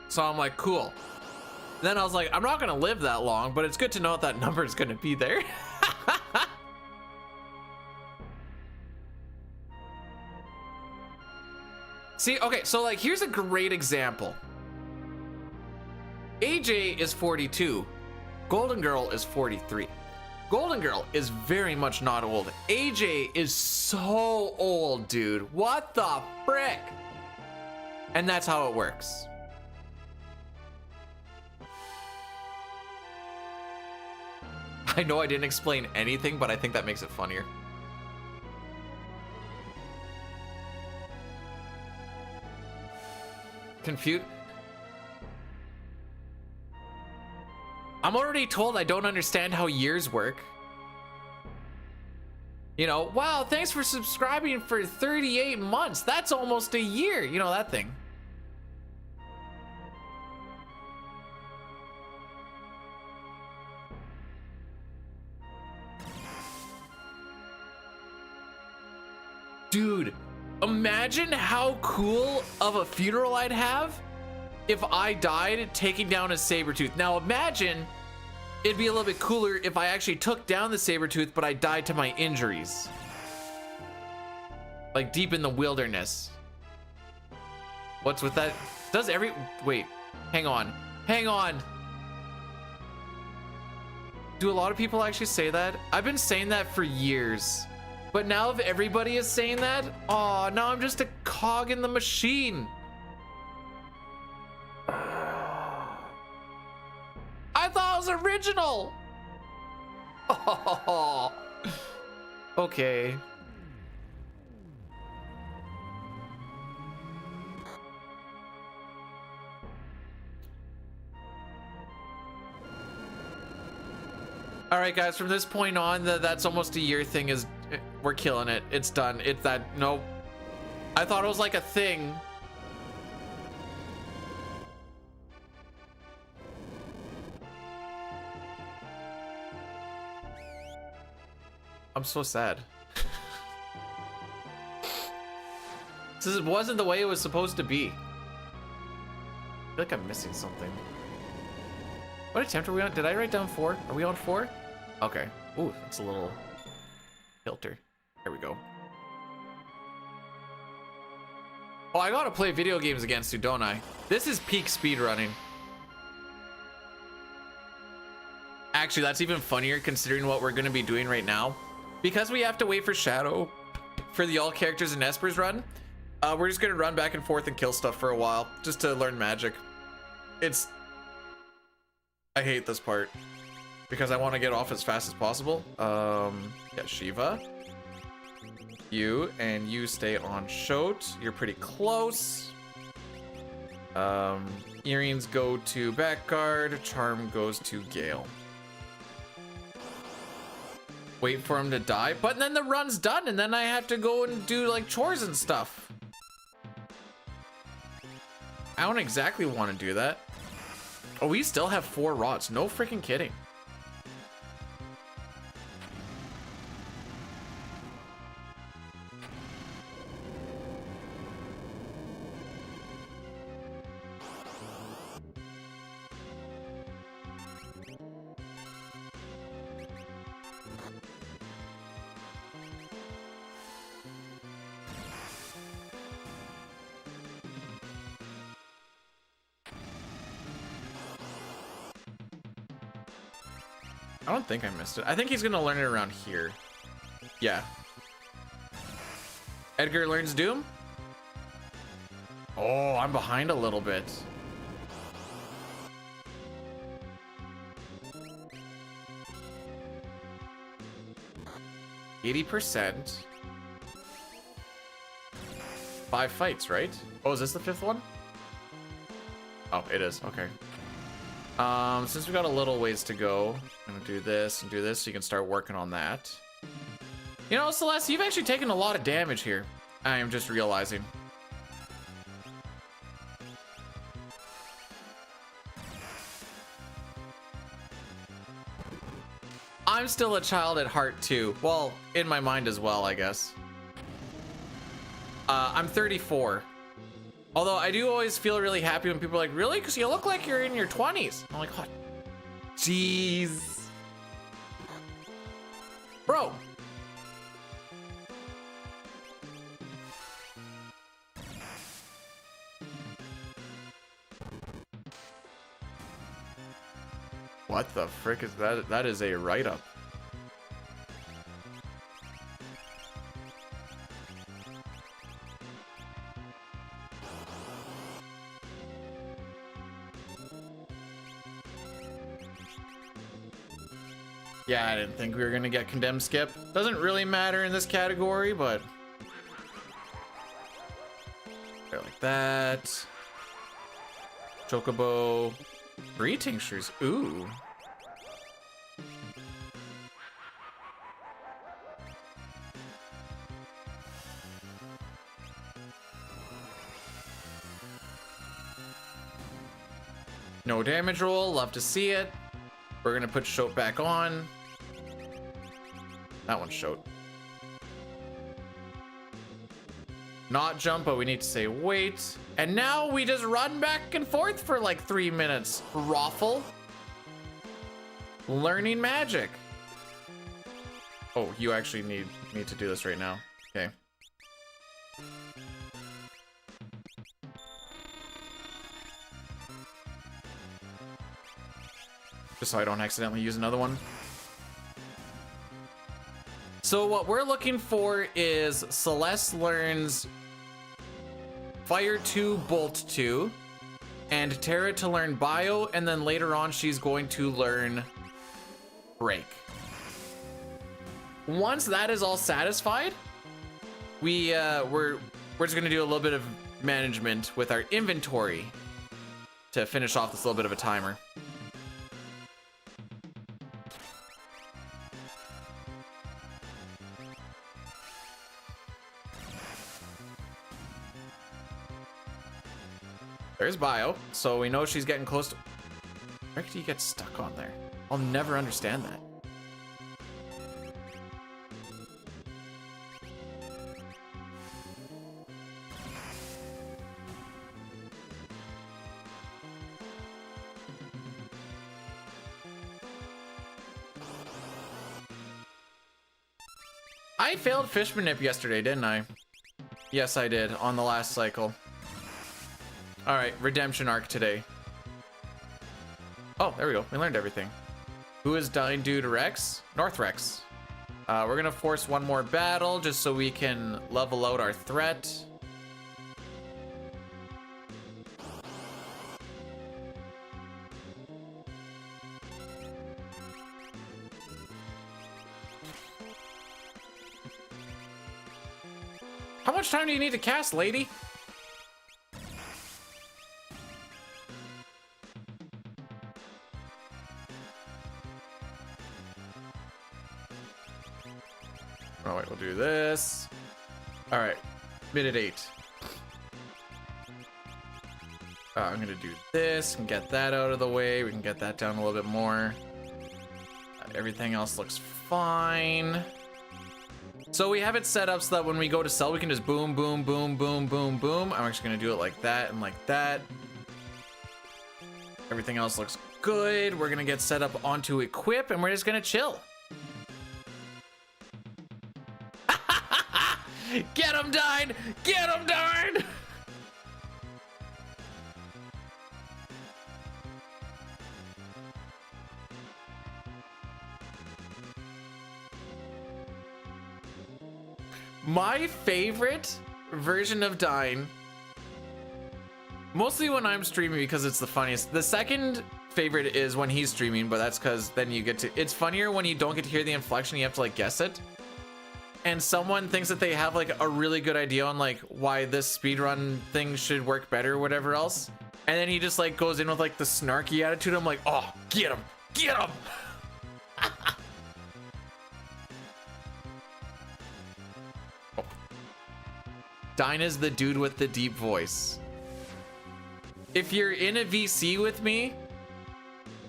So I'm like, cool. Then I was like, I'm not gonna live that long, but it's good to know that number is gonna be there. See, okay, so like, here's a great example. AJ is 42. Golden Girl is 43. Golden Girl is very much not old. AJ is so old, dude. What the frick? And that's how it works. I know I didn't explain anything, but I think that makes it funnier. Confused. I'm already told I don't understand how years work. You know, wow, thanks for subscribing for 38 months. That's almost a year. You know, that thing. Dude, imagine how cool of a funeral I'd have if I died taking down a Sabertooth. Now imagine it'd be a little bit cooler if I actually took down the Sabertooth, but I died to my injuries. Like deep in the wilderness. What's with that? Wait, hang on. Do a lot of people actually say that? I've been saying that for years. But now if everybody is saying that, oh, now I'm just a cog in the machine. I thought it was original. Oh, okay. All right, guys, from this point on, that's almost a year thing is, we're killing it. It's done. It's that, nope. I thought it was like a thing. I'm so sad. This wasn't the way it was supposed to be. I feel like I'm missing something. What attempt are we on? Did I write down 4? Are we on 4? Okay. Ooh, that's a little filter. There we go. Oh, I gotta play video games against you, don't I? This is peak speedrunning. Actually, that's even funnier considering what we're gonna be doing right now. Because we have to wait for Shadow for the all characters in Espers run, we're just gonna run back and forth and kill stuff for a while just to learn magic. I hate this part because I want to get off as fast as possible. Yeah, Shiva. You and you stay on Shote. You're pretty close. Earrings go to Backguard. Charm goes to Gale. Wait for him to die, but then the run's done and then I have to go and do like chores and stuff. I don't exactly want to do that. Oh, we still have 4 rods. No freaking kidding. I don't think I missed it. I think he's gonna learn it around here. Yeah. Edgar learns Doom? Oh, I'm behind a little bit. %. 5 fights, right? Oh, is this the 5th one? Oh, it is. Okay. Since we got a little ways to go, I'm gonna do this and do this so you can start working on that. You know, Celeste, you've actually taken a lot of damage here. I am just realizing. I'm still a child at heart too. Well, in my mind as well, I guess. I'm 34. Although I do always feel really happy when people are like, really? Because you look like you're in your 20s. I'm like, what? Jeez. Bro. What the frick is that? That is a write-up. Yeah, I didn't think we were gonna get condemned skip. Doesn't really matter in this category, but there, like that. Chocobo. Breed tinctures. Ooh. No damage roll. Love to see it. We're gonna put Shoat back on. That one's Shoat. Not jump, but we need to say wait. And now we just run back and forth for like 3 minutes. Raffle. Learning magic. Oh, you actually need me to do this right now. Okay. Just so I don't accidentally use another one. So what we're looking for is Celeste learns Fire 2, Bolt 2, and Terra to learn Bio, and then later on she's going to learn Break. Once that is all satisfied, we're just gonna do a little bit of management with our inventory to finish off this little bit of a timer. There's Bio, so we know she's getting close to... Where do you get stuck on there? I'll never understand that. I failed Fish Manip yesterday, didn't I? Yes, I did, on the last cycle. All right, redemption arc today. Oh, there we go. We learned everything. Who is dying due to Rex? North Rex. We're gonna force one more battle just so we can level out our threat. How much time do you need to cast, lady? Oh wait, we'll do this. All right, minute 8. I'm gonna do this and get that out of the way. We can get that down a little bit more. Everything else looks fine. So we have it set up so that when we go to sell, we can just boom, boom, boom, boom, boom, boom. I'm actually gonna do it like that and like that. Everything else looks good. We're gonna get set up onto equip and we're just gonna chill. Get him, Dine! Get him, Darn! My favorite version of Dine, mostly when I'm streaming because it's the funniest. The second favorite is when he's streaming, but that's because then you get to, it's funnier when you don't get to hear the inflection, you have to like guess it. And someone thinks that they have like a really good idea on like why this speedrun thing should work better or whatever else. And then he just like goes in with like the snarky attitude. I'm like, oh, get him, get him. Oh. Dinah's the dude with the deep voice. If you're in a VC with me,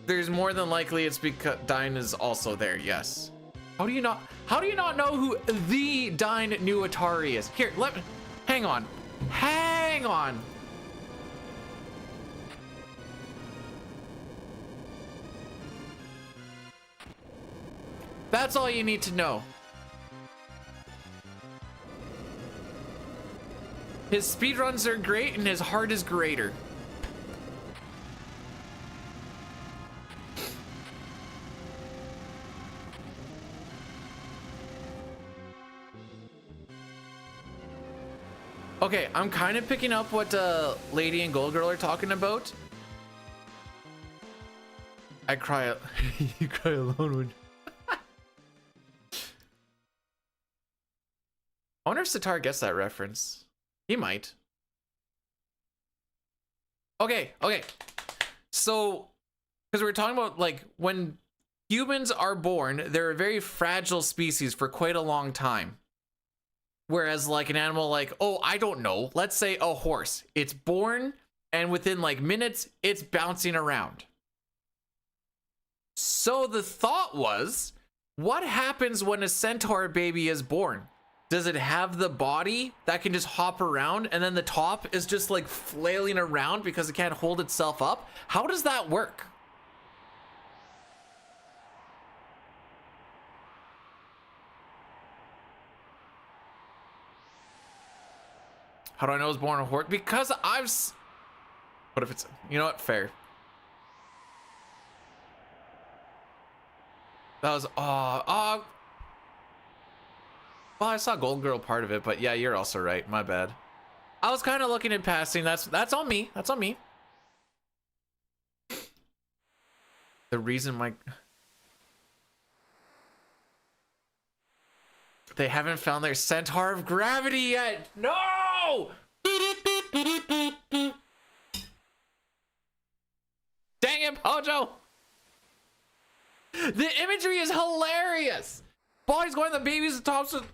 there's more than likely it's because Dine is also there. Yes. How do you not know who the Dine new Atari is? Here, hang on. Hang on. That's all you need to know. His speedruns are great and his heart is greater. Okay, I'm kind of picking up what Lady and Gold Girl are talking about. I cry. You cry alone when. I wonder if Sitar gets that reference. He might. Okay. So, because we were talking about like when humans are born, they're a very fragile species for quite a long time. Whereas like an animal like, oh, I don't know, let's say a horse, it's born and within like minutes, it's bouncing around. So the thought was, what happens when a centaur baby is born? Does it have the body that can just hop around and then the top is just like flailing around because it can't hold itself up? How does that work? How do I know I was born a horse? Because what if it's, you know what? Fair. That was, well, I saw Gold Girl part of it, but yeah, you're also right. My bad. I was kind of looking in passing. That's on me. That's on me. The reason they haven't found their centaur of gravity yet. No! Dang it, Pojo! The imagery is hilarious. Body's going to the baby's tops of.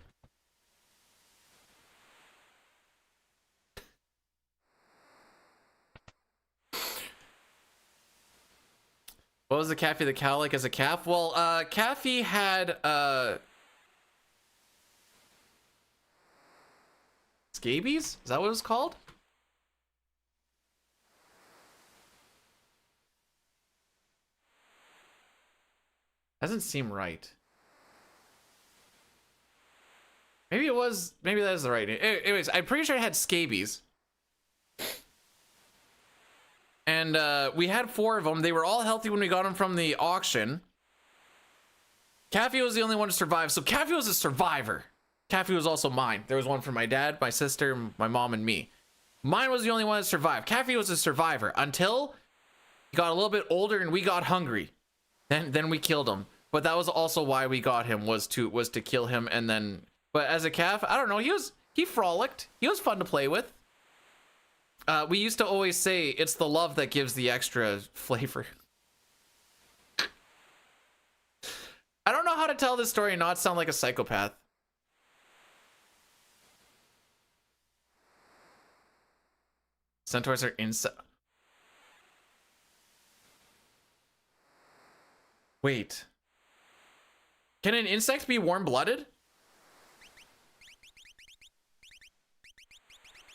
What was the Caffey the cow like as a calf? Well, Caffey had scabies? Is that what it was called? Doesn't seem right. Maybe it was, maybe that is the right name. Anyways, I'm pretty sure it had scabies. And we had 4 of them. They were all healthy when we got them from the auction. Caffey was the only one to survive. So Caffey was a survivor. Caffey was also mine. There was one for my dad, my sister, my mom, and me. Mine was the only one that survived. Caffey was a survivor until he got a little bit older and we got hungry. Then we killed him. But that was also why we got him, was to kill him. And then, but as a calf, I don't know, he frolicked. He was fun to play with. We used to always say it's the love that gives the extra flavor. I don't know how to tell this story and not sound like a psychopath. Centaurs are inside. Wait. Can an insect be warm-blooded?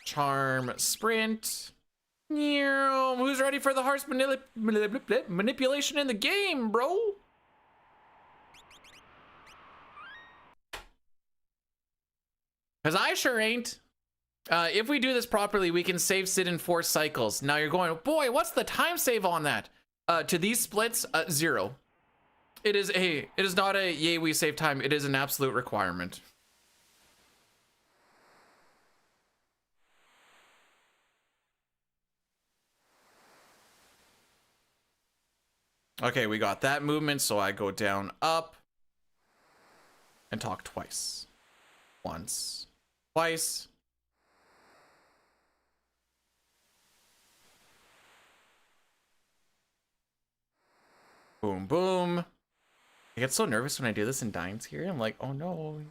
Charm, sprint. Who's ready for the harsh manipulation in the game, bro? Because I sure ain't. If we do this properly, we can save Sid in 4 cycles. Now you're going, boy, what's the time save on that? To these splits, 0. It is not a yay we save time. It is an absolute requirement. Okay, we got that movement, so I go down, up, and talk twice. Once, twice. Boom, boom. I get so nervous when I do this in Dines here. I'm like, oh no.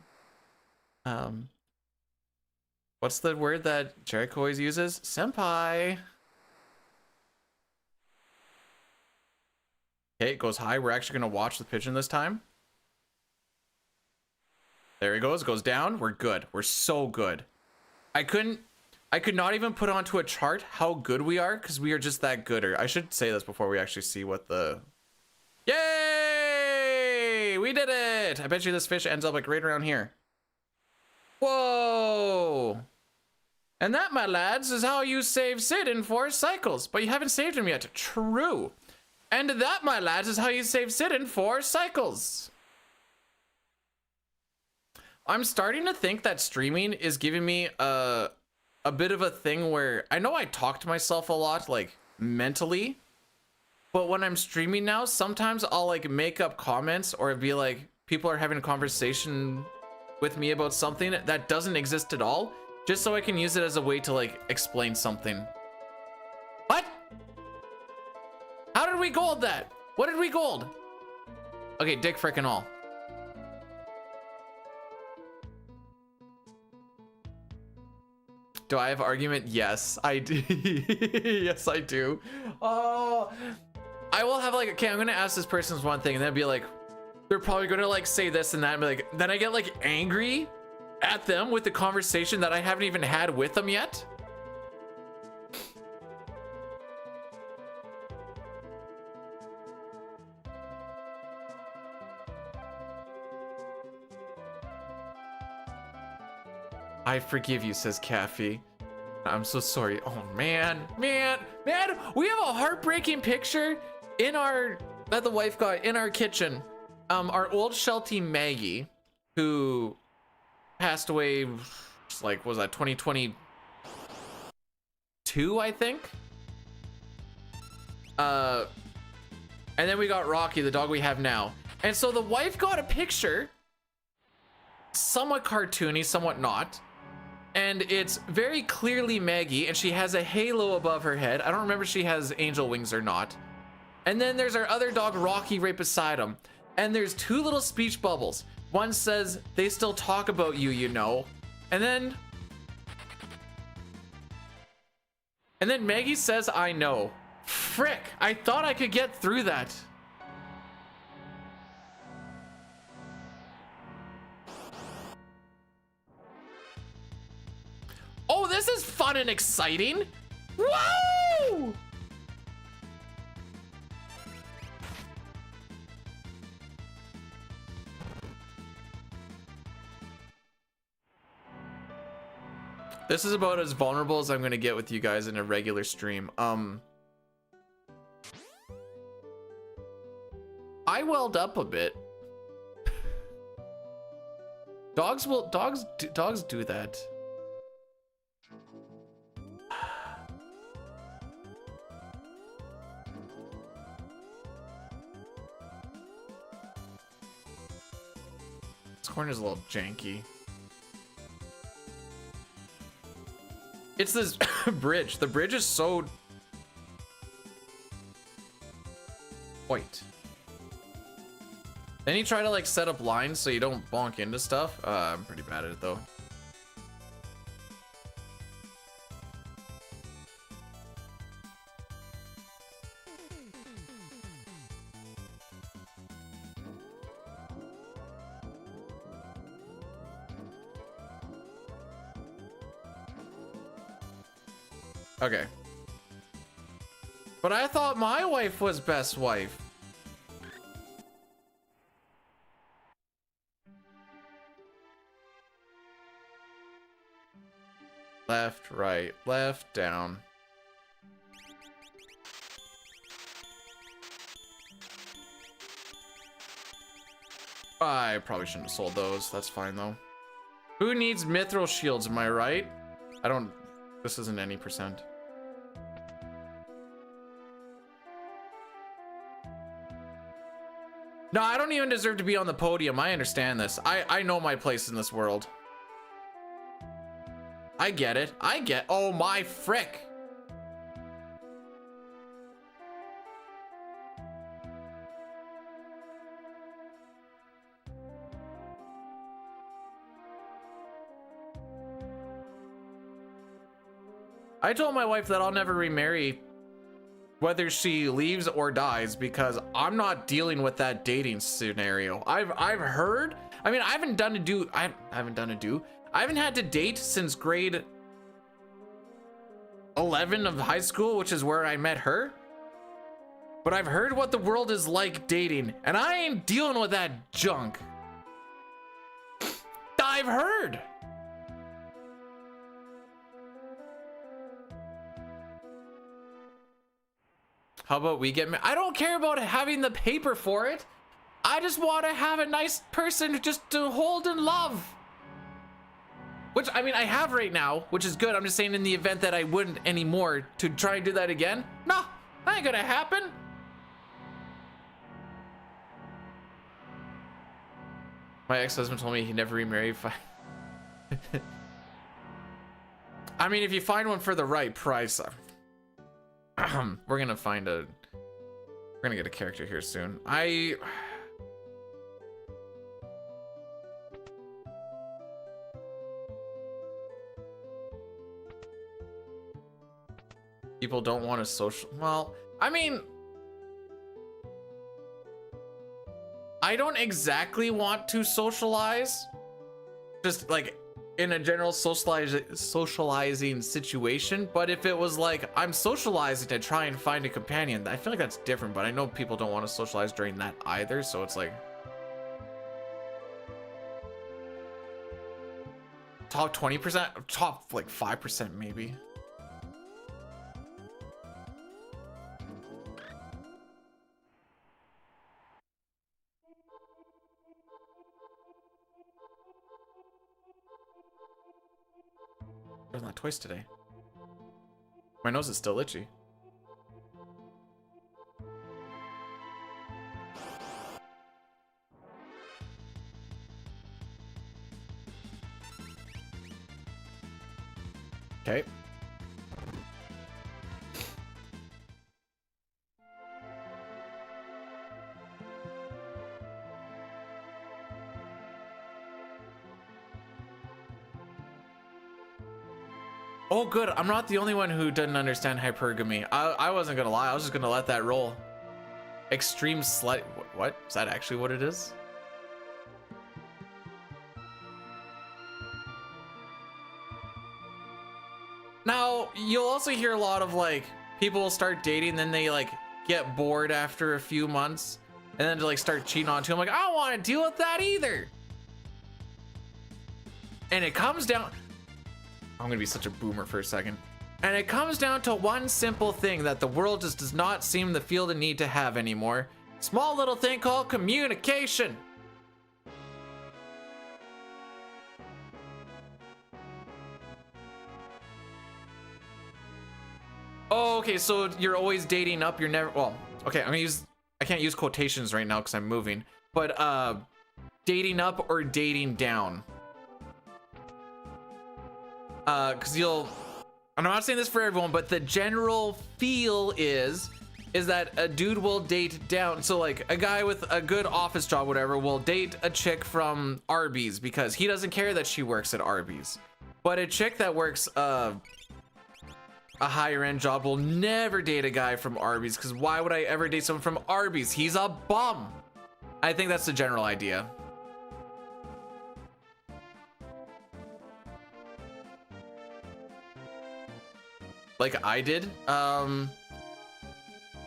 What's the word that Jericho always uses? Senpai. 'Cause I sure ain't. If we do this properly, we can save Sid in 4 cycles. Now you're going, boy, what's the time save on that? To these splits, 0. It is not a yay we save time. It is an absolute requirement. Okay, we got that movement, so I go down, up, and talk twice. Once, twice. Boom, boom. I get so nervous when I do this in Dines here. I'm like, oh no. What's the word that Jericho always uses? Senpai. Okay, it goes high. We're actually gonna watch the pigeon this time. There he goes. Goes down. We're good. We're so good. I could not even put onto a chart how good we are because we are just that good. Or I should say this before we actually see what the... Yay! We did it! I bet you this fish ends up like right around here. Whoa! And that, my lads, is how you save Sid in 4 cycles. But you haven't saved him yet. True. And that, my lads, is how you save Sid in 4 cycles. I'm starting to think that streaming is giving me a bit of a thing where I know I talk to myself a lot, like mentally, but when I'm streaming now, sometimes I'll like make up comments or be like, people are having a conversation with me about something that doesn't exist at all, just so I can use it as a way to like explain something. What? How did we gold that? What did we gold? Okay, dick frickin' all. Do I have argument? Yes, I do. Yes, I do. Oh, I will have like, okay, I'm gonna ask this person's one thing and then be like, they're probably gonna like say this and that and be like, then I get like angry at them with the conversation that I haven't even had with them yet. I forgive you, says Caffey. I'm so sorry. Oh man, we have a heartbreaking picture in that the wife got in our kitchen. Our old Sheltie Maggie, who passed away, like, was that 2022, I think? And then we got Rocky, the dog we have now. And so the wife got a picture, somewhat cartoony, somewhat not. And it's very clearly Maggie, and she has a halo above her head. I don't remember if she has angel wings or not. And then there's our other dog, Rocky, right beside him. And there's 2 little speech bubbles. One says, they still talk about you, you know. And then Maggie says, I know. Frick, I thought I could get through that. Oh, this is fun and exciting. Woo! This is about as vulnerable as I'm gonna get with you guys in a regular stream. I welled up a bit. Dogs do that. This corner's a little janky. It's this bridge. The bridge is so white. Then you try to like set up lines so you don't bonk into stuff. I'm pretty bad at it though. Okay. But I thought my wife was best wife. Left, right, left, down. I probably shouldn't have sold those. That's fine though. Who needs mithril shields, am I right? I don't... This isn't any percent. No, I don't even deserve to be on the podium. I understand this. I know my place in this world. I get it. Oh my frick. I told my wife that I'll never remarry whether she leaves or dies, because I'm not dealing with that dating scenario. I've heard, I mean, I haven't had to date since grade 11 of high school, which is where I met her. But I've heard what the world is like dating, and I ain't dealing with that junk. I've heard. How about we get I don't care about having the paper for it. I just want to have a nice person just to hold and love. Which, I mean, I have right now, which is good. I'm just saying in the event that I wouldn't anymore to try and do that again. No, that ain't gonna happen. My ex-husband told me he'd never remarry if I mean, if you find one for the right price, we're gonna get a character here soon. People don't want to social. Well, I mean, I don't exactly want to socialize, just like in a general socializing situation. But if it was like I'm socializing to try and find a companion, I feel like that's different. But I know people don't want to socialize during that either, so it's like top 20%, top like 5% maybe. There's not twice today. My nose is still itchy. Okay. Oh, good. I'm not the only one who didn't understand hypergamy. I wasn't gonna lie. I was just gonna let that roll. Extreme slut. What? Is that actually what it is? Now, you'll also hear a lot of like people will start dating, then they like get bored after a few months, and then to like start cheating on too. I'm like, I don't want to deal with that either. And it comes down. I'm gonna be such a boomer for a second. And it comes down to one simple thing that the world just does not seem to feel the need to have anymore. Small little thing called communication. Oh, okay, so you're always dating up, you're never, well, okay, I can't use quotations right now because I'm moving, but dating up or dating down. Because I'm not saying this for everyone, but the general feel is that a dude will date down. So like a guy with a good office job, whatever, will date a chick from Arby's because he doesn't care that she works at Arby's. But a chick that works a higher end job will never date a guy from Arby's because why would I ever date someone from Arby's? He's a bum. I think that's the general idea. Like I did.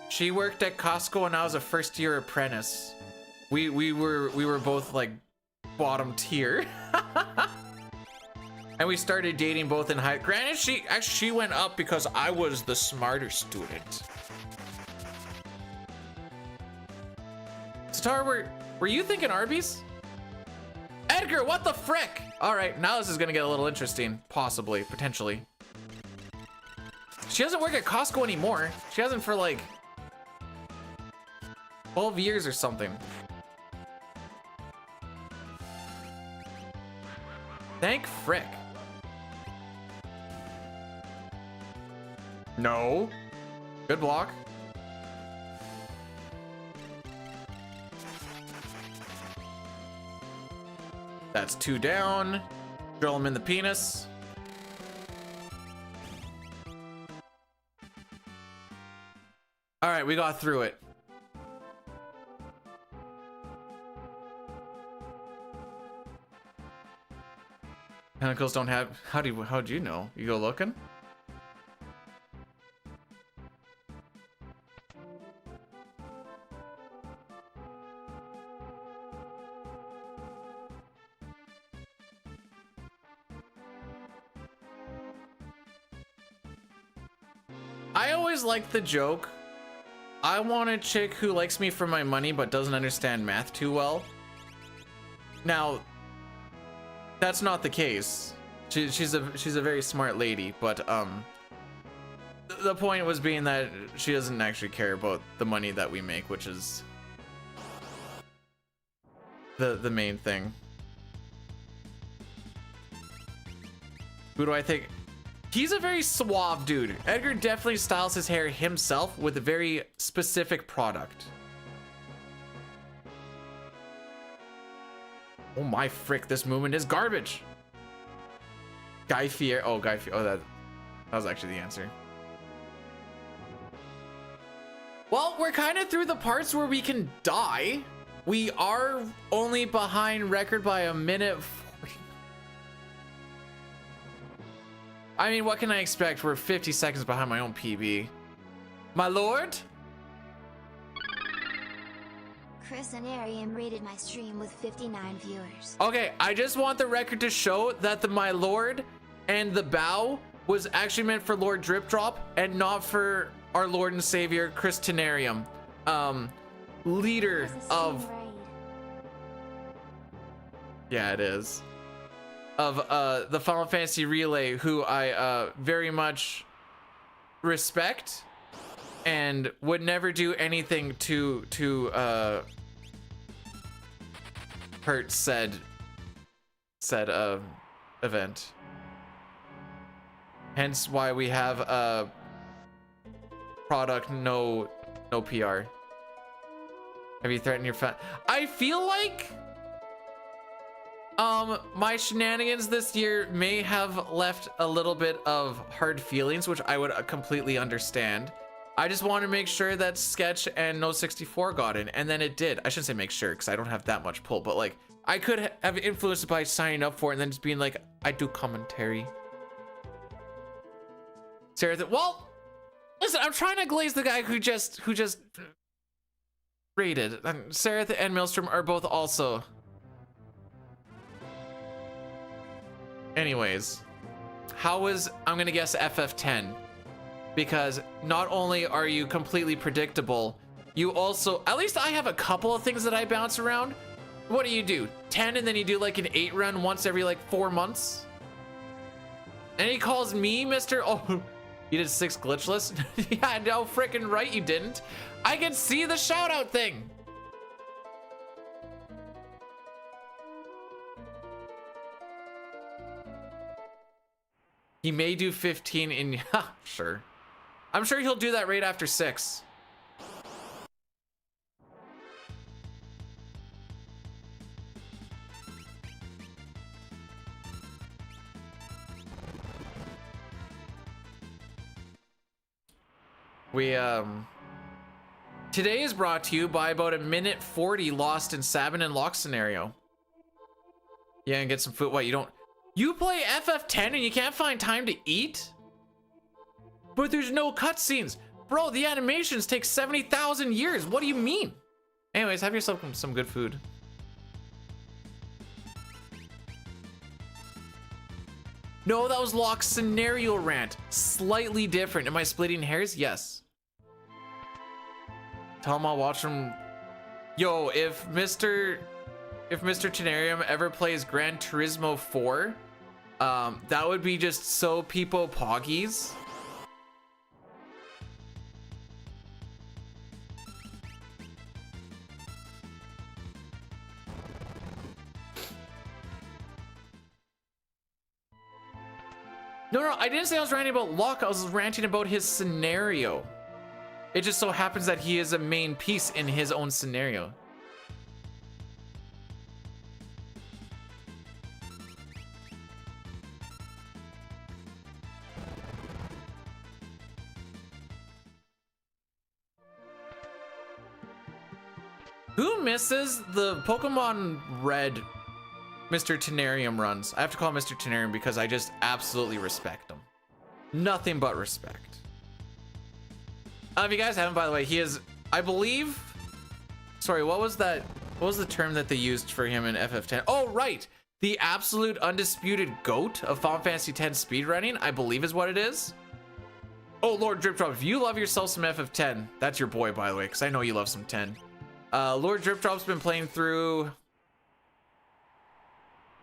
She worked at Costco and I was a first year apprentice. We were both like bottom tier. And we started dating both in high. Granted, she went up because I was the smarter student. Star, were you thinking Arby's? Edgar, what the frick? All right, now this is gonna get a little interesting, possibly, potentially. She doesn't work at Costco anymore. She hasn't for like 12 years or something. Thank frick. No. Good block. That's 2 down. Drill him in the penis. All right, we got through it. Pinnacles don't have. How'd you know? You go looking? I always liked the joke. I want a chick who likes me for my money but doesn't understand math too well. Now, that's not the case. She's a very smart lady, but the point was being that she doesn't actually care about the money that we make, which is the main thing. Who do I think? He's a very suave dude. Edgar definitely styles his hair himself with a very specific product. Oh my frick, this movement is garbage. Guy Fieri. Oh, Guy Fieri. Oh, that was actually the answer. Well, we're kind of through the parts where we can die. We are only behind record by a minute 40. I mean, what can I expect? We're 50 seconds behind my own PB. My lord? Chris and Ariam rated my stream with 59 viewers. Okay, I just want the record to show that the my lord and the bow was actually meant for Lord Drip Drop and not for our Lord and Savior Chris Tenarium, leader of. Yeah, it is. Of the Final Fantasy Relay, who I very much respect and would never do anything to hurt said event. Hence why we have a product no PR. Have you threatened your fan? I feel like my shenanigans this year may have left a little bit of hard feelings, which I would completely understand. I just want to make sure that Sketch and No 64 got in, and then it did. I shouldn't say make sure, because I don't have that much pull, but like I could have influenced it by signing up for it and then just being like, I do commentary. Sarah, well, listen, I'm trying to glaze the guy who just rated. And Sarah and Maelstrom are both also. Anyways, how was, I'm gonna guess FF10, because not only are you completely predictable, you also, at least I have a couple of things that I bounce around. What do? 10 and then you do like an 8 run once every like 4 months? And he calls me Mr. Oh, you did 6 glitchless? Yeah, no freaking right you didn't. I can see the shout out thing. He may do 15 in, sure. I'm sure he'll do that right after 6. Today is brought to you by about a minute 40 lost in Sabin and Lock scenario. Yeah, and get some food. What, you play FF10 and you can't find time to eat? But there's no cutscenes. Bro, the animations take 70,000 years. What do you mean? Anyways, have yourself some good food. No, that was Lock's scenario rant. Slightly different. Am I splitting hairs? Yes. Tell him I'll watch him. Yo, if Mr. Tenarium ever plays Gran Turismo 4, that would be just so people poggies. No, I didn't say I was ranting about Locke. I was ranting about his scenario. It just so happens that he is a main piece in his own scenario. Who misses the Pokemon Red Mr. Tenarium runs? I have to call him Mr. Tenarium because I just absolutely respect him. Nothing but respect. If you guys haven't, by the way, he is, I believe, sorry, what was that? What was the term that they used for him in FF10? Oh, right. The absolute undisputed GOAT of Final Fantasy X speedrunning, I believe is what it is. Oh, Lord Dripdrop, if you love yourself some FF10, that's your boy, by the way, because I know you love some 10. Lord Dripdrop's been playing through,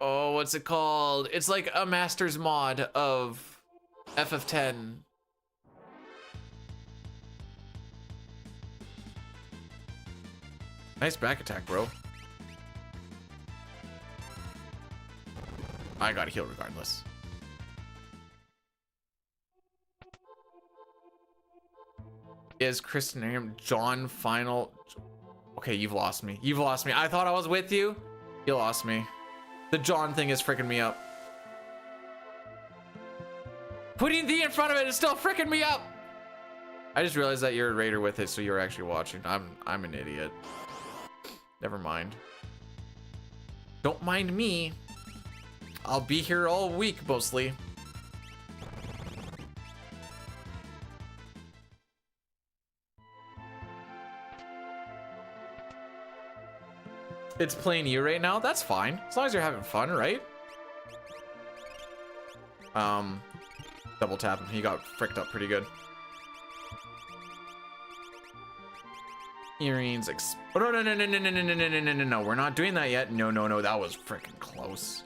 oh, what's it called? It's like a master's mod of FF10. Nice back attack, bro. I gotta heal regardless. Is Kristen John final? Okay, you've lost me. You've lost me. I thought I was with you. You lost me. The John thing is freaking me up. Putting the in front of it is still freaking me up. I just realized that you're a raider with it, so you're actually watching. I'm an idiot. Never mind. Don't mind me. I'll be here all week mostly. It's playing you right now. That's fine. As long as you're having fun, right? Double tap him. He got fricked up pretty good. Earrings. Oh, no. We're not doing that yet. No. That was freaking close.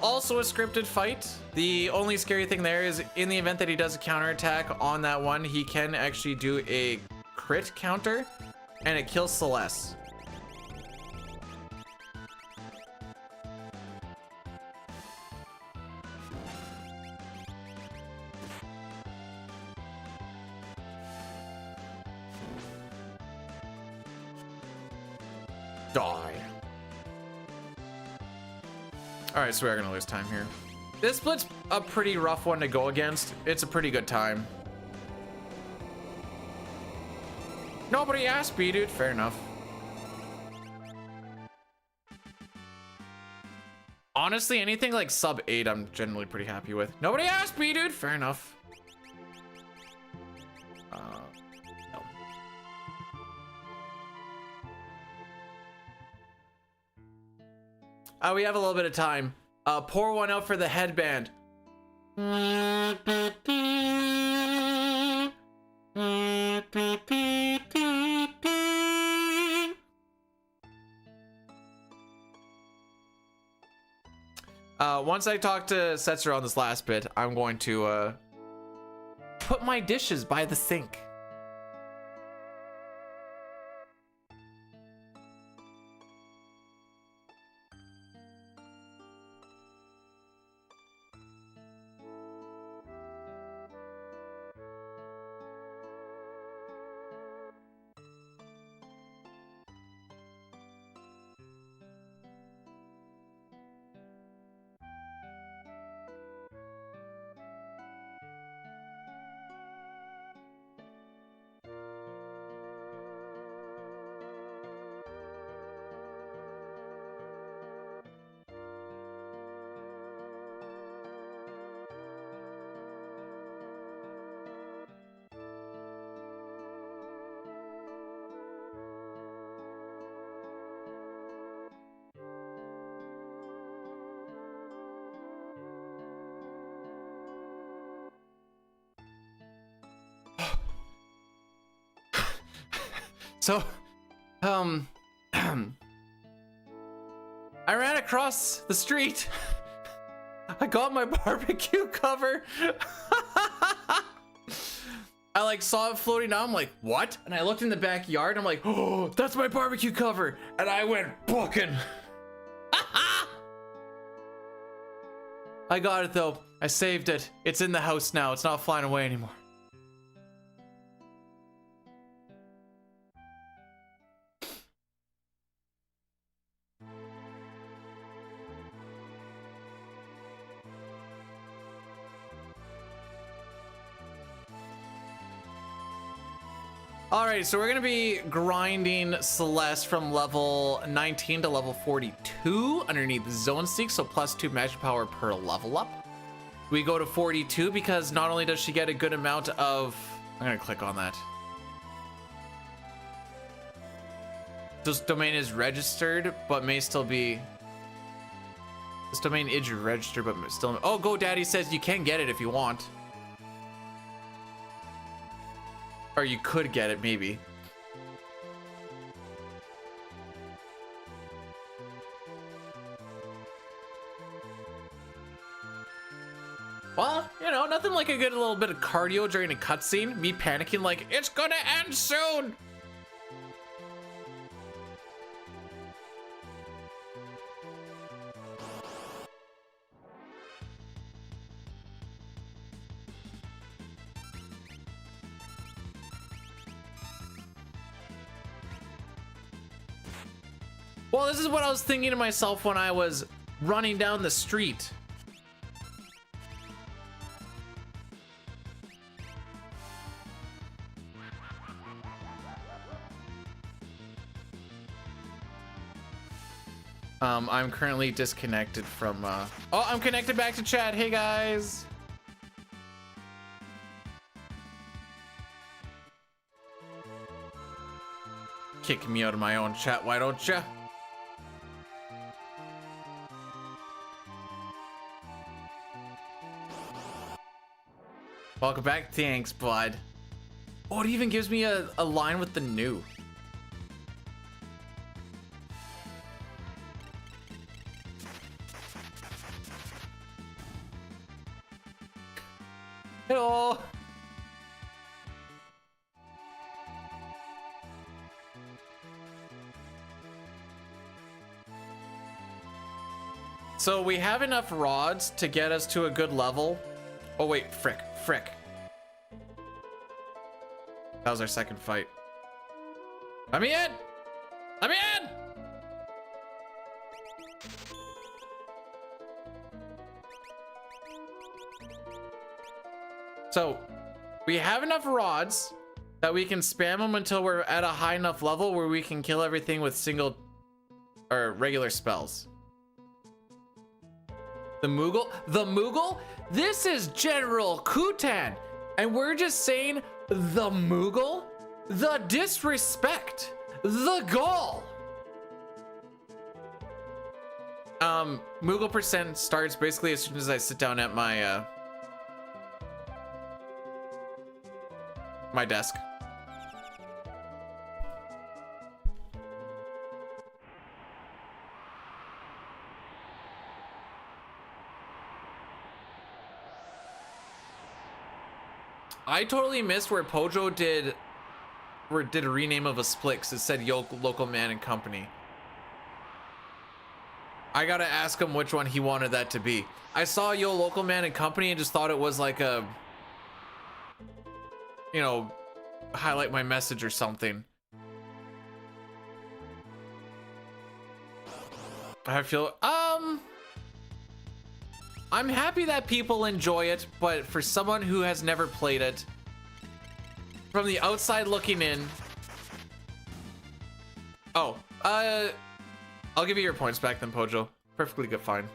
Also a scripted fight. The only scary thing there is in the event that he does a counterattack on that one, he can actually do a crit counter and it kills Celeste. Die. Alright, so we're gonna lose time here. This split's a pretty rough one to go against. It's a pretty good time. Nobody asked me, dude. Fair enough. Honestly, anything like sub 8, I'm generally pretty happy with. Nobody asked me, dude. Fair enough. No. We have a little bit of time. Pour one out for the headband. Once I talk to Setzer on this last bit, I'm going to put my dishes by the sink. So, I ran across the street. I got my barbecue cover. I like saw it floating down. I'm like, what? And I looked in the backyard. I'm like, oh, that's my barbecue cover. And I went booking. I got it though. I saved it. It's in the house now. It's not flying away anymore. All right, so we're gonna be grinding Celeste from level 19 to level 42 underneath Zone Seek, so +2 magic power per level up. We go to 42 because not only does she get a good amount of, I'm gonna click on that. This domain is registered, but may still be, this domain is registered, but still, oh, GoDaddy says you can get it if you want. Or you could get it, maybe. Well, you know, nothing like a good little bit of cardio during a cutscene. Me panicking like, it's gonna end soon! Well, this is what I was thinking to myself when I was running down the street. I'm currently disconnected from, oh, I'm connected back to chat. Hey, guys. Kick me out of my own chat, why don't ya? Welcome back. Thanks, bud. Oh, it even gives me a line with the new. Hello. So we have enough rods to get us to a good level. Oh wait, frick. That was our second fight. Let me in! Let me in! So, we have enough rods that we can spam them until we're at a high enough level where we can kill everything with single or regular spells. The Moogle? The Moogle? This is General Kutan, and we're just saying the Moogle? The disrespect, the gall. Moogle percent starts basically as soon as I sit down at my my desk. I totally missed where Pojo did a rename of a split because it said Yo Local Man and Company. I gotta ask him which one he wanted that to be. I saw Yo Local Man and Company and just thought it was like a, you know, highlight my message or something. I feel, I'm happy that people enjoy it, but for someone who has never played it, from the outside looking in, oh, I'll give you your points back then, Pojo. Perfectly good, fine.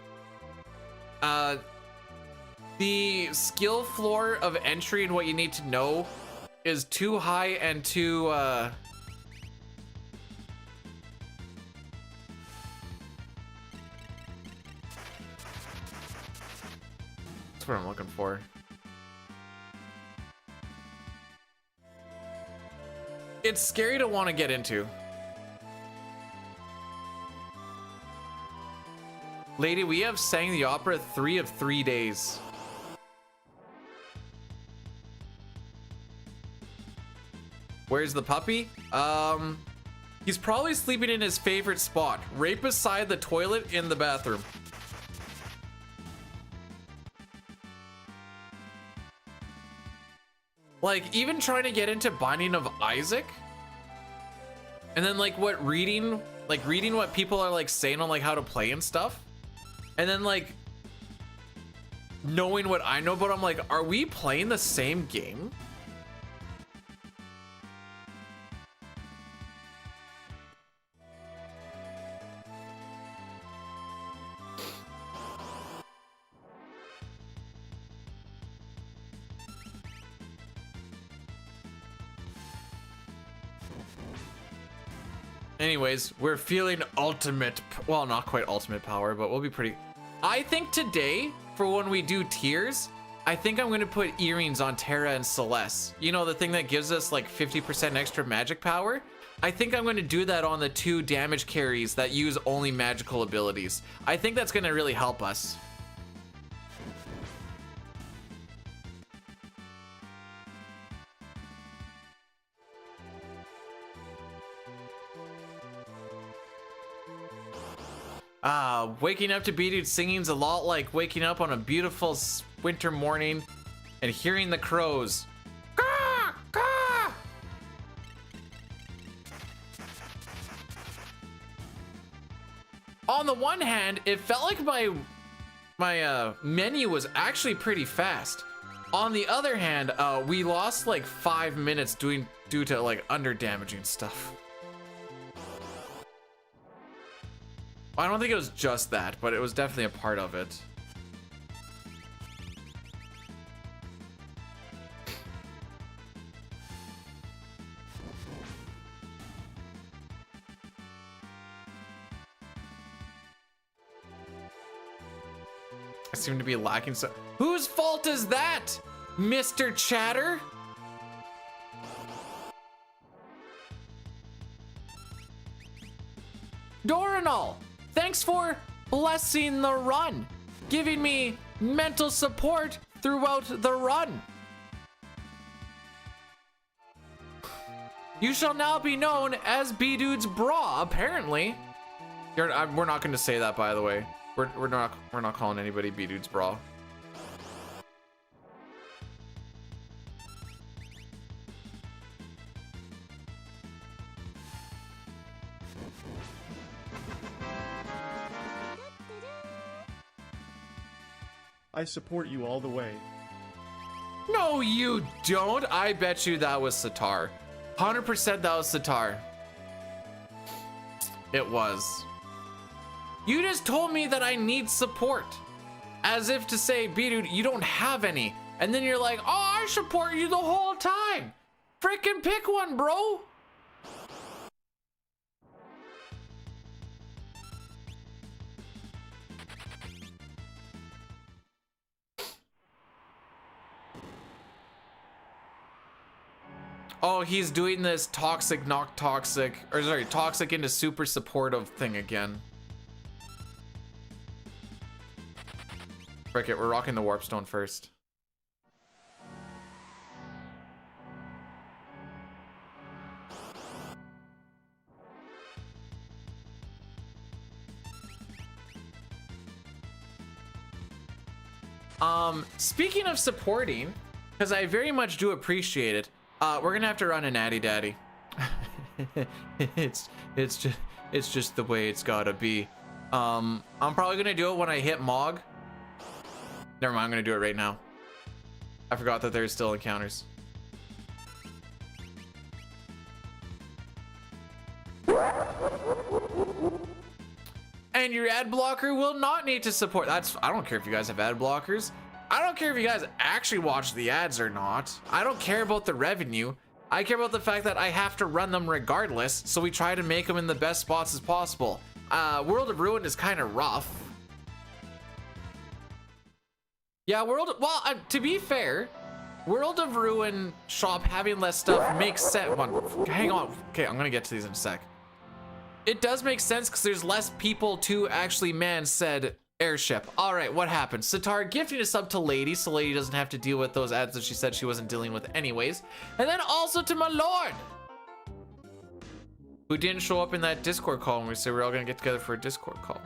The skill floor of entry and what you need to know is too high and too, that's what I'm looking for. It's scary to want to get into. Lady, we have sang the opera 3 of 3 days. Where's the puppy? He's probably sleeping in his favorite spot, right beside the toilet in the bathroom. Like, even trying to get into Binding of Isaac, and then like reading what people are like saying on like how to play and stuff, and then like knowing what I know, but I'm like, are we playing the same game? Anyways, we're feeling ultimate, well, not quite ultimate power, but we'll be pretty. I think today, for when we do tiers, I think I'm gonna put earrings on Terra and Celeste. You know, the thing that gives us like 50% extra magic power? I think I'm gonna do that on the 2 damage carries that use only magical abilities. I think that's gonna really help us. Waking up to B-Dude singing's a lot like waking up on a beautiful winter morning and hearing the crows. Caw, caw. On the one hand, it felt like my menu was actually pretty fast. On the other hand, we lost like 5 minutes due to like under damaging stuff. I don't think it was just that, but it was definitely a part of it. I seem to be lacking so. Whose fault is that, Mr. Chatter? Dorinal, thanks for blessing the run, giving me mental support throughout the run. You shall now be known as B-Dude's bra, apparently. We're not going to say that, by the way. We're not calling anybody B-Dude's bra. I support you all the way. No, you don't. I bet you that was Sitar. 100% that was Sitar. It was. You just told me that I need support. As if to say, B-Dude, you don't have any. And then you're like, oh, I support you the whole time. Freaking pick one, bro. Oh, he's doing this toxic, not toxic, or sorry, toxic into super supportive thing again. Frick it, we're rocking the warpstone first. Speaking of supporting, because I very much do appreciate it, we're gonna have to run a natty daddy. it's just the way it's gotta be. I'm probably gonna do it when I hit Mog. Never mind, I'm gonna do it right now. I forgot that there's still encounters. And your ad blocker will not need to support. I don't care if you guys have ad blockers. I don't care if you guys actually watch the ads or not. I don't care about the revenue. I care about the fact that I have to run them regardless, so we try to make them in the best spots as possible. World of Ruin is kind of rough. Yeah, to be fair, World of Ruin shop having less stuff makes sense. Hang on. Okay, I'm gonna get to these in a sec. It does make sense because there's less people to actually man said airship. All right, what happened? Sitar gifting a sub to Lady, so Lady doesn't have to deal with those ads that she said she wasn't dealing with anyways. And then also to my lord, who didn't show up in that Discord call when we said we're all gonna get together for a Discord call.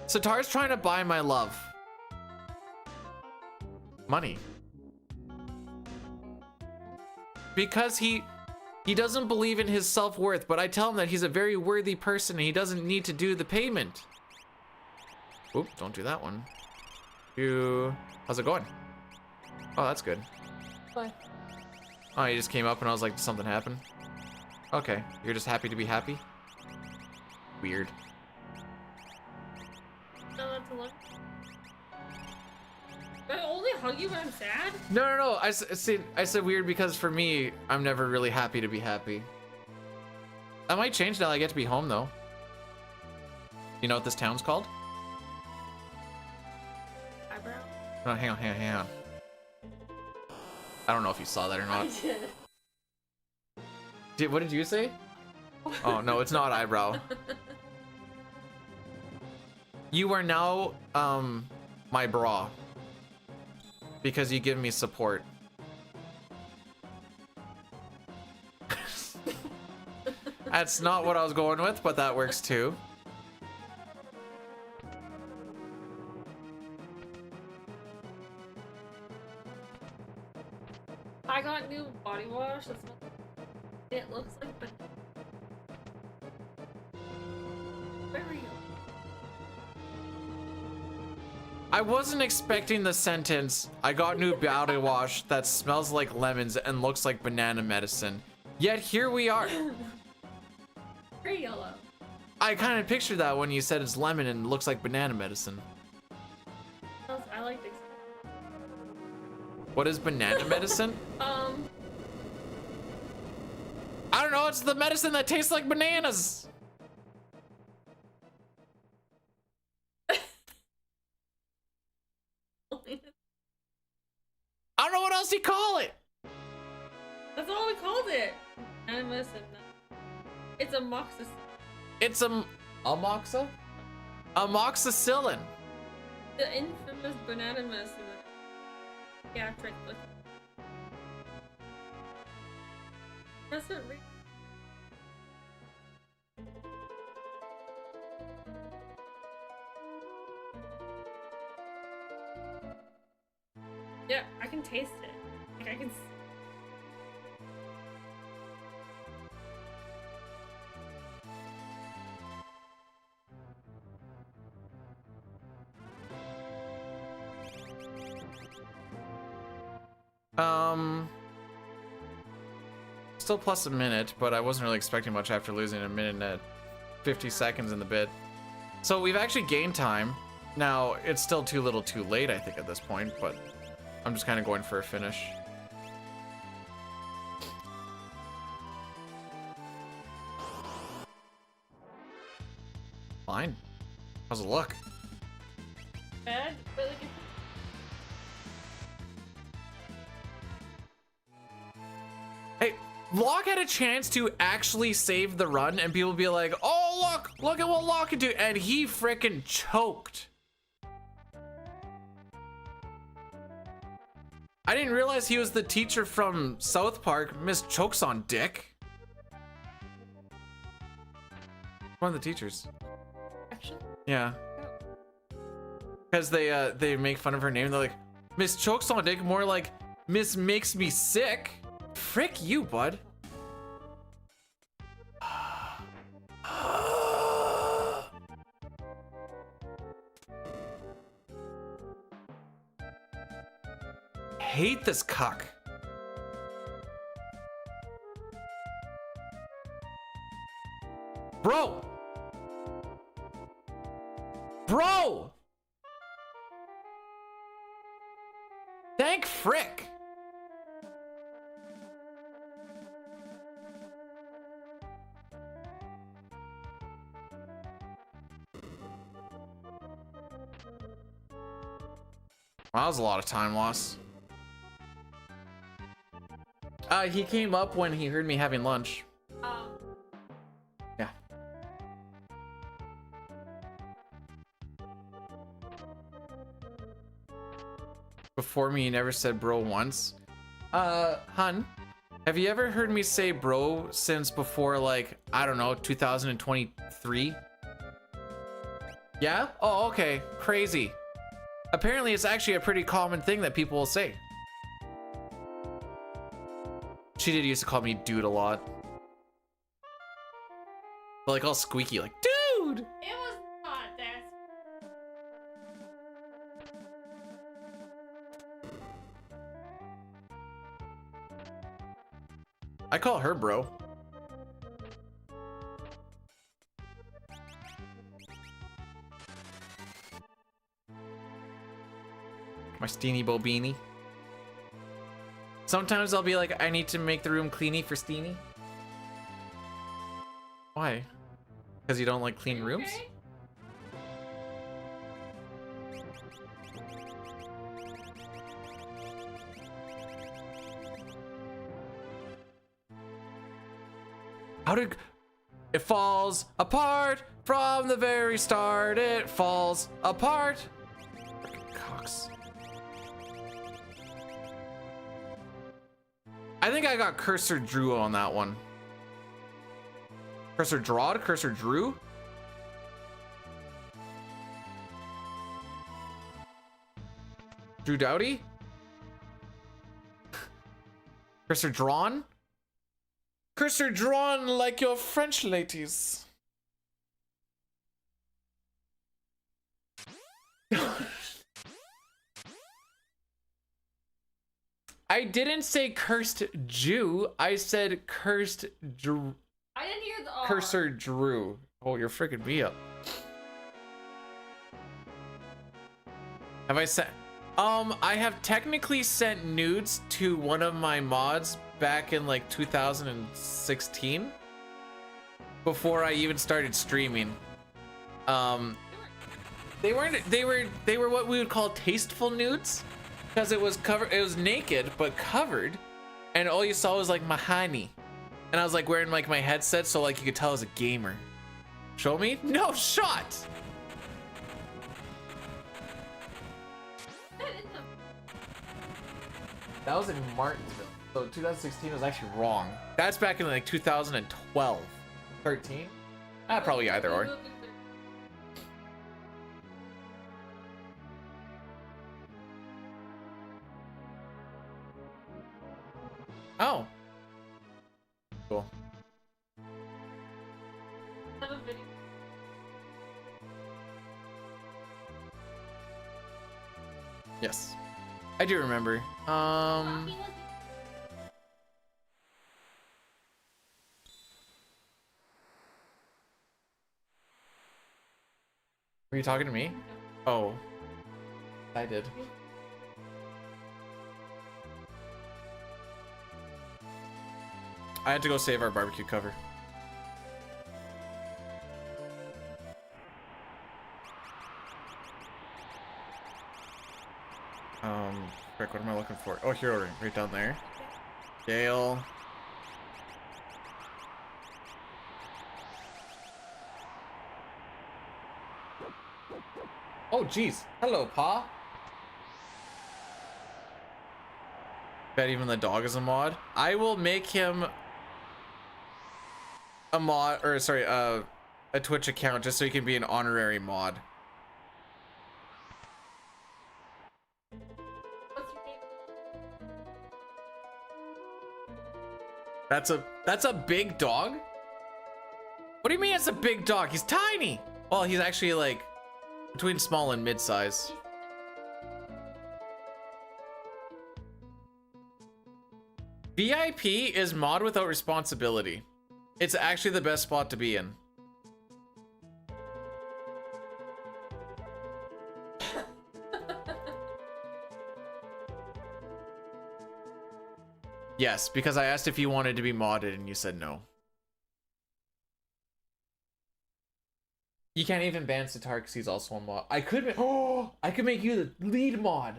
Sitar's trying to buy my love. Money. Because he doesn't believe in his self-worth, but I tell him that he's a very worthy person and he doesn't need to do the payment. Oop, don't do that one. How's it going? Oh, that's good. What? Oh, you just came up and I was like, did something happen? Okay, you're just happy to be happy? Weird. No, that's a look. I only hug you when I'm sad? No. I said weird because for me, I'm never really happy to be happy. That might change now I get to be home though. You know what this town's called? Eyebrow? No, hang on. I don't know if you saw that or not. I did. What did you say? Oh no, it's not eyebrow. You are now my bra because you give me support. That's not what I was going with, but that works too. I got new body wash. That's what it looks like, but where are you? I wasn't expecting the sentence, I got new body wash that smells like lemons and looks like banana medicine. Yet here we are. Very yellow. I kind of pictured that when you said it's lemon and looks like banana medicine. I like this. What is banana medicine? I don't know, it's the medicine that tastes like bananas. I don't know what else you call it. That's all we called it. Animus and it's amoxicillin. It's amoxicillin? Amoxicillin. The infamous banana medicine. Yeah, trick liquid. Press it. Yeah, I can taste it. Like I can. Still plus a minute, but I wasn't really expecting much after losing a minute and 50 seconds in the bit. So we've actually gained time. Now, it's still too little too late, I think, at this point, but I'm just kind of going for a finish. Fine. How's it look? Bad, but like Hey, Locke had a chance to actually save the run, and people be like, oh, look at what Locke can do, and he frickin' choked. I didn't realize he was the teacher from South Park, Miss Chokes on Dick. One of the teachers. actually. Yeah. Because they make fun of her name. They're like, Miss Chokes on Dick, more like Miss Makes Me Sick. Frick you, bud. Hate this cuck. Bro! Bro! Thank frick! Wow, that was a lot of time loss. He came up when he heard me having lunch. Yeah. Before me, you never said bro once. Hun, have you ever heard me say bro since before, like, I don't know, 2023? Yeah? Oh, okay. Crazy. Apparently, it's actually a pretty common thing that people will say. She did used to call me dude a lot. But like all squeaky, like, dude! It was not that. I call her bro. My Steenie Bobini. Sometimes I'll be like, I need to make the room cleany for Steenie. Why? Because you don't like clean rooms? Okay. How did it falls apart from the very start? It falls apart. Frickin' cocks. I think I got cursor drew on that one. Cursor drawed, cursor drew. Drew Dowdy. Cursor drawn. Cursor drawn like your French ladies. I didn't say cursed Jew. I said cursed Drew. I didn't hear the R. Cursor Drew. Oh, you're freaking me up. Have I sent? I have technically sent nudes to one of my mods back in like 2016, before I even started streaming. They were what we would call tasteful nudes, because it was naked but covered, and all you saw was like my honey, and I was like wearing like my headset so like you could tell I was a gamer. Show me? No shot. That was in Martinsville. So 2016 was actually wrong. That's back in like 2012. 13? Probably either or. Oh. Cool. Have a video. Yes. I do remember. Were you talking to me? Oh. I did. I had to go save our barbecue cover. Frick, what am I looking for? Oh, hero ring, right down there. Gale. Oh, jeez. Hello, Pa. Bet even the dog is a mod. I will make him a mod, or sorry, a Twitch account just so he can be an honorary mod. What's your name? That's a big dog? What do you mean it's a big dog? He's tiny. Well, he's actually like between small and mid-size. VIP is mod without responsibility. It's actually the best spot to be in. Yes, because I asked if you wanted to be modded and you said no. You can't even ban Sitar because he's also a mod. I could make you the lead mod.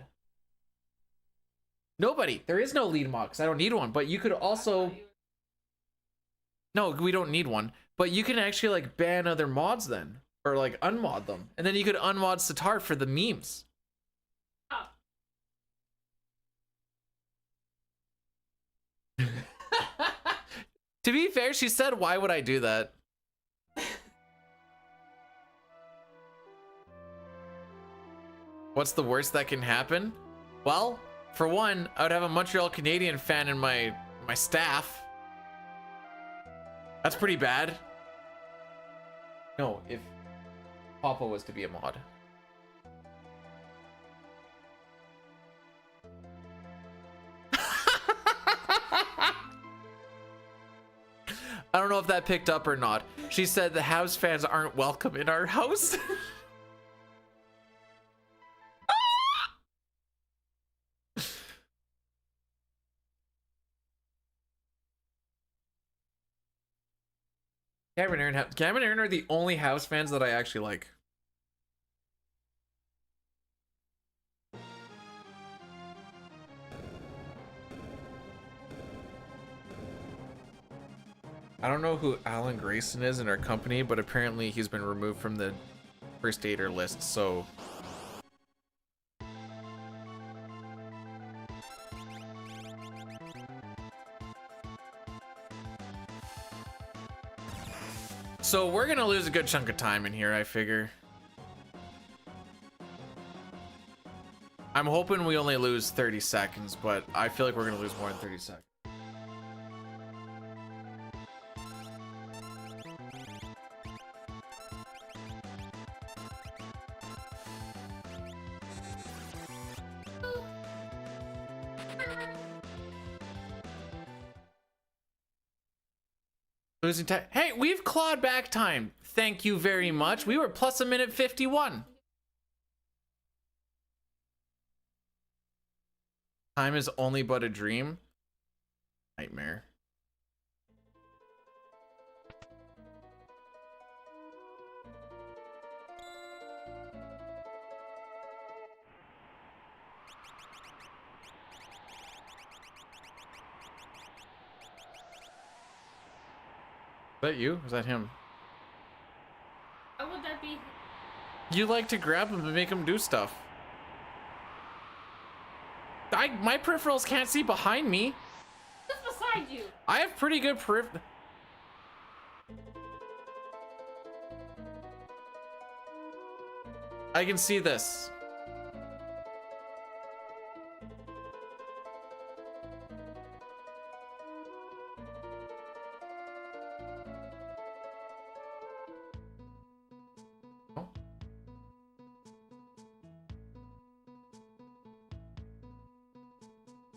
Nobody. There is no lead mod because I don't need one. But you could also... No, we don't need one. But you can actually like ban other mods then. Or like unmod them. And then you could unmod Sitar for the memes. Oh. To be fair, she said, why would I do that? What's the worst that can happen? Well, for one, I would have a Montreal Canadian fan in my staff. That's pretty bad. No, if Papa was to be a mod. I don't know if that picked up or not. She said the Habs fans aren't welcome in our house. Cameron Aaron are the only house fans that I actually like. I don't know who Alan Grayson is in our company, but apparently he's been removed from the first aider list, so... So we're gonna lose a good chunk of time in here, I figure. I'm hoping we only lose 30 seconds, but I feel like we're gonna lose more than 30 seconds. Losing time. Hey, we've clawed back time. Thank you very much. We were plus a minute 51. Time is only but a dream. Nightmare. Is that you? Is that him? How would that be? You like to grab him and make him do stuff. My peripherals can't see behind me. Just beside you. I have pretty good I can see this.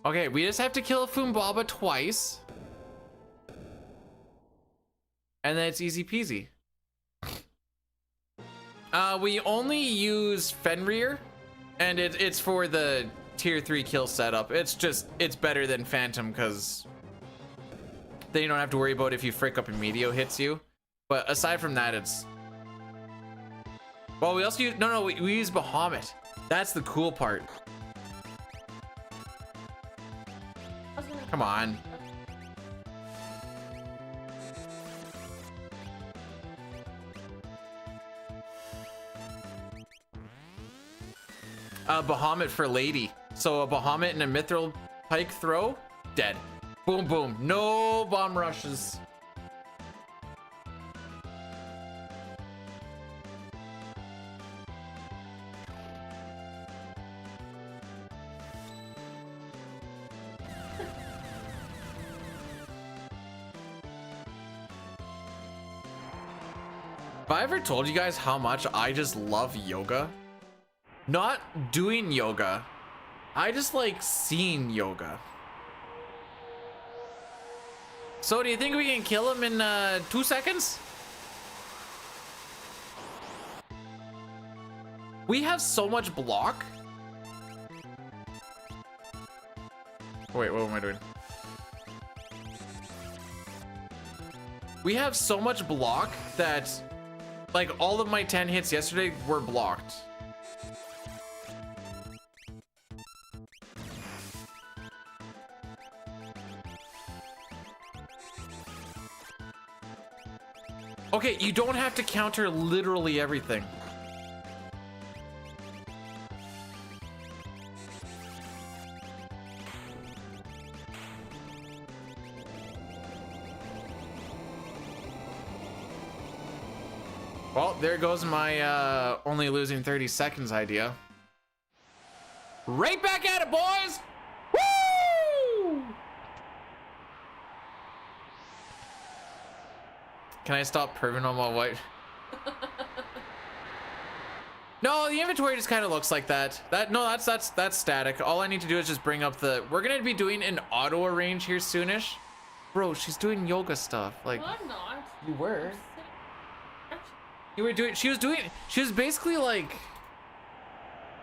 Okay, we just have to kill a Foombaba twice. And then it's easy peasy. We only use Fenrir, and it's for the tier 3 kill setup. It's better than Phantom, because then you don't have to worry about if you frick up and Meteor hits you. But aside from that, it's... Well, we also use... No, we use Bahamut. That's the cool part. Come on. Bahamut for lady. So a Bahamut and a Mithril Pike throw, dead. Boom, boom. No bomb rushes. Have I ever told you guys how much I just love yoga? Not doing yoga. I just like seeing yoga. So do you think we can kill him in 2 seconds? We have so much block. Wait, what am I doing? We have so much block that like all of my 10 hits yesterday were blocked. Okay, you don't have to counter literally everything. Well, there goes my only losing 30 seconds idea. Right back at it, boys! Woo! Can I stop perving on my white? No, the inventory just kind of looks like that. That's static. All I need to do is just bring up the... We're gonna be doing an auto arrange here soonish. Bro, she's doing yoga stuff. Like, Well, I'm not. you were. You were doing... She was basically like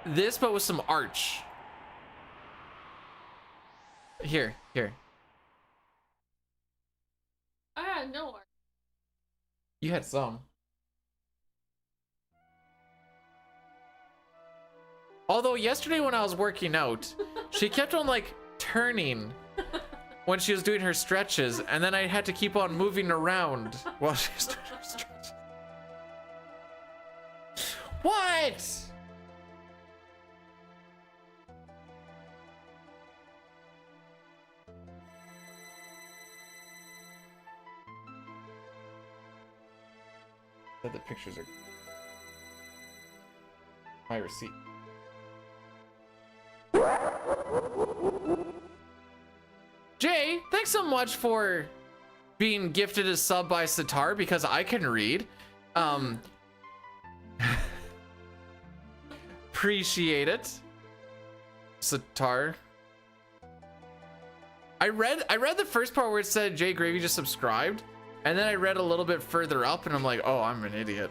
this, but with some arch. Here. I had no. You had some. Although yesterday when I was working out, she kept on like turning when she was doing her stretches, and then I had to keep on moving around while she was doing her stretches. What? The pictures are my receipt. Jay, thanks so much for being gifted a sub by Sitar because I can read. Appreciate it, Sitar. I read the first part where it said Jay Gravy just subscribed, and then I read a little bit further up and I'm like, oh, I'm an idiot.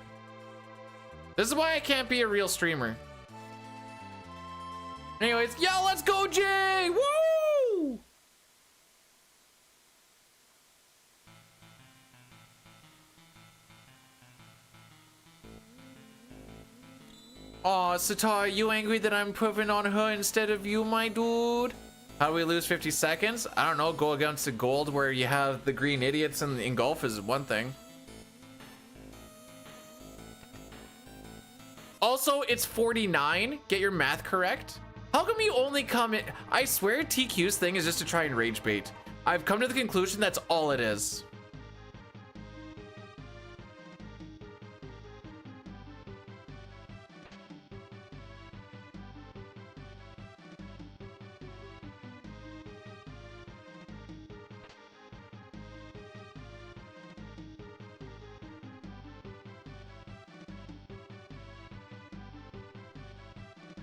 This is why I can't be a real streamer. Anyways, yo, let's go, Jay! Woo! Aw, Sitar, you angry that I'm proving on her instead of you, my dude? How do we lose 50 seconds? I don't know, go against the gold where you have the green idiots and in golf is one thing. Also, it's 49. Get your math correct. How come you only come in? I swear TQ's thing is just to try and rage bait. I've come to the conclusion that's all it is.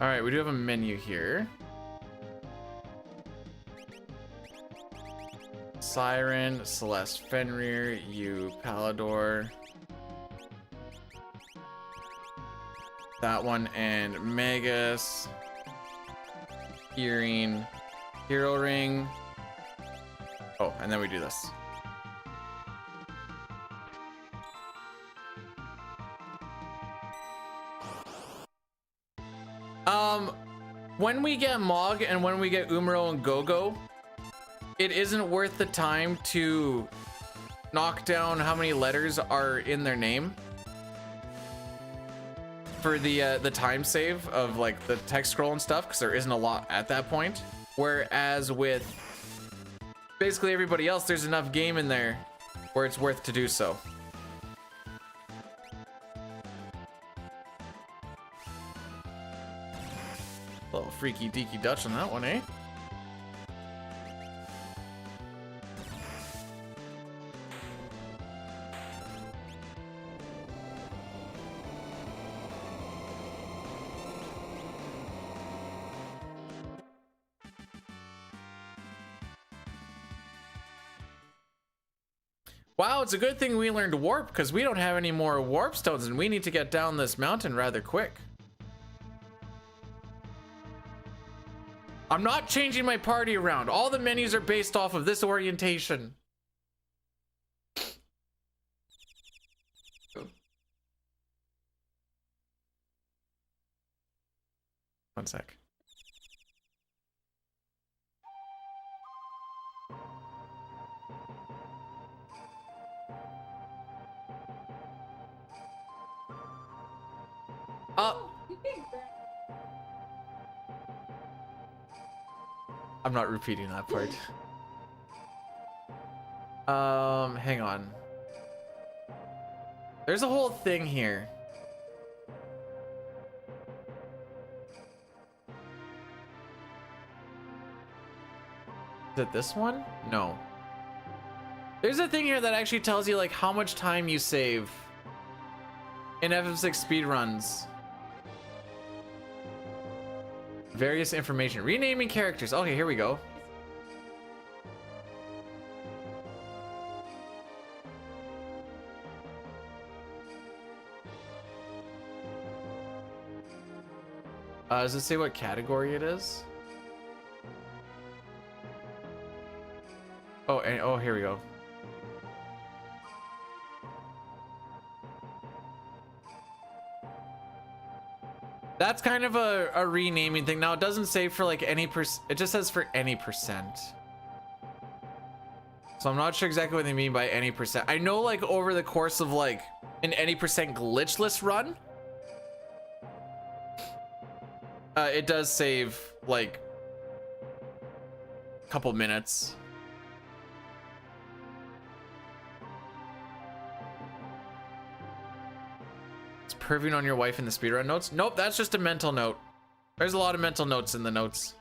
All right, we do have a menu here. Siren, Celeste Fenrir, you Palador. That one, and Magus. Earring, Hero Ring. Oh, and then we do this. When we get Mog and when we get Umaro and Gogo, it isn't worth the time to knock down how many letters are in their name for the time save of like the text scroll and stuff, because there isn't a lot at that point. Whereas with basically everybody else, there's enough game in there where it's worth to do so. Little freaky deaky Dutch on that one, eh? Wow, it's a good thing we learned warp, because we don't have any more warp stones and we need to get down this mountain rather quick. I'm not changing my party around. All the menus are based off of this orientation. One sec. I'm not repeating that part. Hang on. There's a whole thing here. Is it this one? No. There's a thing here that actually tells you like how much time you save in FF6 speedruns. Various information. Renaming characters. Okay, here we go. Does it say what category it is? Oh, and oh, here we go. That's kind of a renaming thing. Now it doesn't say for like any it just says for any percent. So I'm not sure exactly what they mean by any percent. I know like over the course of like an any percent glitchless run, it does save like a couple minutes. It's perving on your wife in the speedrun notes. Nope, that's just a mental note. There's a lot of mental notes in the notes.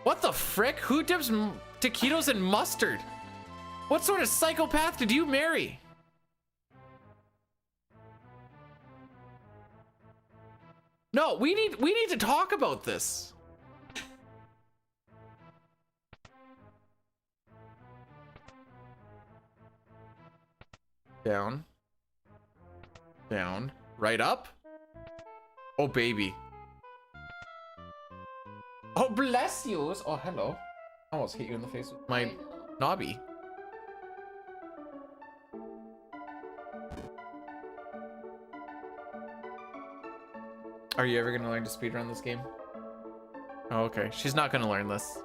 What the frick? Who dips taquitos in mustard? What sort of psychopath did you marry? No, we need to talk about this. Down. Down. Right up. Oh, baby. Oh, bless you. Oh, hello. I almost hit you in the face with my knobby. Are you ever gonna learn to speedrun this game? Oh, okay. She's not gonna learn this.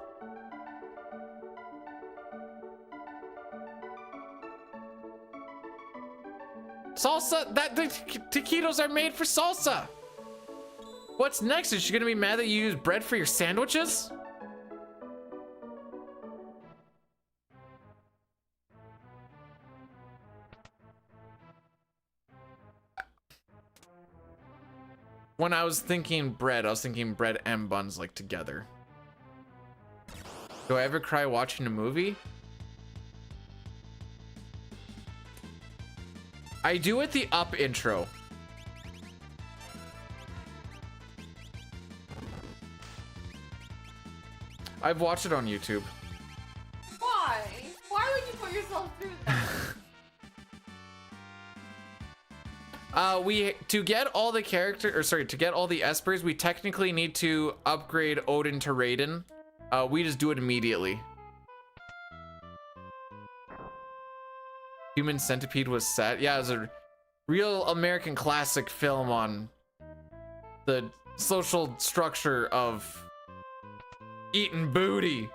Salsa! The taquitos are made for salsa! What's next? Is she gonna be mad that you use bread for your sandwiches? When I was thinking bread, I was thinking bread and buns like together. Do I ever cry watching a movie? I do at the Up intro. I've watched it on YouTube. Why? Why would you put yourself through that? To get all the to get all the Espers, we technically need to upgrade Odin to Raiden. We just do it immediately. Human Centipede was set. Yeah, it was a real American classic film on the social structure of eating booty.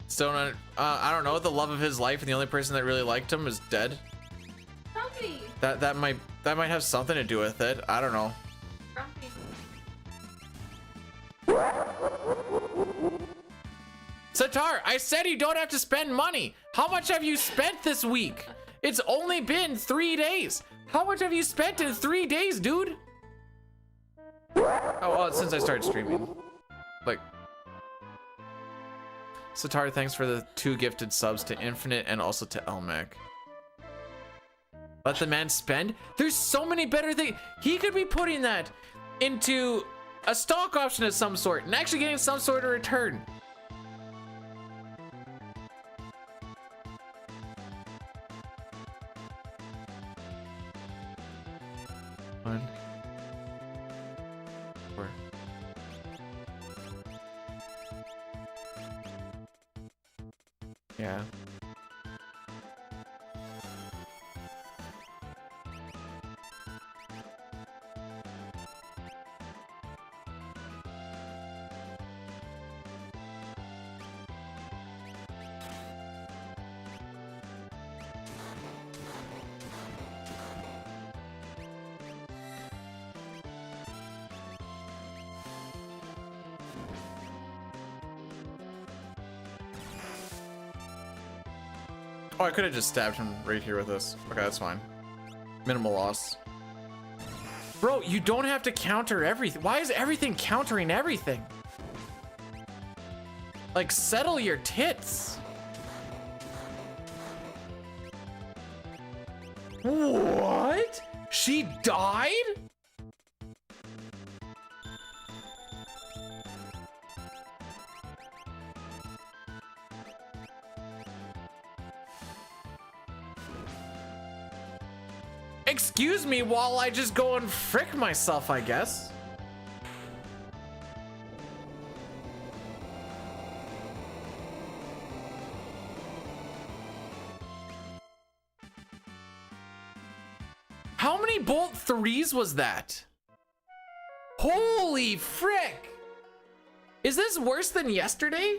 So I don't know, the love of his life and the only person that really liked him is dead. Grumpy. That might have something to do with it. I don't know. Grumpy. Satar, I said you don't have to spend money. How much have you spent this week? It's only been 3 days. How much have you spent in 3 days, dude? Oh, well, since I started streaming. Like, Satar, thanks for the 2 gifted subs to Infinite and also to Elmac. Let the man spend. There's so many better things. He could be putting that into a stock option of some sort and actually getting some sort of return. One. 4. Yeah. Oh, I could have just stabbed him right here with this. Okay, that's fine. Minimal loss. Bro, you don't have to counter everything. Why is everything countering everything? Like, settle your tits. What? She died? Excuse me while I just go and frick myself, I guess. How many bolt 3s was that? Holy frick! Is this worse than yesterday?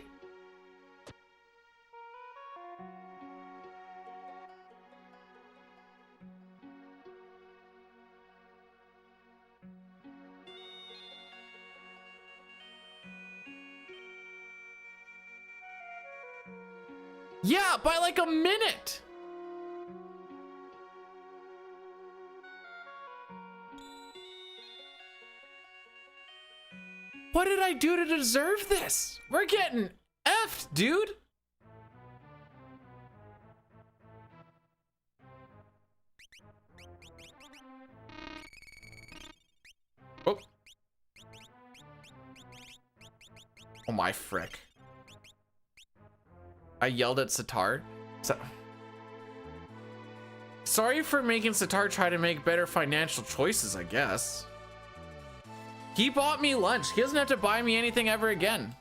Yeah, by like a minute. What did I do to deserve this? We're getting F'd, dude. Oh. Oh my frick. I yelled at Sitar. Sorry for making Sitar try to make better financial choices, I guess. He bought me lunch. He doesn't have to buy me anything ever again.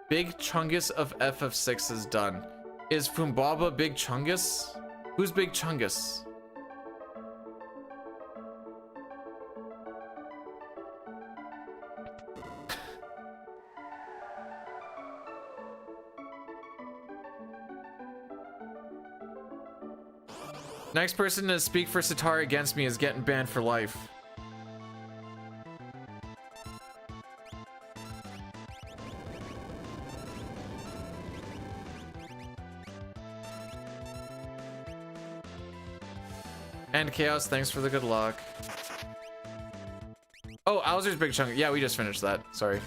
Big Chungus of FF6 is done. Is Fumbaba Big Chungus? Who's Big Chungus? Next person to speak for Sitar against me is getting banned for life. And Chaos, thanks for the good luck. Oh, Owzer's Big Chunk. Yeah, we just finished that. Sorry.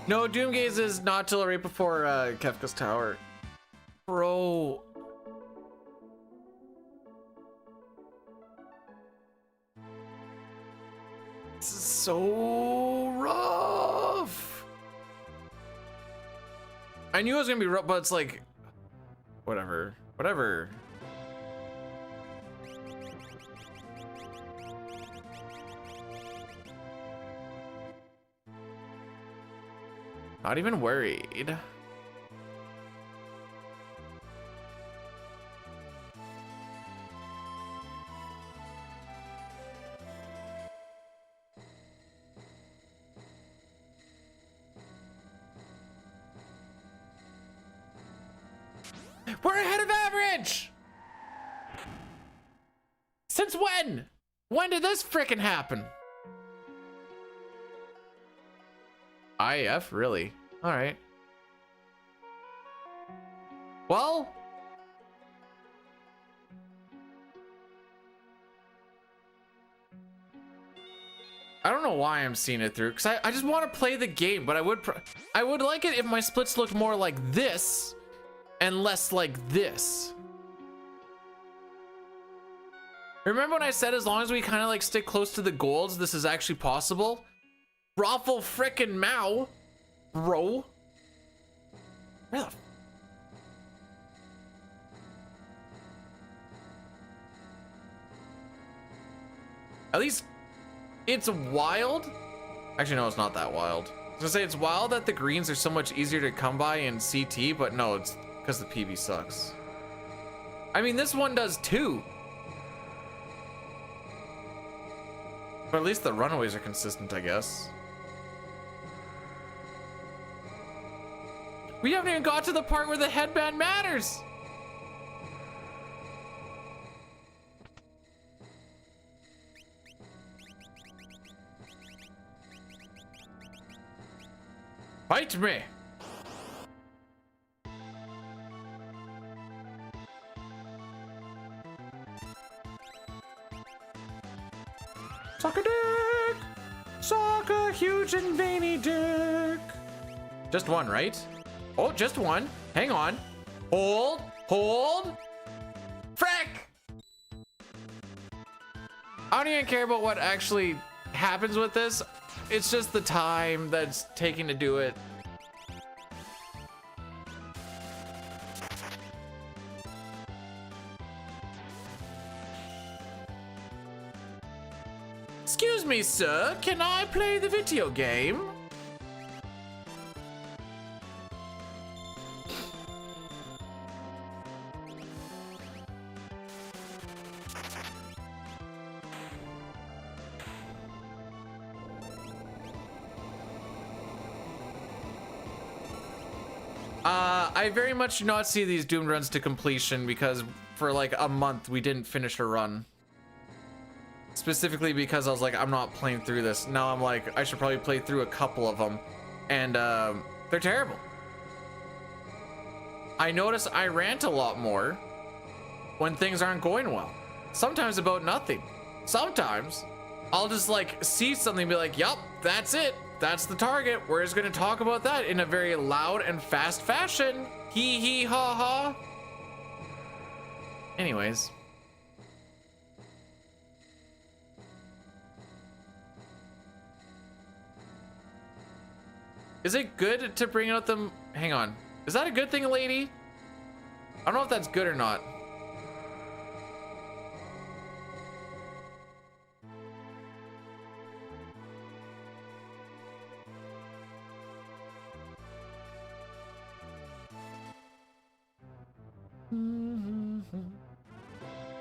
No, Doomgaze is not till right before Kefka's Tower. Bro. This is so rough. I knew it was gonna be rough, but it's like, whatever. Whatever. Not even worried. We're ahead of average! Since when? When did this frickin' happen? IF, really? All right. Well, I don't know why I'm seeing it through, because I just want to play the game, but I would like it if my splits looked more like this and less like this. Remember when I said as long as we kind of like stick close to the golds, this is actually possible? Raffle frickin' Mao, bro. Where the At least it's wild. Actually, no, it's not that wild. I was gonna say it's wild that the greens are so much easier to come by in CT, but no, it's because the PB sucks. I mean, this one does too. But at least the runaways are consistent, I guess. We haven't even got to the part where the headband matters. Fight me. Suck a dick. Suck a huge and veiny dick. Just one, right? Oh, just one. Hang on. Hold. Hold. Frick! I don't even care about what actually happens with this. It's just the time that's taking to do it. Excuse me, sir. Can I play the video game? I very much do not see these doomed runs to completion because for like a month we didn't finish a run. Specifically because I was like, I'm not playing through this. Now I'm like, I should probably play through a couple of them. And they're terrible. I notice I rant a lot more when things aren't going well. Sometimes about nothing. Sometimes I'll just like see something and be like, yup, that's it. That's the target. We're just gonna talk about that in a very loud and fast fashion. Hee hee ha ha. Anyways. Is it good to bring out them? Hang on. Is that a good thing, lady? I don't know if that's good or not.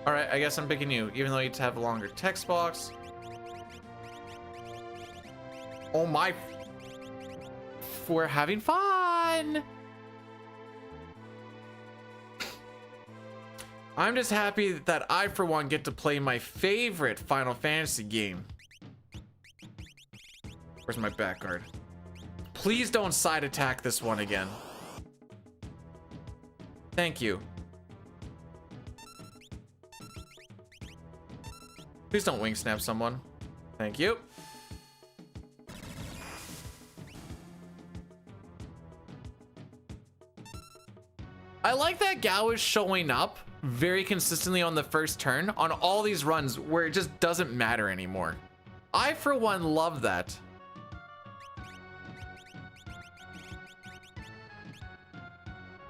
All right, I guess I'm picking you, even though you have a longer text box. Oh my. We're having fun. I'm just happy that I, for one, get to play my favorite Final Fantasy game. Where's my back guard? Please don't side attack this one again. Thank you. Please don't wing snap someone. Thank you. I like that Gao is showing up very consistently on the first turn on all these runs where it just doesn't matter anymore. I, for one, love that.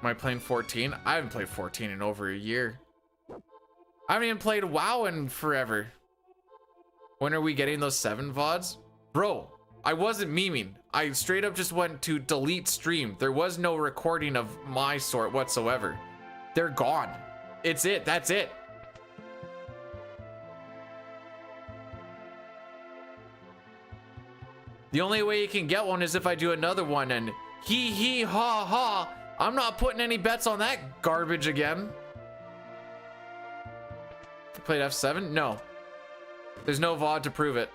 Am I playing 14? I haven't played 14 in over a year. I haven't even played WoW in forever. When are we getting those 7 VODs? Bro, I wasn't memeing. I straight up just went to delete stream. There was no recording of my sort whatsoever. They're gone. It's it. That's it. The only way you can get one is if I do another one and hee hee ha ha. I'm not putting any bets on that garbage again. Played F7? No. There's no VOD to prove it.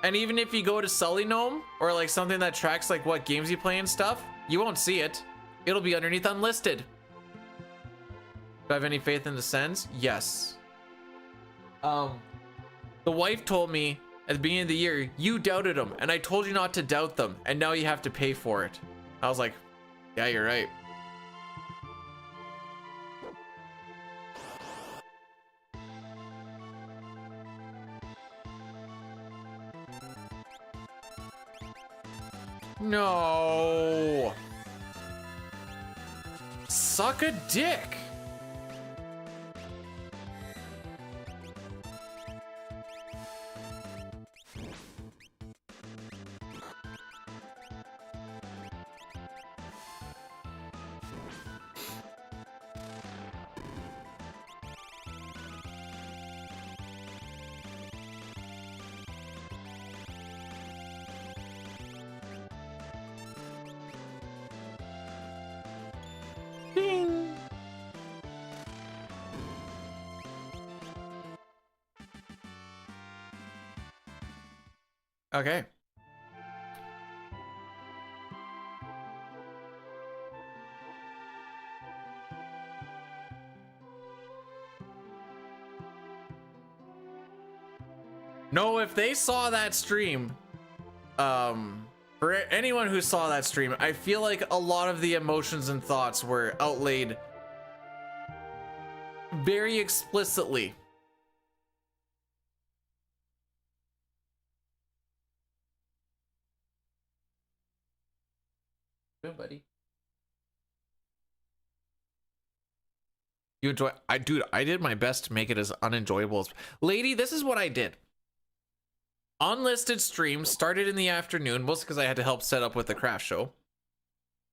And even if you go to Sully Gnome or like something that tracks like what games you play and stuff, you won't see it. It'll be underneath unlisted. Do I have any faith in the Sens? Yes. The wife told me at the beginning of the year, you doubted them, and I told you not to doubt them, and now you have to pay for it. I was like, yeah, you're right. No. Suck a dick. Ding. Okay. No, if they saw that stream, For anyone who saw that stream, I feel like a lot of the emotions and thoughts were outlaid very explicitly. Good, buddy. You enjoy? Dude, I did my best to make it as unenjoyable as. Lady, this is what I did. Unlisted stream started in the afternoon, mostly because I had to help set up with the craft show.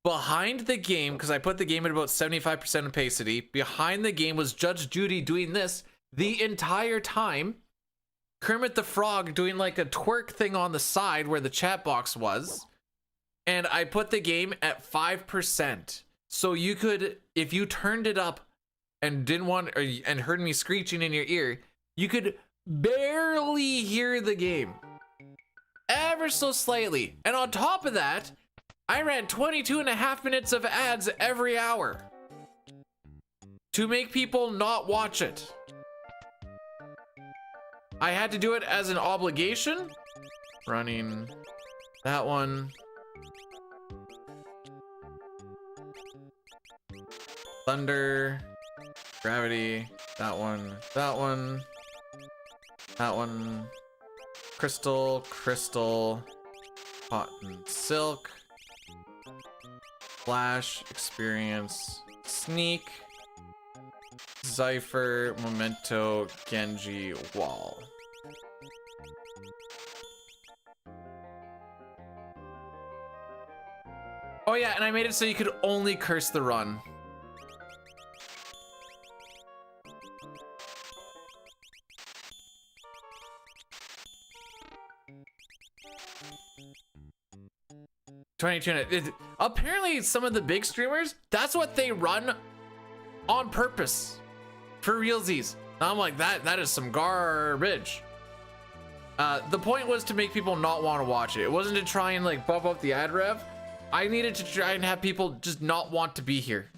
Behind the game, because I put the game at about 75% opacity, behind the game was Judge Judy doing this the entire time. Kermit the Frog doing like a twerk thing on the side where the chat box was. And I put the game at 5%. So you could, if you turned it up and didn't want, and heard me screeching in your ear, you could barely hear the game. Ever so slightly. And on top of that, I ran 22.5 minutes of ads every hour to make people not watch it. I had to do it as an obligation. Running that one. Thunder, gravity, that one, that one, that one, crystal, cotton, silk, flash, experience, sneak, Cypher, memento, Genji, wall. Oh yeah, and I made it so you could only curse the run. Apparently some of the big streamers, that's what they run on purpose for realsies. And I'm like, that is some garbage. The point was to make people not want to watch it. It wasn't to try and like bump up the ad rev. I needed to try and have people just not want to be here.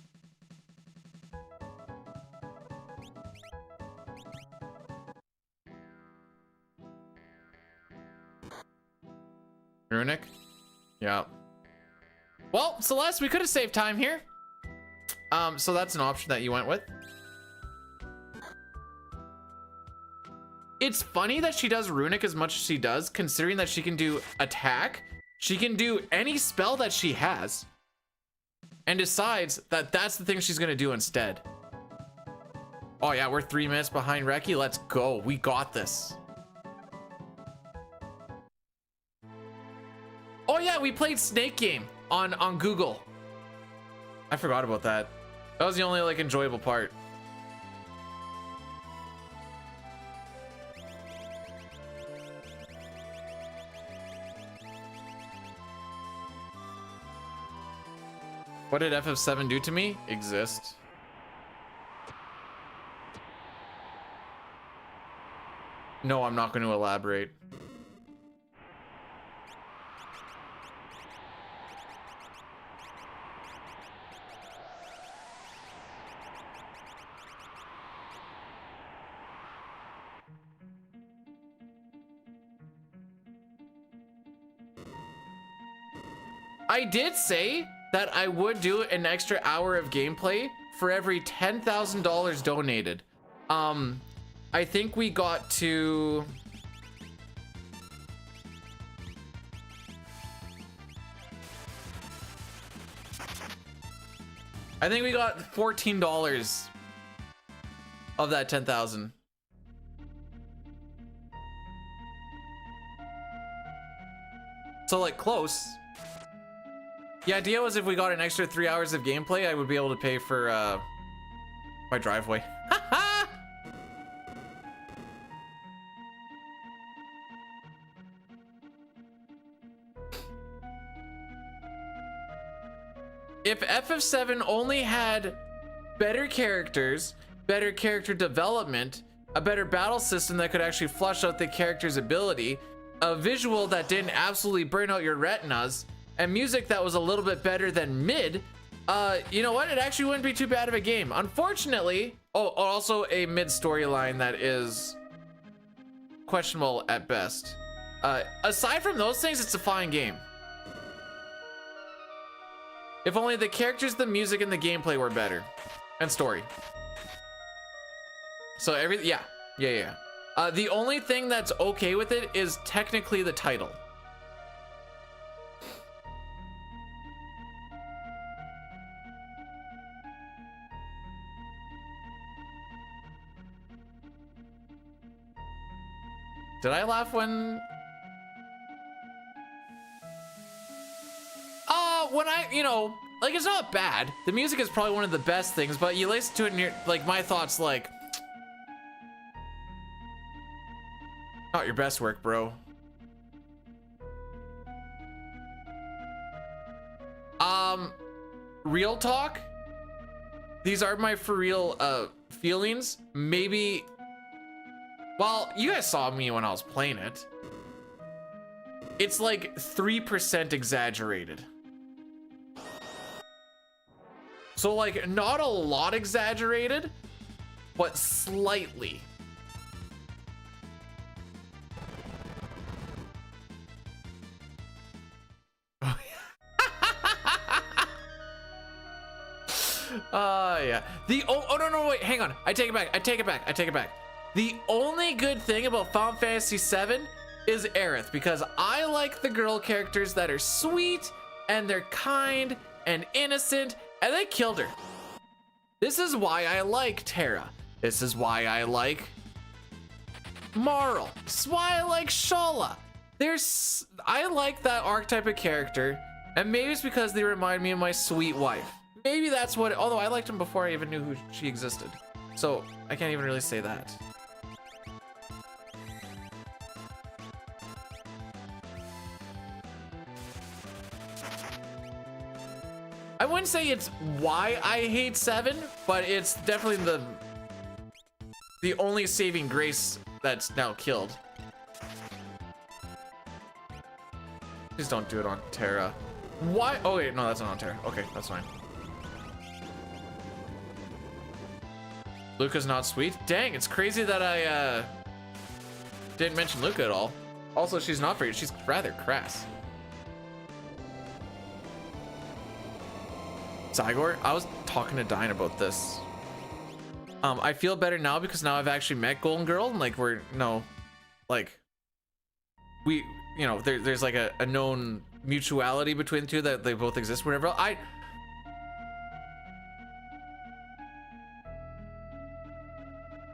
Runic? Yeah. Well, Celeste, we could have saved time here. So that's an option that you went with. It's funny that she does Runic as much as she does, considering that she can do attack. She can do any spell that she has. And decides that that's the thing she's gonna do instead. Oh yeah, we're 3 minutes behind Reki. Let's go. We got this. Oh yeah, we played Snake Game on Google. I forgot about that. That was the only like enjoyable part. What did FF7 do to me? Exist. No, I'm not going to elaborate. I did say that I would do an extra hour of gameplay for every $10,000 donated. I think we got to... I think we got $14 of that 10,000. So like close. The idea was if we got an extra 3 hours of gameplay, I would be able to pay for my driveway. If FF7 only had better characters, better character development, a better battle system that could actually flush out the character's ability, a visual that didn't absolutely burn out your retinas, and music that was a little bit better than mid, you know what? It actually wouldn't be too bad of a game. Unfortunately, also a mid storyline that is questionable at best. Aside from those things, it's a fine game. If only the characters, the music, and the gameplay were better. And story. So yeah. The only thing that's okay with it is technically the title. Did I laugh when... when I, you know, like, it's not bad. The music is probably one of the best things, but you listen to it and you're, like, my thoughts, like... Not your best work, bro. Real talk? These are my for real, feelings. Maybe... Well, you guys saw me when I was playing it. It's like 3% exaggerated. So like not a lot exaggerated, but slightly. Yeah. Oh no, wait, hang on. I take it back. The only good thing about Final Fantasy VII is Aerith, because I like the girl characters that are sweet and they're kind and innocent, and they killed her. This is why I like Terra. This is why I like Marl. This is why I like Shola. I like that archetype of character, and maybe it's because they remind me of my sweet wife. Maybe that's what, although I liked him before I even knew who she existed. So I can't even really say that. I wouldn't say it's why I hate 7, but it's definitely the only saving grace that's now killed. Please don't do it on Terra. Why? Oh wait, no, that's not on Terra. Okay, that's fine. Luca's not sweet? Dang, it's crazy that I didn't mention Luca at all. Also, she's not very, she's rather crass. Zygor, I was talking to Dine about this. I feel better now because now I've actually met Golden Girl, and like we, you know, there's like a known mutuality between the two, that they both exist, whatever.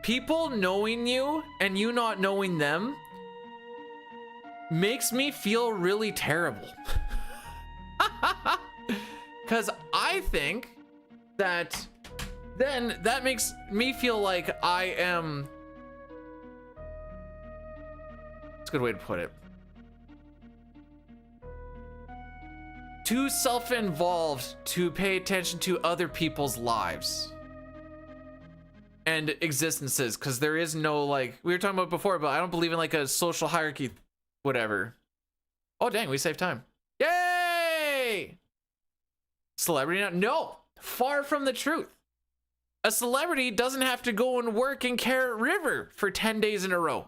People knowing you and you not knowing them makes me feel really terrible. Because I think that then that makes me feel like I am... That's a good way to put it. Too self-involved to pay attention to other people's lives and existences, because there is no, like, we were talking about before, but I don't believe in like a social hierarchy, whatever. Oh dang, we saved time. Yay! Celebrity now? No, far from the truth. A celebrity doesn't have to go and work in Carrot River for 10 days in a row.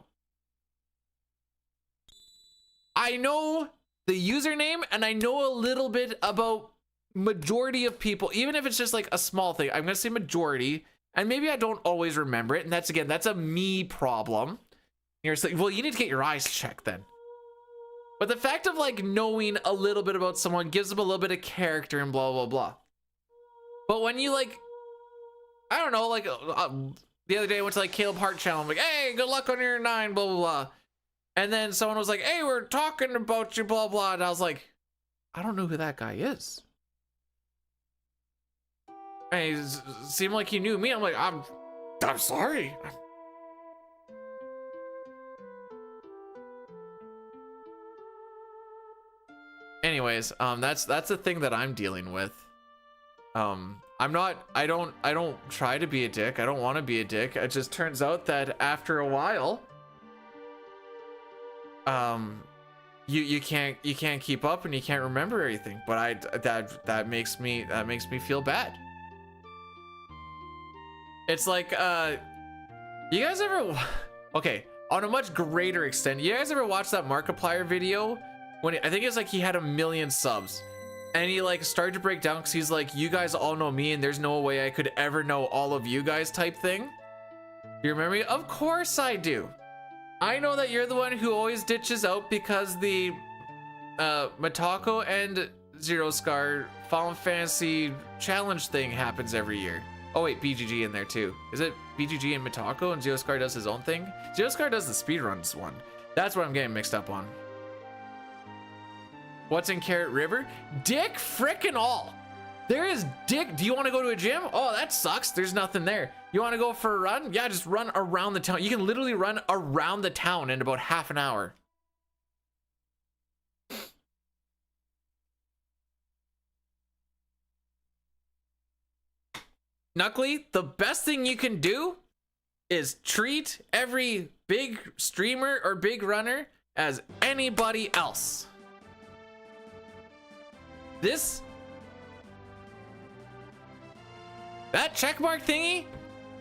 I know the username and I know a little bit about majority of people, even if it's just like a small thing. I'm gonna say majority, and maybe I don't always remember it, and that's, again, that's a me problem. You're like, well, you need to get your eyes checked then. But the fact of like knowing a little bit about someone gives them a little bit of character and blah, blah, blah. But when you like, I don't know, like the other day I went to like Caleb Hart channel. I'm like, hey, good luck on your 9, blah, blah, blah. And then someone was like, hey, we're talking about you, blah, blah. And I was like, I don't know who that guy is. And he seemed like he knew me. I'm like, I'm sorry. Anyways, that's the thing that I'm dealing with. I don't try to be a dick. I don't want to be a dick. It just turns out that after a while, you can't keep up and you can't remember everything. But that makes me feel bad. It's like, you guys ever, okay, on a much greater extent, you guys ever watch that Markiplier video when I think it's like he had 1 million subs, And he like started to break down because he's like, you guys all know me and there's no way I could ever know all of you guys type thing. You remember me? Of course I do. I know that you're the one who always ditches out because the Matako and Zero Scar Final Fantasy challenge thing happens every year. Oh wait, BGG in there too. Is it BGG and Matako and Zero Scar does his own thing? Zero Scar does the speedruns one. That's what I'm getting mixed up on. What's in Carrot River? Dick frickin' all. There is dick. Do you want to go to a gym? Oh, that sucks. There's nothing there. You want to go for a run? Yeah, just run around the town. You can literally run around the town in about half an hour. Knuckly, the best thing you can do is treat every big streamer or big runner as anybody else. That checkmark thingy,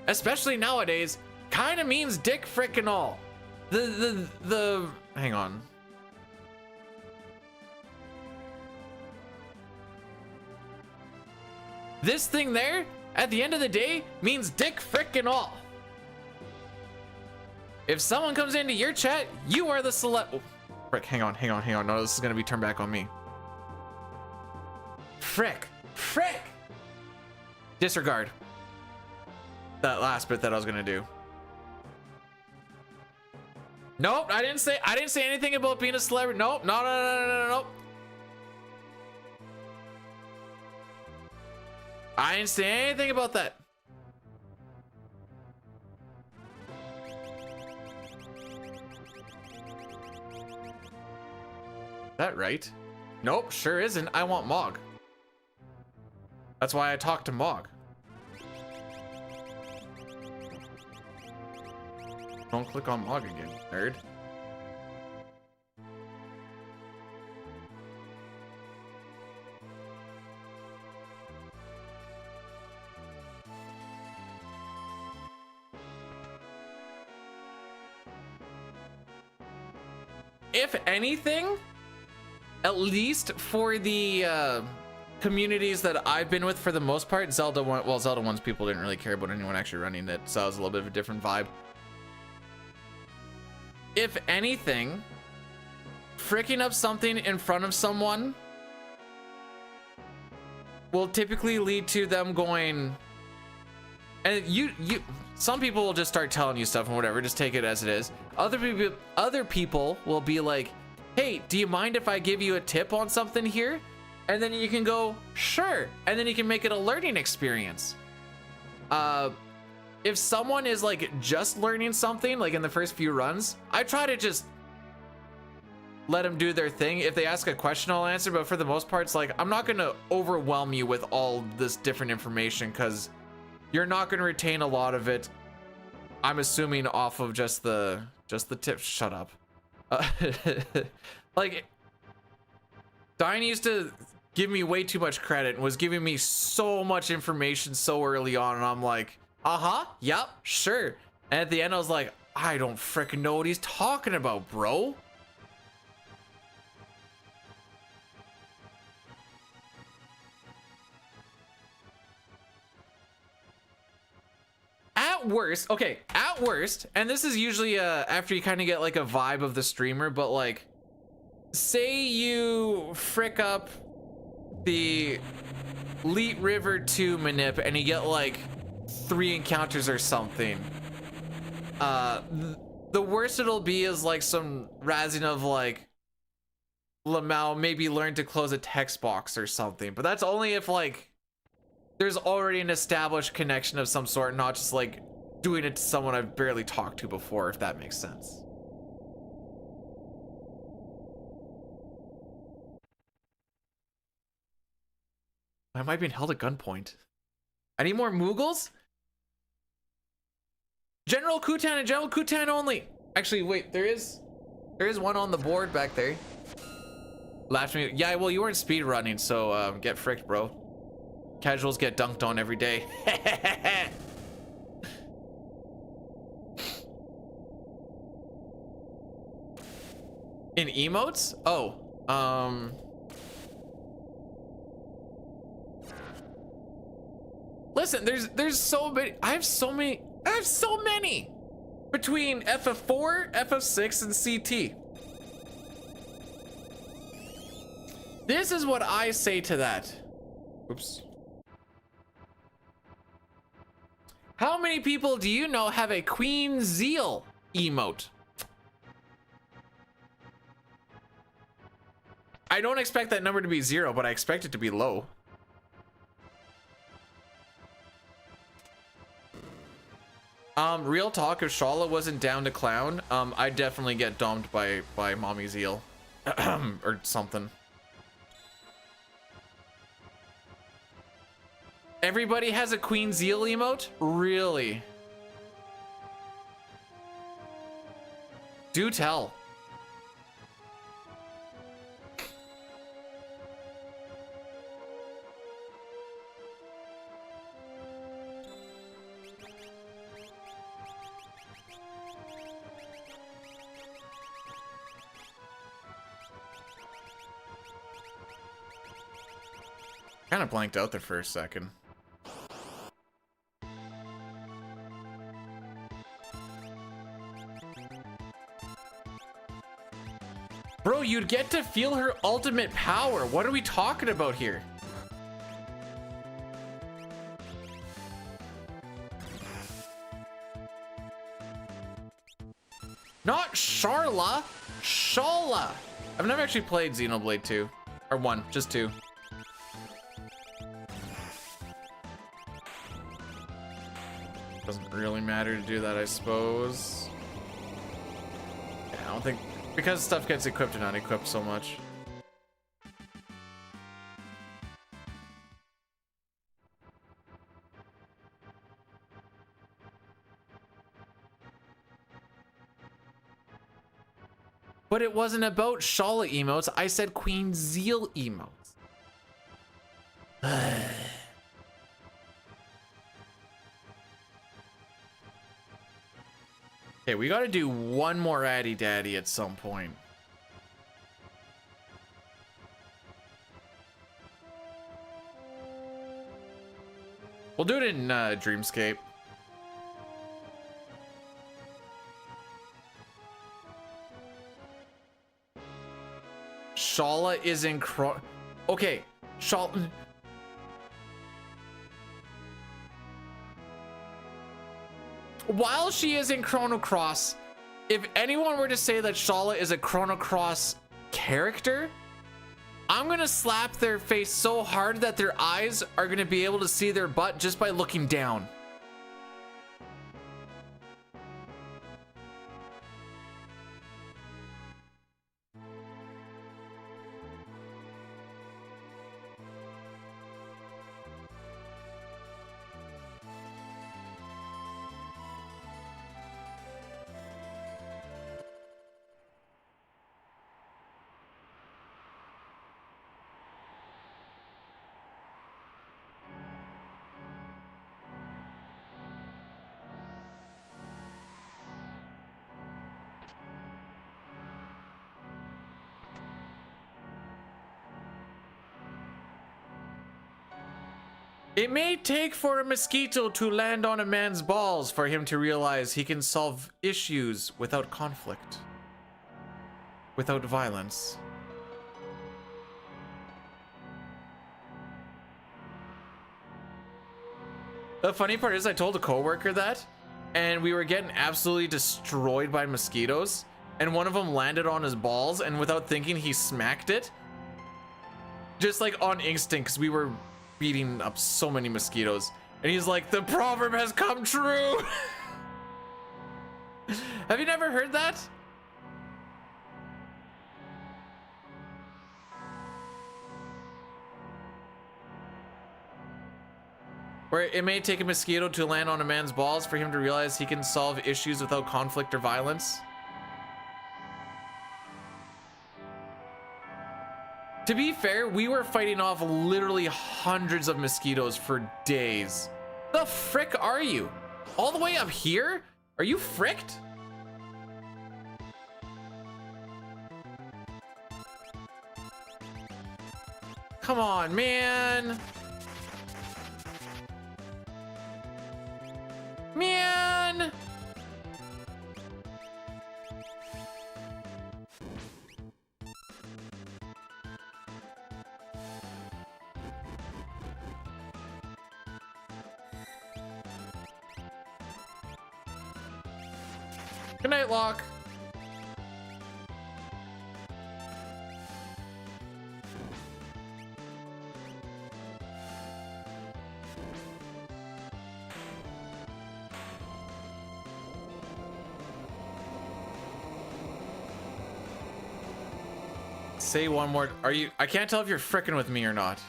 especially nowadays, kind of means dick frickin' all. Hang on. This thing there, at the end of the day, means dick frickin' all. If someone comes into your chat, you are the celeb. Oh, frick, hang on. No, this is gonna be turned back on me. Frick. Disregard that last bit that I was gonna do. Nope, I didn't say anything about being a celebrity. Nope, no. I didn't say anything about that. Is that right? Nope, sure isn't. I want Mog. That's why I talked to Mog. Don't click on Mog again, nerd. If anything, at least for the communities that I've been with for the most part, Zelda 1's people didn't really care about anyone actually running it, so it was a little bit of a different vibe. If anything, fricking up something in front of someone will typically lead to them going, and some people will just start telling you stuff and whatever, just take it as it is. Other people will be like, hey, do you mind if I give you a tip on something here? And then you can go, sure. And then you can make it a learning experience. If someone is like just learning something, like in the first few runs, I try to just let them do their thing. If they ask a question, I'll answer. But for the most part, it's like, I'm not going to overwhelm you with all this different information because you're not going to retain a lot of it. I'm assuming off of just the tips. Shut up. Like, Diane used to give me way too much credit and was giving me so much information so early on, and I'm like, yep, sure. And at the end I was like, I don't freaking know what he's talking about, bro. At worst, and this is usually after you kind of get like a vibe of the streamer, but like, say you frick up the Leet River 2 manip and you get like 3 encounters or something. The worst it'll be is like some razzing of like, Lamau maybe learn to close a text box or something, but that's only if like there's already an established connection of some sort, not just like doing it to someone I've barely talked to before, if that makes sense. Why am I being held at gunpoint? I need more Moogles? General Kutan and General Kutan only. Actually, wait, there is one on the board back there. Laughed at me. Yeah, well, you weren't speed running, so get fricked, bro. Casuals get dunked on every day. In emotes? Oh, Listen, there's so many. I have so many between FF4, FF6, and CT. This is what I say to that. Oops. How many people do you know have a Queen Zeal emote? I don't expect that number to be 0, but I expect it to be low. Real talk, if Shala wasn't down to clown, I'd definitely get domed by Mommy Zeal. Or something. Everybody has a Queen Zeal emote? Really? Do tell. Kind of blanked out there for a second. Bro, you'd get to feel her ultimate power. What are we talking about here? Not Sharla, Shala. I've never actually played Xenoblade 2. Or 1, just 2. Doesn't really matter to do that, I suppose. Yeah, I don't think... Because stuff gets equipped and unequipped so much. But it wasn't about Shala emotes. I said Queen Zeal emotes. Okay, we gotta do one more Addy Daddy at some point. We'll do it in Dreamscape. Shala is in okay, Shala. While she is in Chrono Cross, if anyone were to say that Shala is a Chrono Cross character, I'm gonna slap their face so hard that their eyes are gonna be able to see their butt just by looking down. It may take for a mosquito to land on a man's balls for him to realize he can solve issues without conflict, without violence. The funny part is I told a coworker that, and we were getting absolutely destroyed by mosquitoes, and one of them landed on his balls, and without thinking he smacked it. Just like on instinct, because we were beating up so many mosquitoes, and he's like, the proverb has come true. Have you never heard that? Where it may take a mosquito to land on a man's balls for him to realize he can solve issues without conflict or violence. To be fair, we were fighting off literally hundreds of mosquitoes for days. The frick are you? All the way up here? Are you fricked? Come on, man. Man! Good night, Locke. Say one more. Are you? I can't tell if you're fricking with me or not.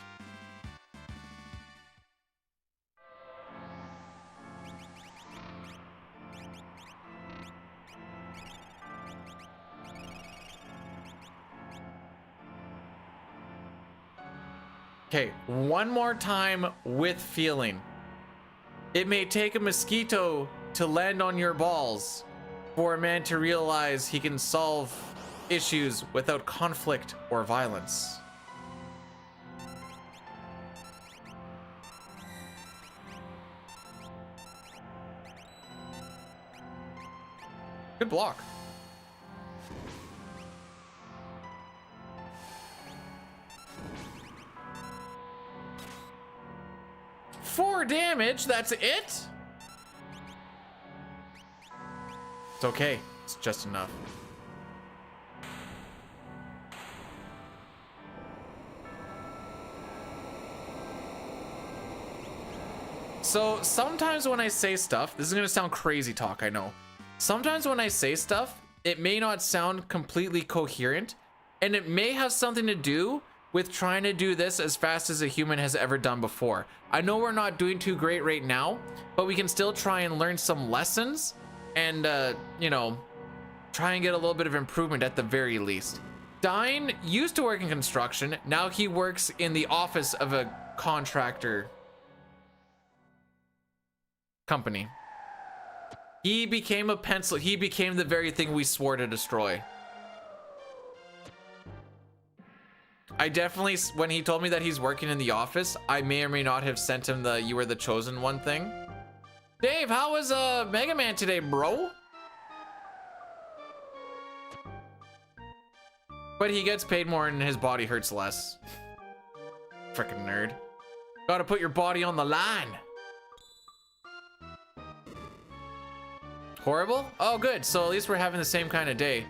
Okay, one more time with feeling. It may take a mosquito to land on your balls for a man to realize he can solve issues without conflict or violence. Good block. Four damage, that's it? It's okay, it's just enough. So sometimes when I say stuff, this is gonna sound crazy talk, I know. Sometimes when I say stuff, it may not sound completely coherent, and it may have something to do with trying to do this as fast as a human has ever done before. I know we're not doing too great right now, but we can still try and learn some lessons and, you know, try and get a little bit of improvement at the very least. Dine used to work in construction. Now he works in the office of a contractor company. He became a pencil. He became the very thing we swore to destroy. I definitely, when he told me that he's working in the office, I may or may not have sent him the "you were the chosen one" thing. Dave, how was Mega Man today, bro? But he gets paid more and his body hurts less. Frickin' nerd. Gotta put your body on the line. Horrible? Oh, good. So at least we're having the same kind of day.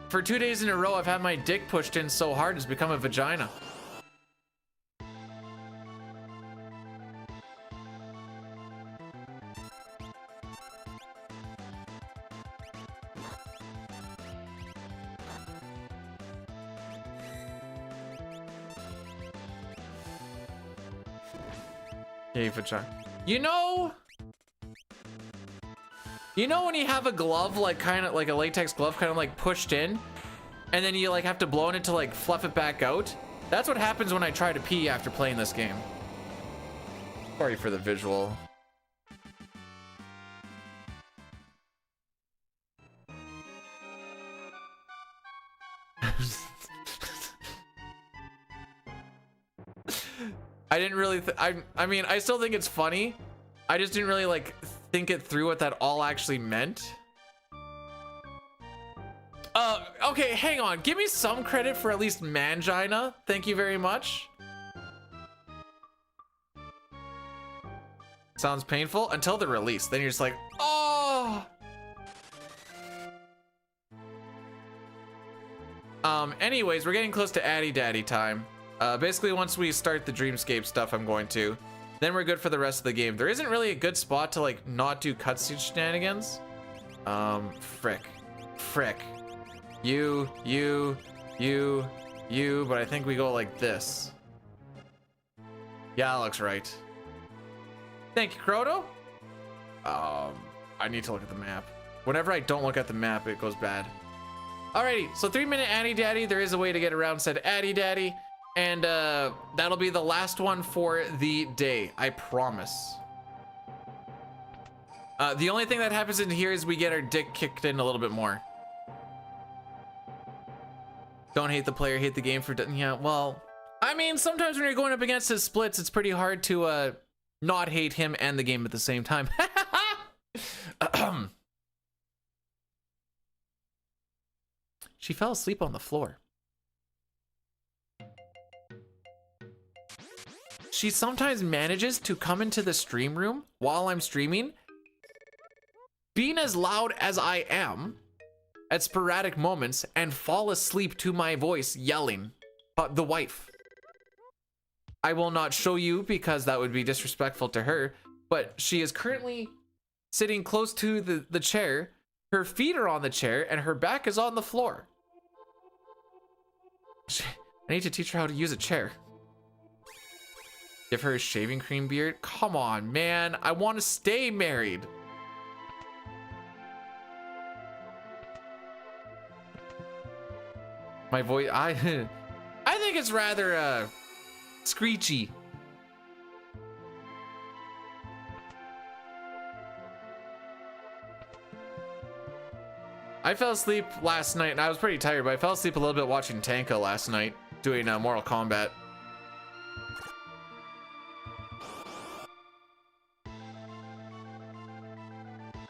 For 2 days in a row, I've had my dick pushed in so hard it's become a vagina. Yay, vagina. You know when you have a glove, like kind of like a latex glove, kind of like pushed in, and then you like have to blow on it to like fluff it back out? That's what happens when I try to pee after playing this game. Sorry for the visual. I didn't really, I mean, I still think it's funny. I just didn't really like think it through what that all actually meant. Okay, hang on. Give me some credit for at least mangina. Thank you very much. Sounds painful until the release. Then you're just like, oh. Anyways, we're getting close to Addy Daddy time. Basically, once we start the Dreamscape stuff, I'm going to. Then we're good for the rest of the game. There isn't really a good spot to like not do cutscene shenanigans. Frick. You, but I think we go like this. Yeah, that looks right. Thank you, Croto. I need to look at the map. Whenever I don't look at the map, it goes bad. Alrighty, so 3-minute Addy Daddy. There is a way to get around said Addy Daddy. And that'll be the last one for the day, I promise. The only thing that happens in here is we get our dick kicked in a little bit more. Don't hate the player, hate the game for, yeah, well, I mean, sometimes when you're going up against his splits, it's pretty hard to not hate him and the game at the same time. She fell asleep on the floor. She sometimes manages to come into the stream room while I'm streaming, being as loud as I am at sporadic moments, and fall asleep to my voice yelling. The wife. I will not show you because that would be disrespectful to her, but she is currently sitting close to the chair. Her feet are on the chair and her back is on the floor. I need to teach her how to use a chair. Give her a shaving cream beard? Come on, man. I want to stay married. My voice, I think it's rather screechy. I fell asleep last night, and I was pretty tired, but I fell asleep a little bit watching Tanka last night, doing Mortal Kombat.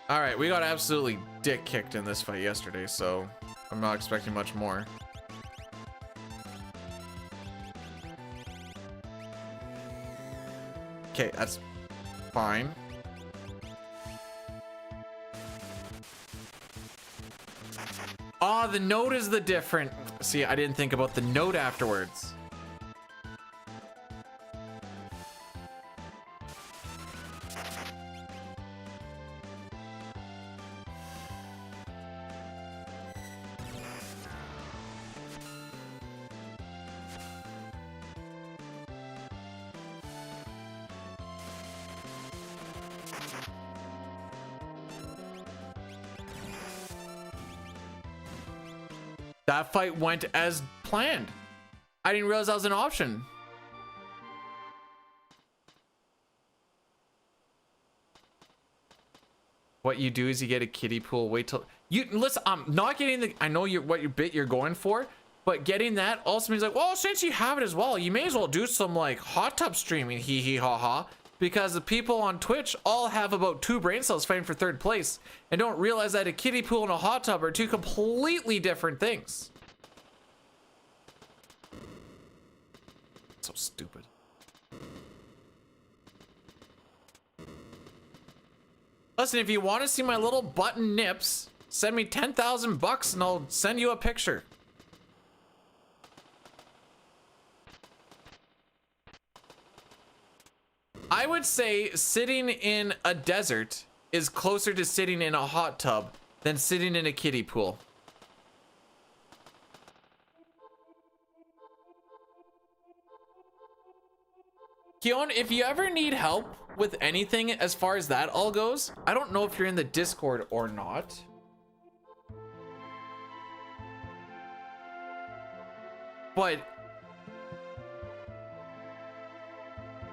Alright, we got absolutely dick kicked in this fight yesterday, so I'm not expecting much more. Okay, that's fine. Ah, the note is the different. See, I didn't think about the note afterwards. That fight went as planned. I didn't realize that was an option. What you do is you get a kiddie pool. Wait till you listen. I'm not getting the. I know what your bit you're going for, but getting that also means like, well, since you have it as well, you may as well do some like hot tub streaming. Hee hee ha ha. Because the people on Twitch all have about 2 brain cells fighting for 3rd place and don't realize that a kiddie pool and a hot tub are 2 completely different things. So stupid. Listen, if you want to see my little button nips, send me 10,000 bucks and I'll send you a picture. I would say sitting in a desert is closer to sitting in a hot tub than sitting in a kiddie pool. Keon, if you ever need help with anything as far as that all goes, I don't know if you're in the Discord or not. But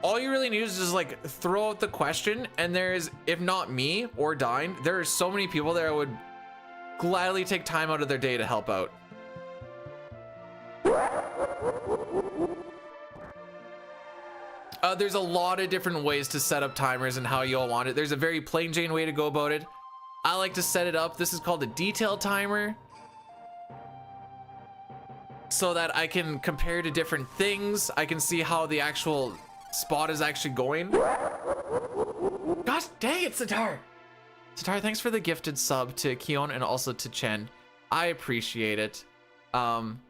all you really need is just like throw out the question, and there's, if not me or Dine, there are so many people there I would gladly take time out of their day to help out. There's a lot of different ways to set up timers and how you all want it. There's a very plain Jane way to go about it. I like to set it up. This is called a detail timer, so that I can compare to different things. I can see how the actual spot is actually going. Gosh dang it, Sitar. Sitar, thanks for the gifted sub to Keon and also to Chen. I appreciate it. One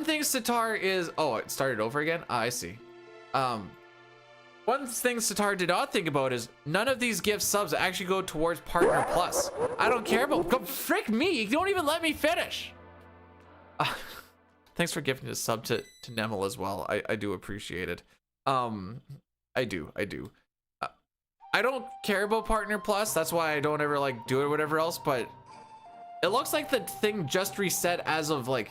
thing, Sitar, is, oh, it started over again. I see. One thing Sitar did not think about is none of these gift subs actually go towards Partner Plus. I don't care about, go frick me, you don't even let me finish. Thanks for gifting a sub to Nemel as well. I do appreciate it. I do. I don't care about Partner Plus. That's why I don't ever like do it or whatever else, but it looks like the thing just reset as of like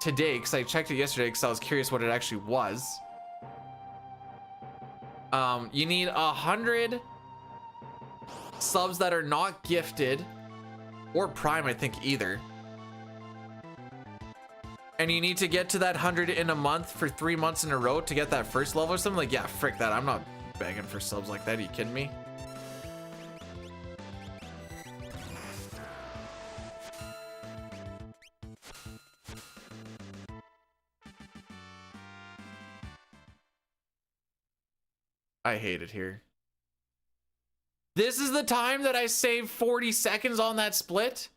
today, because I checked it yesterday because I was curious what it actually was. You need 100 subs that are not gifted or Prime, I think, either. And you need to get to that 100 in a month for 3 months in a row to get that first level or something. Like, yeah, frick that. I'm not begging for subs like that. Are you kidding me? I hate it here. This is the time that I saved 40 seconds on that split?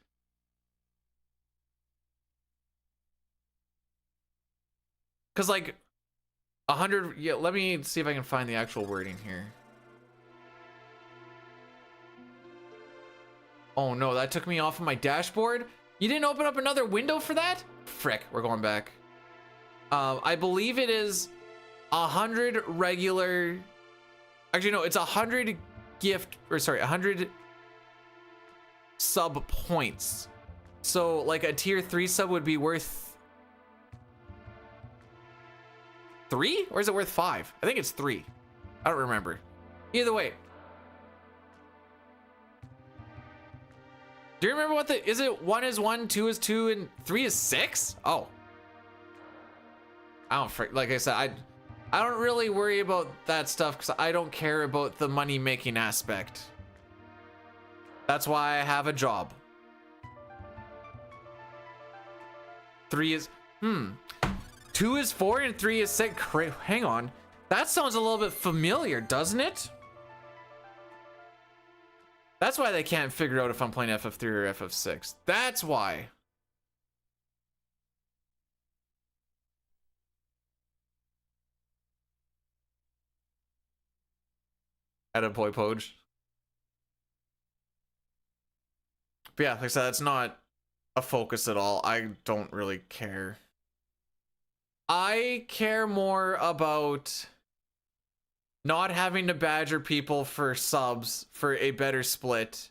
Because like 100, yeah, let me see if I can find the actual wording here. Oh no, that took me off of my dashboard. You didn't open up another window for that? Frick, we're going back. I believe it is 100 regular. Actually, no, it's 100 gift, or sorry, 100 sub points. So like a tier 3 sub would be worth 3? Or is it worth 5? I think it's 3. I don't remember. Either way. Do you remember what the, is it 1 is 1, 2 is 2, and 3 is 6? Oh. I don't, like I said, I don't really worry about that stuff because I don't care about the money making aspect. That's why I have a job. 3 is, 2 is 4 and 3 is 6. Hang on. That sounds a little bit familiar, doesn't it? That's why they can't figure out if I'm playing FF3 or FF6. That's why. Attaboy Poge. But yeah, like I said, that's not a focus at all. I don't really care. I care more about not having to badger people for subs for a better split.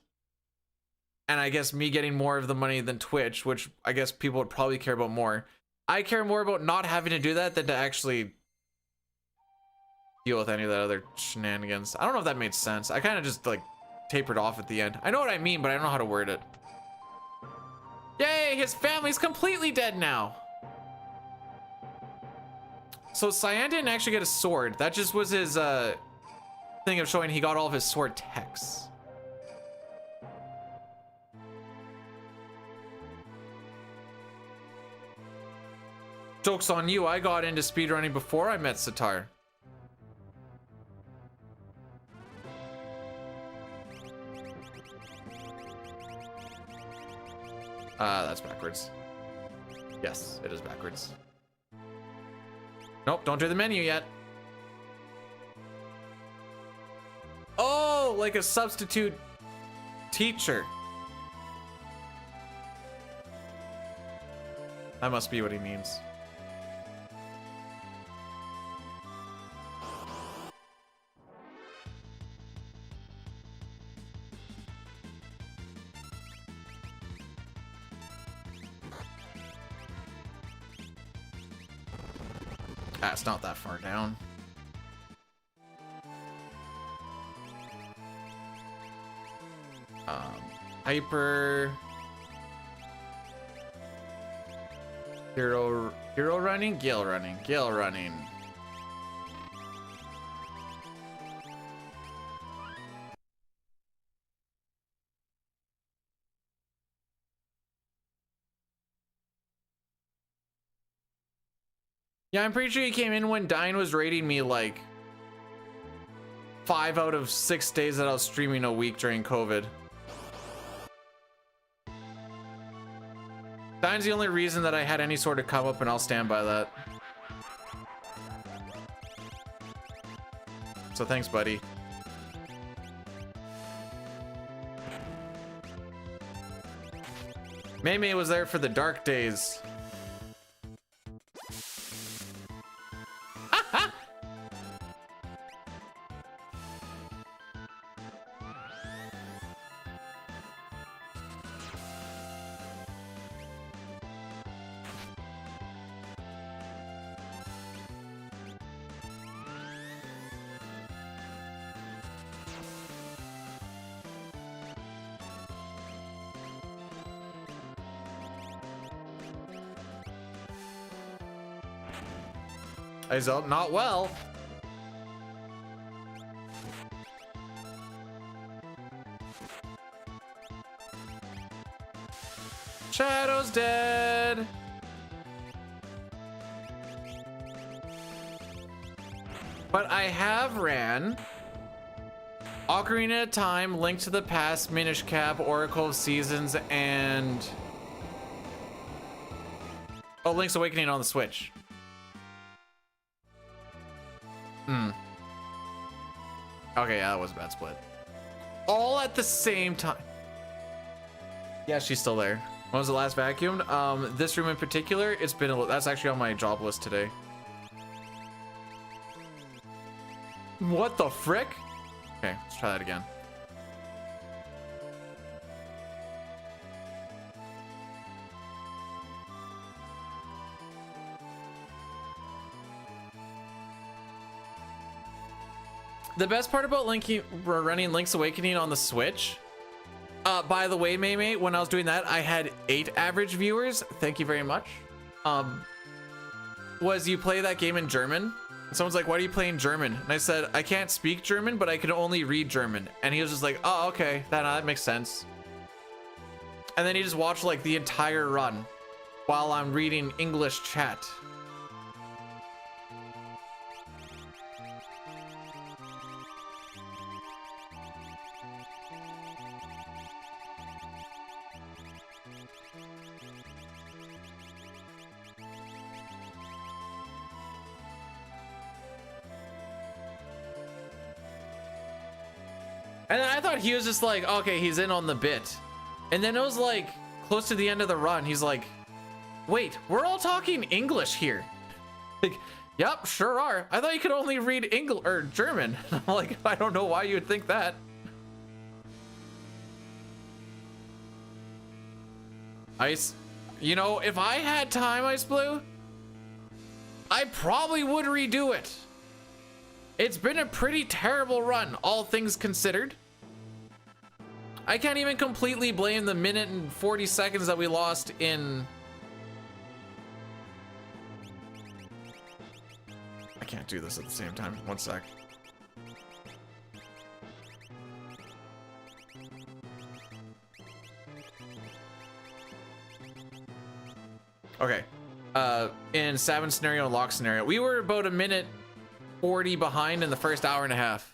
And I guess me getting more of the money than Twitch, which I guess people would probably care about more. I care more about not having to do that than to actually deal with any of that other shenanigans. I don't know if that made sense. I kind of just like tapered off at the end. I know what I mean, but I don't know how to word it. Yay, his family's completely dead now. So Cyan didn't actually get a sword. That just was his thing of showing he got all of his sword techs. Joke's on you, I got into speedrunning before I met Sitar. That's backwards. Yes, it is backwards. Nope, don't do the menu yet. Oh, like a substitute teacher. That must be what he means. Ah, it's not that far down. Hyper hero running, Gale running. Yeah, I'm pretty sure he came in when Dine was rating me like 5 out of 6 days that I was streaming a week during COVID. Dine's the only reason that I had any sort of come up, and I'll stand by that. So thanks, buddy. May was there for the dark days. Not well. Shadow's dead. But I have ran Ocarina of Time, Link to the Past, Minish Cap, Oracle of Seasons, and Link's Awakening on the Switch. Okay, yeah, that was a bad split. All at the same time. Yeah, she's still there. When was the last vacuumed? This room in particular, it's been that's actually on my job list today. What the frick? Okay, let's try that again. The best part about running Link's Awakening on the Switch, by the way, Maymay, when I was doing that, I had 8 average viewers. Thank you very much. Was you play that game in German? Someone's like, why do you play in German? And I said, I can't speak German, but I can only read German. And he was just like, oh, okay, that makes sense. And then he just watched like the entire run while I'm reading English chat. And I thought he was just like, okay, he's in on the bit. And then it was like close to the end of the run. He's like, wait, we're all talking English here. Like, yep, sure are. I thought you could only read English or German. I'm like, I don't know why you would think that. Ice, you know, if I had time, Ice Blue, I probably would redo it. It's been a pretty terrible run, all things considered. I can't even completely blame the minute and 40 seconds that we lost in... I can't do this at the same time. One sec. Okay. In Savin scenario and Lock scenario, we were about a minute 40 behind in the first hour and a half.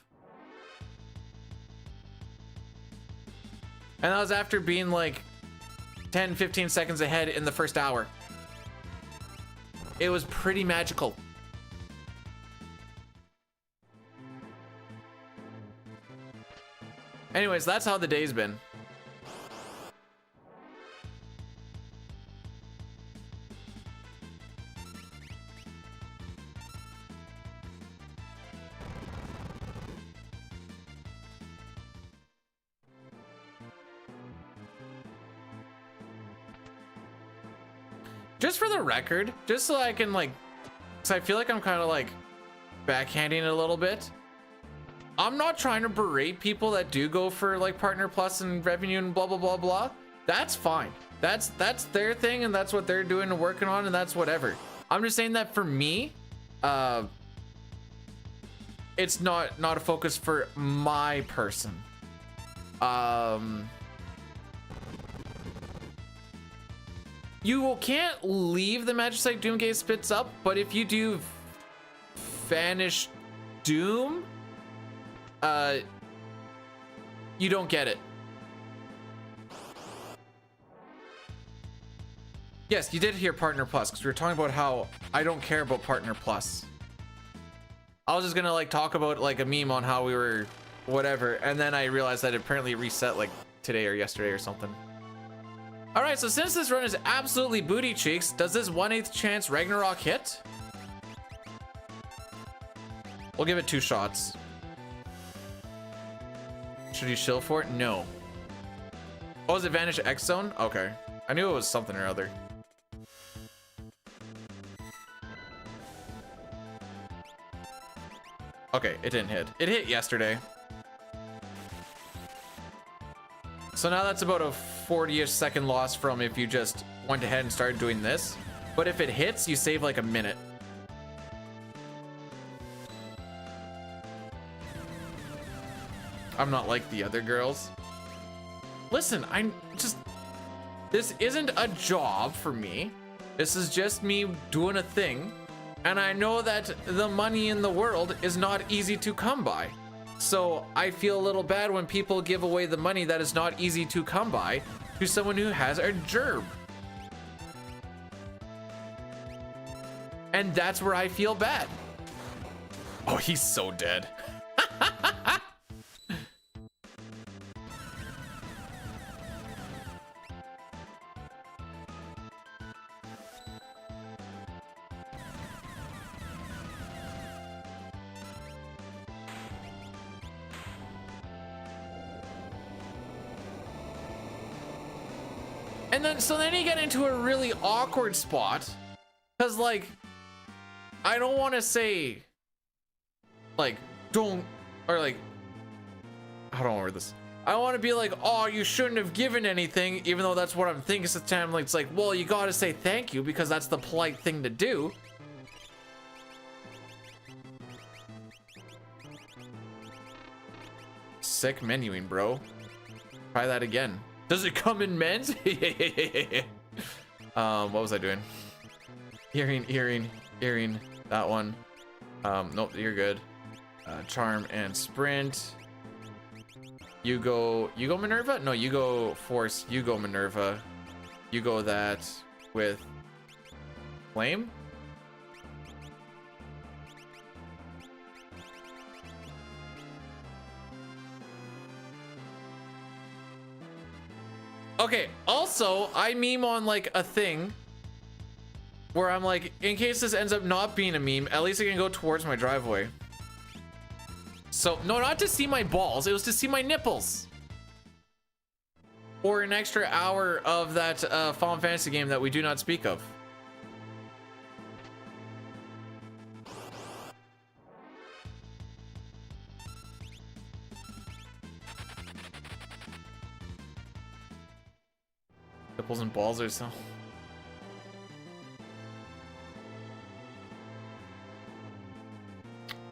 And that was after being like 10-15 seconds ahead in the first hour. It was pretty magical. Anyways, that's how the day's been. Just for the record, just so I can like, because I feel like I'm kind of like backhanding it a little bit. I'm not trying to berate people that do go for like Partner Plus and revenue and blah, blah, blah, blah. That's fine. That's their thing and that's what they're doing and working on and that's whatever. I'm just saying that for me, it's not a focus for my person. You can't leave the Magicite Doomgate spits up, but if you do Vanish Doom, you don't get it. Yes, you did hear Partner Plus, because we were talking about how I don't care about Partner Plus. I was just gonna like talk about like a meme on how we were whatever, and then I realized that it apparently reset like today or yesterday or something. All right, so since this run is absolutely booty cheeks, does this 1/8 chance Ragnarok hit? We'll give it 2 shots. Should you shill for it? No. Oh, is it Vanish X Zone? Okay. I knew it was something or other. Okay, it didn't hit. It hit yesterday. So now that's about a 40-ish second loss from if you just went ahead and started doing this. But if it hits, you save like a minute. I'm not like the other girls. Listen, I'm just... This isn't a job for me. This is just me doing a thing. And I know that the money in the world is not easy to come by. So I feel a little bad when people give away the money that is not easy to come by to someone who has a gerb. And that's where I feel bad. Oh, he's so dead. And then, so then you get into a really awkward spot. Cause like, I don't want to say, like, don't, or like, how do I word this? I want to be like, oh, you shouldn't have given anything, even though that's what I'm thinking at the time. Like, it's like, well, you gotta say thank you because that's the polite thing to do. Sick menuing, bro. Try that again. Does it come in men's? What was I doing? Earring, that one. Nope, you're good. Charm and sprint. You go Minerva? No, you go force, you go Minerva. You go that with flame? Okay, also, I meme on like a thing where I'm like, in case this ends up not being a meme, at least I can go towards my driveway. So, no, not to see my balls, it was to see my nipples. Or an extra hour of that Final Fantasy game that we do not speak of. Nipples and balls or so.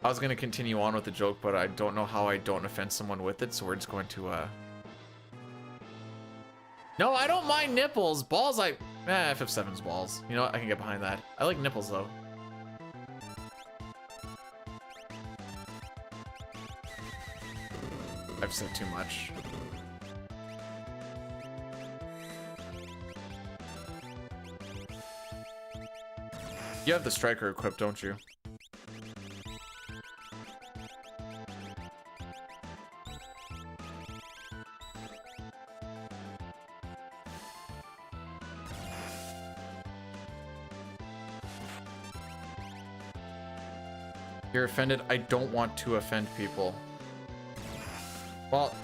I was gonna continue on with the joke, but I don't know how I don't offend someone with it, so we're just going to No, I don't mind nipples. Balls, FF7's balls. You know what? I can get behind that. I like nipples though. I've said too much. You have the striker equipped, don't you? You're offended? I don't want to offend people. Well,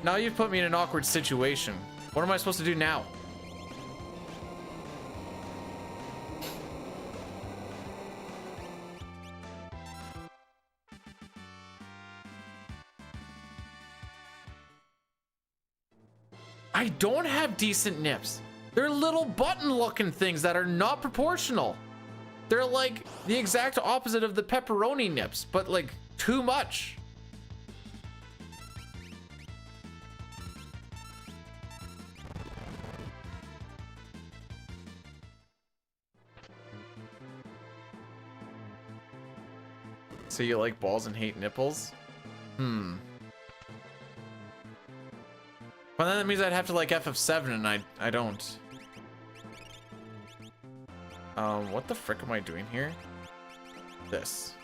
now you've put me in an awkward situation. What am I supposed to do now? I don't have decent nips. They're little button looking things that are not proportional. They're like the exact opposite of the pepperoni nips, but like too much. So you like balls and hate nipples? Well, then that means I'd have to like FF7 and I don't. What the frick am I doing here? This.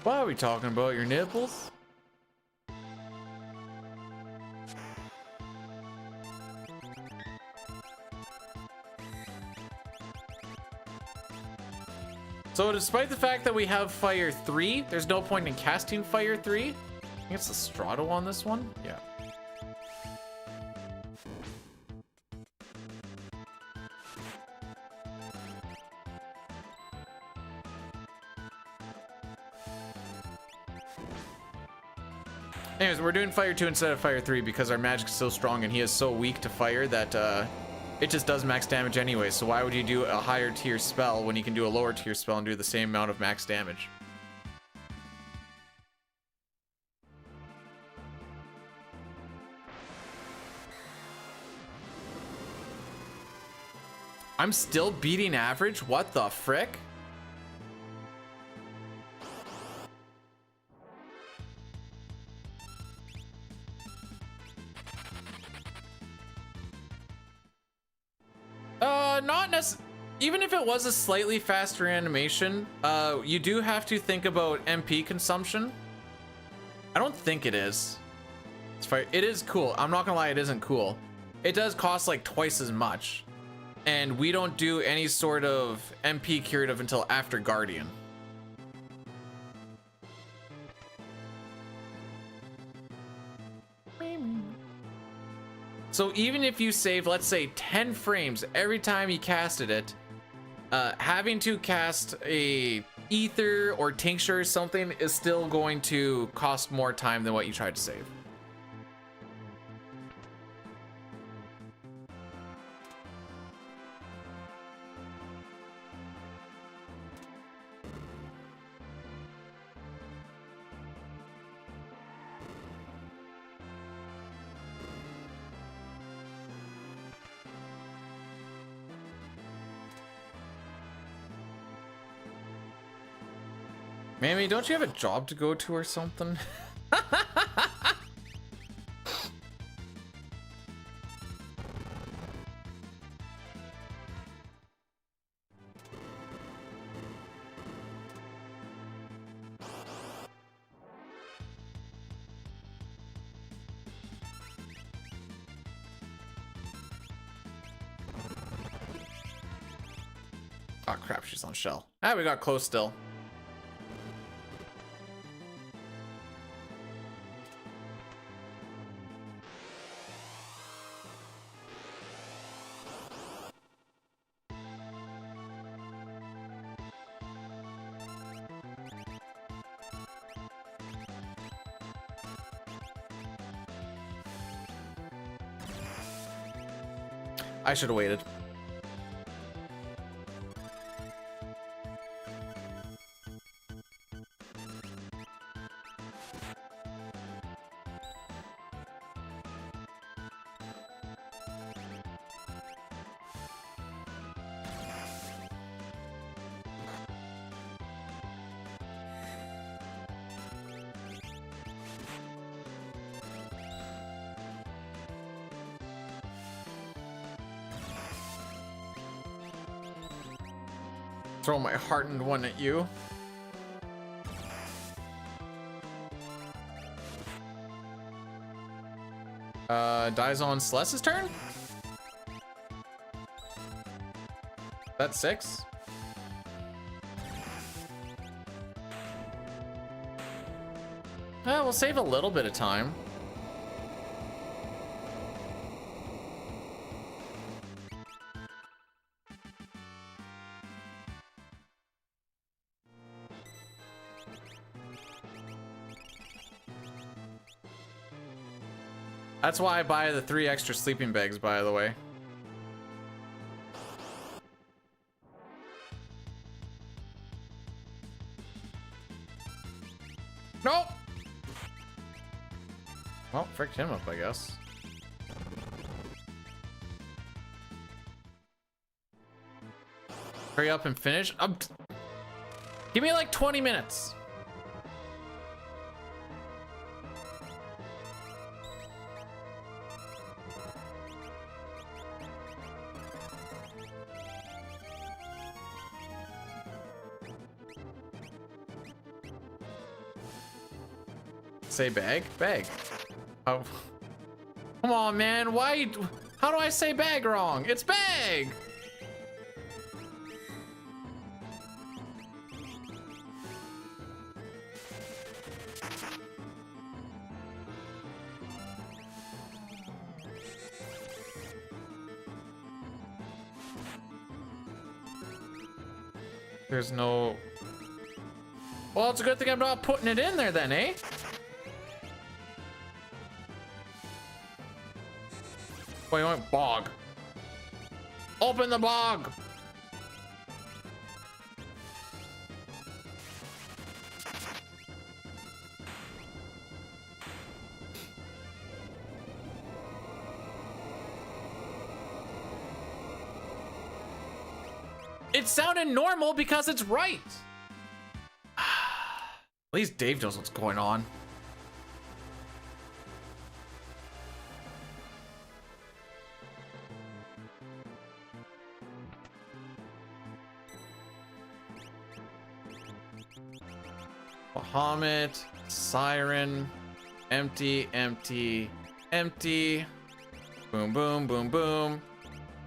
Why are we talking about your nipples? So despite the fact that we have Fire 3, there's no point in casting Fire 3. I think it's the Strato on this one. Yeah. Anyways, we're doing Fire 2 instead of Fire 3 because our magic's so strong and he is so weak to fire that it just does max damage anyway. So why would you do a higher tier spell when you can do a lower tier spell and do the same amount of max damage? I'm still beating average? What the frick? Not necessarily. Even if it was a slightly faster animation, you do have to think about MP consumption. I don't think it is. It is cool. I'm not gonna lie, it isn't cool. It does cost like twice as much. And we don't do any sort of MP curative until after Guardian. So even if you save, let's say 10 frames every time you casted it, having to cast a ether or tincture or something is still going to cost more time than what you tried to save. Mammy, don't you have a job to go to or something? Oh crap, she's on shell. Ah, we got close still. I should have waited. Throw my hardened one at you. Dies on Celeste's turn? That's 6. We'll save a little bit of time. That's why I buy the 3 extra sleeping bags, by the way. Nope. Well, fricked him up, I guess. Hurry up and finish. Give me like 20 minutes. Say bag? Bag. Oh. Come on, man. Why? How do I say bag wrong? It's bag! There's no... Well, it's a good thing I'm not putting it in there then, eh? Wait, wait, bog. Open the bog. It sounded normal because it's right. At least Dave knows what's going on. Bahamut, Siren, empty, empty, empty. Boom, boom, boom, boom.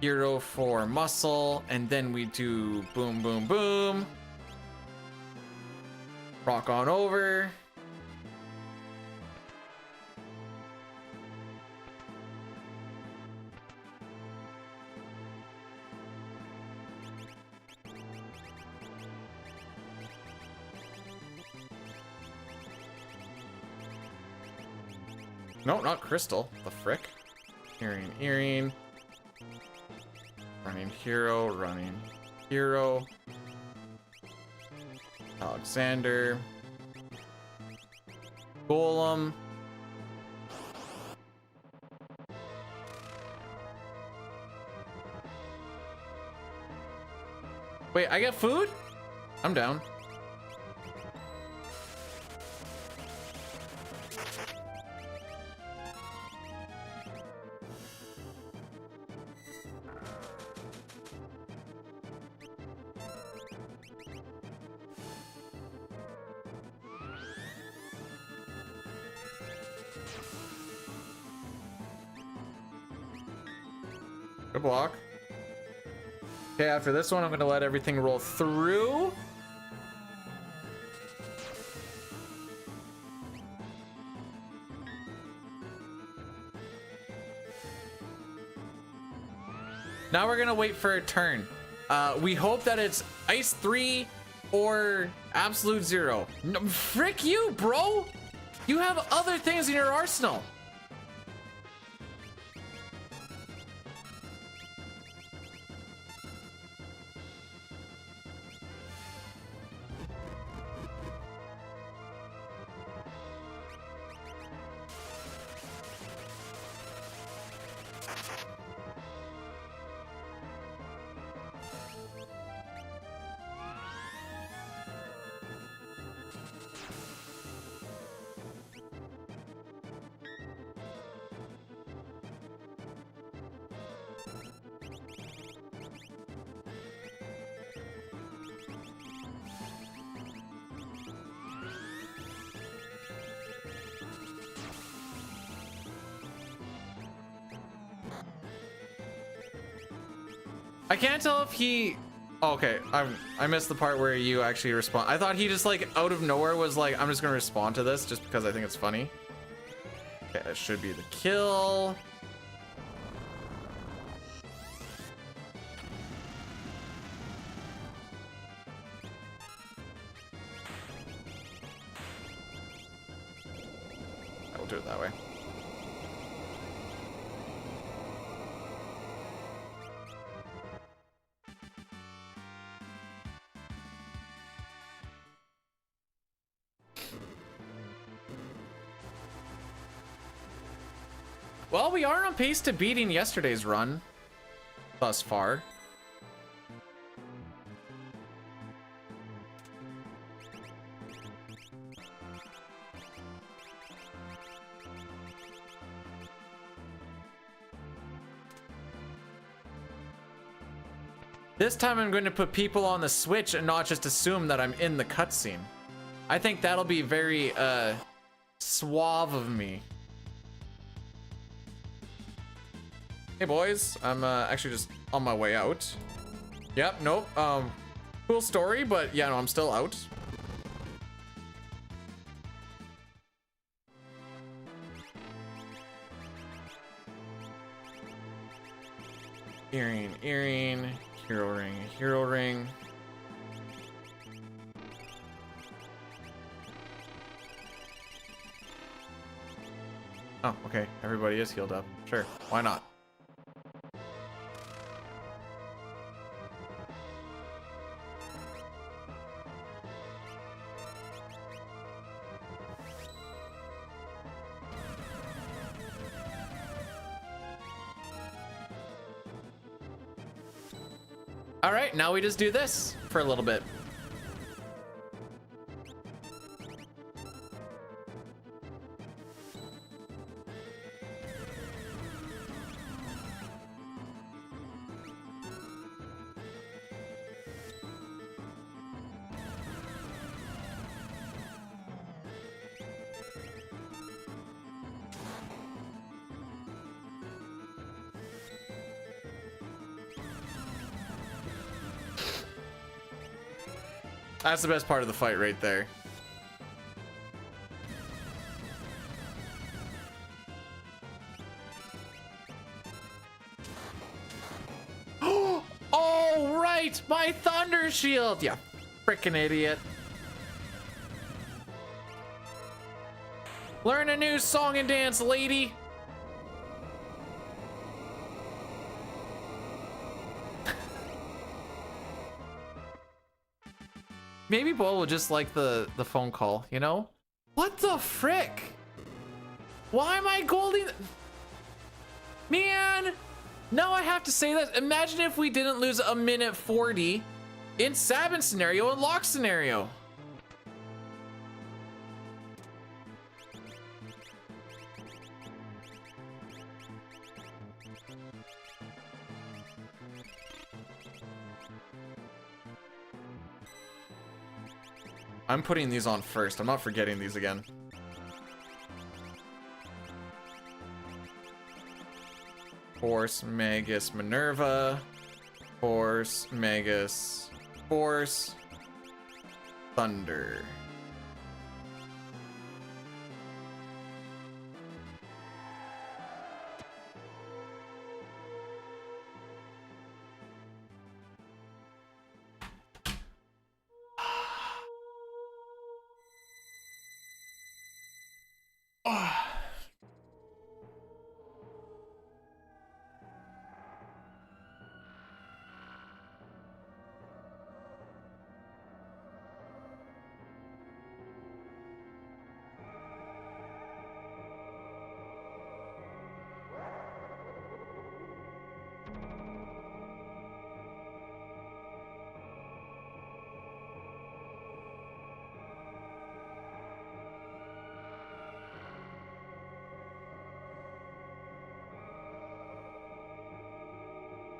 Hero for muscle, and then we do boom, boom, boom. Rock on over. No, not crystal. The frick? Earring, earring. Running hero, running hero. Alexander. Golem. Wait, I get food? I'm down. Good block. Okay, after this one, I'm gonna let everything roll through. Now we're gonna wait for a turn. We hope that it's Ice 3 or Absolute 0. No, frick you, bro! You have other things in your arsenal. I can't tell if he... Oh, okay, I missed the part where you actually respond. I thought he just like out of nowhere was like, I'm just gonna respond to this just because I think it's funny. Okay, that should be the kill. I will do it that way. Well, we are on pace to beating yesterday's run thus far. This time I'm going to put people on the Switch and not just assume that I'm in the cutscene. I think that'll be very suave of me. Hey boys, I'm actually just on my way out. Yep, nope. Cool story, but yeah, no, I'm still out. Earring, earring, hero ring, hero ring. Oh, okay. Everybody is healed up. Sure, why not? All right, now we just do this for a little bit. That's the best part of the fight right there. Oh, right! My thunder shield! You freaking idiot. Learn a new song and dance, lady! Maybe Boyle will just like the phone call, you know? What the frick? Why am I golding? Man! Now I have to say that. Imagine if we didn't lose a minute 40 in Sabin scenario and lock scenario. I'm putting these on first. I'm not forgetting these again. Force, Magus, Minerva. Force, Magus, Force, Thunder.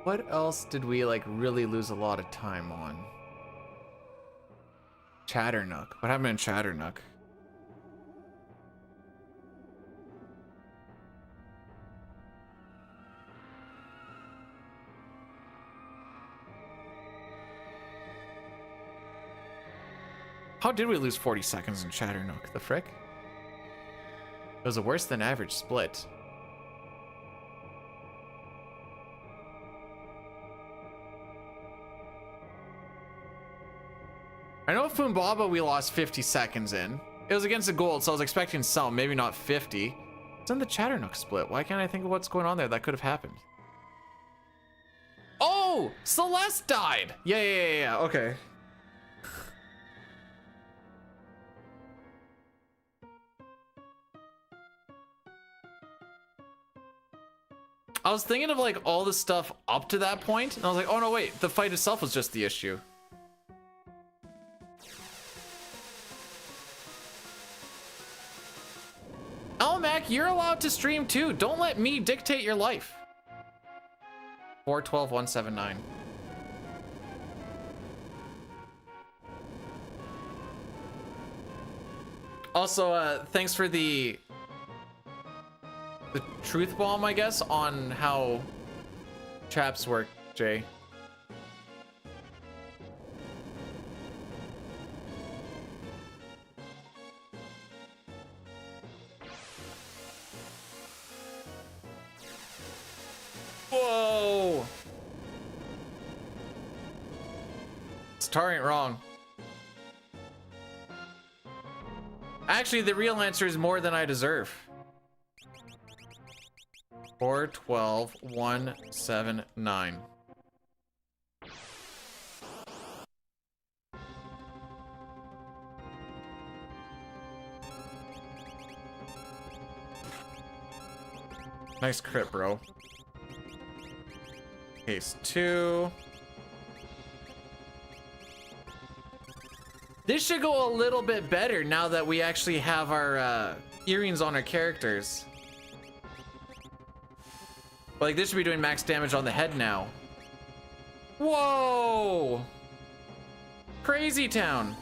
What else did we like really lose a lot of time on? Chatternook. What happened in Chatternook? How did we lose 40 seconds in Chatternook? The frick? It was a worse than average split. I know Fumbaba we lost 50 seconds in. It was against the gold, so I was expecting some, maybe not 50. It's in the Chatternook split. Why can't I think of what's going on there that could have happened? Oh! Celeste died! Yeah, okay. I was thinking of like all the stuff up to that point, and I was like, oh no, wait, the fight itself was just the issue. Mac, you're allowed to stream too. Don't let me dictate your life. 412-179. Also, thanks for the truth bomb, I guess, on how traps work, Jay. Whoa! Star ain't wrong. Actually, the real answer is more than I deserve. 412-179. Nice crit, bro. Case 2. This should go a little bit better now that we actually have our earrings on our characters. Like, this should be doing max damage on the head now. Whoa! Crazy town.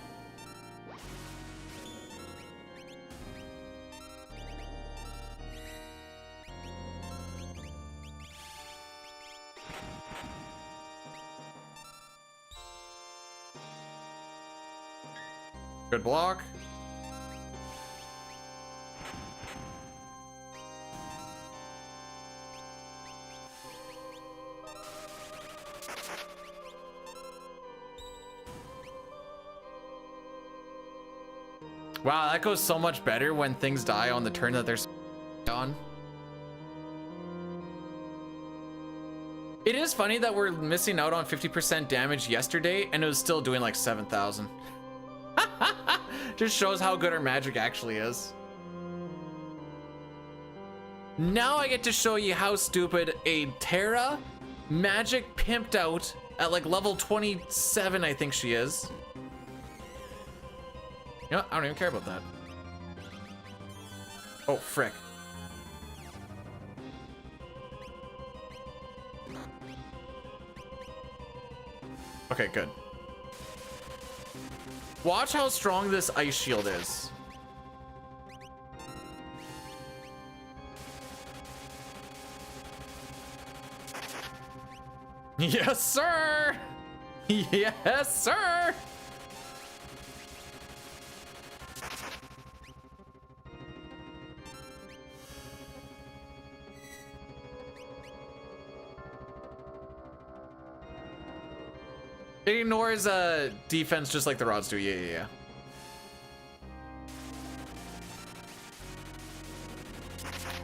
Good block. Wow, that goes so much better when things die on the turn that they're on. It is funny that we're missing out on 50% damage yesterday and it was still doing like 7,000. Just shows how good our magic actually is. Now I get to show you how stupid a Terra magic pimped out at like level 27, I think she is. You know what? I don't even care about that. Oh, frick. Okay, good. Watch how strong this ice shield is. Yes, sir! Yes, sir! It ignores defense just like the rods do. Yeah.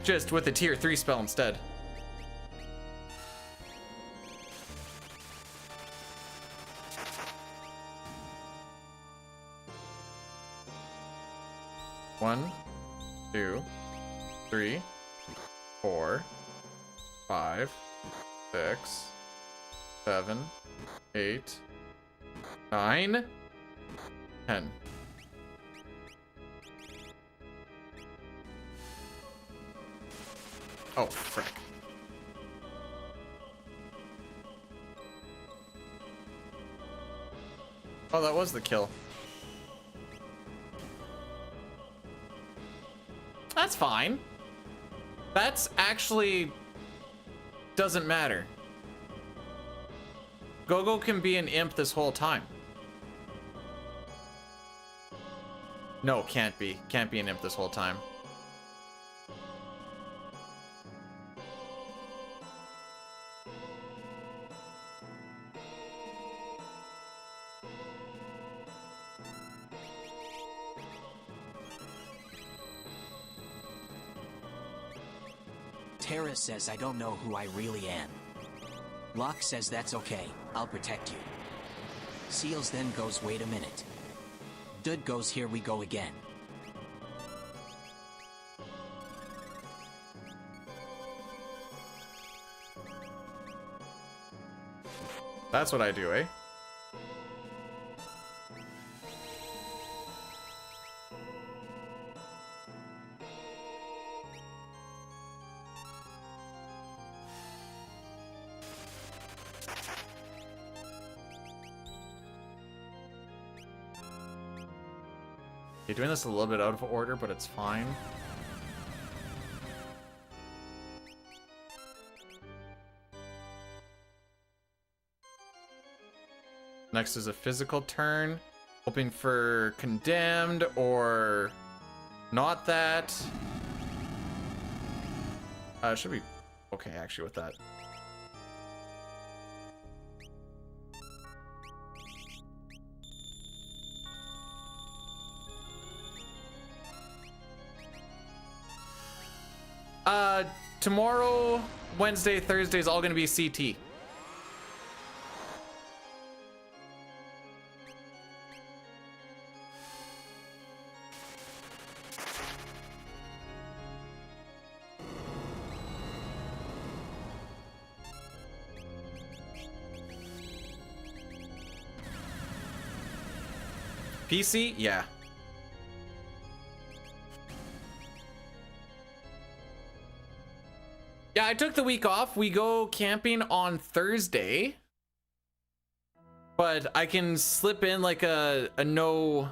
Just with the tier 3 spell instead. One, 2, 3, 4, 5, 6, 7, 8, 9, 10. Oh, frick. Oh, that was the kill. That's fine. That's actually doesn't matter. Gogo can be an imp this whole time. No, can't be. Can't be an imp this whole time. Terra says I don't know who I really am. Locke says that's okay, I'll protect you. Seals then goes, wait a minute. Dud goes, here we go again. That's what I do, eh? You're doing this a little bit out of order, but it's fine. Next is a physical turn. Hoping for condemned or not that. Should be okay actually with that. Tomorrow, Wednesday, Thursday is all gonna be CT. PC? Yeah. Yeah, I took the week off. We go camping on Thursday. But I can slip in like a no...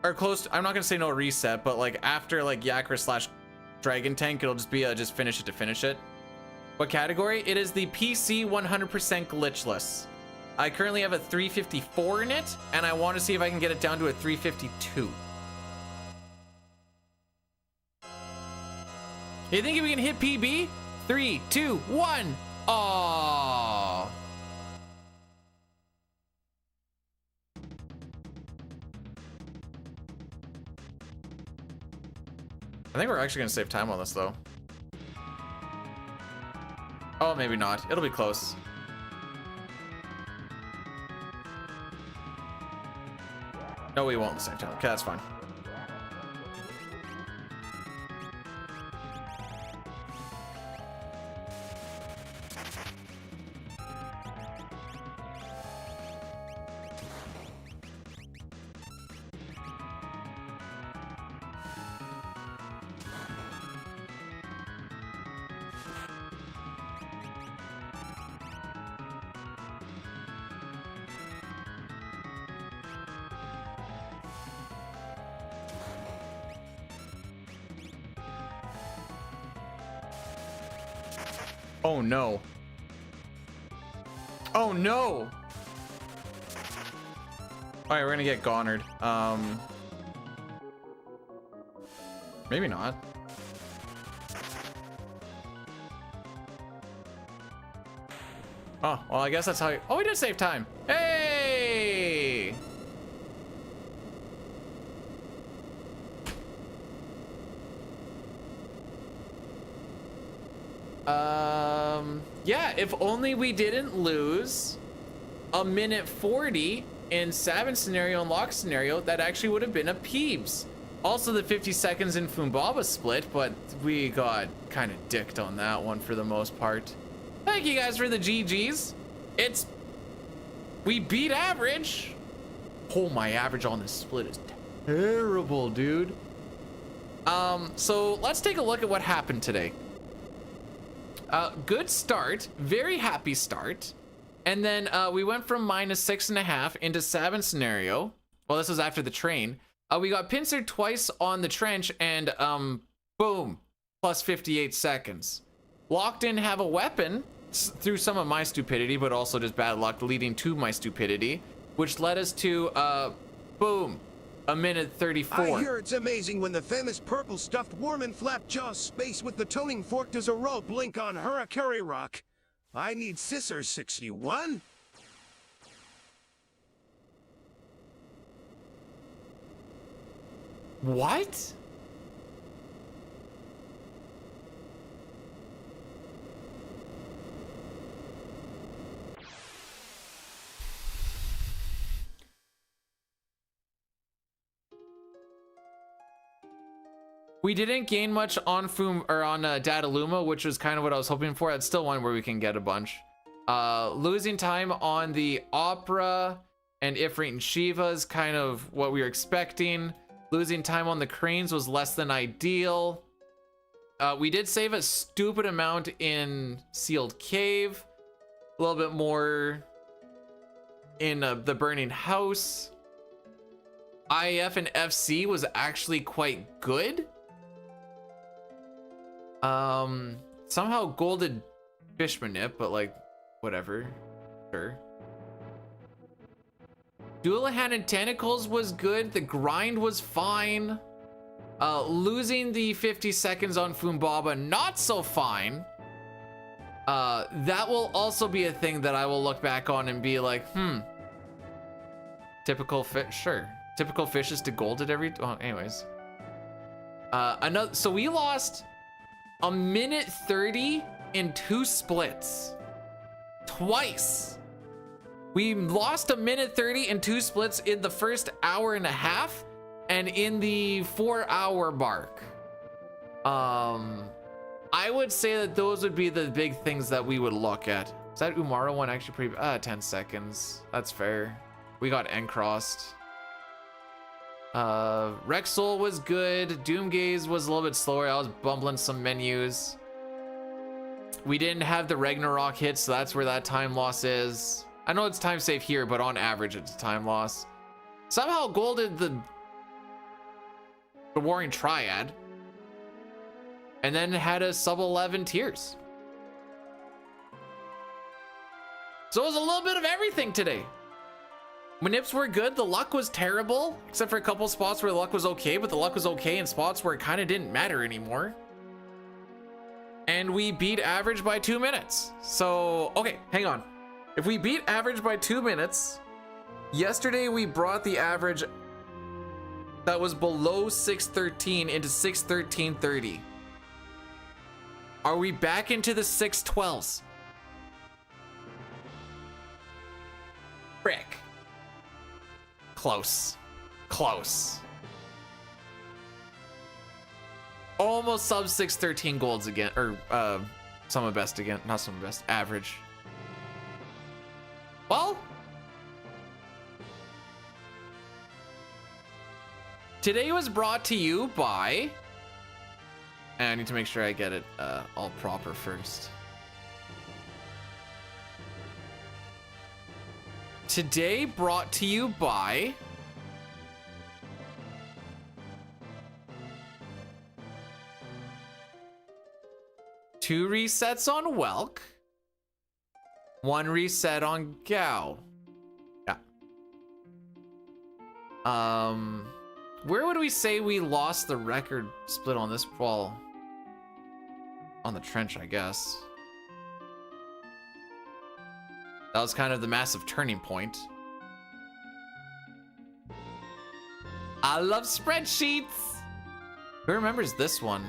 Or close to, I'm not gonna say no reset, but like after like Yakra / Dragon Tank, it'll just be just finish it to finish it. What category? It is the PC 100% glitchless. I currently have a 354 in it, and I want to see if I can get it down to a 352. You think we can hit PB? 3, 2, 1. Aww. I think we're actually gonna save time on this though. Oh, maybe not. It'll be close. No, we won't save time. Okay, that's fine. Oh no. Oh no. All right, we're gonna get gonered. Maybe not. Oh, well, I guess that's how you... Oh, we did save time. Hey! Yeah, if only we didn't lose a minute 40 in Savin scenario and Lock scenario, that actually would have been a Peebs. Also the 50 seconds in Fumbaba split, but we got kind of dicked on that one for the most part. Thank you guys for the GGs. We beat average. Oh, my average on this split is terrible, dude. So let's take a look at what happened today. Good start, very happy start. And then we went from -6.5 into Savin scenario. Well, this was after the train. We got pincered twice on the trench and boom, plus 58 seconds. Locked in have a weapon through some of my stupidity, but also just bad luck leading to my stupidity, which led us to boom, a minute 34. I hear it's amazing when the famous purple stuffed worm in Flapjaw space with the toning fork does a roll blink on Harakiri Rock. I need Scissors 61. What? We didn't gain much on Dataluma, which was kind of what I was hoping for. That's still one where we can get a bunch. Losing time on the Opera and Ifrit and Shiva is kind of what we were expecting. Losing time on the cranes was less than ideal. We did save a stupid amount in Sealed Cave. A little bit more in the Burning House. IF and FC was actually quite good. Somehow golded fish manip, but like, whatever, sure. Dual-Hand and Tentacles was good. The grind was fine. Losing the 50 seconds on Fumbaba, not so fine. That will also be a thing that I will look back on and be like, typical fish, sure. Typical fishes to golded every, well, anyways. So we lost a minute 30 in 2 splits. Twice. We lost a minute 30 in 2 splits in the first hour and a half and in the 4-hour mark. I would say that those would be the big things that we would look at. Is that Umara one actually pretty, 10 seconds. That's fair. We got N crossed. Rexel was good. Doomgaze was a little bit slower. I was bumbling some menus. We didn't have the Ragnarok hit, so that's where that time loss is. I know it's time save here, but on average it's a time loss. Somehow golded the Warring Triad, and then had a sub 11 tiers. So it was a little bit of everything today. Manips were good. The luck was terrible, except for a couple spots where the luck was okay, but the luck was okay in spots where it kind of didn't matter anymore. And we beat average by 2 minutes. So, okay, hang on. If we beat average by 2 minutes, yesterday we brought the average that was below 613 into 613.30. Are we back into the 612s? Frick. Close. Close. Almost sub 613 golds again, or some of best again, not some of best, average. Well, today was brought to you by, and I need to make sure I get it all proper first. Today brought to you by two resets on Welk, one reset on Gao. Yeah. Where would we say we lost the record split on this ball? On the trench, I guess. That was kind of the massive turning point. I love spreadsheets. Who remembers this one?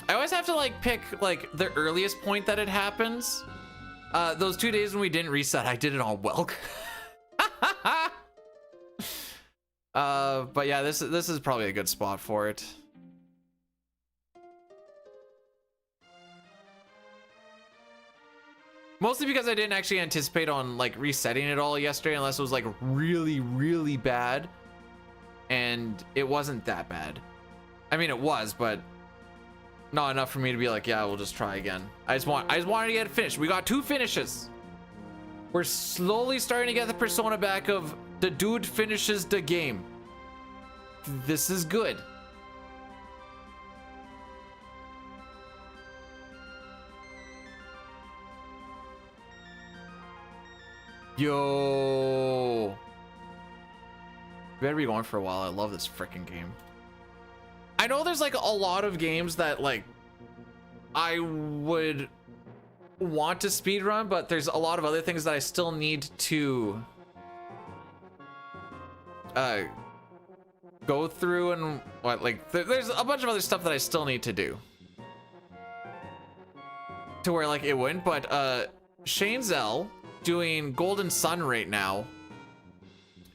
I always have to like pick like the earliest point that it happens. Those 2 days when we didn't reset, I did it on Welk. But yeah, this is probably a good spot for it. Mostly because I didn't actually anticipate on like resetting it all yesterday unless it was like really, really bad. And it wasn't that bad. I mean, it was, but not enough for me to be like, yeah, we'll just try again. I just wanted to get it finished. We got 2 finishes. We're slowly starting to get the persona back of the dude finishes the game. This is good. Yo. Better be going for a while. I love this freaking game. I know there's like a lot of games that like I would want to speedrun, but there's a lot of other things that I still need to go through and what like there's a bunch of other stuff that I still need to do to where like it wouldn't, but Shane Zell doing Golden Sun right now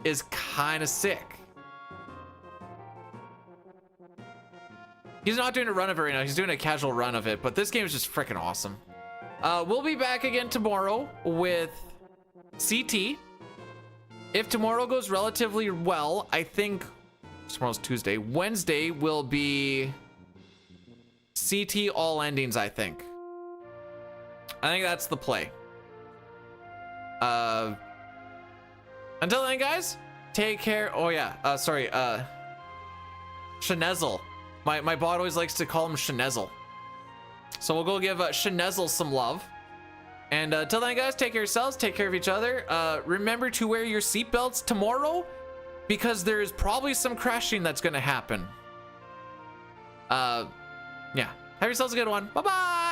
is kind of sick. He's not doing a run of it right now, he's doing a casual run of it, but this game is just freaking awesome. We'll be back again tomorrow with CT. If tomorrow goes relatively well, I think tomorrow's Tuesday. Wednesday will be CT all endings, I think. I think that's the play. Until then, guys, take care. Oh yeah, sorry, Shanezel. My bot always likes to call him Shanezel. So we'll go give Shanezel some love. And until then, guys, take care of yourselves, take care of each other. Remember to wear your seatbelts tomorrow, because there is probably some crashing that's gonna happen. Yeah, have yourselves a good one. Bye-bye.